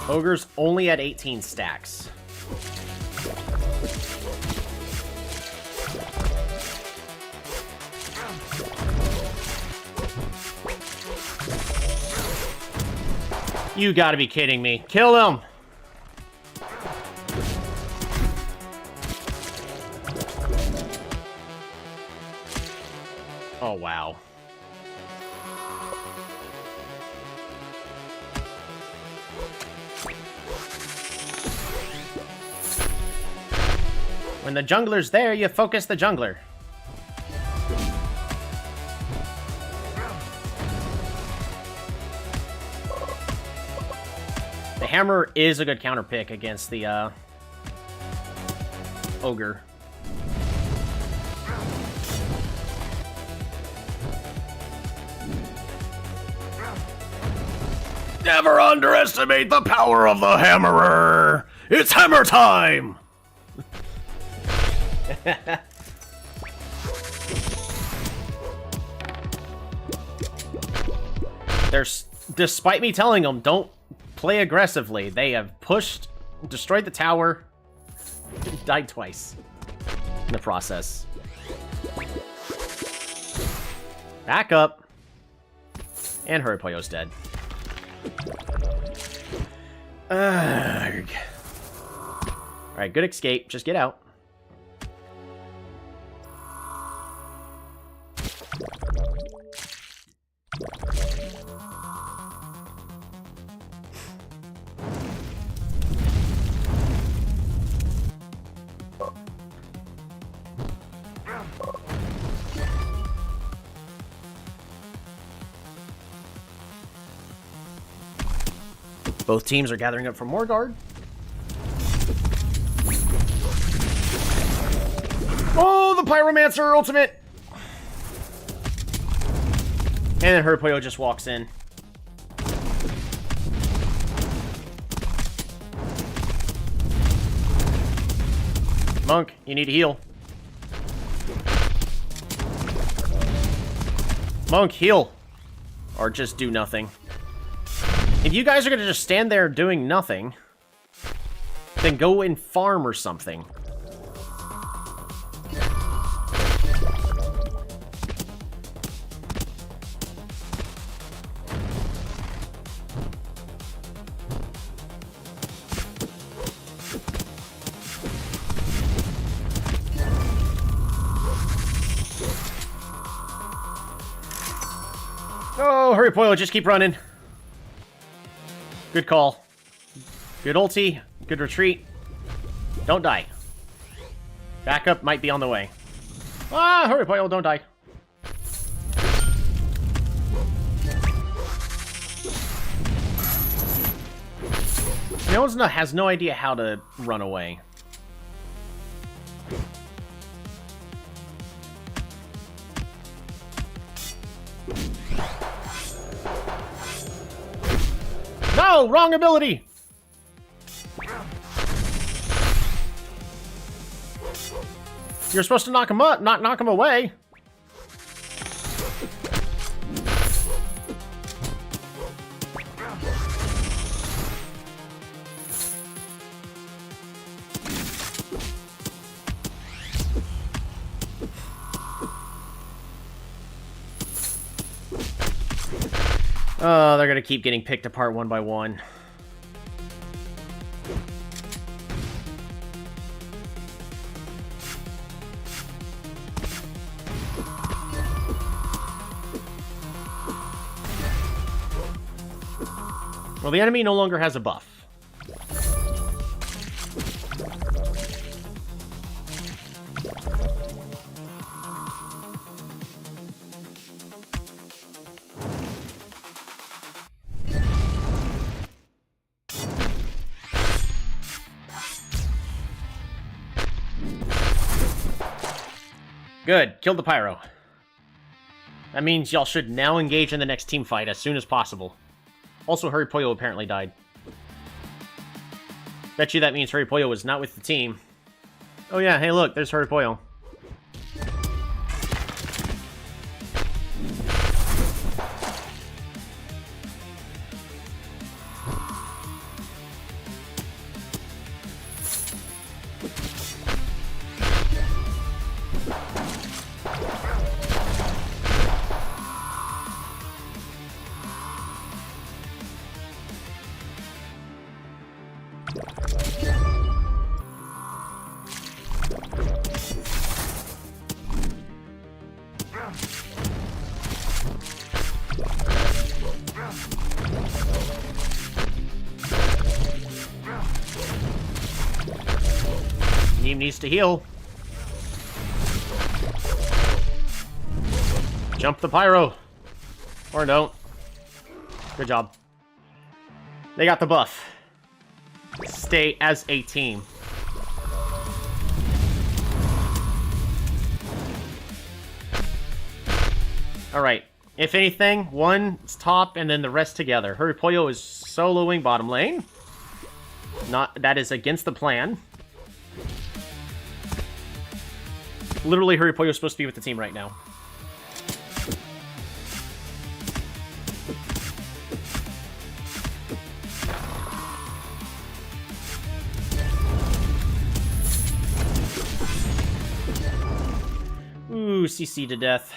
Ogre's only at 18 stacks. You gotta be kidding me. Kill him! Oh, wow. When the jungler's there, you focus the jungler. The hammer is a good counter pick against the ogre. Never underestimate the power of the hammerer. It's hammer time. Despite me telling them, don't play aggressively, they have pushed, destroyed the tower, died twice in the process. Back up. And Hurry Poyo's dead. Alright, good escape. Just get out. Both teams are gathering up for more guard. Oh, the Pyromancer ultimate! And then Herpoyo just walks in. Monk, you need to heal. Monk, heal. Or just do nothing. If you guys are going to just stand there doing nothing, then go and farm or something. Oh, hurry, Poyo, just keep running. Good call. Good ulti. Good retreat. Don't die. Backup might be on the way. Ah, hurry, Poyo, don't die. No one has no idea how to run away. No, wrong ability. You're supposed to knock him up, not knock him away. Oh, they're gonna keep getting picked apart one by one. Well, the enemy no longer has a buff. Good. Killed the pyro. That means y'all should now engage in the next team fight as soon as possible. Also, Hurry Poyo apparently died. Bet you that means Hurry Poyo was not with the team. Oh yeah, hey look, there's Hurry Poyo. Team needs to heal. Jump the pyro. Or don't. Good job. They got the buff. Stay as a team. Alright. If anything, one's top and then the rest together. Hurry Poyo is soloing bottom lane. That is against the plan. Literally, Hurry Poyo is supposed to be with the team right now. Ooh, CC to death.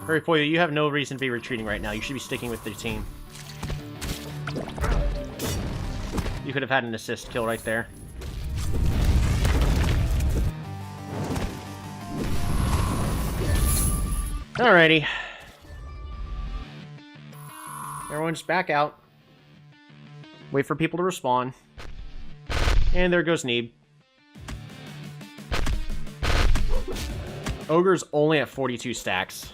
Hurry Poyo, you have no reason to be retreating right now. You should be sticking with the team. You could have had an assist kill right there. Alrighty. Everyone just back out. Wait for people to respawn. And there goes Neeb. Ogre's only at 42 stacks.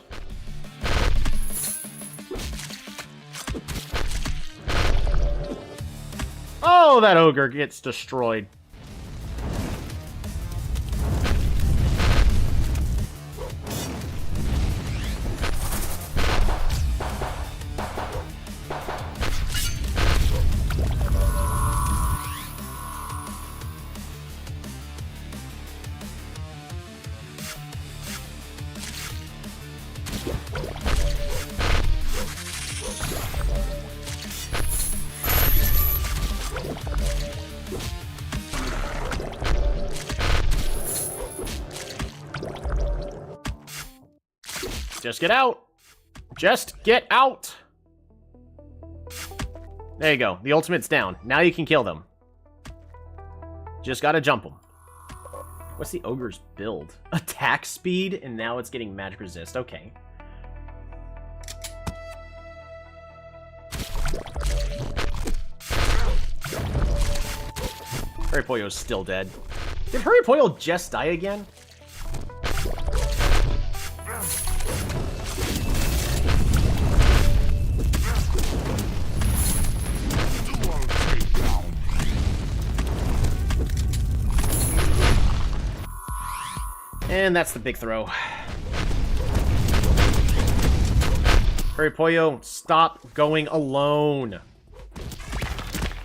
Oh, that ogre gets destroyed. Just get out! Just get out! There you go. The ultimate's down. Now you can kill them. Just gotta jump them. What's the ogre's build? Attack speed, and now it's getting magic resist. Okay. Hurry Pollo's still dead. Did Hurry Pollo just die again? And that's the big throw. Hurry Pollo, stop going alone.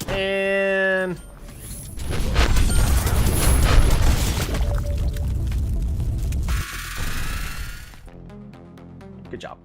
And... good job.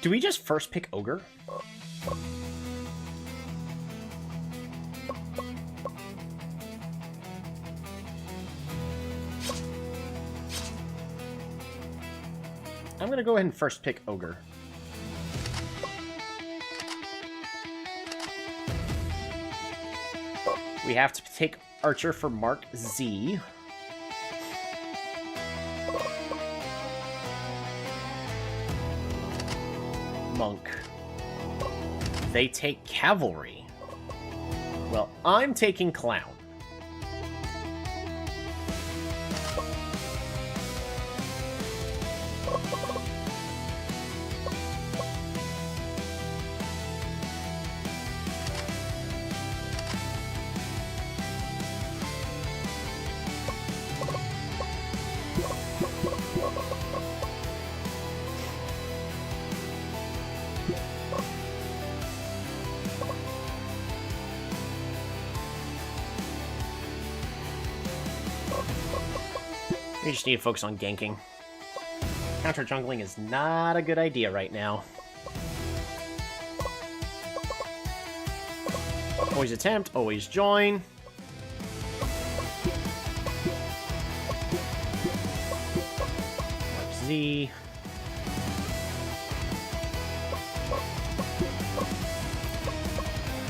Do we just first pick Ogre? I'm gonna go ahead and first pick Ogre. We have to take Archer for Mark Z. Monk. They take Cavalry. Well, I'm taking Clown. We just need to focus on ganking. Counter jungling is not a good idea right now. Always attempt, always join. Z.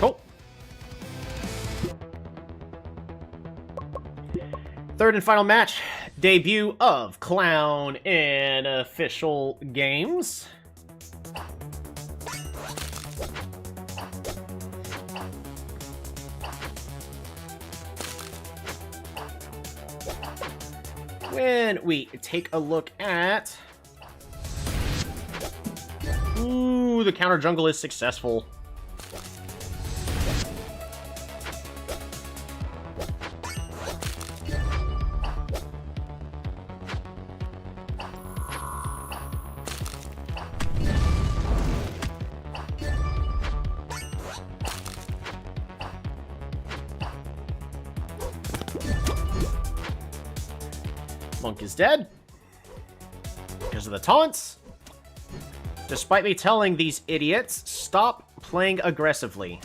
Cool. Third and final match. Debut of Clown in official games. When we take a look at... ooh, the counter jungle is successful. Monk is dead because of the taunts. Despite me telling these idiots, stop playing aggressively.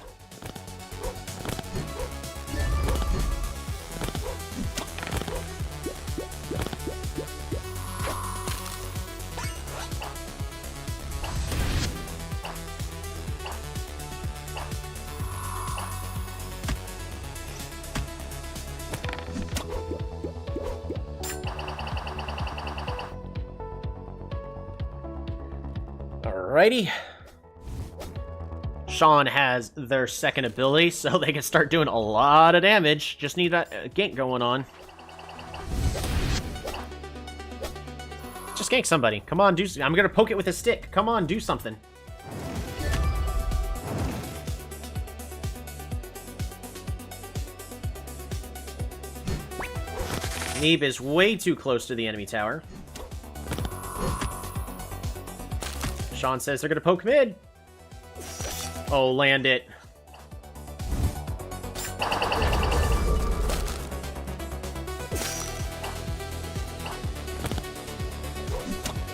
Alrighty. Sean has their second ability, so they can start doing a lot of damage. Just need a gank going on. Just gank somebody. Come on, do. I'm gonna poke it with a stick. Come on, do something. Neeb is way too close to the enemy tower. Sean says they're gonna poke mid. Oh, land it.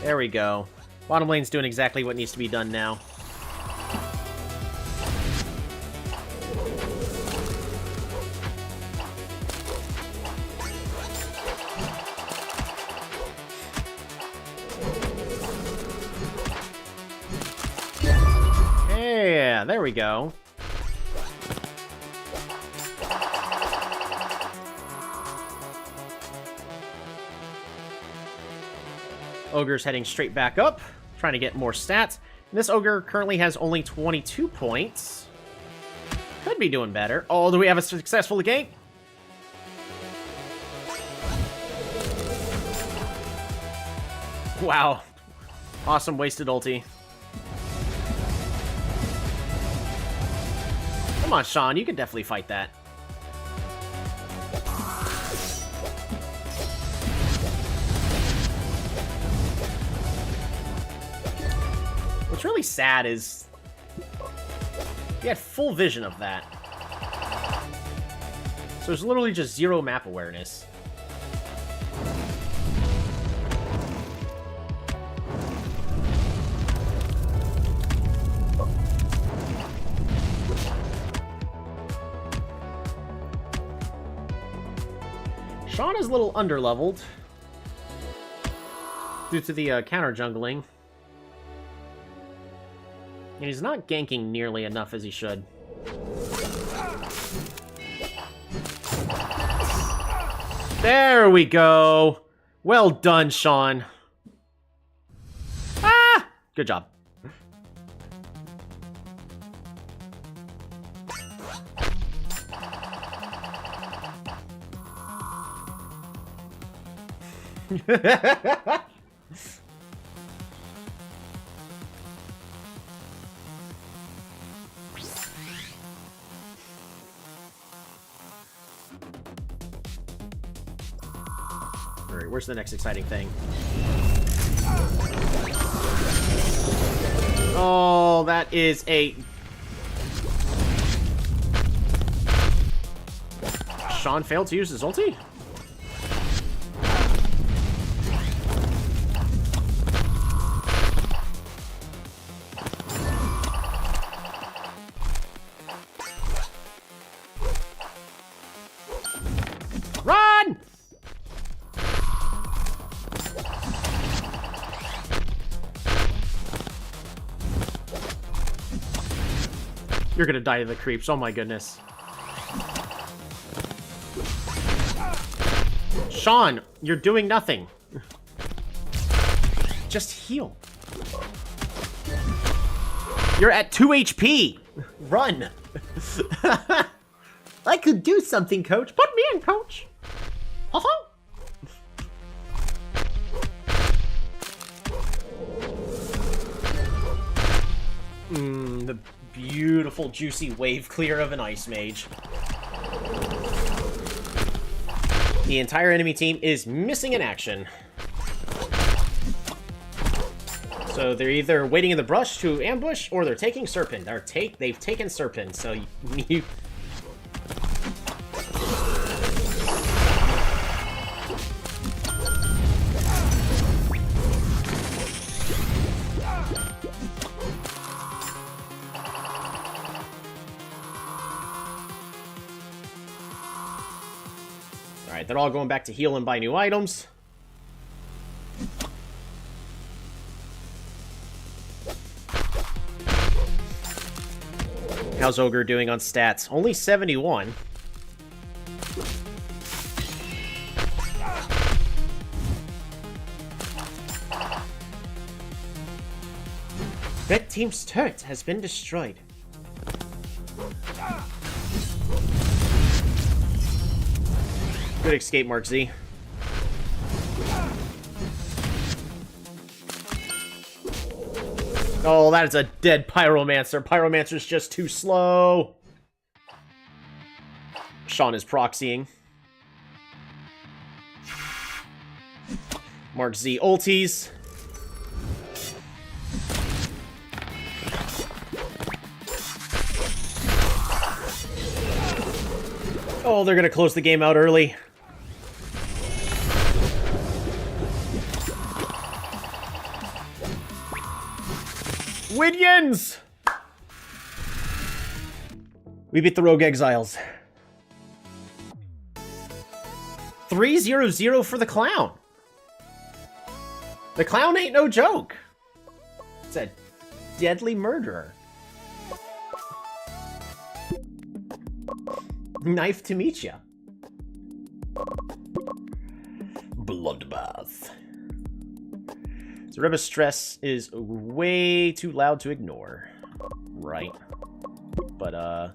There we go. Bottom lane's doing exactly what needs to be done now. Yeah, there we go. Ogre's heading straight back up, trying to get more stats. And this Ogre currently has only 22 points. Could be doing better. Oh, do we have a successful gank? Wow. Awesome wasted ulti. Come on, Sean, you can definitely fight that. What's really sad is he had full vision of that. So there's literally just zero map awareness. Sean is a little underleveled due to the counter jungling. And he's not ganking nearly enough as he should. There we go. Well done, Sean. Ah! Good job. Alright, where's the next exciting thing? Oh, that is a... Sean failed to use his ulti? Run! You're gonna die to the creeps, oh my goodness. Sean, you're doing nothing. Just heal. You're at 2 HP. Run. I could do something, coach. Put me in, coach. Uh-huh. The beautiful, juicy wave clear of an Ice Mage. The entire enemy team is missing in action. So they're either waiting in the brush to ambush, or they're taking Serpent. They've taken Serpent, so you... Alright, they're all going back to heal and buy new items. How's Ogre doing on stats? Only 71. Red team's turret has been destroyed. Good escape, Mark Z. Oh, that is a dead Pyromancer. Pyromancer's just too slow. Sean is proxying. Mark Z ulties. Oh, they're gonna close the game out early. Winions! We beat the Rogue Exiles. 3-0-0 for the Clown. The Clown ain't no joke. It's a deadly murderer. Knife to meet ya. Bloodbath. So Rebus Stress is way too loud to ignore. Right. But, I'm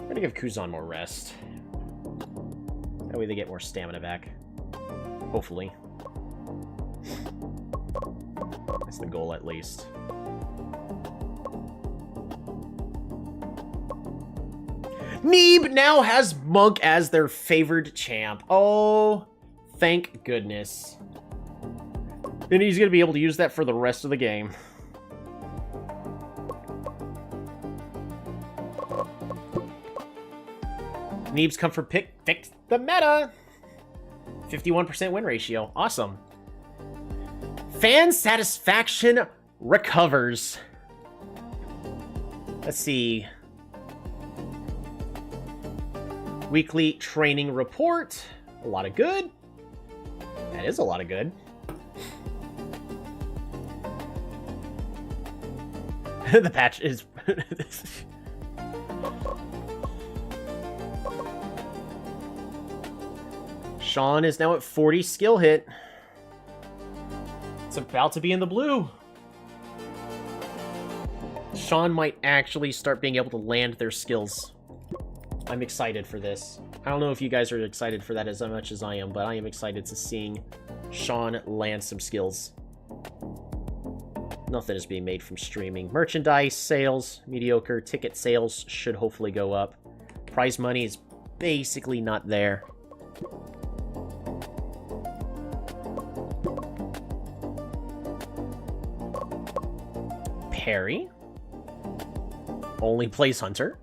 gonna give Kuzan more rest. That way they get more stamina back. Hopefully. That's the goal, at least. Neeb now has Monk as their favored champ. Oh, thank goodness. And he's going to be able to use that for the rest of the game. Neeb's comfort pick fixed the meta. 51% win ratio. Awesome. Fan satisfaction recovers. Let's see. Weekly training report. A lot of good. That is a lot of good. The patch is... Sean is now at 40 skill hit. It's about to be in the blue. Sean might actually start being able to land their skills. I'm excited for this. I don't know if you guys are excited for that as much as I am, but I am excited to seeing Sean land some skills. Nothing is being made from streaming. Merchandise sales, mediocre. Ticket sales should hopefully go up. Prize money is basically not there. Perry only plays Hunter.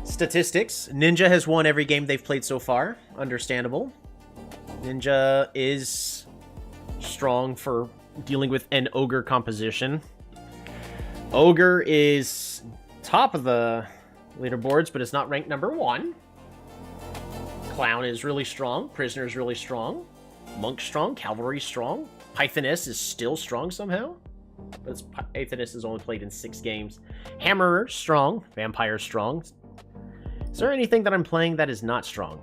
Statistics. Ninja has won every game they've played so far. Understandable. Ninja is strong for dealing with an Ogre composition. Ogre is top of the leaderboards, but it's not ranked #1. Clown is really strong. Prisoner is really strong. Monk strong. Cavalry strong. Pythoness is still strong somehow. But Pythoness has only played in 6 games. Hammerer strong. Vampire strong. Is there anything that I'm playing that is not strong?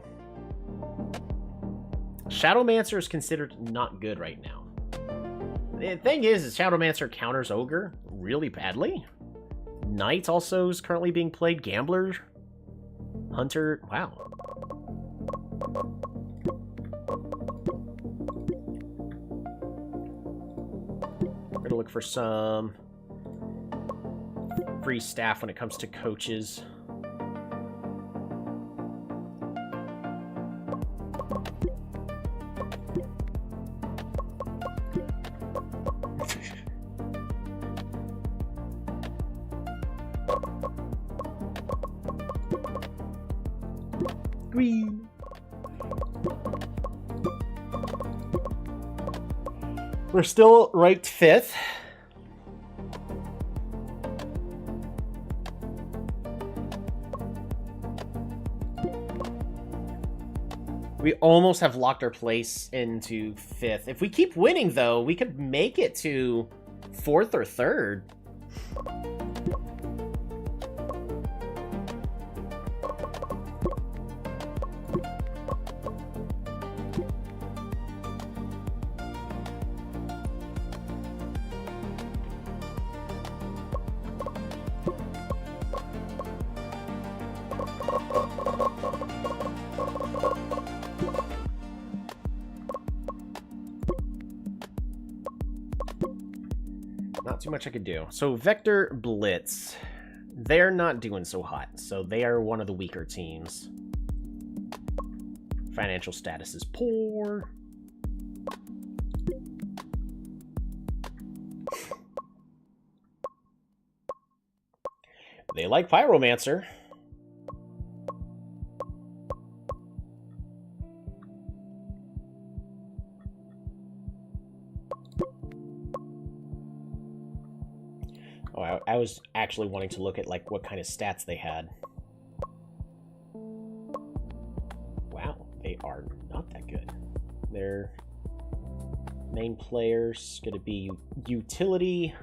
Shadowmancer is considered not good right now. The thing is Shadowmancer counters Ogre really badly. Knight also is currently being played. Gambler. Hunter. Wow. We're going to look for some free staff when it comes to coaches. We're still ranked 5th. We almost have locked our place into 5th. If we keep winning, though, we could make it to 4th or 3rd. Not too much I could do. So Vector Blitz, they're not doing so hot. So they are one of the weaker teams. Financial status is poor. They like Pyromancer. Oh, I was actually wanting to look at, like, what kind of stats they had. Wow, they are not that good. Their main player's gonna be utility.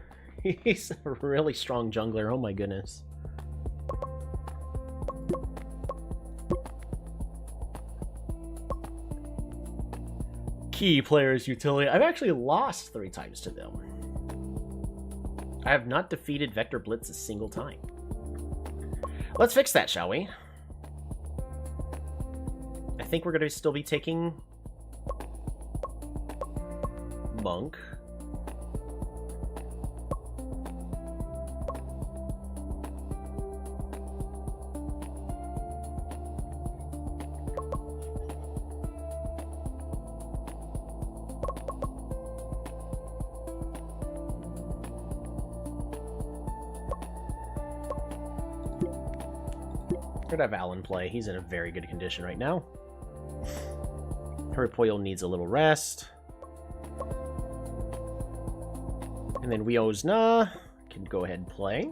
He's a really strong jungler, oh my goodness. Key players utility. I've actually lost 3 times to them. I have not defeated Vector Blitz a single time. Let's fix that, shall we? I think we're going to still be taking Monk. Could have Alan play. He's in a very good condition right now. Hurpoil needs a little rest. And then Wiozna can go ahead and play.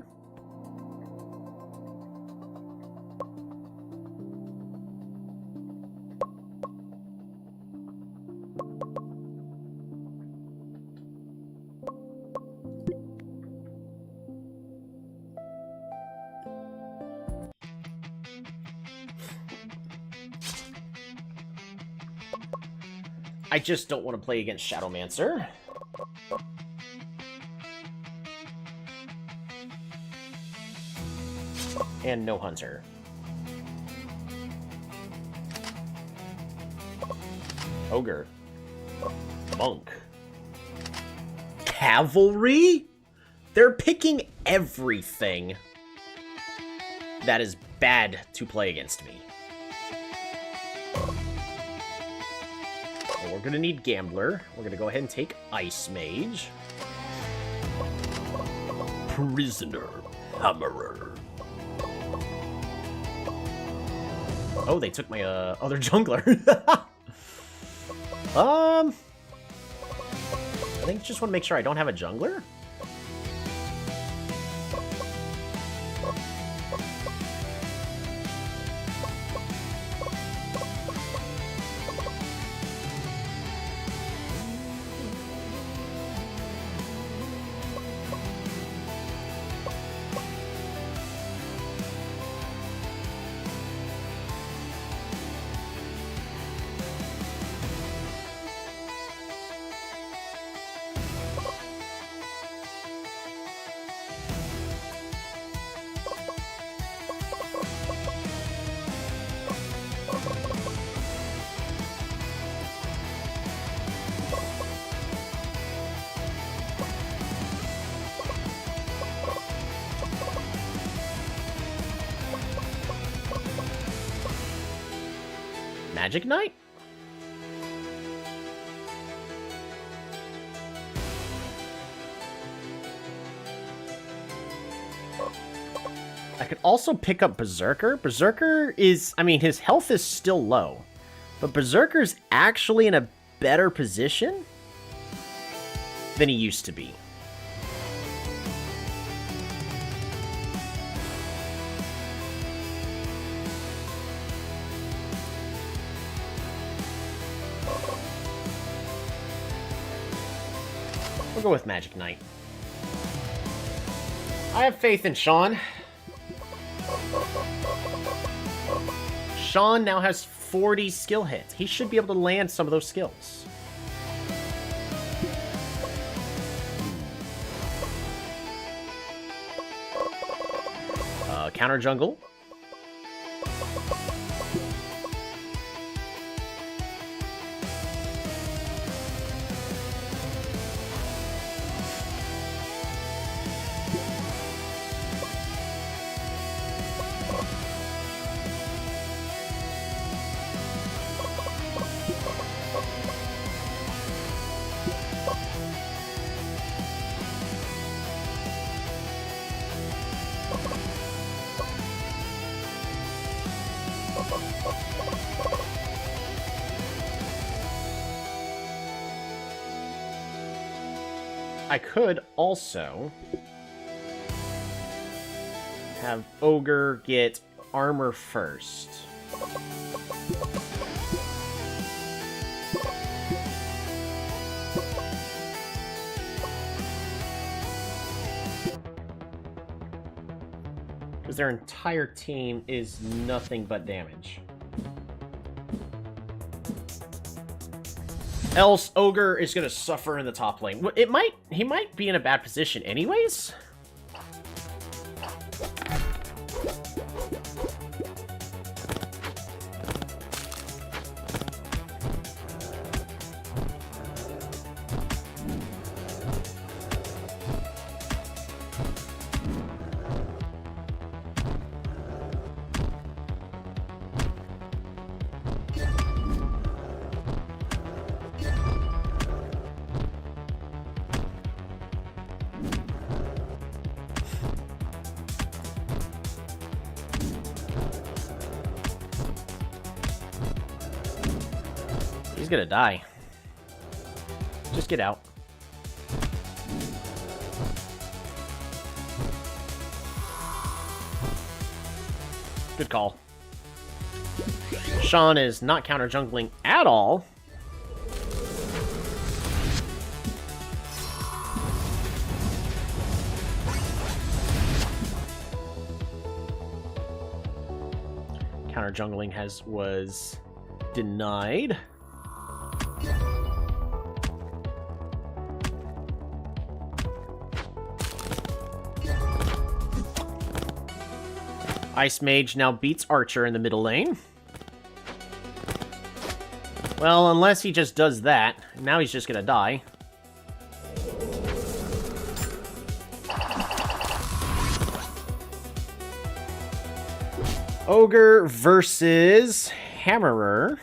I just don't want to play against Shadowmancer. And no Hunter. Ogre. Monk. Cavalry? They're picking everything that is bad to play against me. We're gonna need Gambler. We're gonna go ahead and take Ice Mage. Prisoner Hammerer. Oh, they took my other jungler. I think just want to make sure I don't have a jungler. Magic Knight? I could also pick up Berserker. Berserker is, I mean, his health is still low, but Berserker's actually in a better position. than he used to be. We'll go with Magic Knight. I have faith in Sean. Sean now has 40 skill hits. He should be able to land some of those skills. Counter jungle. I could also have Ogre get armor first. Because their entire team is nothing but damage. Else, Ogre is going to suffer in the top lane. He might be in a bad position anyways. He's gonna die. Just get out. Good call. Sean is not counter jungling at all. Counter jungling was denied. Ice Mage now beats Archer in the middle lane. Well, unless he just does that. Now he's just gonna die. Ogre versus Hammerer.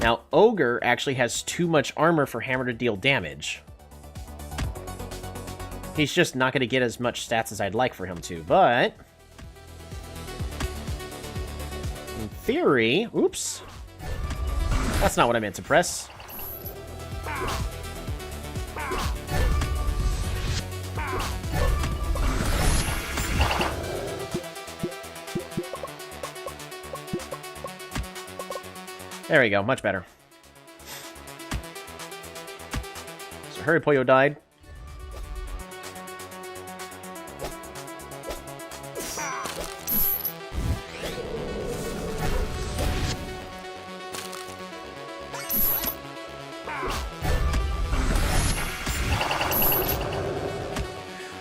Now, Ogre actually has too much armor for Hammer to deal damage. He's just not going to get as much stats as I'd like for him to, but... in theory... oops. That's not what I meant to press. There we go, much better. So Hurry Pollo died.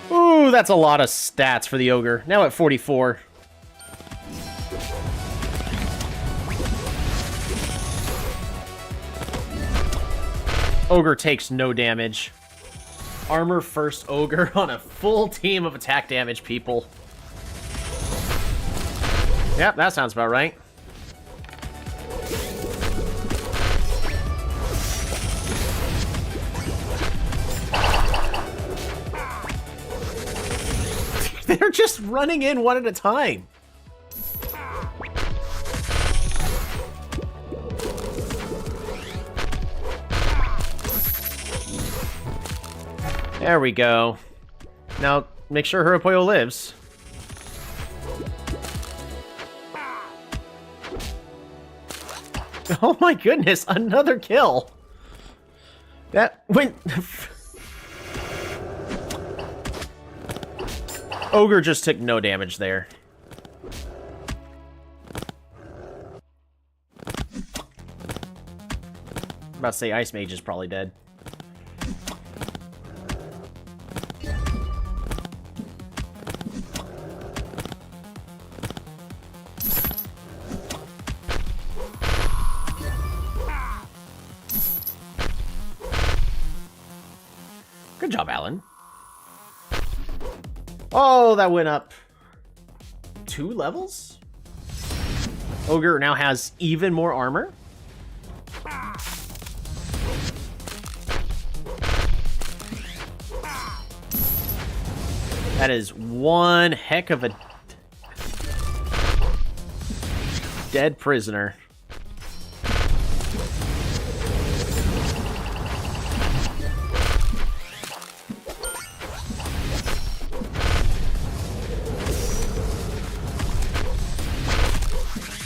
Ooh, that's a lot of stats for the Ogre. Now at 44. Ogre takes no damage. Armor first Ogre on a full team of attack damage people. Yep, that sounds about right. They're just running in one at a time. There we go. Now, make sure Hurapoyo lives. Oh my goodness, another kill! That went... Ogre just took no damage there. I'm about to say Ice Mage is probably dead. Good job, Alan. Oh, that went up 2 levels? Ogre now has even more armor. That is one heck of a dead prisoner.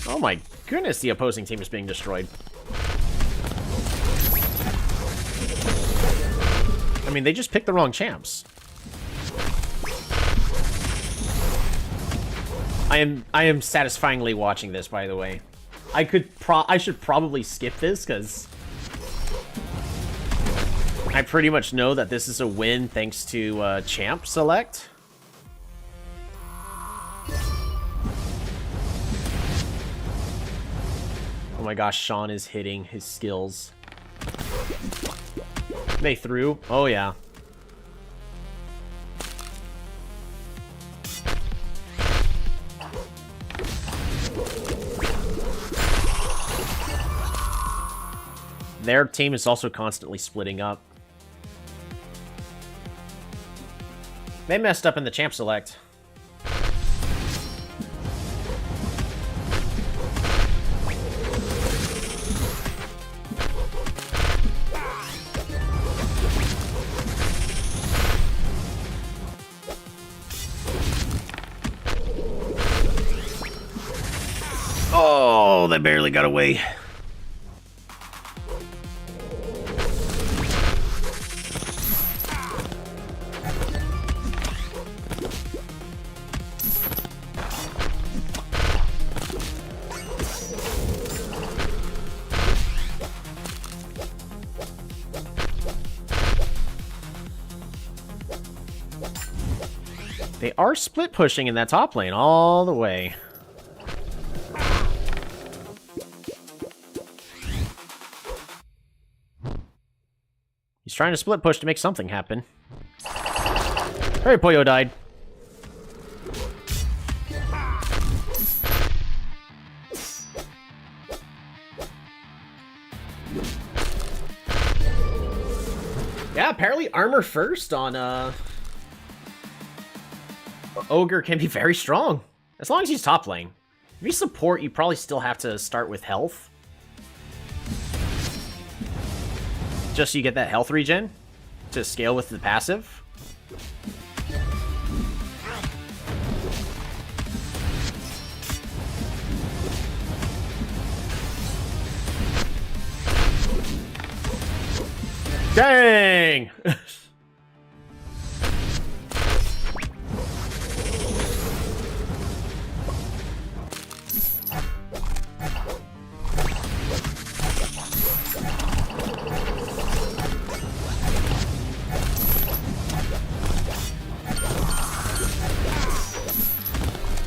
Oh my goodness, the opposing team is being destroyed. I mean, they just picked the wrong champs. I am satisfyingly watching this, by the way. I should probably skip this, because I pretty much know that this is a win thanks to champ select. Oh my gosh, Sean is hitting his skills. They threw? Oh yeah. Their team is also constantly splitting up. They messed up in the champ select. Oh, they barely got away. They are split pushing in that top lane all the way. He's trying to split push to make something happen. Hurapoyo died. Yeah, apparently armor first on Ogre can be very strong. As long as he's top lane. If you support, you probably still have to start with health. Just so you get that health regen to scale with the passive. Dang!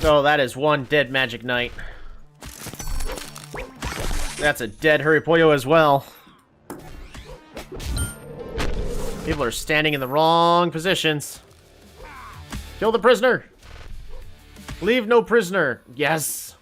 Oh, that is one dead Magic Knight. That's a dead Hurapoyo as well. People are standing in the wrong positions. Kill the prisoner. Leave no prisoner. Yes.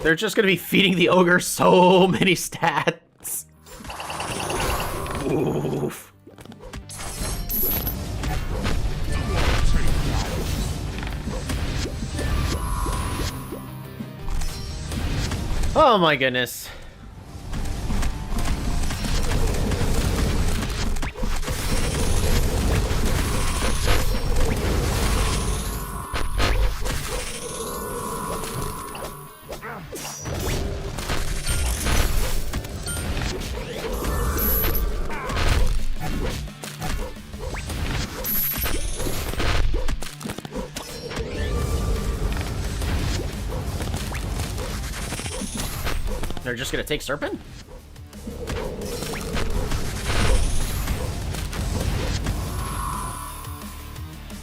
They're just gonna be feeding the ogre so many stats. Oof. Oh my goodness. They're just gonna take Serpent?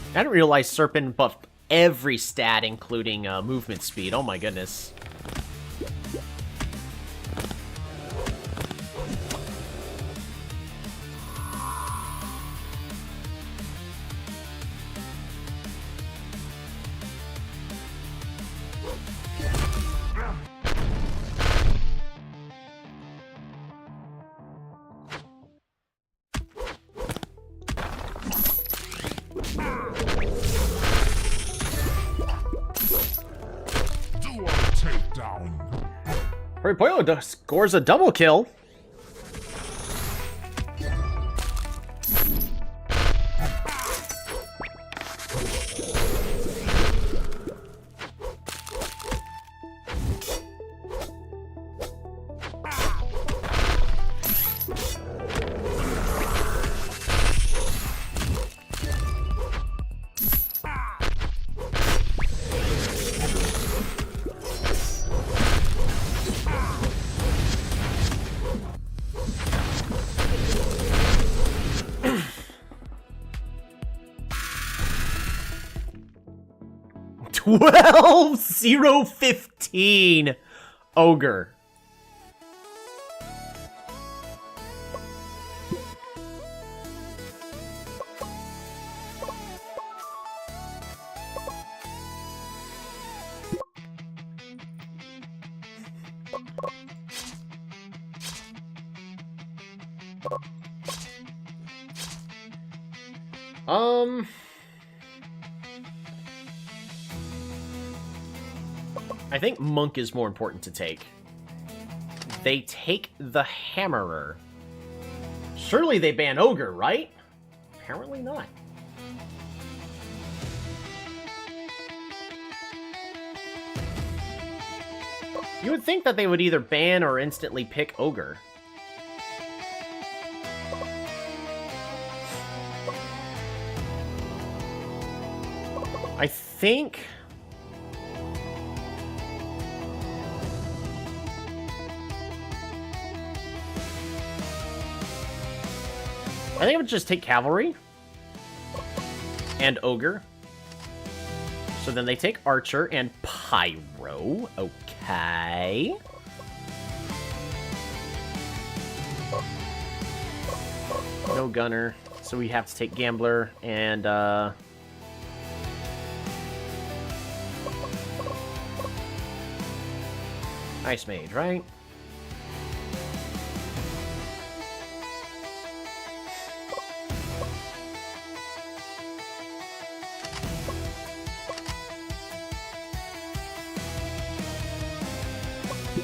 I didn't realize Serpent buffed every stat, including movement speed. Oh my goodness. Poyo scores a double kill. $12,015 ogre. I think Monk is more important to take. They take the Hammerer. Surely they ban Ogre, right? Apparently not. You would think that they would either ban or instantly pick Ogre. I think... I would just take Cavalry and Ogre. So then they take Archer and Pyro. Okay. No Gunner. So we have to take Gambler and, Ice Mage, right?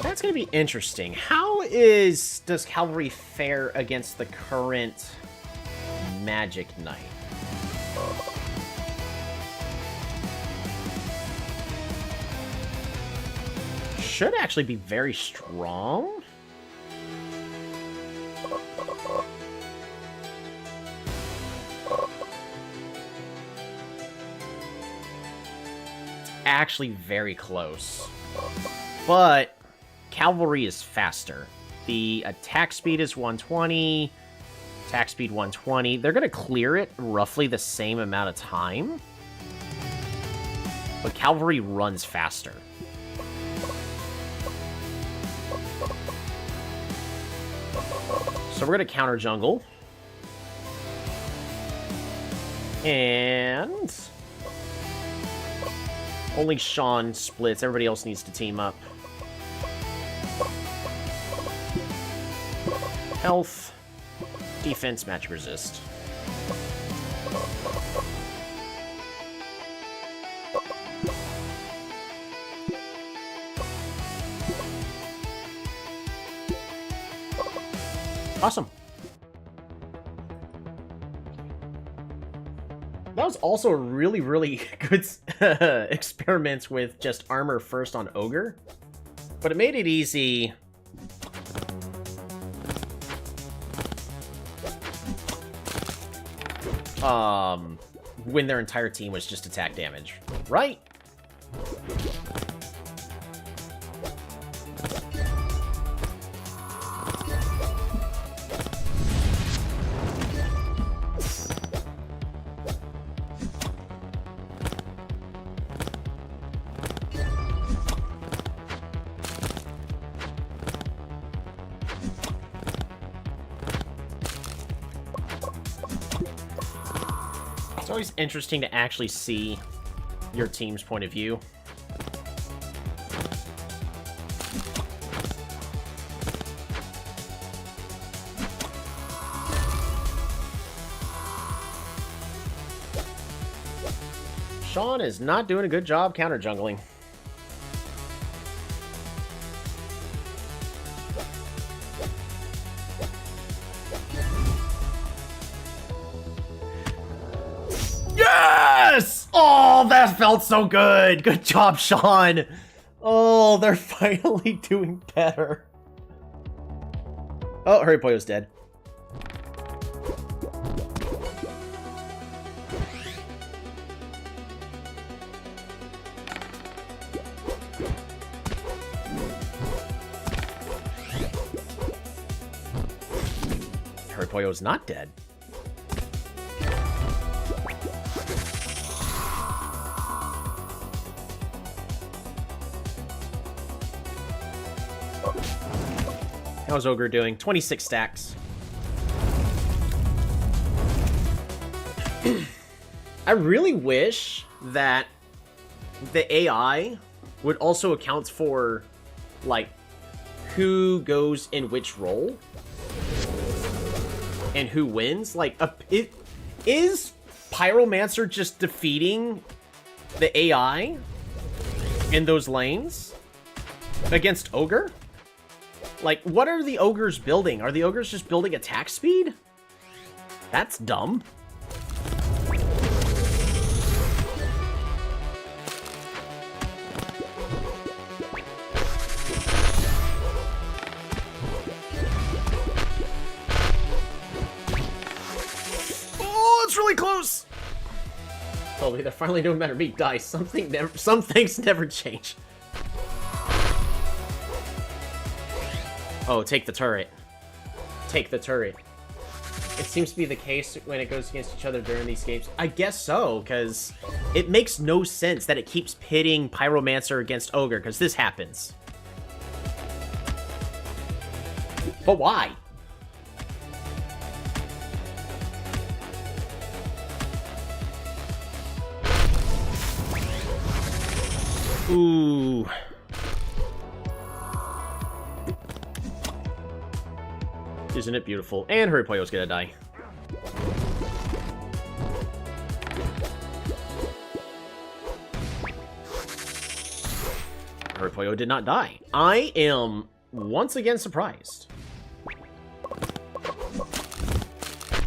That's gonna be interesting. How does Cavalry fare against the current Magic Knight? Should actually be very strong. It's actually very close. But Cavalry is faster. The attack speed is 120, attack speed 120. They're going to clear it roughly the same amount of time. But Cavalry runs faster. So we're going to counter jungle. And only Sean splits. Everybody else needs to team up. Health. Defense, match resist. Awesome. That was also a really, really good experiment with just armor first on Ogre. But it made it easy. When their entire team was just attack damage. Right? It's always interesting to actually see your team's point of view. Sean is not doing a good job counter jungling. Yes! Oh, that felt so good. Good job, Sean. Oh, they're finally doing better. Oh, Hurry Poyo's dead. Hurry Poyo's not dead. How's Ogre doing? 26 stacks. I really wish that the AI would also account for, like, who goes in which role and who wins. Like, is Pyromancer just defeating the AI in those lanes against Ogre? Like, what are the ogres building? Are the ogres just building attack speed? That's dumb. Oh, it's really close. Oh, they're finally doing better. Me die. Some things never change. Oh, take the turret. Take the turret. It seems to be the case when it goes against each other during these games. I guess so, because it makes no sense that it keeps pitting Pyromancer against Ogre, because this happens. But why? Ooh. Isn't it beautiful? And Hurry Poyo's gonna die. Hurry Poyo did not die. I am once again surprised.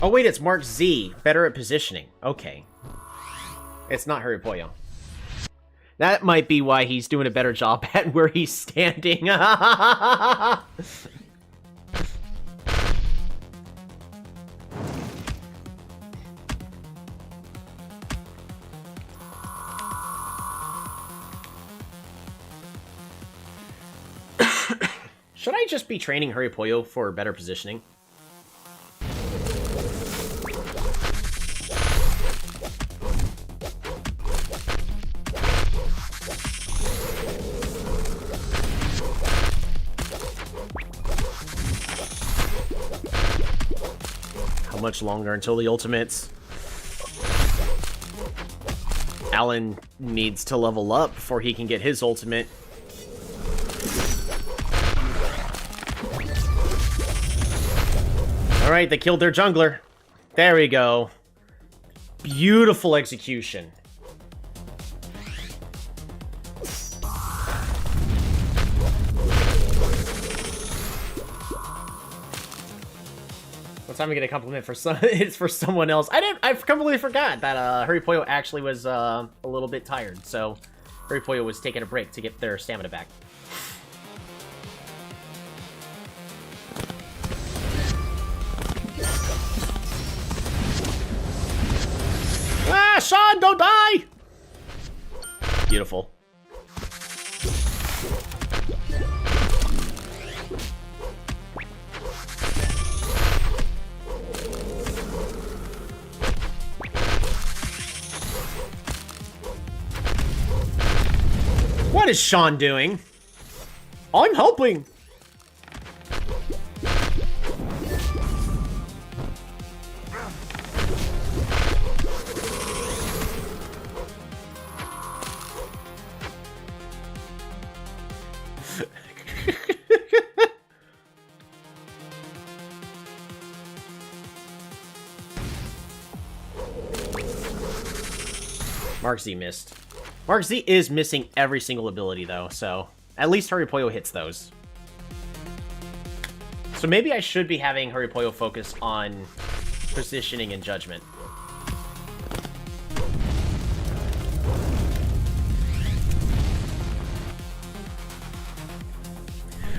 Oh wait, it's Mark Z. Better at positioning. Okay. It's not Hurry Poyo. That might be why he's doing a better job at where he's standing. Should I just be training Hurry Poyo for better positioning? How much longer until the ultimates? Alan needs to level up before he can get his ultimate. Alright, they killed their jungler. There we go. Beautiful execution. What time we get a compliment for some? It's for someone else. I completely forgot that Hurry Poyo actually was a little bit tired. So Hurry Poyo was taking a break to get their stamina back. Ah, Sean, don't die! Beautiful. What is Sean doing? I'm helping. Mark Z missed. Mark Z is missing every single ability, though, so at least Hurry Poyo hits those. So maybe I should be having Hurry Poyo focus on positioning and judgment.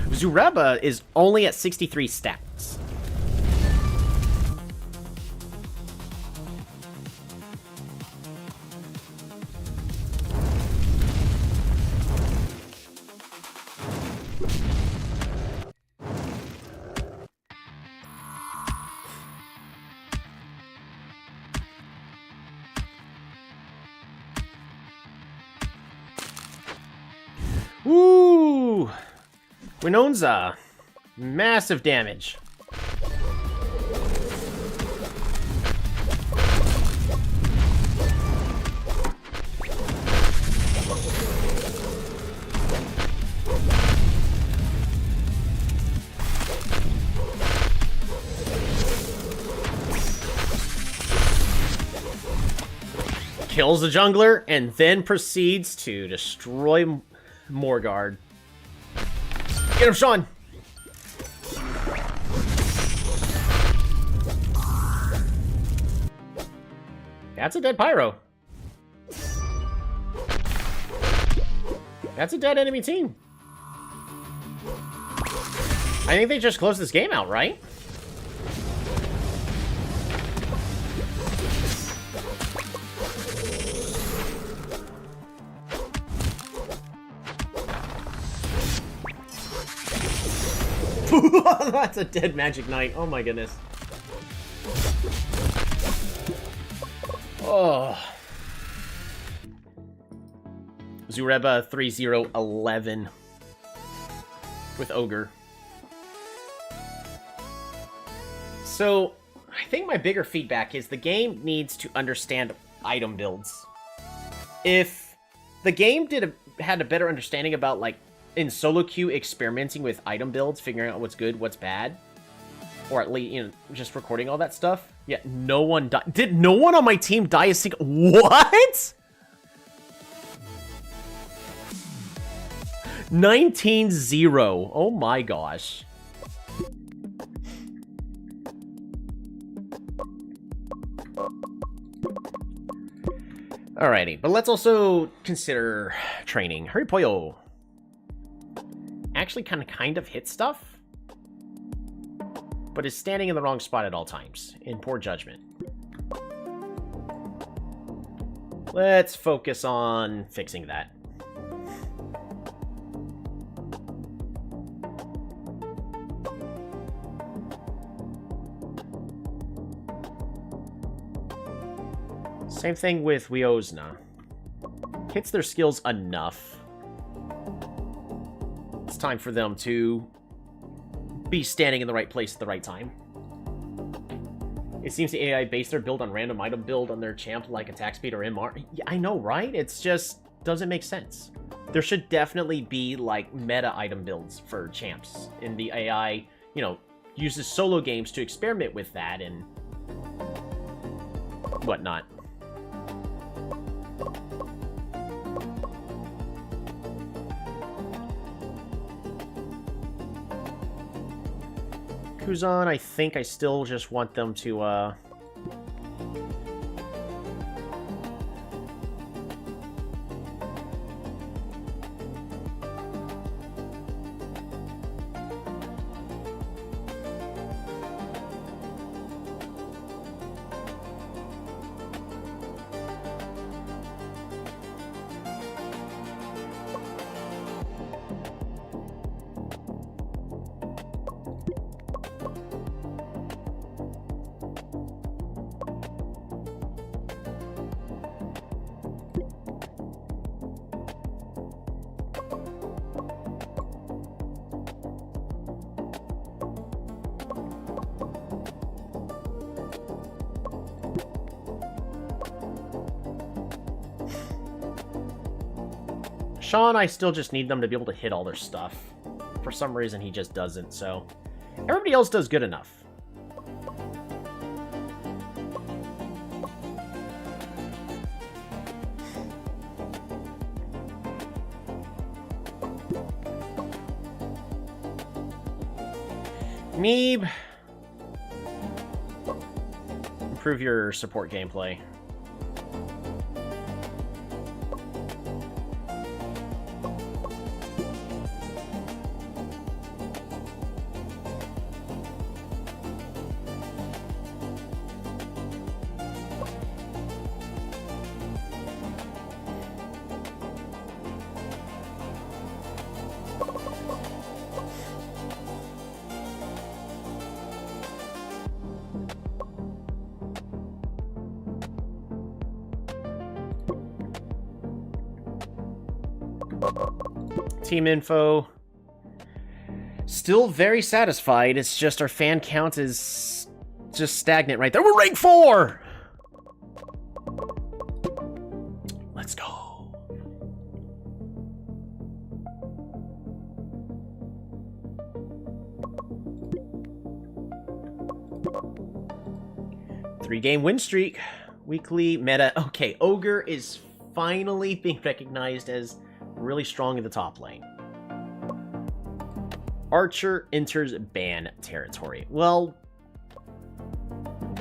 Zureba is only at 63 stats. Woo! Winonza. Massive damage. Kills the jungler and then proceeds to destroy Morgard. Get him, Sean! That's a dead Pyro. That's a dead enemy team. I think they just closed this game out, right? That's a dead Magic Knight. Oh my goodness. Oh. Zureba 3011 with Ogre. So, I think my bigger feedback is the game needs to understand item builds. If the game had a better understanding about, like, in solo queue experimenting with item builds, figuring out what's good, what's bad, or at least, you know, just recording all that stuff. Yeah, no one died. Did no one on my team die a single... What? 19-0. Oh my gosh. Alrighty, but let's also consider training. Hurry Poyo actually kind of hits stuff, but is standing in the wrong spot at all times, in poor judgment. Let's focus on fixing that. Same thing with Wiosna. Hits their skills enough. It's time for them to be standing in the right place at the right time. It seems the AI based their build on random item build on their champ like attack speed or MR. Yeah, I know, right? It's just doesn't make sense. There should definitely be like meta item builds for champs in the AI, you know, uses solo games to experiment with that and whatnot. Kuzan, I think I still just want them to, Sean, I still just need them to be able to hit all their stuff. For some reason, he just doesn't, so... Everybody else does good enough. Meeb. Improve your support gameplay. Team info. Still very satisfied. It's just our fan count is just stagnant right there. We're rank 4! Let's go. Three-game win streak. Weekly meta. Okay, Ogre is finally being recognized as really strong in the top lane. Archer enters ban territory. Well,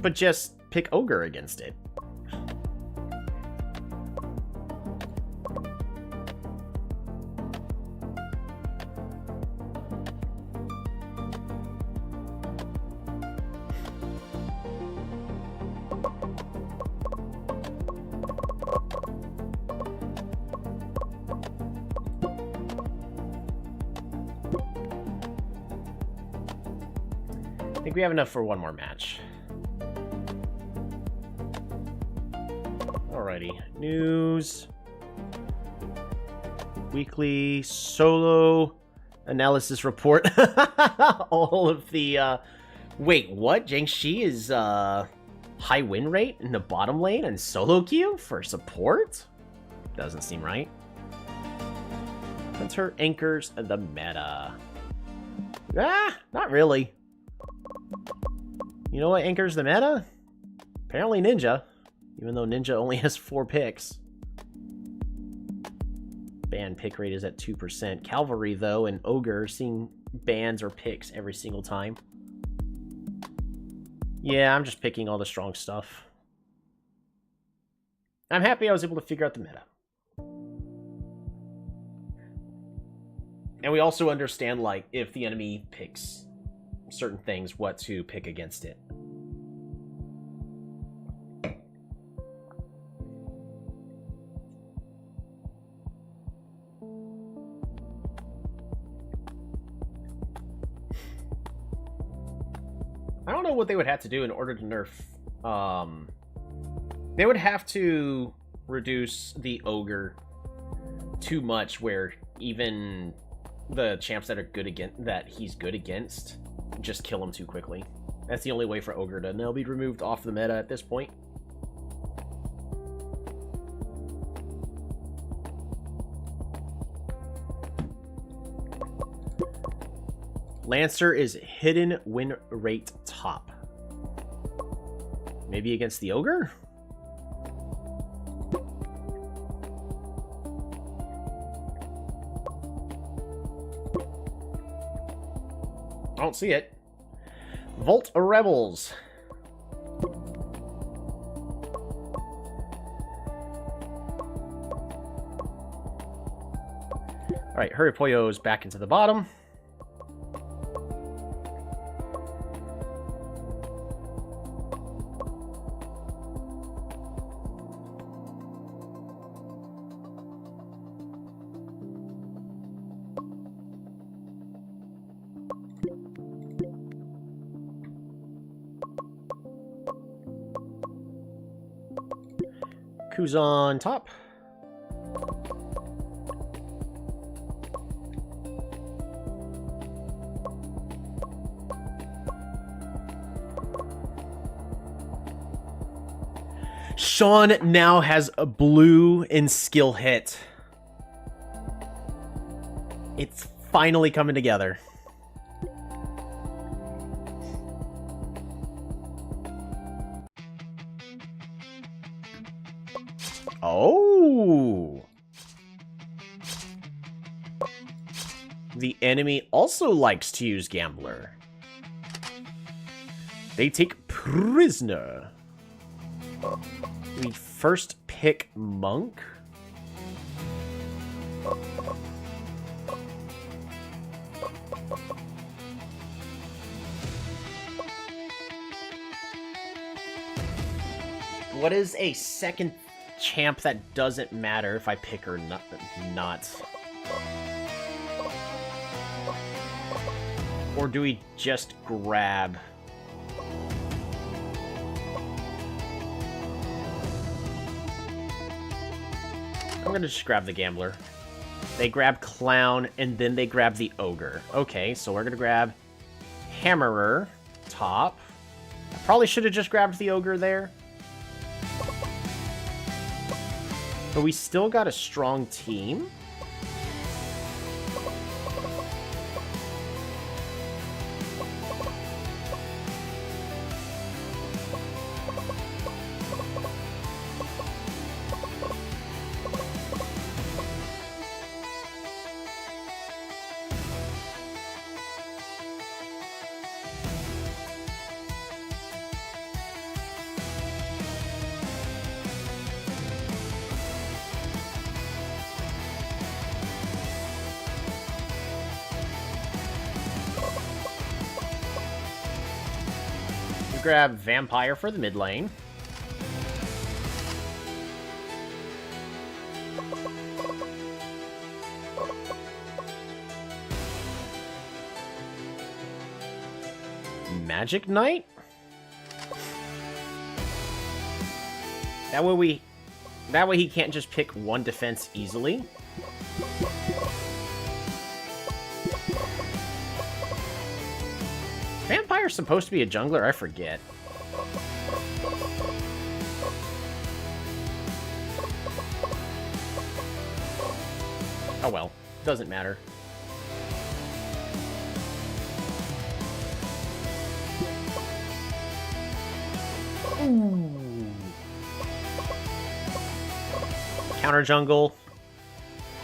but just pick Ogre against it. I think we have enough for one more match. Alrighty, news. Weekly solo analysis report. All of the, wait, what? Jiangxi is, high win rate in the bottom lane and solo queue for support? Doesn't seem right. Hunter anchors the meta. Ah, not really. You know what anchors the meta? Apparently Ninja, even though Ninja only has 4 picks. Ban pick rate is at 2%. Cavalry, though, and Ogre seeing bans or picks every single time. Yeah, I'm just picking all the strong stuff. I'm happy I was able to figure out the meta. And we also understand, like, if the enemy picks certain things, what to pick against it. I don't know what they would have to do in order to nerf. They would have to reduce the Ogre too much where even the champs that are good against, that he's good against, just kill him too quickly. That's the only way for Ogre to now be removed off the meta at this point. Lancer is hidden win rate top. Maybe against the Ogre? I don't see it. Volt Rebels. Alright, Hurry Poyo's back into the bottom. Kuzan top. Sean now has a blue in skill hit. It's finally coming together. Oh. The enemy also likes to use Gambler. They take prisoner. We first pick Monk. What is a second champ that doesn't matter if I pick or not? Or do we just grab? I'm gonna just grab the Gambler. They grab Clown, and then they grab the Ogre. Okay, so we're gonna grab Hammerer, top. I probably should have just grabbed the Ogre there. But we still got a strong team. Grab Vampire for the mid lane. Magic Knight? That way he can't just pick one defense easily. Vampire's supposed to be a jungler? I forget. Oh well, doesn't matter. Ooh. Counter jungle.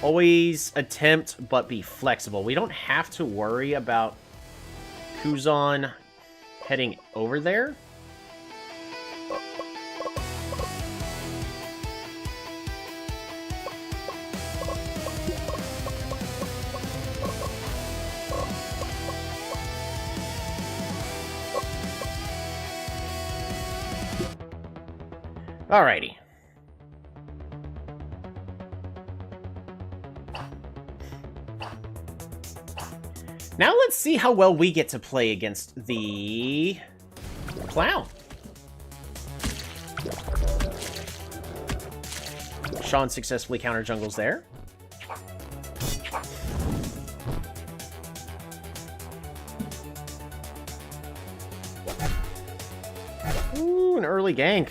Always attempt, but be flexible. We don't have to worry about Kuzan heading over there. Alrighty. Now let's see how well we get to play against the Clown. Sean successfully counter jungles there. Ooh, an early gank.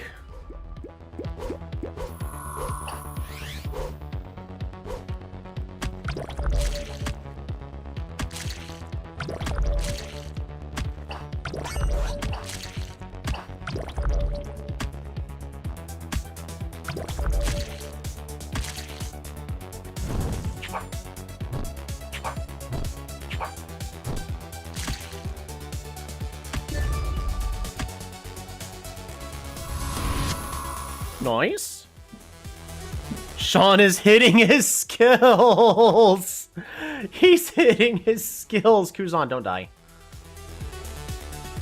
Nice. Sean is hitting his skills. He's hitting his skills. Kuzan, don't die.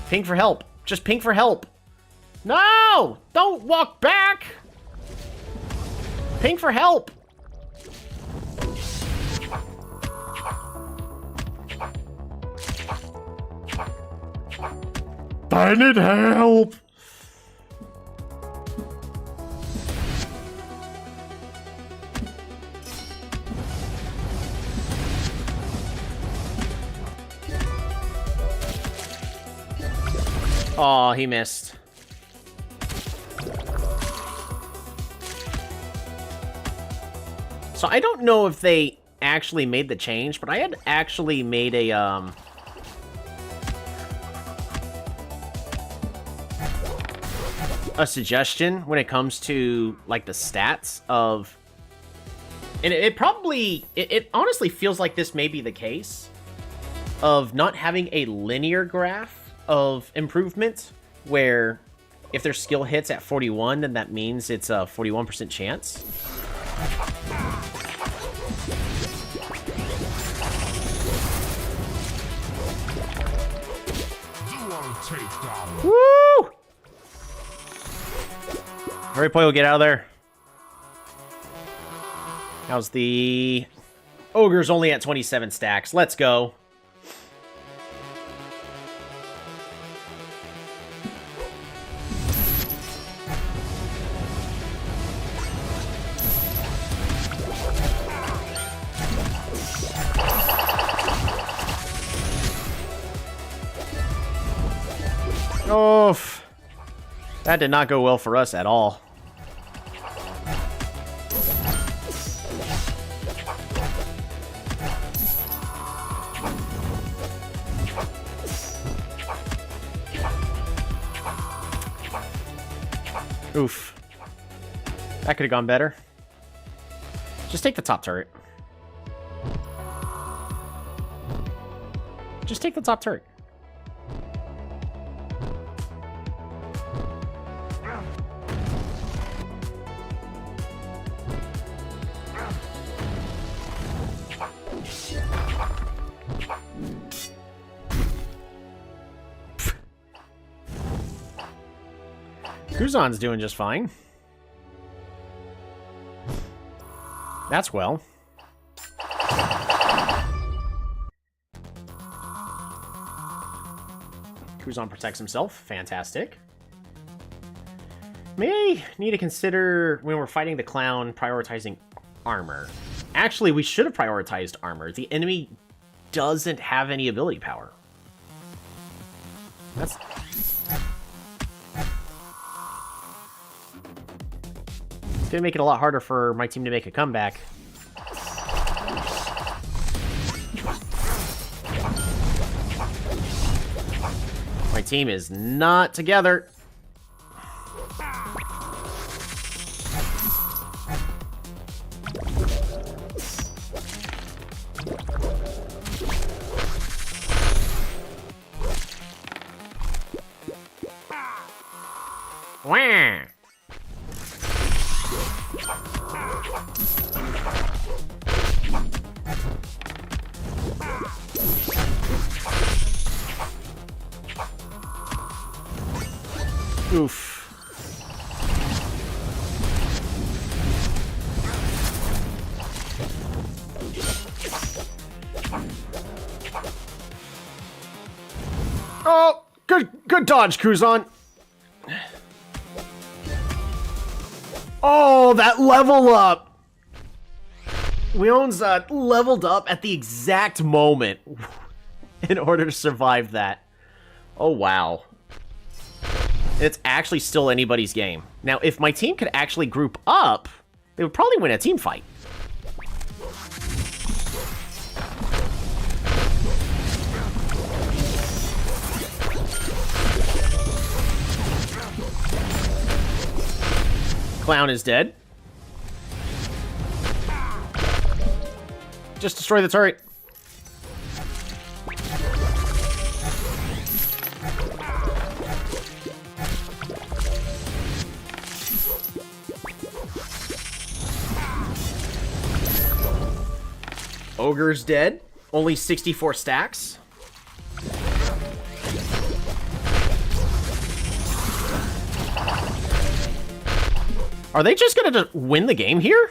Ping for help. Just ping for help. No! Don't walk back! Ping for help. I need help. Oh, he missed. So I don't know if they actually made the change, but I had actually made a suggestion when it comes to like the stats of, and it probably it honestly feels like this may be the case of not having a linear graph of improvement, where if their skill hits at 41, then that means it's a 41% chance. Woo! Hurry, Poyo, get out of there. How's the ogre's only at 27 stacks? Let's go. Oof. That did not go well for us at all. Oof. That could have gone better. Just take the top turret. Just take the top turret. Kuzan's doing just fine. That's well. Kuzan protects himself. Fantastic. May need to consider when we're fighting the clown prioritizing armor. Actually, we should have prioritized armor. The enemy doesn't have any ability power. That's... It's gonna make it a lot harder for my team to make a comeback. My team is not together. Wah! Oof. Oh, good dodge, Kuzan. Oh, that level up. Leon's leveled up at the exact moment in order to survive that. Oh, wow. It's actually still anybody's game. Now, if my team could actually group up, they would probably win a team fight. Clown is dead. Just destroy the turret. Ogre's dead. Only 64 stacks. Are they just gonna just win the game here?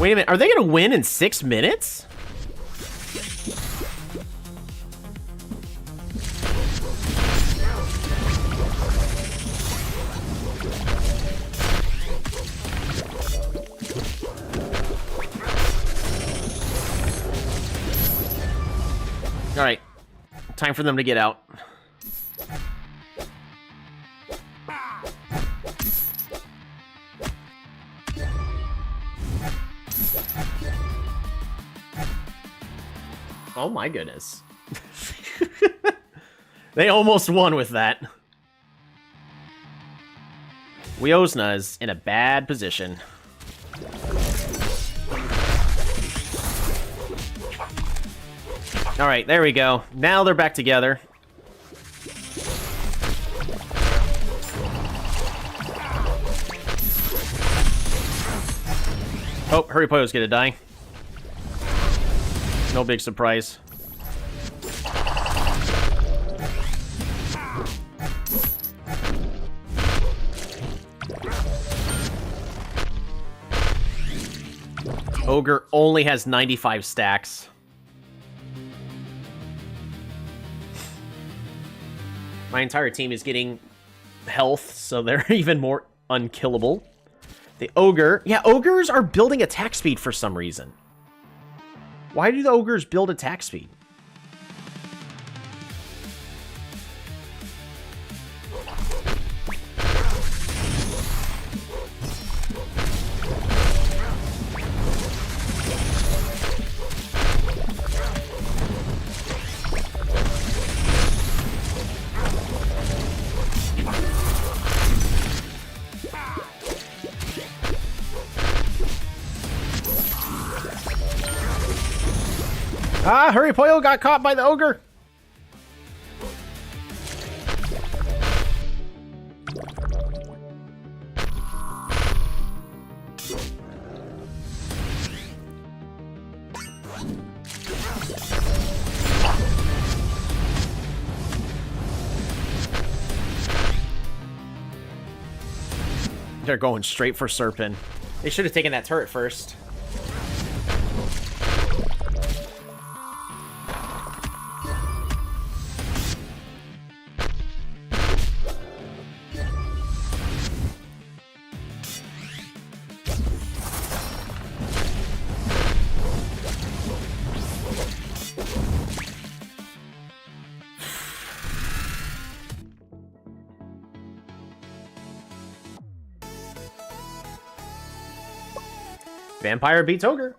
Wait a minute, are they gonna win in 6 minutes? Alright, time for them to get out. Oh my goodness. They almost won with that. Wiosna is in a bad position. Alright, there we go. Now they're back together. Oh, Hurry Poyo's gonna die. No big surprise. Ogre only has 95 stacks. My entire team is getting health, so they're even more unkillable. The Ogre... Yeah, Ogres are building attack speed for some reason. Why do the Ogres build attack speed? Ah, Hurry Poyo got caught by the Ogre. They're going straight for Serpent. They should have taken that turret first. Vampire beats Ogre.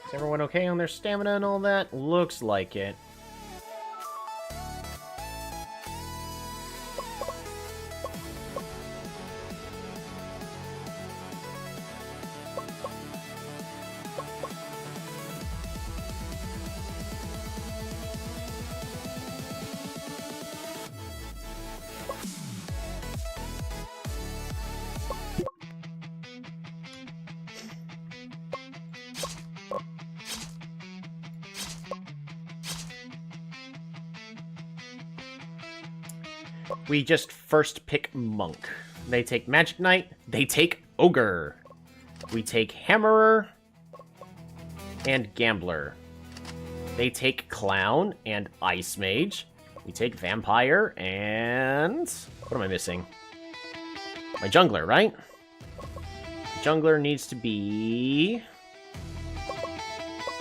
Is everyone okay on their stamina and all that? Looks like it. We just first pick Monk. They take Magic Knight. They take Ogre. We take Hammerer and Gambler. They take Clown and Ice Mage. We take Vampire and... What am I missing? My Jungler, right? Jungler needs to be...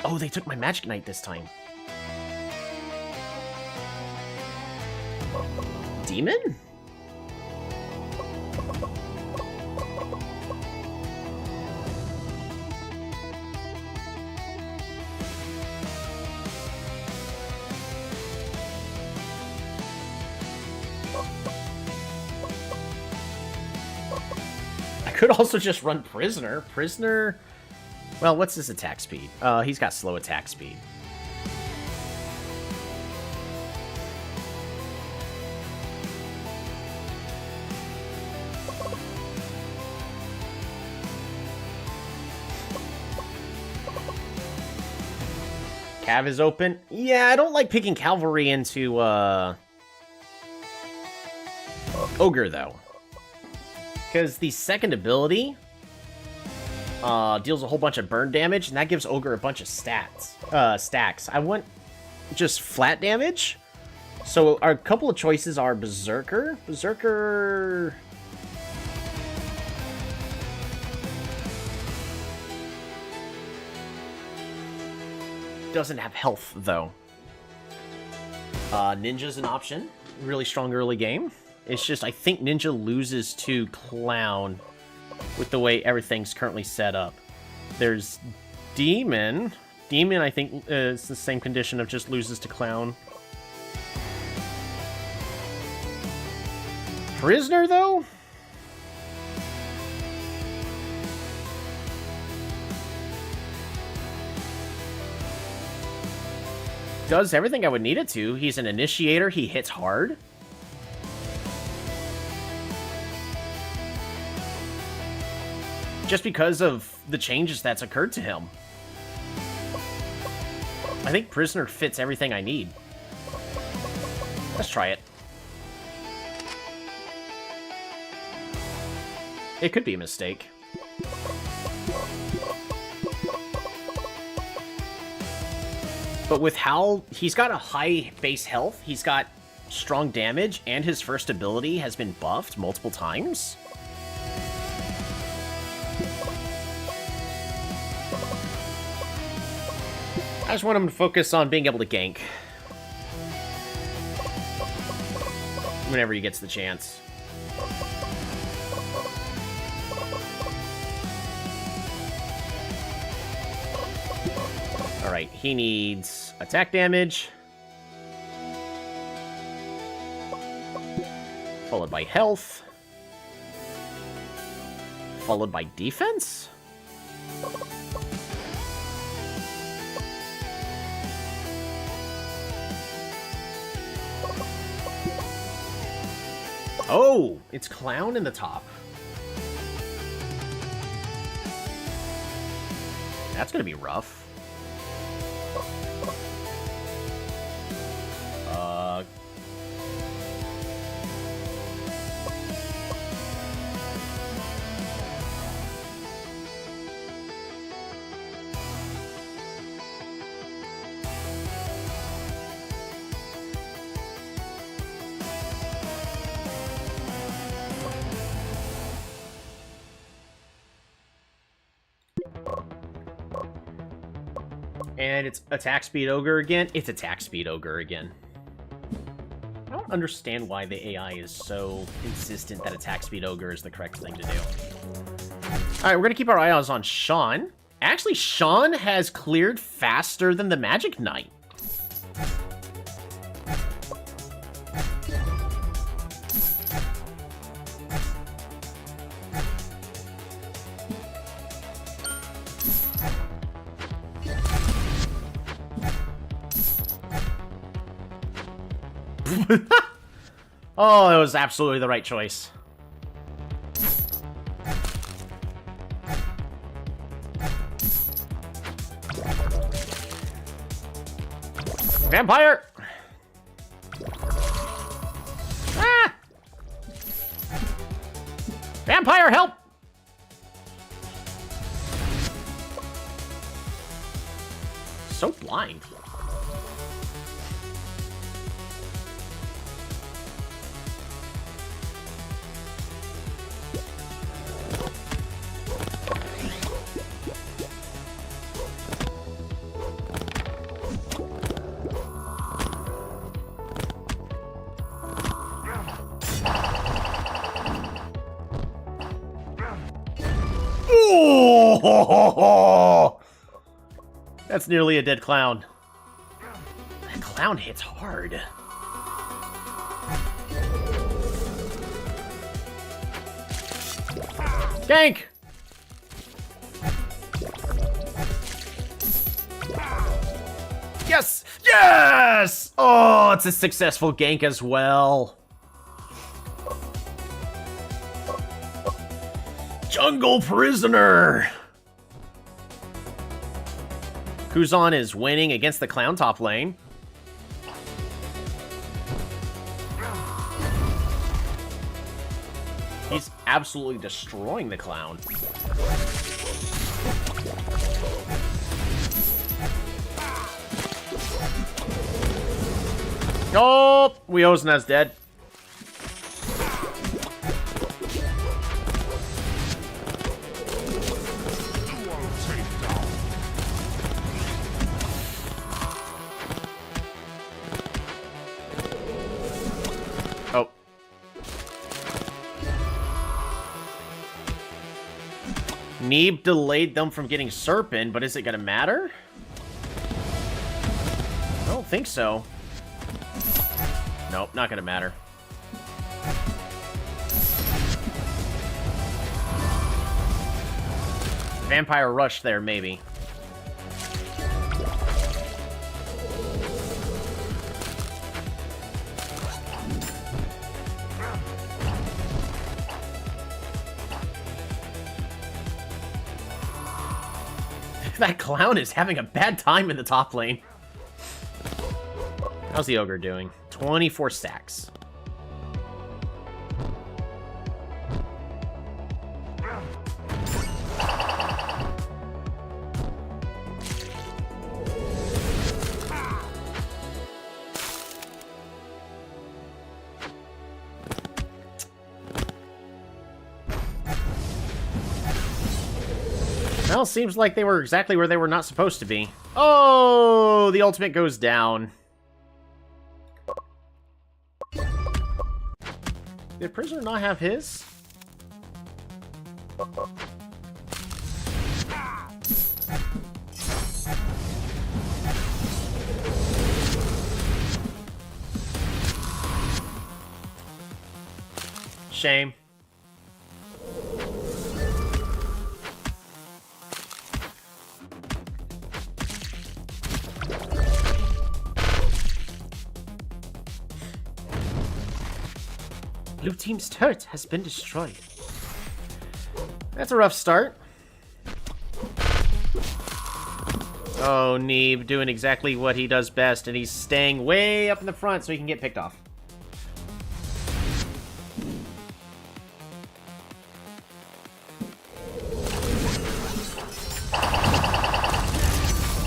Oh, they took my Magic Knight this time. Demon? I could also just run Prisoner. Prisoner... Well, what's his attack speed? He's got slow attack speed. Cav is open. Yeah, I don't like picking Cavalry into, Ogre, though. Because the second ability deals a whole bunch of burn damage, and that gives Ogre a bunch of stacks. I want just flat damage. So our couple of choices are Berserker. Berserker... doesn't have health, though. Ninja's an option. Really strong early game. It's just, I think Ninja loses to Clown with the way everything's currently set up. There's Demon. Demon, I think, is the same condition of just loses to Clown. Prisoner, though? Does everything I would need it to. He's an initiator. He hits hard. Just because of the changes that's occurred to him. I think Prisoner fits everything I need. Let's try it. It could be a mistake. But with how he's got a high base health, he's got strong damage, and his first ability has been buffed multiple times. I just want him to focus on being able to gank whenever he gets the chance. Alright, he needs attack damage, followed by health, followed by defense? Oh, it's Clown in the top. That's gonna be rough. And it's attack speed ogre again. It's attack speed ogre again. I don't understand why the AI is so insistent that attack speed ogre is the correct thing to do. Alright, we're gonna keep our eyes on Sean. Actually, Sean has cleared faster than the Magic Knight. Oh, it was absolutely the right choice. Vampire! Ah! Vampire, help! So blind. Oh! That's nearly a dead clown. That clown hits hard. Gank! Yes! Yes! Oh, it's a successful gank as well. Jungle Prisoner! Kuzan is winning against the clown top lane. He's absolutely destroying the clown. Oh, Weozna's dead. Oh. Neeb delayed them from getting Serpent, but is it gonna matter? I don't think so. Nope, not gonna matter. Vampire Rush there, maybe. That clown is having a bad time in the top lane. How's the ogre doing? 24 stacks. Well, seems like they were exactly where they were not supposed to be. Oh, the ultimate goes down. Did Prisoner not have his? Shame. Blue team's turret has been destroyed. That's a rough start. Oh, Neeb doing exactly what he does best, and he's staying way up in the front so he can get picked off.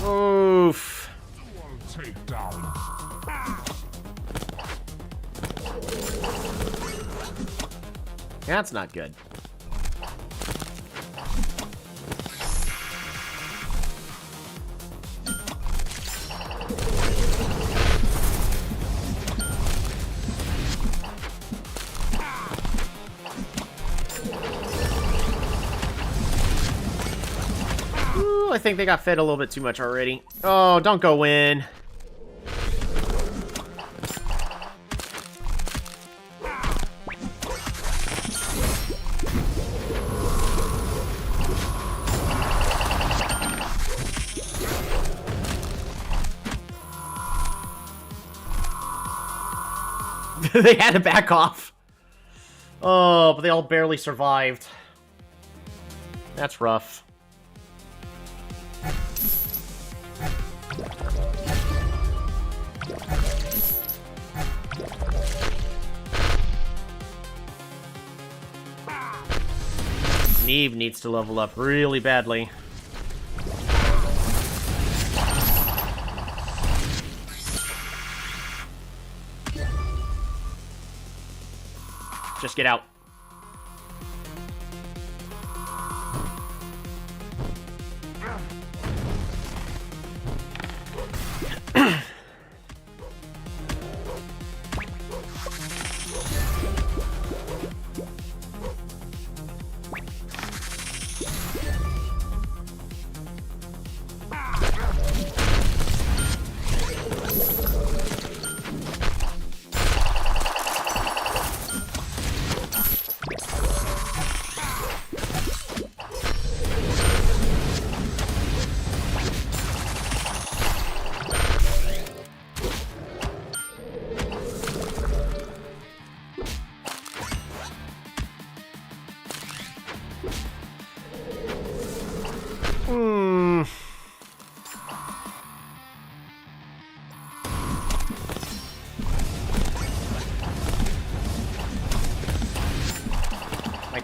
Oof. Take down. That's not good. Ooh, I think they got fed a little bit too much already. Oh, don't go in. They had to back off. Oh, but they all barely survived. That's rough. Neve needs to level up really badly. Just get out.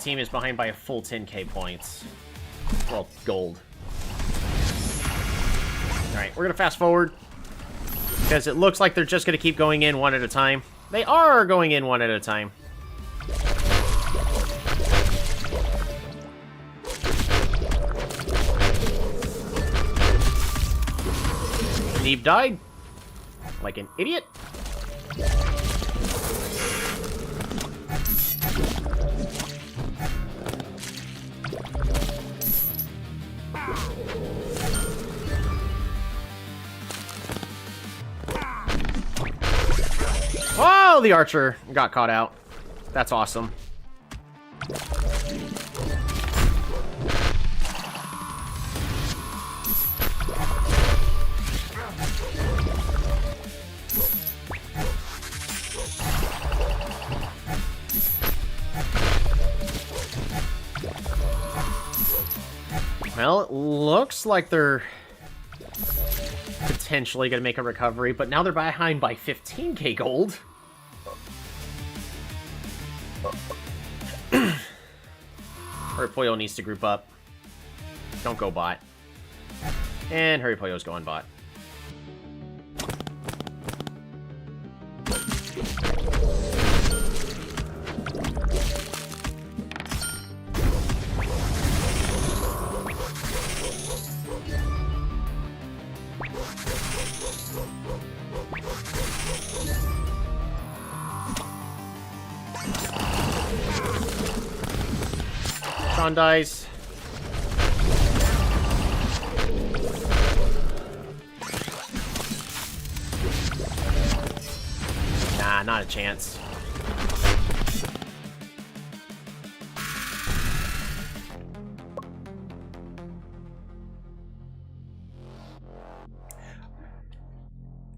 team is behind by a full 10k points. Well, gold. Alright, we're gonna fast forward. Because it looks like they're just gonna keep going in one at a time. They are going in one at a time. Neve died. Like an idiot. Oh, the archer got caught out. That's awesome. Well, it looks like they're potentially going to make a recovery, but now they're behind by 15k gold. Hurry Puyo needs to group up. Don't go bot. And Hurry Puyo's going bot. Sean dies. Nah, not a chance.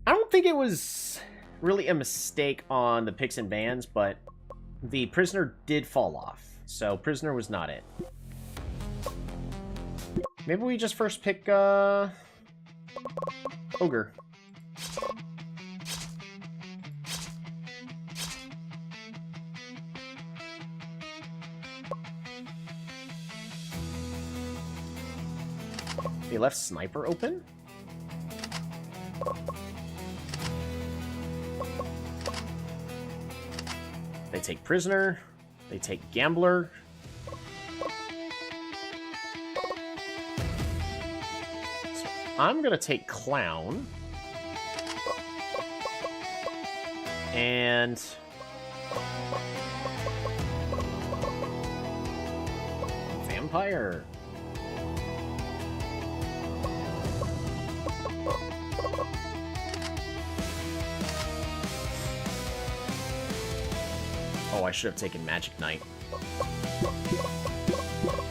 I don't think it was really a mistake on the picks and bans, but the prisoner did fall off. So, prisoner was not it. Maybe we just first pick, Ogre. They left Sniper open? They take Prisoner. They take Gambler. So I'm gonna take Clown. And Vampire. Oh, I should have taken Magic Knight.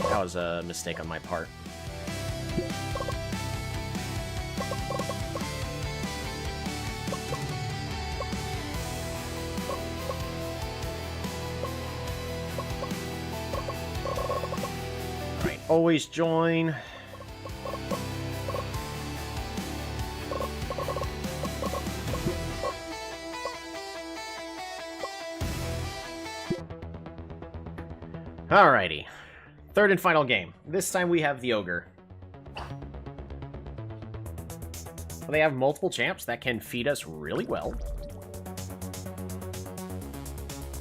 That was a mistake on my part. Alright, always join. Alrighty. Third and final game. This time we have the Ogre. They have multiple champs that can feed us really well.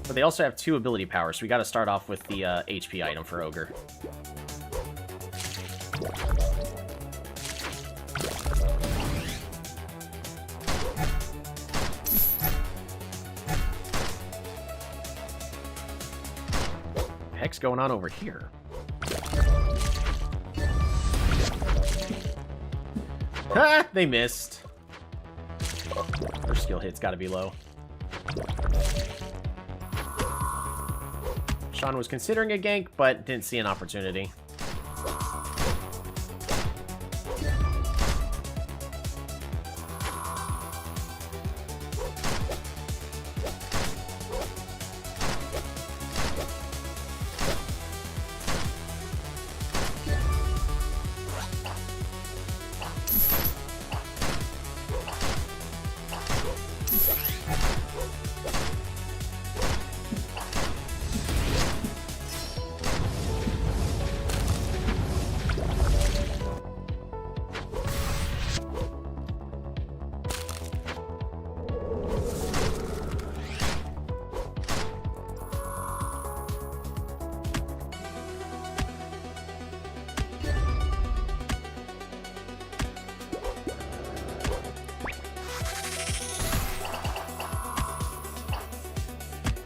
But they also have 2 ability powers, so we gotta start off with the HP item for Ogre. Heck's going on over here? Ha! They missed. Their skill hit's gotta be low. Sean was considering a gank, but didn't see an opportunity.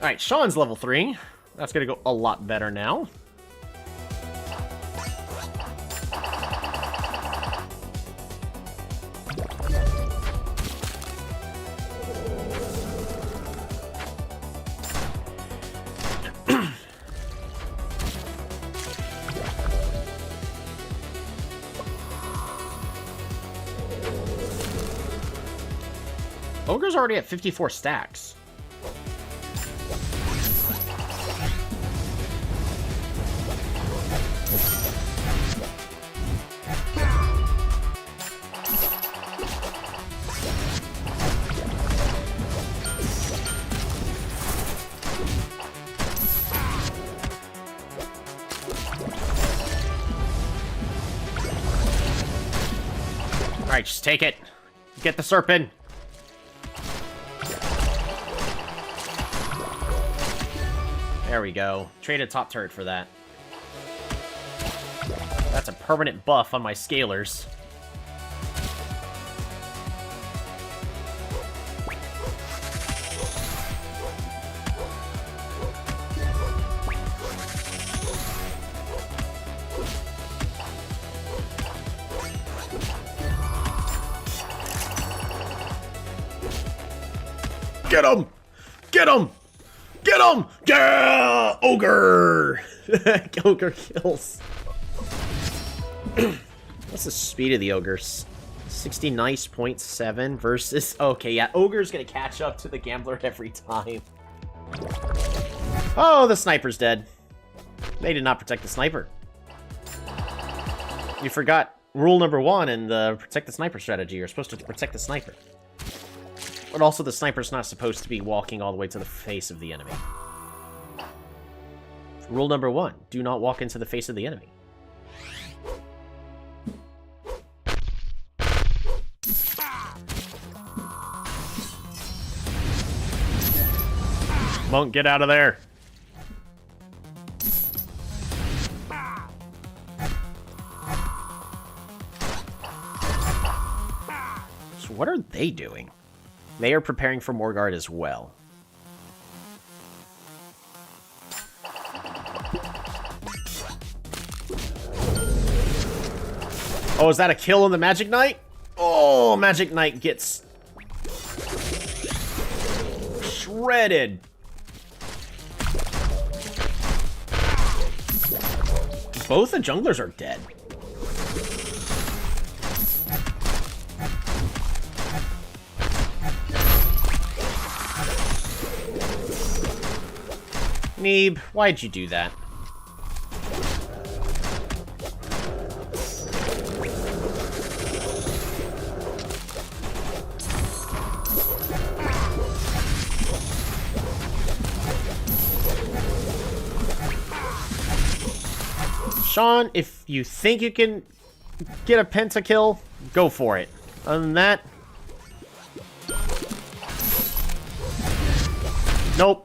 Alright, Sean's level 3. That's gonna go a lot better now. Ogre's already at 54 stacks. Alright, just take it. Get the serpent. There we go. Traded top turret for that. That's a permanent buff on my scalers. Get him! Get him! Get him! Yeah! Ogre! Ogre kills. What's the speed of the ogres? 60 nice, 0.7 versus... Okay, yeah, Ogre's gonna catch up to the Gambler every time. Oh, the sniper's dead. They did not protect the sniper. You forgot rule number 1 in the protect the sniper strategy. You're supposed to protect the sniper. But also, the sniper's not supposed to be walking all the way to the face of the enemy. Rule number 1, do not walk into the face of the enemy. Monk, get out of there. So what are they doing? They are preparing for Morgard as well. Oh, is that a kill on the Magic Knight? Oh, Magic Knight gets shredded. Both the junglers are dead. Neeb, why'd you do that? Sean, if you think you can get a pentakill, go for it. Other than that... Nope.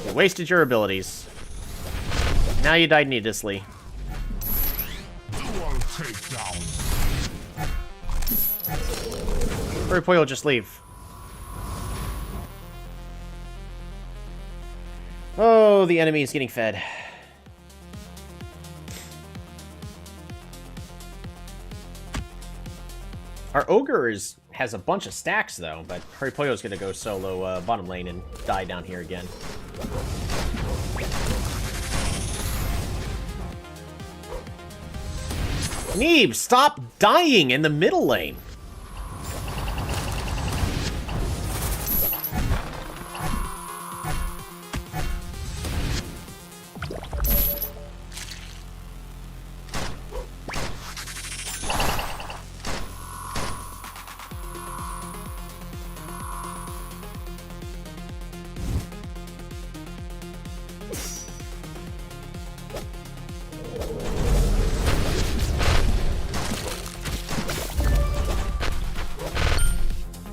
You wasted your abilities. Now you died needlessly. Hurry, Poyo, just leave. Oh, the enemy is getting fed. Our ogre has a bunch of stacks, though, but Hurry Poyo's gonna go solo bottom lane and die down here again. Neeb, stop dying in the middle lane!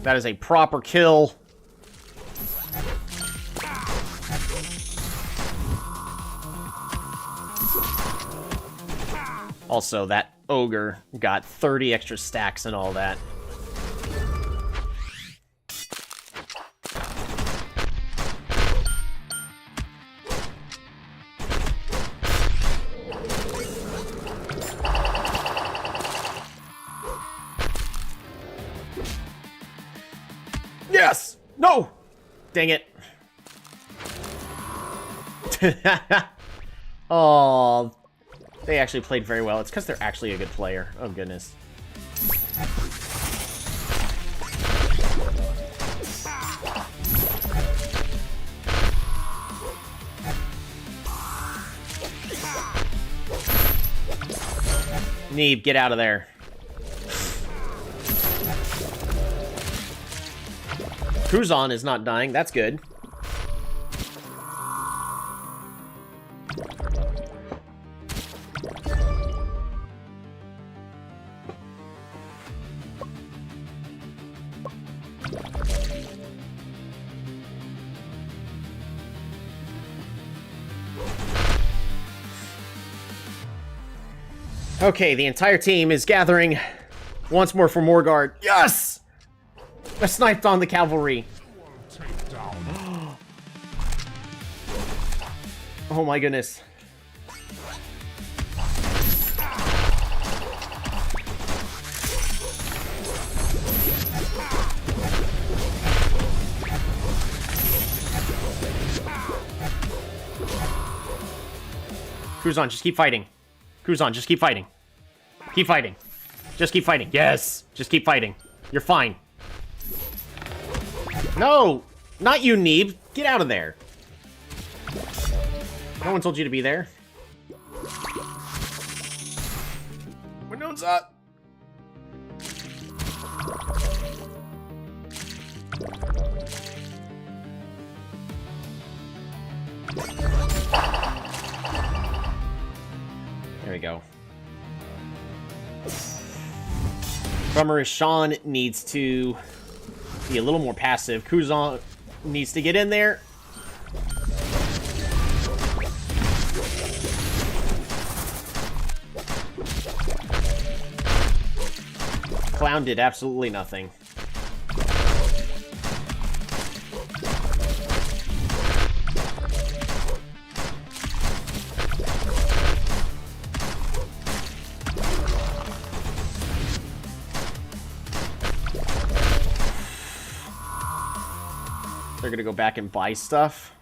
That is a proper kill. Also, that ogre got 30 extra stacks and all that. Yes! No! Dang it. Oh, they actually played very well. It's because they're actually a good player. Oh, goodness. Neeb, get out of there. Cruzon is not dying. That's good. Okay, the entire team is gathering once more for Morgard. Yes! I sniped on the cavalry. Take down. Oh my goodness. Cruzon, just keep fighting. Cruzon, just keep fighting. Keep fighting. Just keep fighting. Yes! Just keep fighting. You're fine. No! Not you, Neeb. Get out of there. No one told you to be there. Window's up. There we go. Drummer Sean needs to be a little more passive. Cruzon needs to get in there. Clown did absolutely nothing. They're gonna go back and buy stuff.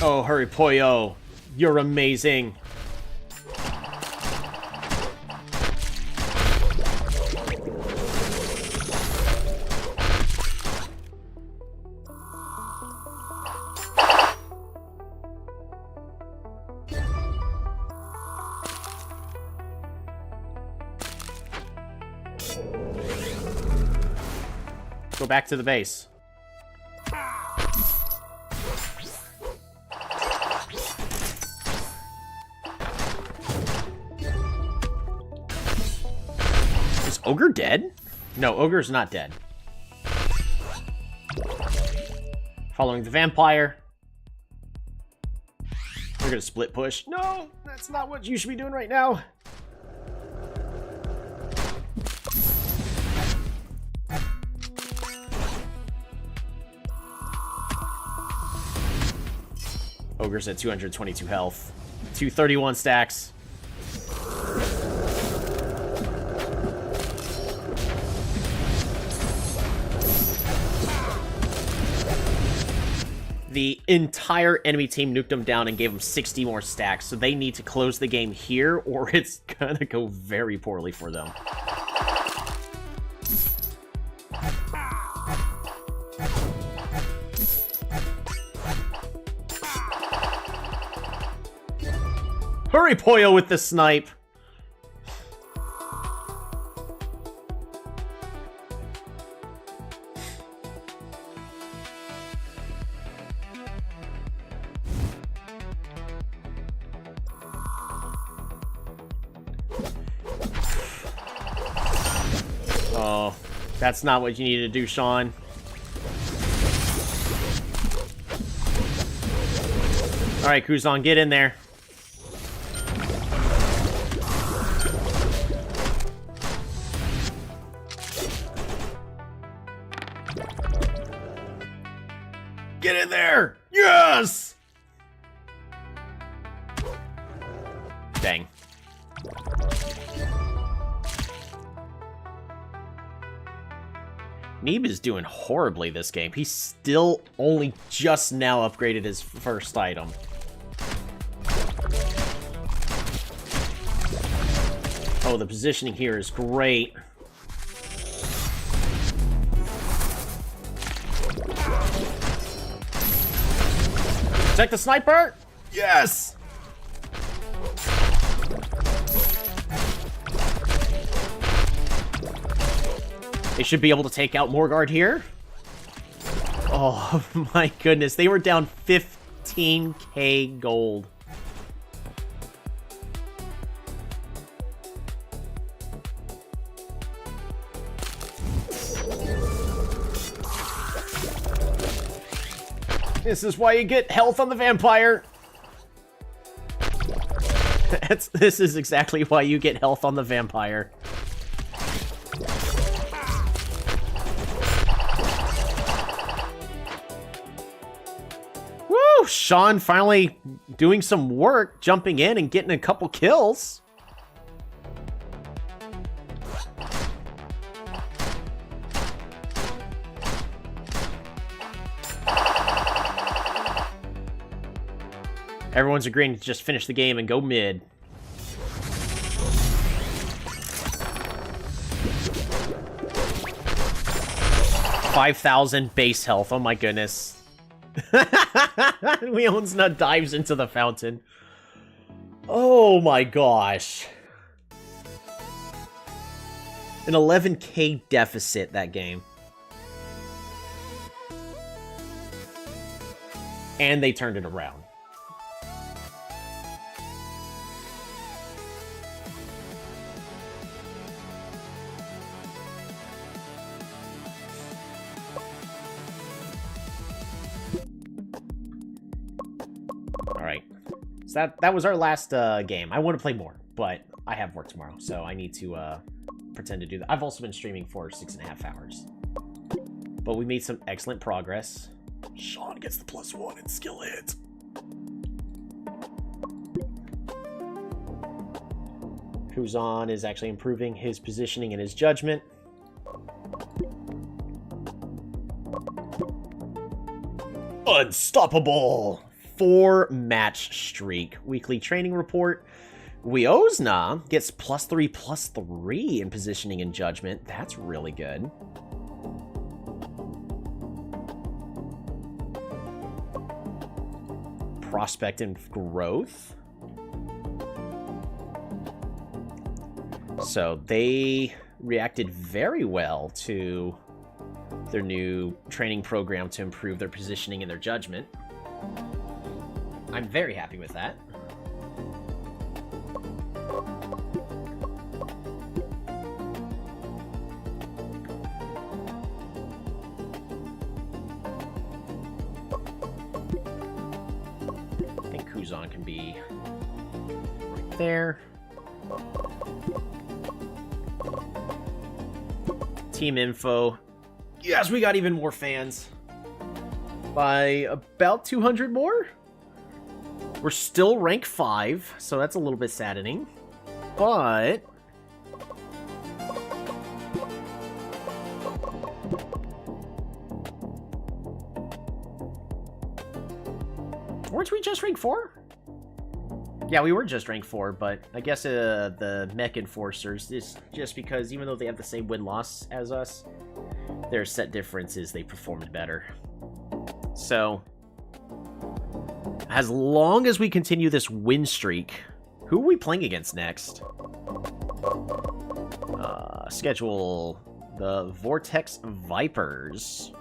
Oh, hurry, Poyo. You're amazing. Go back to the base. Is Ogre dead? No, Ogre's not dead. Following the vampire. We're gonna split push. No, that's not what you should be doing right now. Ogre's at 222 health. 231 stacks. The entire enemy team nuked them down and gave them 60 more stacks, so they need to close the game here, or it's gonna go very poorly for them. Hurry, Poyo, with the snipe! Oh, that's not what you needed to do, Sean. Alright, Cruzon, get in there. Get in there! Yes! Dang. Neeb is doing horribly this game. He's still only just now upgraded his first item. Oh, the positioning here is great. Protect the sniper! Yes! They should be able to take out Morgard here. Oh my goodness, they were down 15k gold. This is why you get health on the vampire. This is exactly why you get health on the vampire. Woo! Sean finally doing some work, jumping in and getting a couple kills. Everyone's agreeing to just finish the game and go mid. $5,000 base health. Oh my goodness. Leon's nut dives into the fountain. Oh my gosh. An 11k deficit that game. And they turned it around. Alright, so that was our last game. I want to play more, but I have work tomorrow, so I need to pretend to do that. I've also been streaming for 6.5 hours. But we made some excellent progress. Sean gets the +1 in skill hit. Kuzan is actually improving his positioning and his judgment. Unstoppable! 4-match streak. Weekly training report. Wiosna gets +3/+3 in positioning and judgment. That's really good. Prospect and growth. So they reacted very well to their new training program to improve their positioning and their judgment. I'm very happy with that. I think Kuzan can be right there. Team info. Yes, we got even more fans. By about 200 more? We're still rank 5, so that's a little bit saddening. But weren't we just rank 4? Yeah, we were just rank 4, but I guess the Mech Enforcers is just because even though they have the same win-loss as us, their set differences, they performed better. So as long as we continue this win streak, who are we playing against next? Schedule the Vortex Vipers.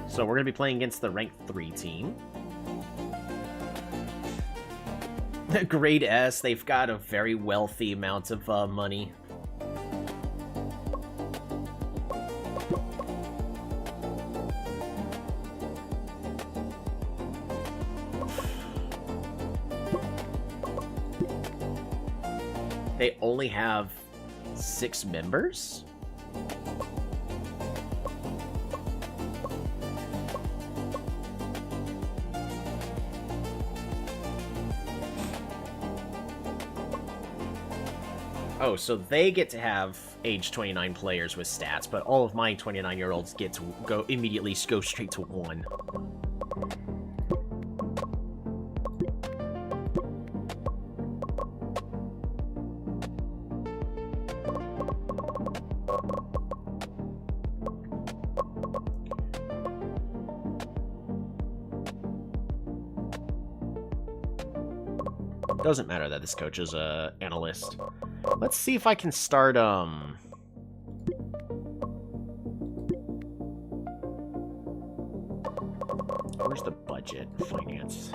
So we're going to be playing against the rank 3 team. Grade S, they've got a very wealthy amount of money. They only have 6 members? Oh, so they get to have age 29 players with stats, but all of my 29-year-olds get to go straight to 1. Doesn't matter that this coach is a analyst. Let's see if I can start, where's the budget? Finance.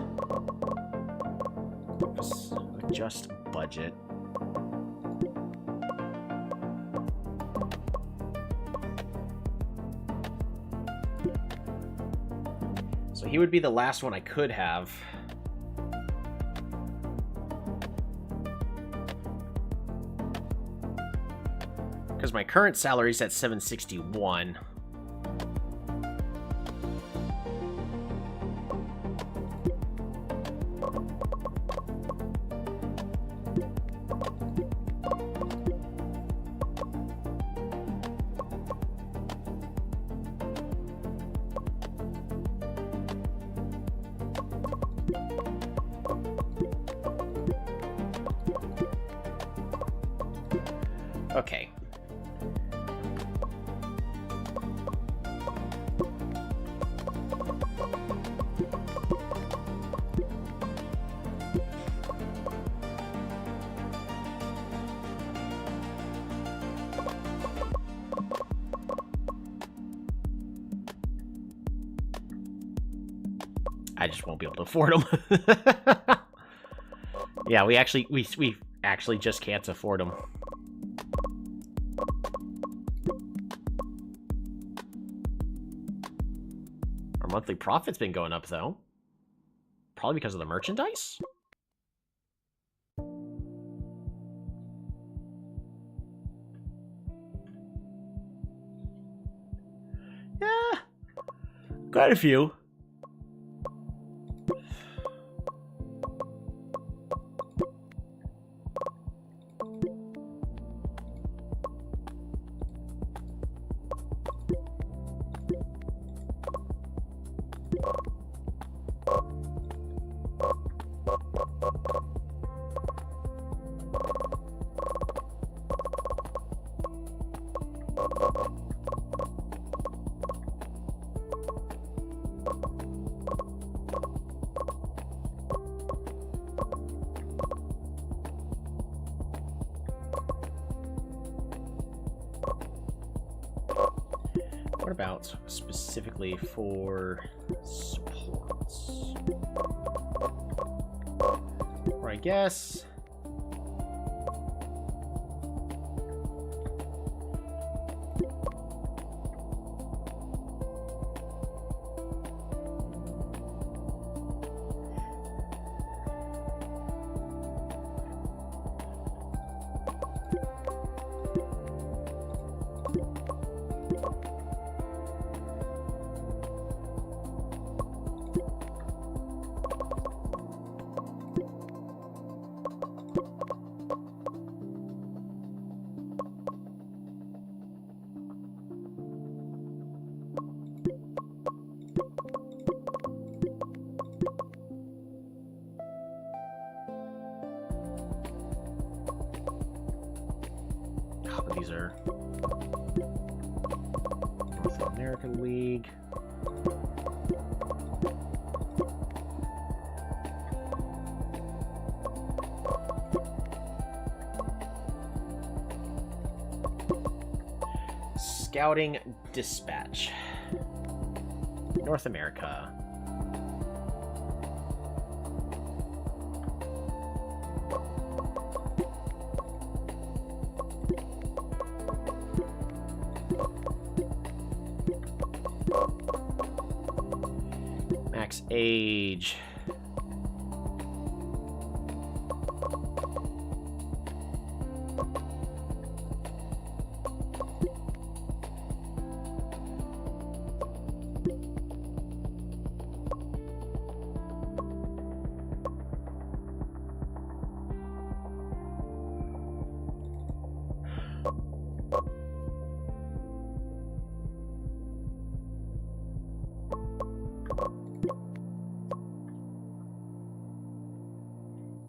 Adjust budget. So he would be the last one I could have. Because my current salary is at $761. Okay. I just won't be able to afford them. Yeah, we actually just can't afford them. Our monthly profit's been going up, though. Probably because of the merchandise? Yeah. Quite a few. What about specifically for supports? Or I guess... These are North American League. Scouting Dispatch. North America. Max age.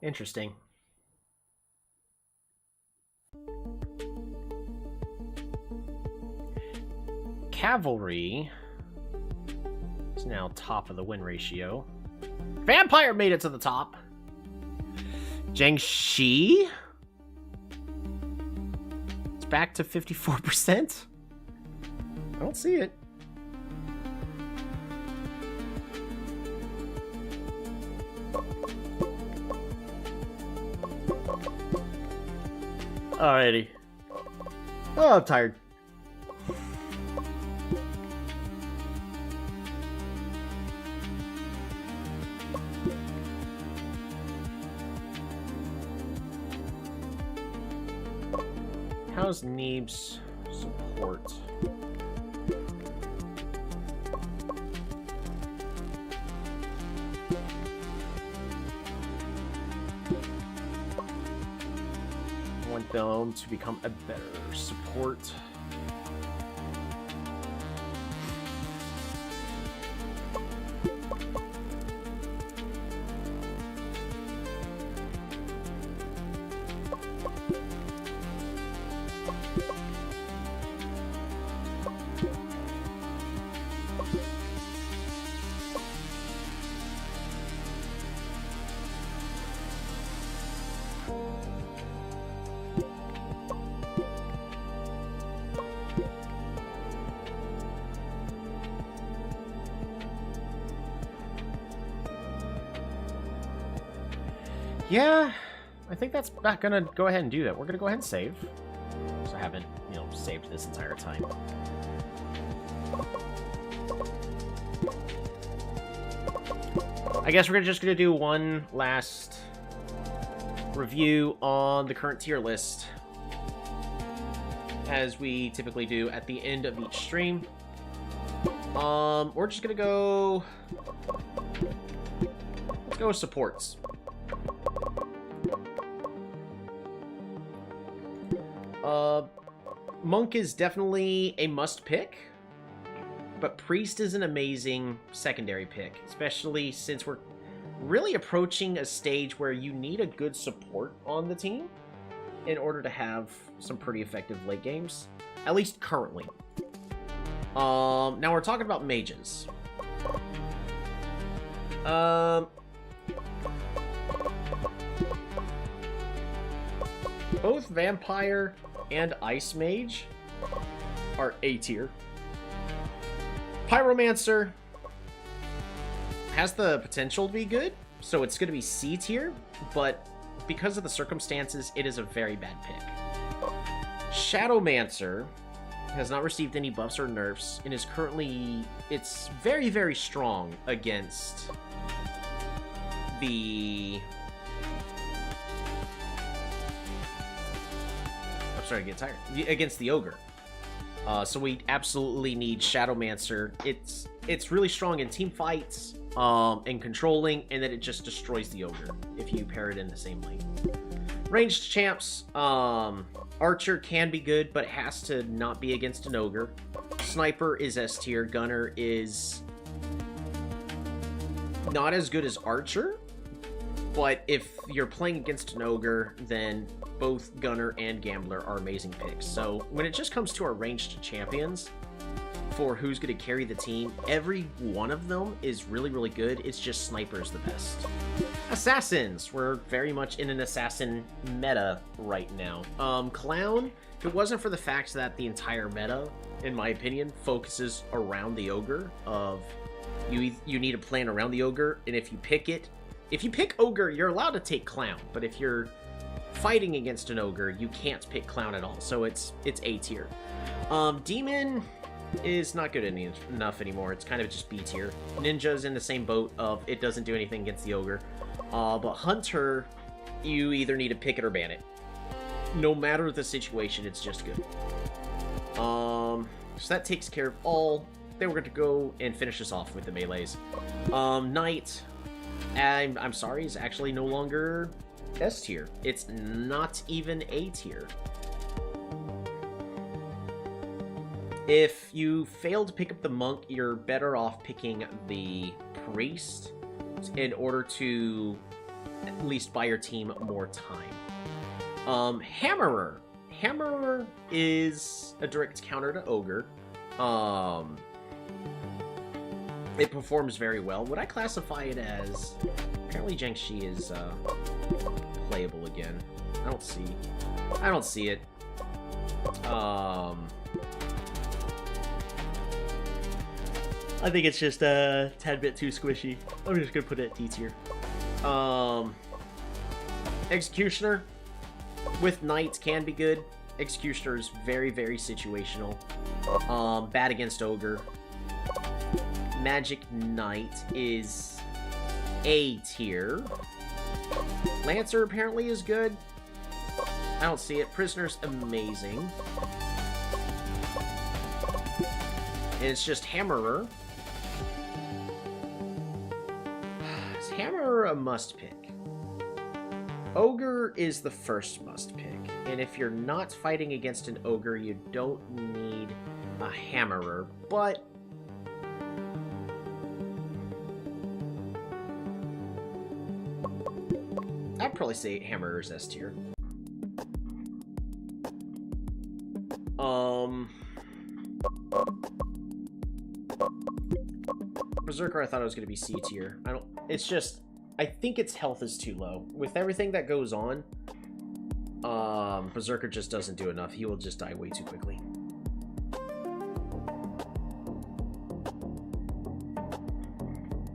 Interesting. Cavalry is now top of the win ratio. Vampire made it to the top. Jiangxi? It's back to 54%? I don't see it. Alrighty. Oh, I'm tired. How's Neeb's support? I want them to become a better support. Yeah, I think that's not gonna go ahead and do that. We're gonna go ahead and save. So I haven't, saved this entire time. I guess we're just gonna do one last review on the current tier list, as we typically do at the end of each stream. We're just gonna go. Let's go with supports. Monk is definitely a must pick, but Priest is an amazing secondary pick, especially since we're really approaching a stage where you need a good support on the team in order to have some pretty effective late games, at least currently. Now we're talking about mages. Both Vampire and Ice Mage are A tier. Pyromancer has the potential to be good, so it's going to be C tier, but because of the circumstances, it is a very bad pick. Shadowmancer has not received any buffs or nerfs, and is currently... It's very, very strong against the... I'm starting to get tired. Against the Ogre. So we absolutely need Shadowmancer. It's really strong in team fights, and controlling, and then it just destroys the Ogre if you pair it in the same lane. Ranged champs, Archer can be good, but it has to not be against an Ogre. Sniper is S tier. Gunner is not as good as Archer, but if you're playing against an Ogre, then both Gunner and Gambler are amazing picks. So when it just comes to our ranged champions for who's going to carry the team, every one of them is really, really good. It's just Sniper's the best. Assassins. We're very much in an assassin meta right now. Clown, if it wasn't for the fact that the entire meta, in my opinion, focuses around the Ogre, of you need a plan around the Ogre, and if you pick Ogre, you're allowed to take Clown, but if you're fighting against an Ogre, you can't pick Clown at all, so it's A tier. Demon is not good enough anymore. It's kind of just B tier. Ninja's in the same boat of it doesn't do anything against the Ogre. But Hunter, you either need to pick it or ban it. No matter the situation, it's just good. So that takes care of all. Then we're going to go and finish this off with the melees. Knight, I'm sorry, is actually no longer S tier. It's not even A tier. If you fail to pick up the monk, you're better off picking the priest in order to at least buy your team more time. Hammerer. Hammerer is a direct counter to Ogre. It performs very well. Would I classify it as... Apparently Jiangxi is playable again. I don't see it. I think it's just a tad bit too squishy. I'm just gonna put it at D tier. Executioner with Knights can be good. Executioner is very, very situational. Bad against Ogre. Magic Knight is A tier. Lancer apparently is good. I don't see it. Prisoner's amazing. And it's just Hammerer. Is Hammerer a must pick? Ogre is the first must pick. And if you're not fighting against an Ogre, you don't need a Hammerer. But I'd probably say Hammerer's S tier. Berserker, I thought it was going to be C tier. It's just, I think its health is too low. With everything that goes on, Berserker just doesn't do enough. He will just die way too quickly.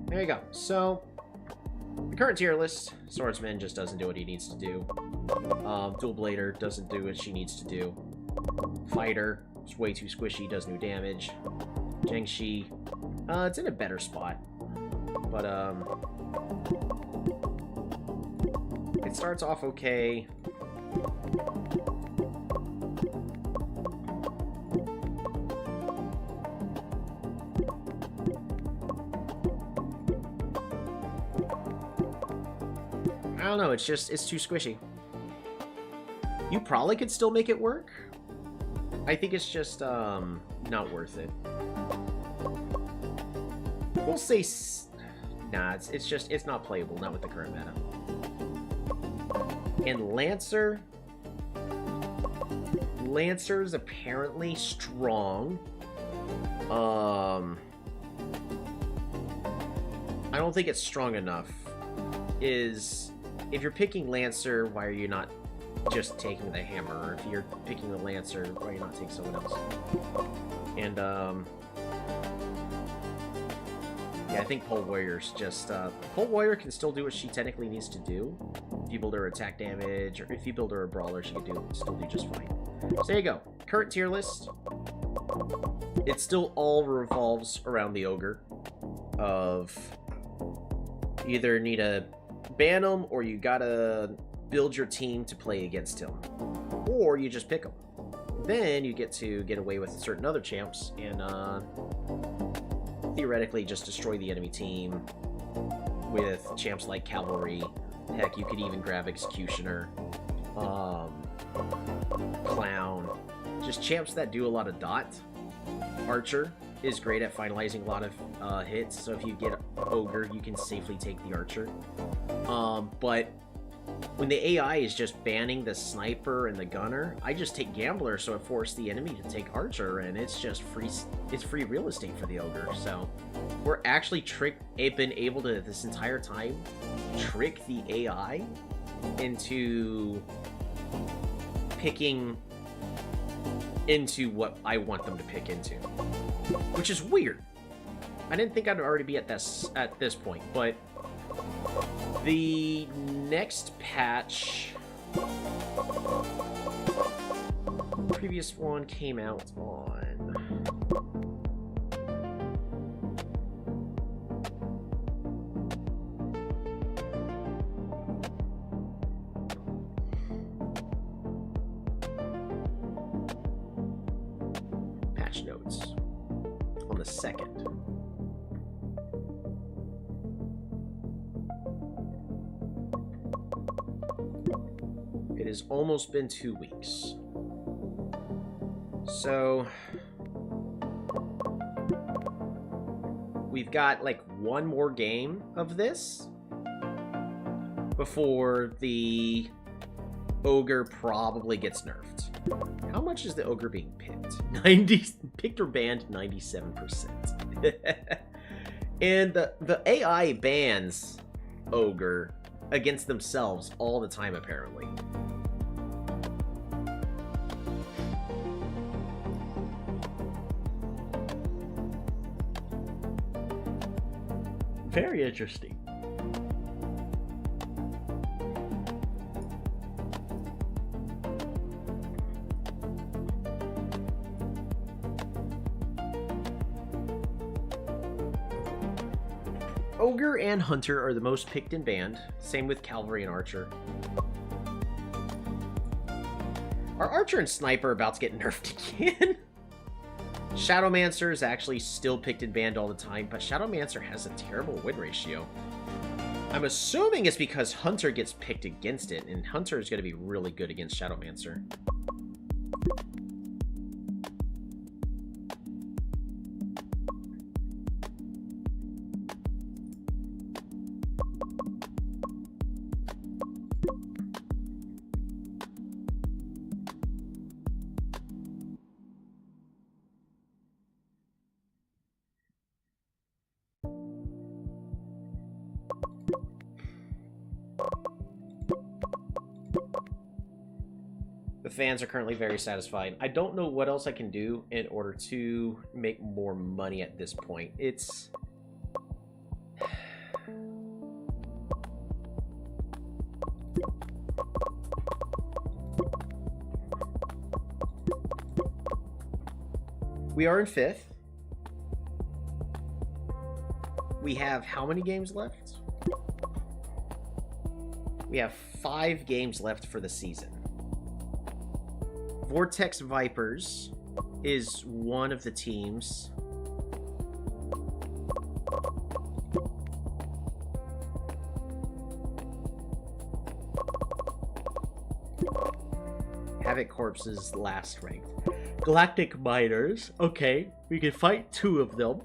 There you go. So, the current tier list, Swordsman just doesn't do what he needs to do. Dual Blader doesn't do what she needs to do. Fighter is way too squishy, does no damage. Jiangxi, it's in a better spot. But, it starts off okay. I don't know, it's too squishy. You probably could still make it work. I think it's just, not worth it. We'll say... Nah, it's not playable, not with the current meta. And Lancer... Lancer's apparently strong. I don't think it's strong enough. If you're picking Lancer, why are you not just taking the Hammer? Or if you're picking the Lancer, why are you not taking someone else? And, yeah, I think Pole Warrior's just, Pole Warrior can still do what she technically needs to do. If you build her attack damage, or if you build her a Brawler, she can still do just fine. So there you go. Current tier list. It still all revolves around the Ogre. Of you either need to ban him, or you gotta build your team to play against him. Or you just pick him. Then you get to get away with certain other champs, and theoretically just destroy the enemy team with champs like Cavalry. Heck, you could even grab Executioner, Clown, just champs that do a lot of dot. Archer is great at finalizing a lot of hits, so if you get Ogre, you can safely take the Archer. But when the AI is just banning the Sniper and the Gunner, I just take Gambler, so it forced the enemy to take Archer, and it's just free. It's free real estate for the Ogre. So we're actually been able to this entire time trick the AI into picking into what I want them to pick into, which is weird. I didn't think I'd already be at this point, but the next patch, previous one came out on patch notes on the 2nd. It has almost been 2 weeks. So, we've got like one more game of this before the ogre probably gets nerfed. How much is the ogre being picked? 90 picked or banned 97%. And the AI bans ogre against themselves all the time apparently. Very interesting. Ogre and Hunter are the most picked and banned. Same with Cavalry and Archer. Are Archer and Sniper about to get nerfed again? Shadowmancer is actually still picked and banned all the time, but Shadowmancer has a terrible win ratio. I'm assuming it's because Hunter gets picked against it, and Hunter is going to be really good against Shadowmancer. The fans are currently very satisfied. I don't know what else I can do in order to make more money at this point. It's... We are in 5th. We have how many games left? We have 5 games left for the season. Vortex Vipers is one of the teams. Havoc Corps is last ranked. Galactic Miners. Okay, we can fight 2 of them.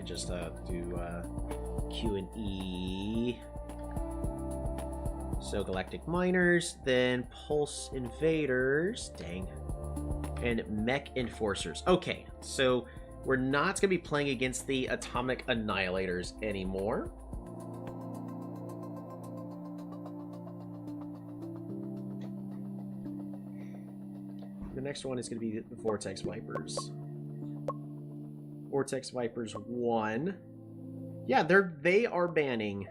Just do Q and E. So Galactic Miners, then Pulse Invaders, dang, and Mech Enforcers. Okay, so we're not going to be playing against the Atomic Annihilators anymore. The next one is going to be the Vortex Vipers. Vortex Vipers 1. Yeah, they are banning.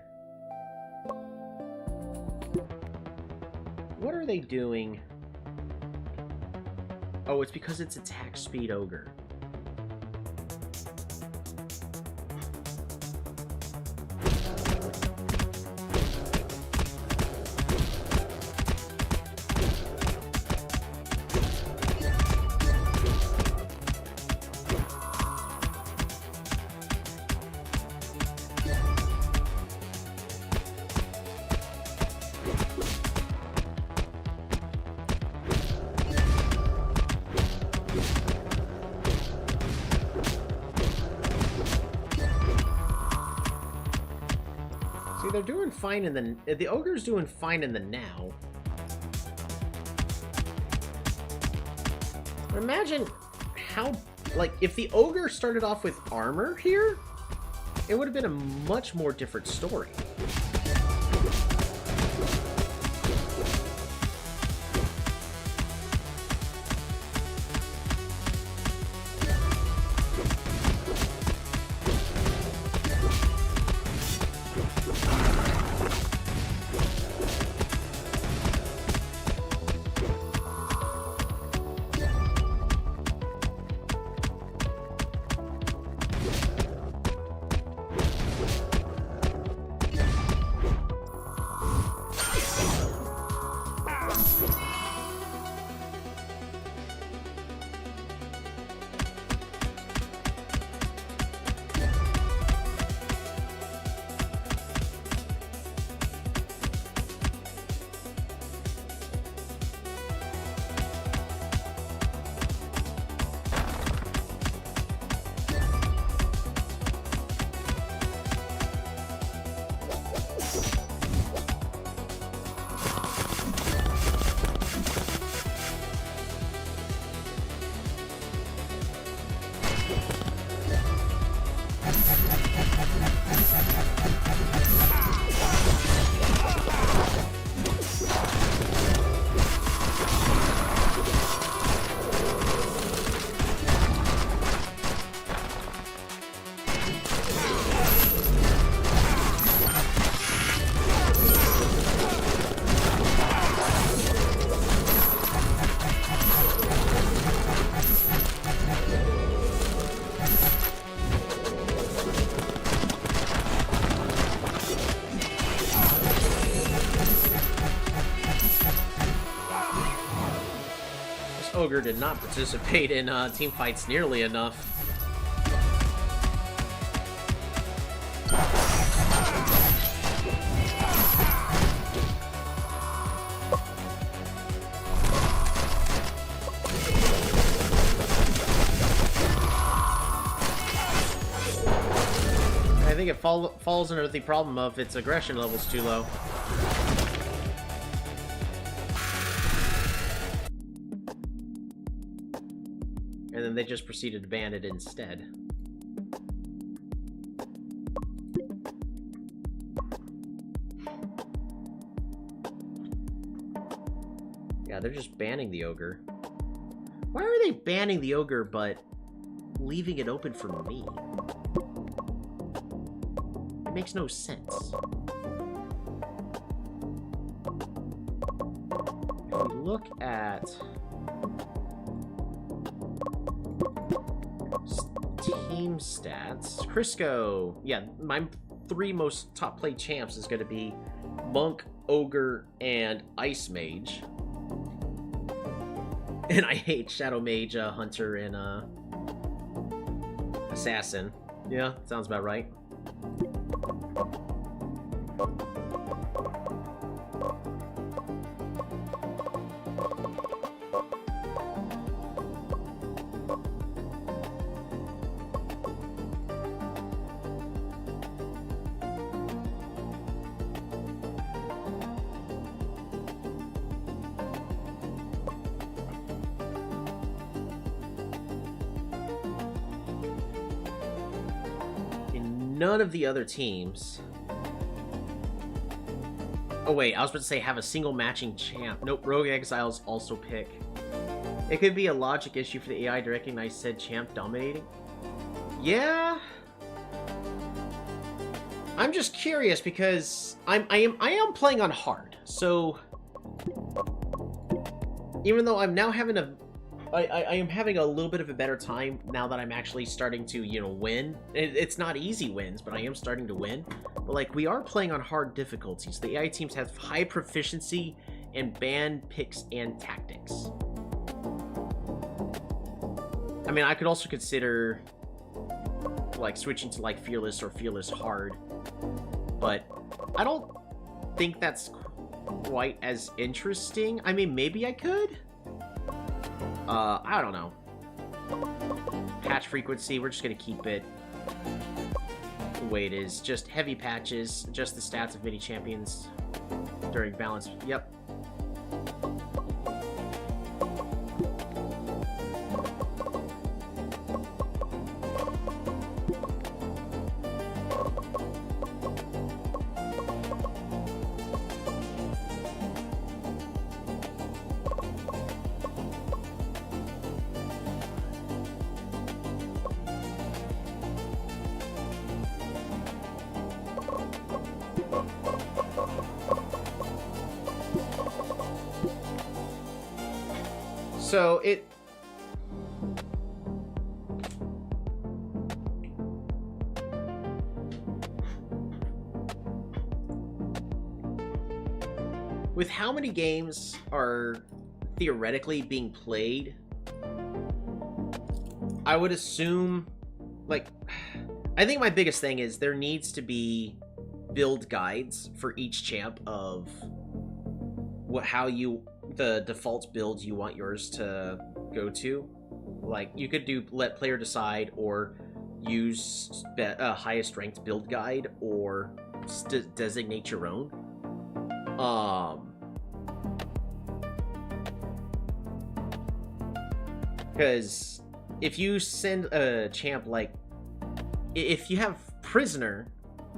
What are they doing? Oh, it's because it's attack speed ogre. They're doing fine in the ogre's doing fine in the now. Imagine how, like, if the ogre started off with armor here, it would have been a much more different story. Ogre did not participate in team fights nearly enough. I think it falls under the problem of its aggression level's too low. And then they just proceeded to ban it instead. Yeah, they're just banning the ogre. Why are they banning the ogre but leaving it open for me? It makes no sense. If we look at team stats, Crisco, yeah, my 3 most top played champs is going to be Monk, Ogre, and Ice Mage. And I hate Shadow Mage, Hunter, and Assassin. Yeah, sounds about right. None of the other teams... Oh wait, I was about to say have a single matching champ. Nope, Rogue Exiles also pick. It could be a logic issue for the AI to recognize said champ dominating. Yeah... I'm just curious because I am playing on hard, so... Even though I'm now having a... I am having a little bit of a better time now that I'm actually starting to, you know, win. It's not easy wins, but I am starting to win. But, like, we are playing on hard difficulties. The AI teams have high proficiency in ban, picks, and tactics. I mean, I could also consider, like, switching to, like, Fearless or Fearless Hard. But I don't think that's quite as interesting. I mean, maybe I could? I don't know. Patch frequency, we're just gonna keep it the way it is. Just heavy patches, just the stats of mini champions during balance. Yep. So it... With how many games are theoretically being played, I would assume, like, I think my biggest thing is there needs to be build guides for each champ of how you... the default builds you want yours to go to. Like, you could do let player decide, or use highest ranked build guide, or designate your own. Because if you send a champ like if you have Prisoner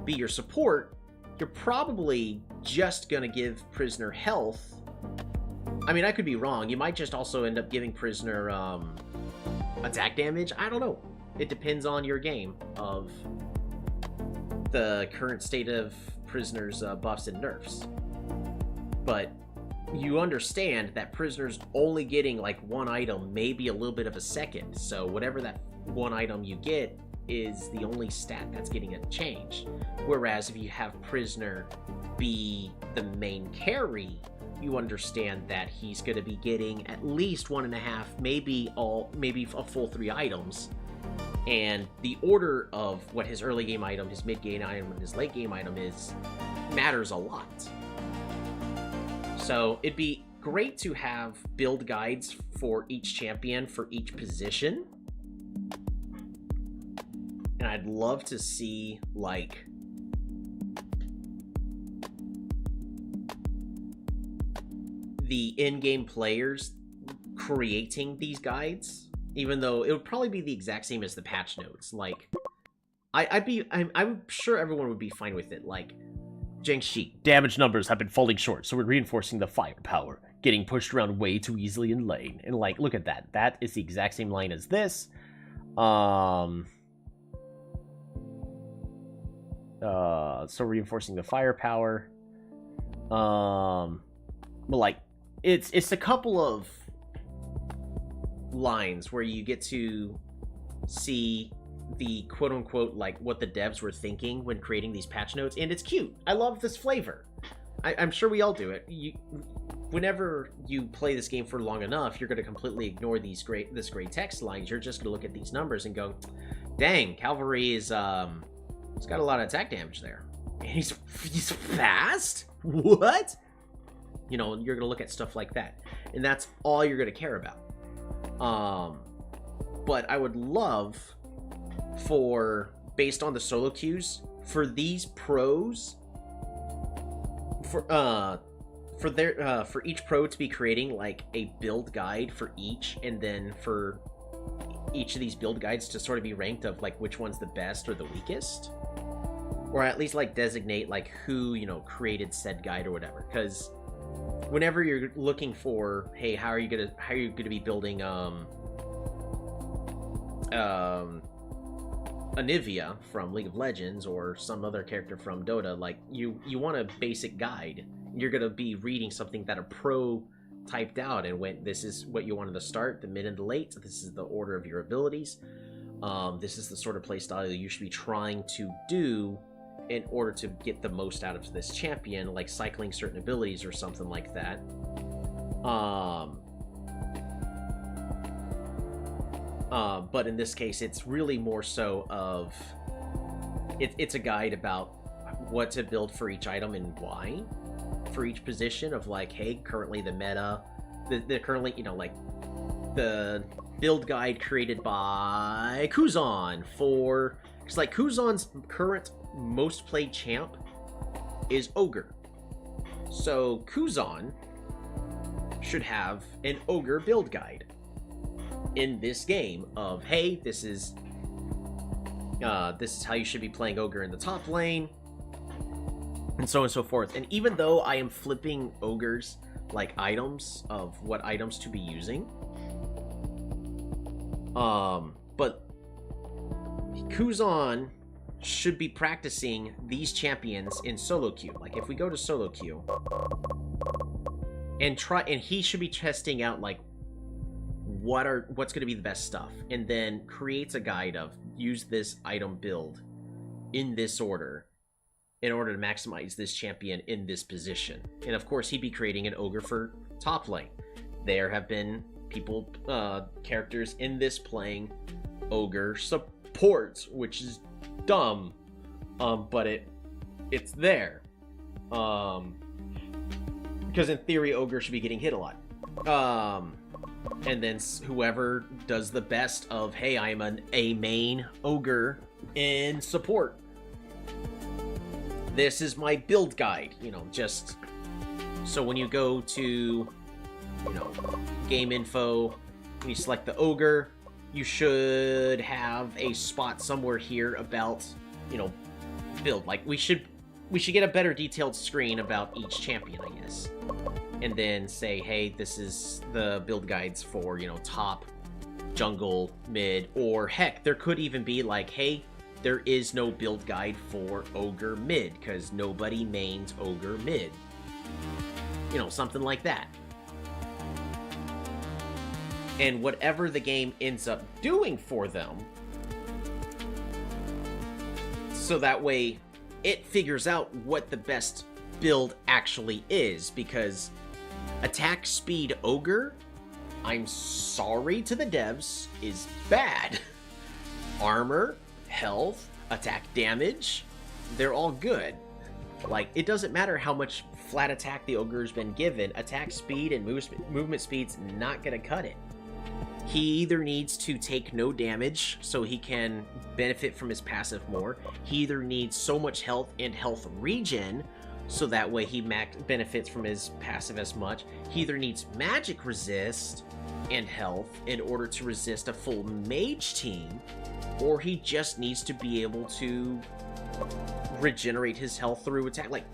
be your support, you're probably just gonna give Prisoner health. I mean, I could be wrong. You might just also end up giving Prisoner attack damage. I don't know. It depends on your game of the current state of Prisoner's buffs and nerfs. But you understand that Prisoner's only getting like one item, maybe a little bit of a second. So whatever that one item you get is the only stat that's getting a change. Whereas if you have Prisoner be the main carry, you understand that he's going to be getting at least 1.5, maybe a full 3 items. And the order of what his early game item, his mid game item, and his late game item is matters a lot. So it'd be great to have build guides for each champion for each position. And I'd love to see, like, the in-game players creating these guides, even though it would probably be the exact same as the patch notes. Like, I'm sure everyone would be fine with it. Like, Jiangxi, damage numbers have been falling short, so we're reinforcing the firepower. Getting pushed around way too easily in lane. And, like, look at that. That is the exact same line as this. So reinforcing the firepower. But, like, it's a couple of lines where you get to see the quote-unquote, like, what the devs were thinking when creating these patch notes, and it's cute. I love this flavor. I'm sure we all do it. Whenever you play this game for long enough, you're going to completely ignore this great text lines. You're just going to look at these numbers and go, dang, Cavalry is he's got a lot of attack damage there. And he's fast? What? You know, you're going to look at stuff like that. And that's all you're going to care about. But I would love for, based on the solo queues, for these pros, for each pro to be creating like a build guide for each, and then for each of these build guides to sort of be ranked of like which one's the best or the weakest, or at least like designate like who, you know, created said guide or whatever. Because whenever you're looking for, hey, how are you gonna be building Anivia from League of Legends or some other character from Dota, like you want a basic guide. You're gonna be reading something that a pro typed out and went, this is what you wanted to start, the mid and the late, this is the order of your abilities, this is the sort of playstyle you should be trying to do in order to get the most out of this champion, like cycling certain abilities or something like that. But in this case, it's really more so of it's a guide about what to build for each item and why for each position, of like, hey, currently the meta, the currently, you know, like the build guide created by Kuzan for, because like Kuzan's current most played champ is Ogre, so Kuzan should have an Ogre build guide in this game of, hey, this is how you should be playing Ogre in the top lane, and so on and so forth. And even though I am flipping Ogre's like items of what items to be using, but Kuzan should be practicing these champions in solo queue. Like if we go to solo queue and he should be testing out like what's going to be the best stuff, and then creates a guide of use this item build in this order in order to maximize this champion in this position. And of course he'd be creating an Ogre for top lane. There have been people, characters in this playing Ogre support, which is dumb, but it's there, because in theory Ogre should be getting hit a lot. And then whoever does the best of, hey, I'm a main Ogre in support, this is my build guide, you know, just so when you go to, you know, game info, you select the Ogre, you should have a spot somewhere here about, you know, build. Like, we should get a better detailed screen about each champion, I guess. And then say, hey, this is the build guides for, you know, top, jungle, mid, or heck, there could even be like, hey, there is no build guide for Ogre mid, because nobody mains Ogre mid. You know, something like that. And whatever the game ends up doing for them, so that way it figures out what the best build actually is, because attack speed Ogre, I'm sorry to the devs, is bad. Armor, health, attack damage, they're all good. Like, it doesn't matter how much flat attack the Ogre's been given, attack speed and movement speed's not gonna cut it. He either needs to take no damage so he can benefit from his passive more, he either needs so much health and health regen so that way he benefits from his passive as much, he either needs magic resist and health in order to resist a full mage team, or he just needs to be able to regenerate his health through attack. Like,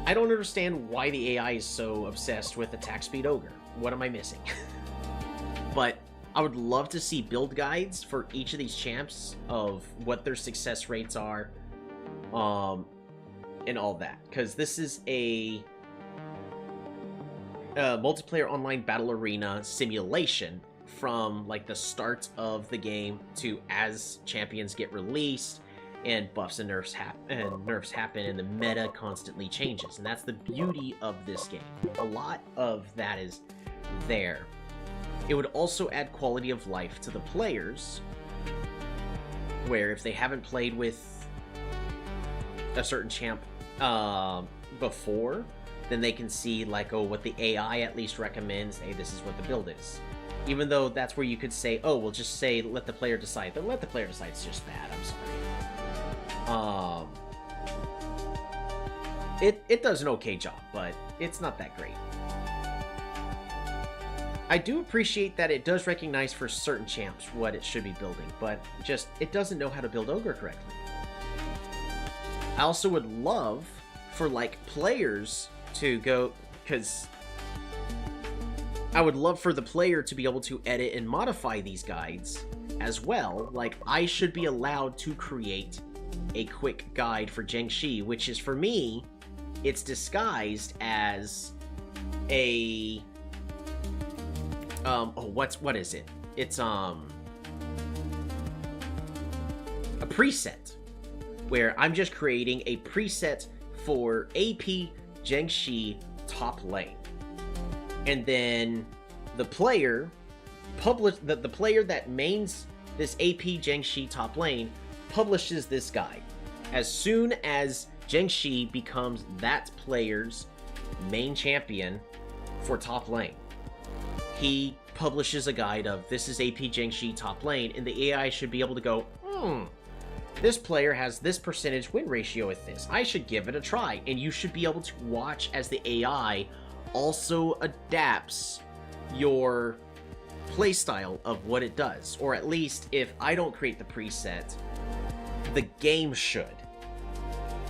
I don't understand why the AI is so obsessed with attack speed Ogre. What am I missing? But I would love to see build guides for each of these champs of what their success rates are, and all that. Because this is a multiplayer online battle arena simulation from like the start of the game to as champions get released and buffs and nerfs happen and the meta constantly changes. And that's the beauty of this game. A lot of that is there. It would also add quality of life to the players, where if they haven't played with a certain champ before, then they can see like, oh, what the AI at least recommends. Hey, this is what the build is. Even though that's where you could say, oh, we'll just say let the player decide. But let the player decide is just bad. I'm sorry. It does an okay job, but it's not that great. I do appreciate that it does recognize for certain champs what it should be building, but just, it doesn't know how to build Ogre correctly. I also would love for, like, players to go, because I would love for the player to be able to edit and modify these guides as well. Like, I should be allowed to create a quick guide for Zheng Shi, which is, for me, it's disguised as a... what is it? It's, a preset, where I'm just creating a preset for AP Zheng Shi top lane. And then the player, the player that mains this AP Zheng Shi top lane publishes this guide. As soon as Zheng Shi becomes that player's main champion for top lane, he publishes a guide of, this is AP Zheng Shi top lane, and the AI should be able to go, this player has this percentage win ratio with this. I should give it a try. And you should be able to watch as the AI also adapts your playstyle of what it does. Or at least, if I don't create the preset, the game should.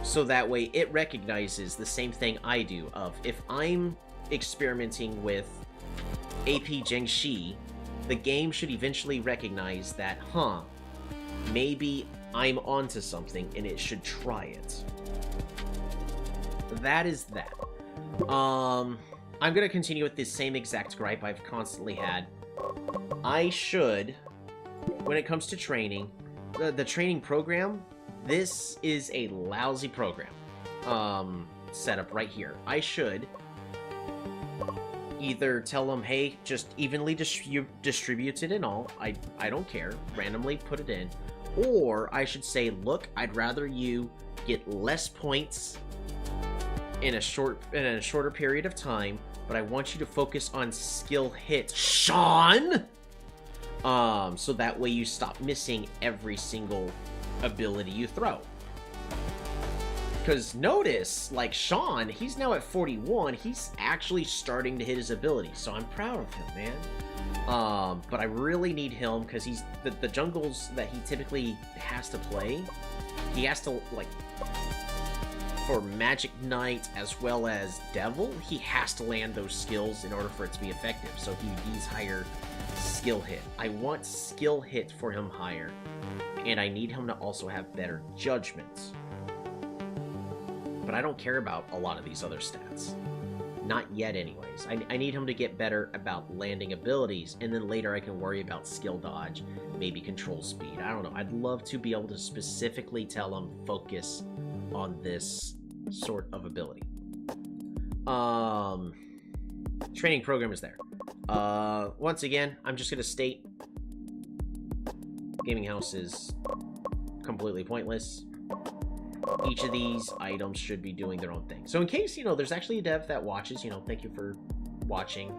So that way it recognizes the same thing I do of, if I'm experimenting with AP Zheng Shi, the game should eventually recognize that, maybe I'm onto something and it should try it. That is that. I'm gonna continue with this same exact gripe I've constantly had. I should, when it comes to training, the training program, this is a lousy program setup right here. I should either tell them, hey, just evenly distribute it in all. I don't care. Randomly put it in. Or I should say, look, I'd rather you get less points in a shorter period of time, but I want you to focus on skill hits, Sean! So that way you stop missing every single ability you throw. Because notice, like Sean, he's now at 41. He's actually starting to hit his ability, so I'm proud of him, man. But I really need him because he's the jungles that he typically has to play. He has to, like, for Magic Knight as well as Devil, he has to land those skills in order for it to be effective. So he needs higher skill hit. I want skill hit for him higher, and I need him to also have better judgment. But I don't care about a lot of these other stats. Not yet, anyways. I need him to get better about landing abilities, and then later I can worry about skill dodge, maybe control speed. I don't know. I'd love to be able to specifically tell him focus on this sort of ability. Training program is there. Once again, I'm just gonna state gaming house is completely pointless. Each of these items should be doing their own thing. So in case, you know, there's actually a dev that watches, you know, thank you for watching.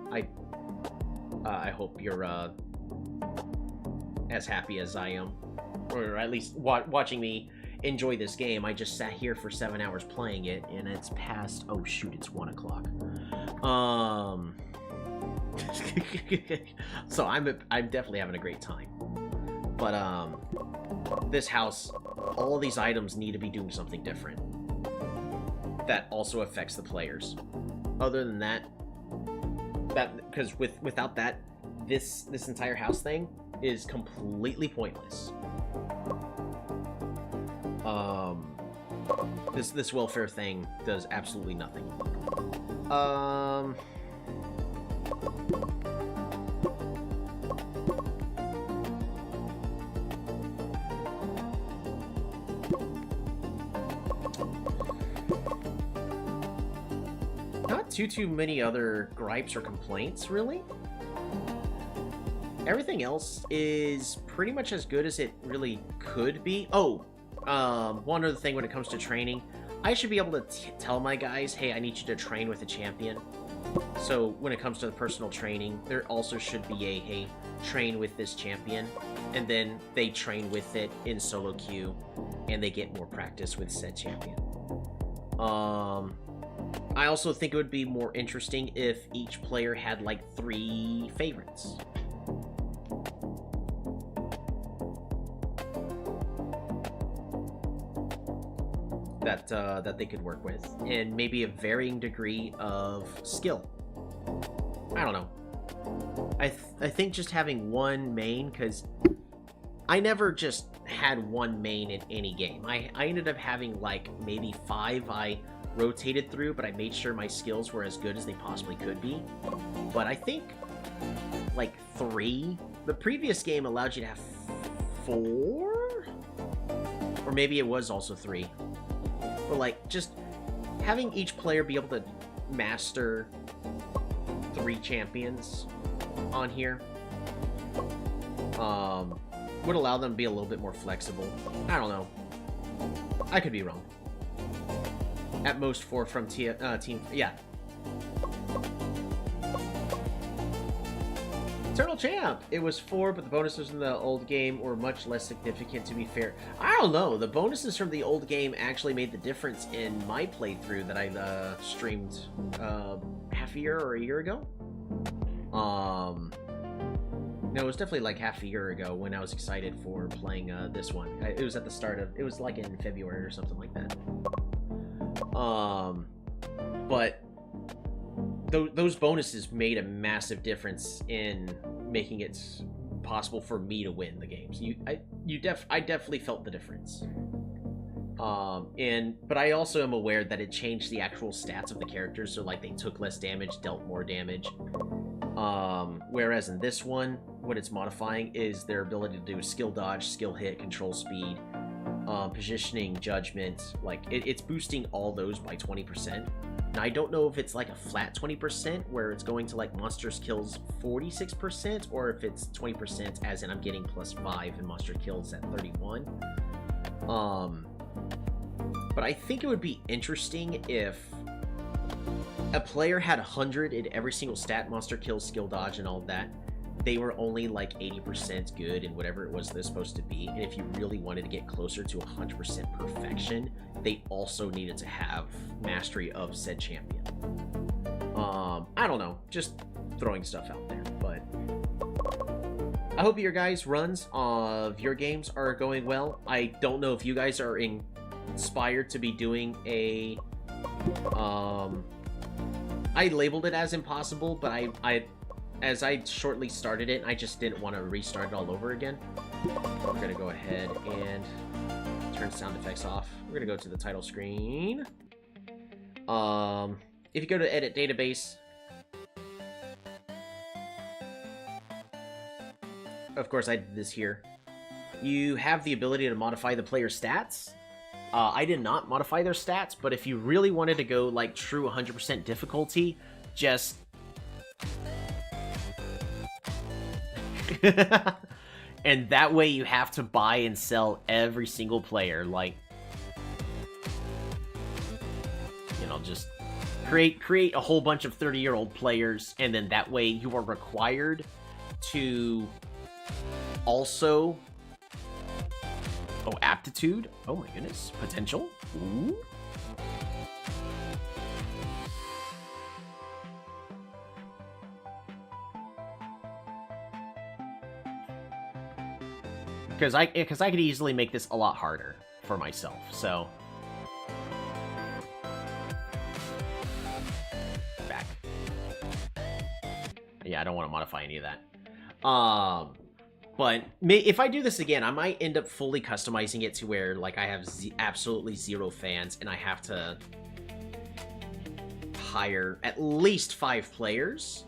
I hope you're as happy as I am, or at least watching me enjoy this game. I just sat here for 7 hours playing it, and it's past, oh shoot, it's 1 o'clock. So I'm definitely having a great time. But this house, all of these items need to be doing something different that also affects the players. Other than that, because without that, this entire house thing is completely pointless. This welfare thing does absolutely nothing. Not too many other gripes or complaints, really. Everything else is pretty much as good as it really could be. Oh, one other thing when it comes to training, I should be able to tell my guys, hey, I need you to train with a champion. So when it comes to the personal training, there also should be a, hey, train with this champion, and then they train with it in solo queue, and they get more practice with said champion. I also think it would be more interesting if each player had like 3 favorites. That they could work with, and maybe a varying degree of skill. I don't know. I think just having one main, because I never just had one main in any game. I ended up having like maybe 5 I rotated through, but I made sure my skills were as good as they possibly could be. But I think like 3. The previous game allowed you to have 4, or maybe it was also 3. But like just having each player be able to master 3 champions on here would allow them to be a little bit more flexible. I don't know. I could be wrong. At most 4 from team. Yeah. Eternal Champ! It was 4, but the bonuses in the old game were much less significant, to be fair. I don't know. The bonuses from the old game actually made the difference in my playthrough that I streamed half a year or a year ago. No, it was definitely like half a year ago when I was excited for playing this one. It was at the start of... It was like in February or something like that. But those bonuses made a massive difference in making it possible for me to win the games. I definitely felt the difference. But I also am aware that it changed the actual stats of the characters, so like they took less damage, dealt more damage. Whereas in this one, what it's modifying is their ability to do skill dodge, skill hit, control speed, positioning, judgment. Like it's boosting all those by 20%. Now, I don't know if it's like a flat 20% where it's going to like monsters kills 46%, or if it's 20% as in I'm getting +5 and monster kills at 31. But I think it would be interesting if a player had 100 in every single stat, monster kills, skill dodge, and all of that. They were only like 80% good in whatever it was they're supposed to be. And if you really wanted to get closer to 100% perfection, they also needed to have mastery of said champion. I don't know, just throwing stuff out there, but I hope your guys' runs of your games are going well. I don't know if you guys are inspired to be doing a... I labeled it as impossible, but as I shortly started it, I just didn't want to restart it all over again. We're going to go ahead and turn sound effects off. We're going to go to the title screen. If you go to edit database, of course I did this here, you have the ability to modify the player's stats. I did not modify their stats, but if you really wanted to go like true 100% difficulty, just... and that way you have to buy and sell every single player, like... You know, just create a whole bunch of 30-year-old players, and then that way you are required to also... Oh, aptitude. Oh my goodness. Potential. Ooh. Because I could easily make this a lot harder for myself. So back. Yeah, I don't want to modify any of that. But if I do this again, I might end up fully customizing it to where, like, I have absolutely zero fans, and I have to hire at least 5 players.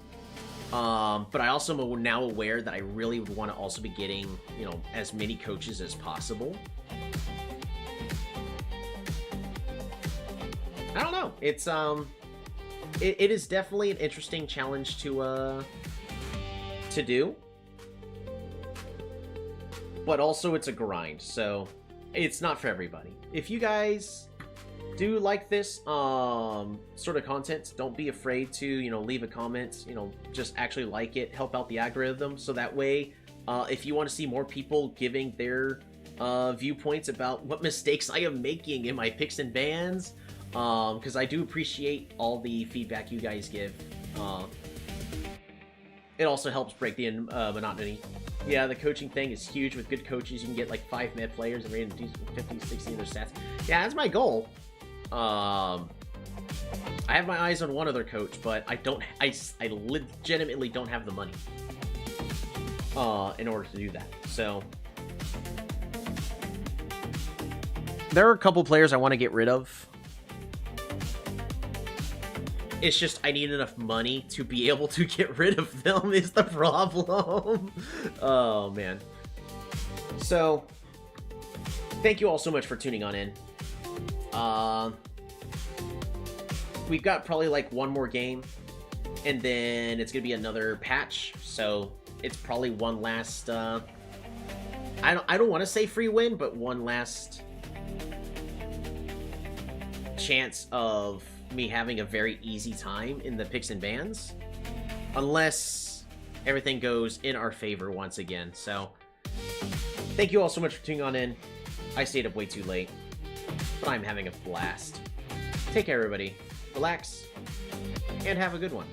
But I also am now aware that I really would want to also be getting, you know, as many coaches as possible. I don't know. It's, it is definitely an interesting challenge to do. But also it's a grind, so it's not for everybody. If you guys do like this sort of content, don't be afraid to, you know, leave a comment, you know, just actually like it, help out the algorithm, so that way if you want to see more people giving their viewpoints about what mistakes I am making in my picks and bans, because I do appreciate all the feedback you guys give. It also helps break the monotony. Yeah, the coaching thing is huge. With good coaches, you can get like 5 med players and rate them 50, 60 of their stats. Yeah, that's my goal. I have my eyes on one other coach, but I legitimately don't have the money in order to do that. So there are a couple players I want to get rid of. It's just I need enough money to be able to get rid of them is the problem. Oh, man. So, thank you all so much for tuning on in. We've got probably like one more game, and then it's going to be another patch. So, it's probably one last... I don't want to say free win, but one last chance of me having a very easy time in the picks and bans, unless everything goes in our favor once again. So thank you all so much for tuning on in. I stayed up way too late, but I'm having a blast. Take care, everybody. Relax and have a good one.